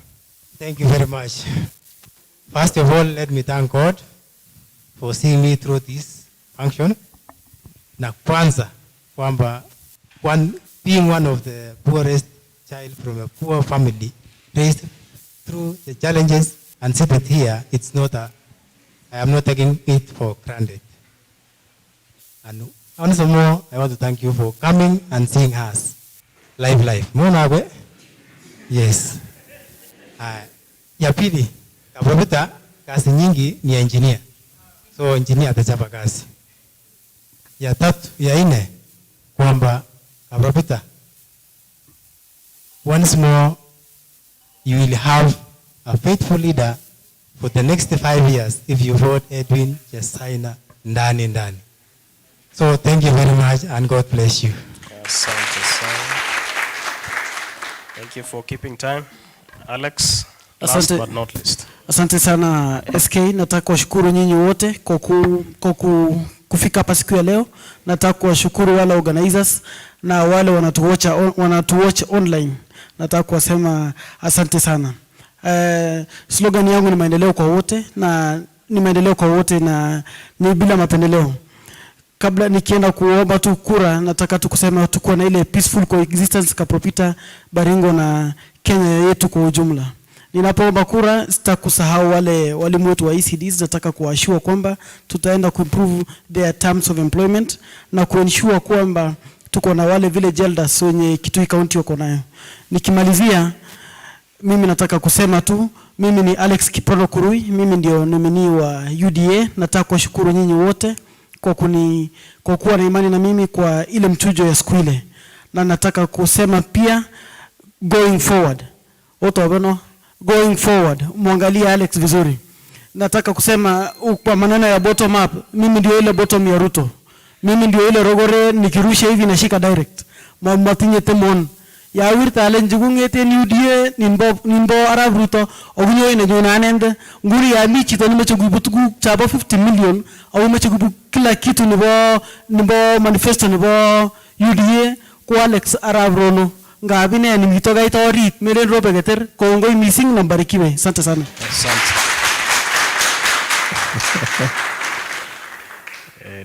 Thank you very much. First of all, let me thank God for seeing me through this function. Na kwanza, kwamba being one of the poorest child from a poor family, raised through the challenges and seated here, I am not taking it for granted. And once more, I want to thank you for coming and seeing us live. Mona, yes. Ya pili, Kapropita kazi nyingi ni engineer. So engineer atachapa kazi. Ya tatu, ya ine, kwamba Kapropita, once more you will have a faithful leader for the next 5 years if you vote Edwin Chesaina ndani. So thank you very much and God bless you. Asante sana. Thank you for keeping time. Alex, last but not least. Asante sana SK, nataka kuwashukuru nyinyi wote kwa kufika hapa siku ya leo. Nataka kuwashukuru wale organizers na wale wanatuwatch online. Nataka kuwasema asante sana. Slogan yangu ni maendeleo kwa wote, na ni maendeleo kwa wote na ni bila mapendeleo. Kabla nikienda kuomba tu kura, nataka tu kusema tuko na ile peaceful coexistence Kapropita, Baringo na Kenya yetu kwa ujumla. Ninapoomba kura sitakusahau wale walimu wetu wa ECDs. Nataka kuashua kwamba tutaenda kuimprove their terms of employment na kuensure kwamba tuko na wale village elders wenye Kitui County wako nayo. Nikimalizia, mimi nataka kusema tu, mimi ni Alex Kiprono Kurui, mimi ndio nominee wa UDA. Nataka kuwashukuru nyinyi wote kwa kuwa na imani na mimi kwa ile mchujo ya siku ile. Na nataka kusema pia going forward, muangalie Alex vizuri. Nataka kusema kwa maneno ya bottom up, mimi ndio ile bottom ya Ruto. Mimi ndio ile rogore nikirusha hivi nashika direct. Matinye temon. Ya wirta alen jugungete ni UDA nimbo Arab Ruto ogunyo ine jona anende nguri ya michi to nimechugubu tugu chabo 50 million au mechugubu kila kitu nibo manifesto nibo UDA kwa Alex Arab Rono ngabine ni mitoga itorit meren robe geter kongoi missing na mbarikiwe. Asante sana. Asante.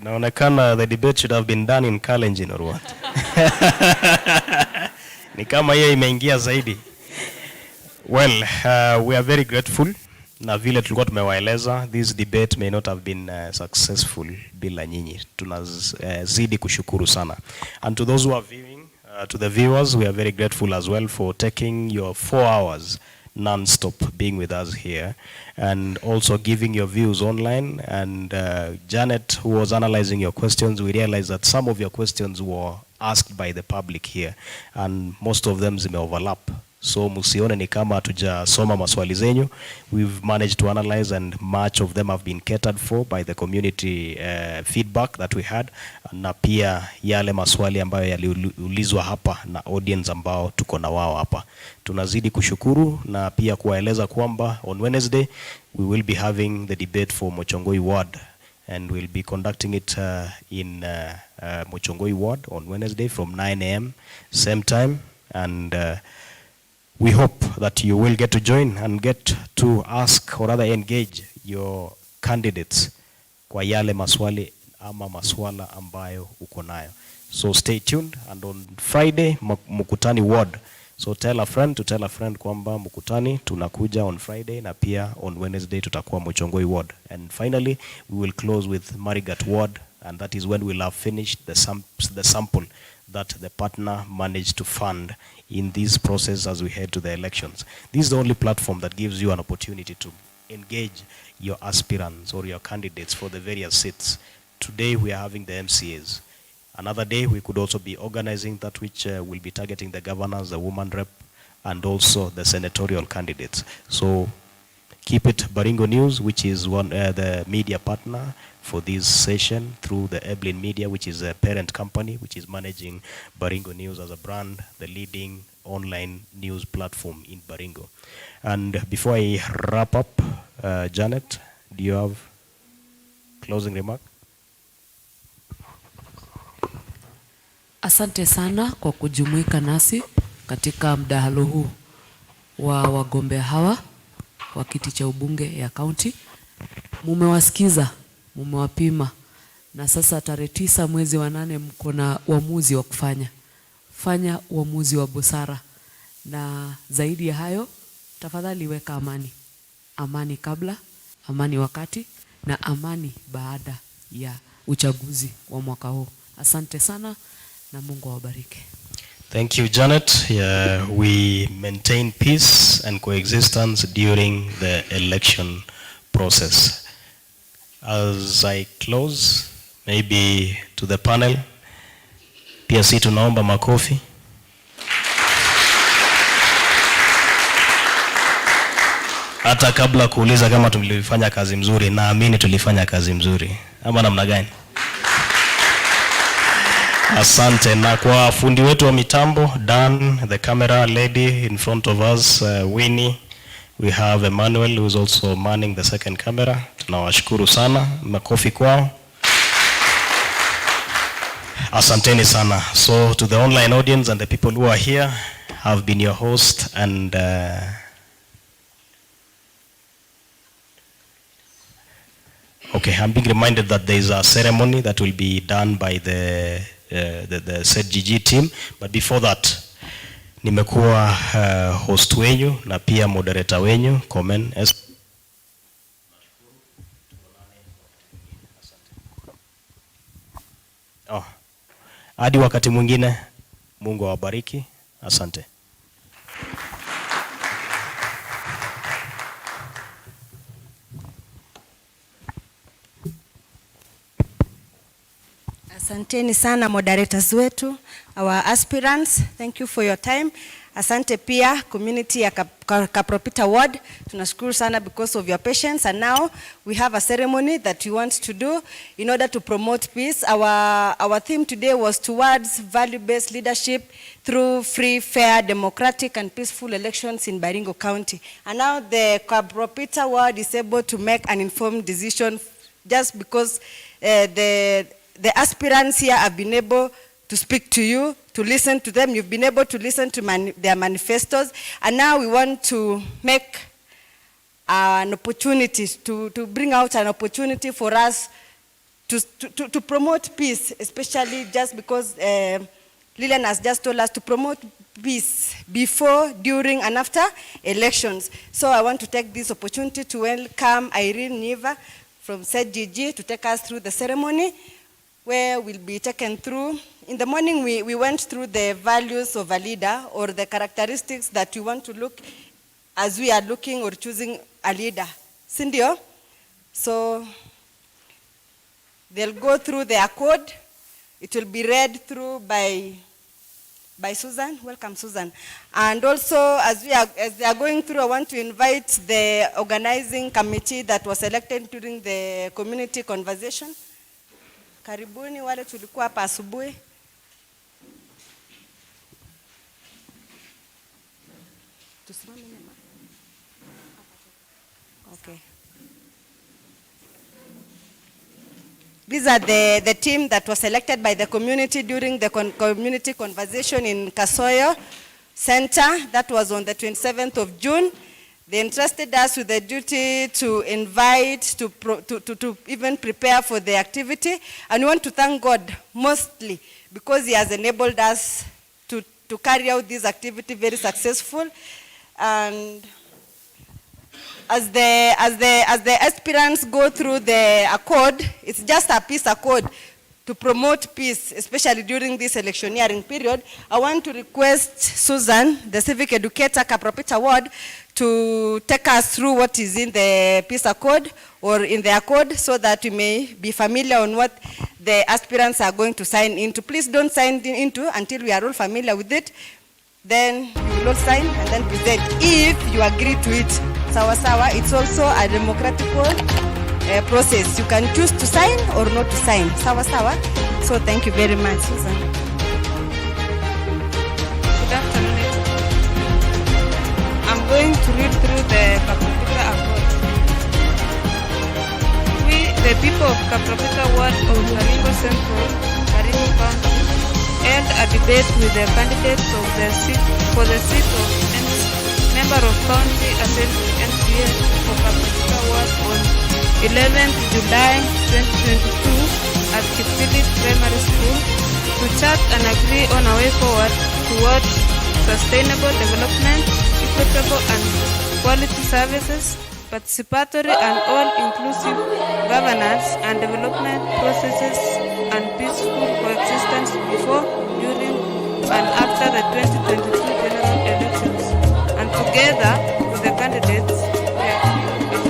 Naonekana the debate should have been done in Kalenjin or what? Ni kama hiyo imeingia zaidi. Well, we are very grateful. Na vile tulikuwa tumewaeleza, this debate may not have been successful bila nyinyi. Tunazidi kushukuru sana. And to those who are viewing, to the viewers, we are very grateful as well for taking your 4 hours non-stop being with us here and also giving your views online. And Janet, who was analyzing your questions, we realized that some of your questions were asked by the public here and most of them zime overlap. So musione ni kama hatujasoma maswali zenyu. We've managed to analyze and much of them have been catered for by the community feedback that we had, na pia yale maswali ambayo yaliulizwa hapa na audience ambao tuko na wao hapa. Tunazidi kushukuru na pia kuwaeleza kwamba on Wednesday we will be having the debate for Muchongoi ward and we'll be conducting it in Muchongoi ward on Wednesday from 9 a.m. same time, and we hope that you will get to join and get to ask or rather engage your candidates kwa yale maswali ama maswala ambayo uko nayo. So stay tuned, and on Friday Mukutani ward. So tell a friend to tell a friend kwamba Mukutani tunakuja on Friday na pia on Wednesday tutakuwa Muchongoi ward. And finally we will close with Marigat ward, and that is when we'll have finished the sample that the partner managed to fund in this process as we head to the elections. This is the only platform that gives you an opportunity to engage your aspirants or your candidates for the various seats. Today we are having the MCAs. Another day we could also be organizing that which will be targeting the governors, the woman rep, and also the senatorial candidates. So keep it Baringo News, which is the media partner for this session, through the Eblin Media, which is a parent company which is managing Baringo News as a brand, the leading online news platform in Baringo. And before I wrap up, Janet, do you have closing remark? Asante sana kwa kujumuika nasi katika mdahalo huu wa wagombea hawa wa kiti cha ubunge ya kaunti. Mumewasikiza, mumewapima, na sasa tarehe 9 mwezi wa 8 mko na uamuzi wa kufanya. Fanya uamuzi wa busara, na zaidi ya hayo tafadhali weka amani. Amani kabla, amani wakati, na amani baada ya uchaguzi wa mwaka huu. Asante sana na Mungu awabariki. Thank you, Janet. We maintain peace and coexistence during the election process. As I close, maybe to the panel, pia si tunaomba makofi. Hata kabla kuuliza kama tulifanya kazi mzuri, naamini tulifanya kazi mzuri. Ama namna gani? Asante. Na kwa fundi wetu wa mitambo, Dan, the camera lady in front of us, Winnie, we have Emmanuel who is also manning the second camera. Tunawashukuru sana, makofi kwao. Asanteni sana. So to the online audience and the people who are here, have been your host, and okay, I'm being reminded that there is a ceremony that will be done by the ZGG team, but before that nimekuwa host wenyu na pia moderator wenyu. Komen hadi wakati mwingine, Mungu awabariki. Asante. Asanteni sana moderators wetu, our aspirants, thank you for your time. Asante pia community ya Kapropita ward, tunashukuru sana because of your patience. And now we have a ceremony that we want to do in order to promote peace. Our theme today was towards value-based leadership through free, fair, democratic and peaceful elections in Baringo County. And now the Kapropita ward is able to make an informed decision just because the aspirants here have been able to speak to you, to listen to them. You've been able to listen to their manifestos. And now we want to make an opportunity, to bring out an opportunity for us to promote peace, especially just because Lilian has just told us to promote peace before, during, and after elections. So I want to take this opportunity to welcome Irene Niva from ZGG to take us through the ceremony, where we'll be taken through. In the morning, we went through the values of a leader, or the characteristics that we want to look as we are looking or choosing a leader. Sindio? So they'll go through their code. It will be read through by Susan. Welcome, Susan. And also, as they are going through, I want to invite the organizing committee that was elected during the community conversation. Karibuni wale tulikuwa hapa asubuhi. Okay. These are the team that was selected by the community during the community conversation in Kasoyo Center. That was on the 27th of June. They entrusted us with the duty to invite, to even prepare for the activity. And we want to thank God mostly because He has enabled us to carry out this activity very successful. And as the aspirants go through the accord, it's just a peace accord to promote peace, especially during this electioneering period. I want to request Susan, the civic educator, Kapropita Ward, to take us through what is in the peace accord or in the accord so that we may be familiar on what the aspirants are going to sign into. Please don't sign into until we are all familiar with it. Then you will all sign and then present if you agree to it. Sawa sawa, it's also a democratic process. You can choose to sign or not to sign. Sawa sawa. So thank you very much, Susan. Good afternoon. I'm going to read through the Kapropita Accord. We, the people of Kapropita Ward of Baringo Central, Baringo County, held a debate with the candidates of the seat for the seat of Member of County Assembly MCA for Kapropita Ward on 11th July 2022 at Kisii Primary School to chart and agree on a way forward towards sustainable development, equitable and quality services, participatory and all-inclusive governance and development processes, and peaceful coexistence before, during, and after the 2022 general elections. And together with the candidates, we agree.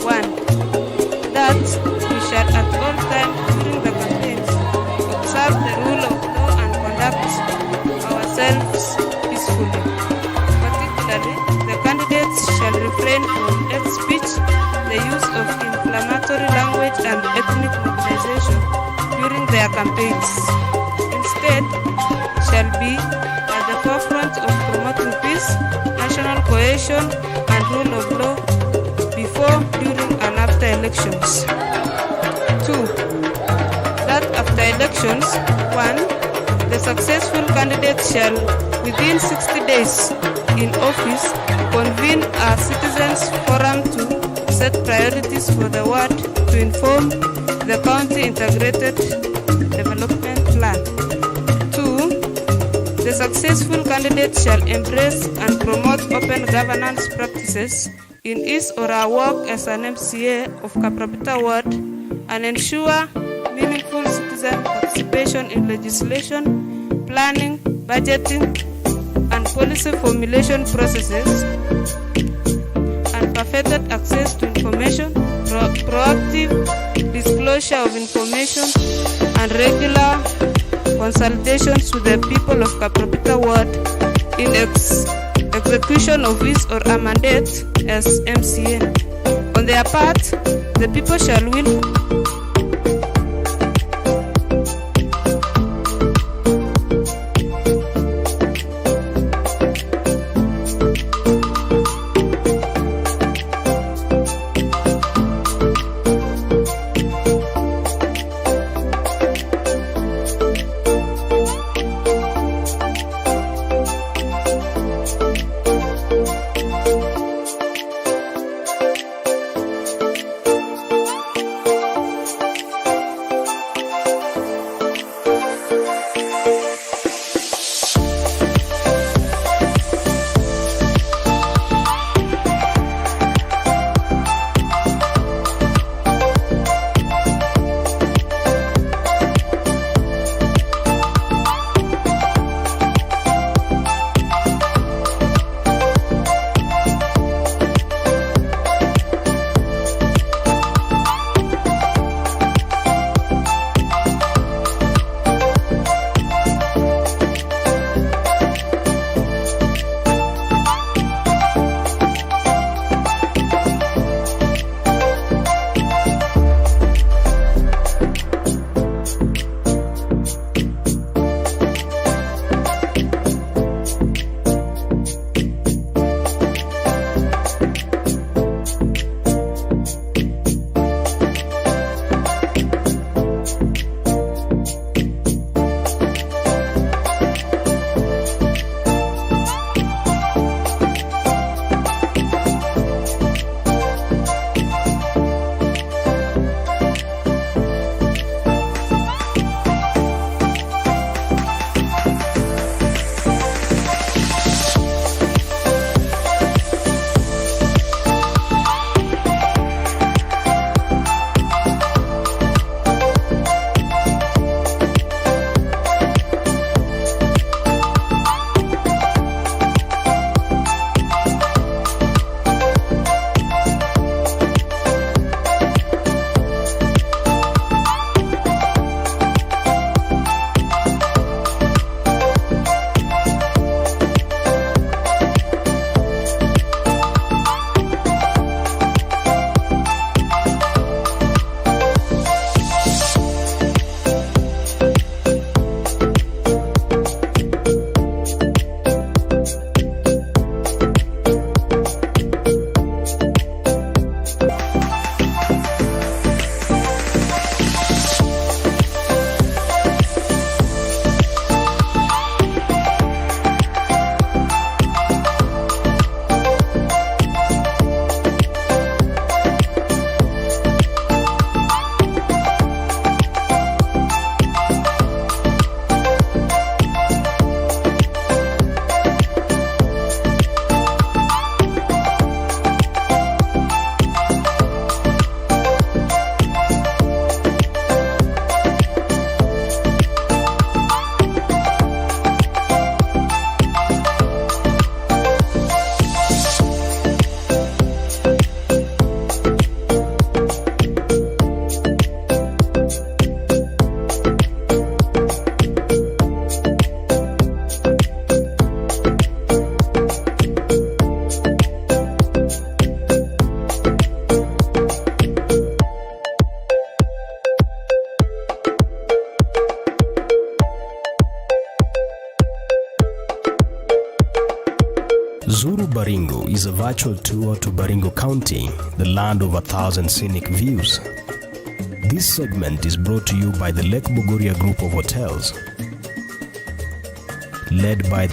1. That we shall at all times during the campaigns observe the rule of law and conduct ourselves peacefully. Particularly, the candidates shall refrain from hate speech, the use of inflammatory language and ethnic mobilization during their campaigns. Instead, shall be at the forefront of promoting peace, national cohesion, and rule of law before, during, and after elections. 2. That after elections, 1. The successful candidate shall, within 60 days in office, convene a citizens' forum to set priorities for the ward to inform the county integrated development plan. 2. The successful candidate shall embrace and promote open governance practices in his or her work as an MCA of Kapropita Ward and ensure meaningful citizen participation in legislation, planning, budgeting, and policy formulation processes, and perfected access to information, proactive disclosure of information, and regular consultations with the people of Kapropita Ward in execution of his or her mandate as MCA. On their part, the people shall will Zuru Baringo is a virtual tour to Baringo County, the land of 1,000 scenic views. This segment is brought to you by the Lake Bogoria Group of Hotels, led by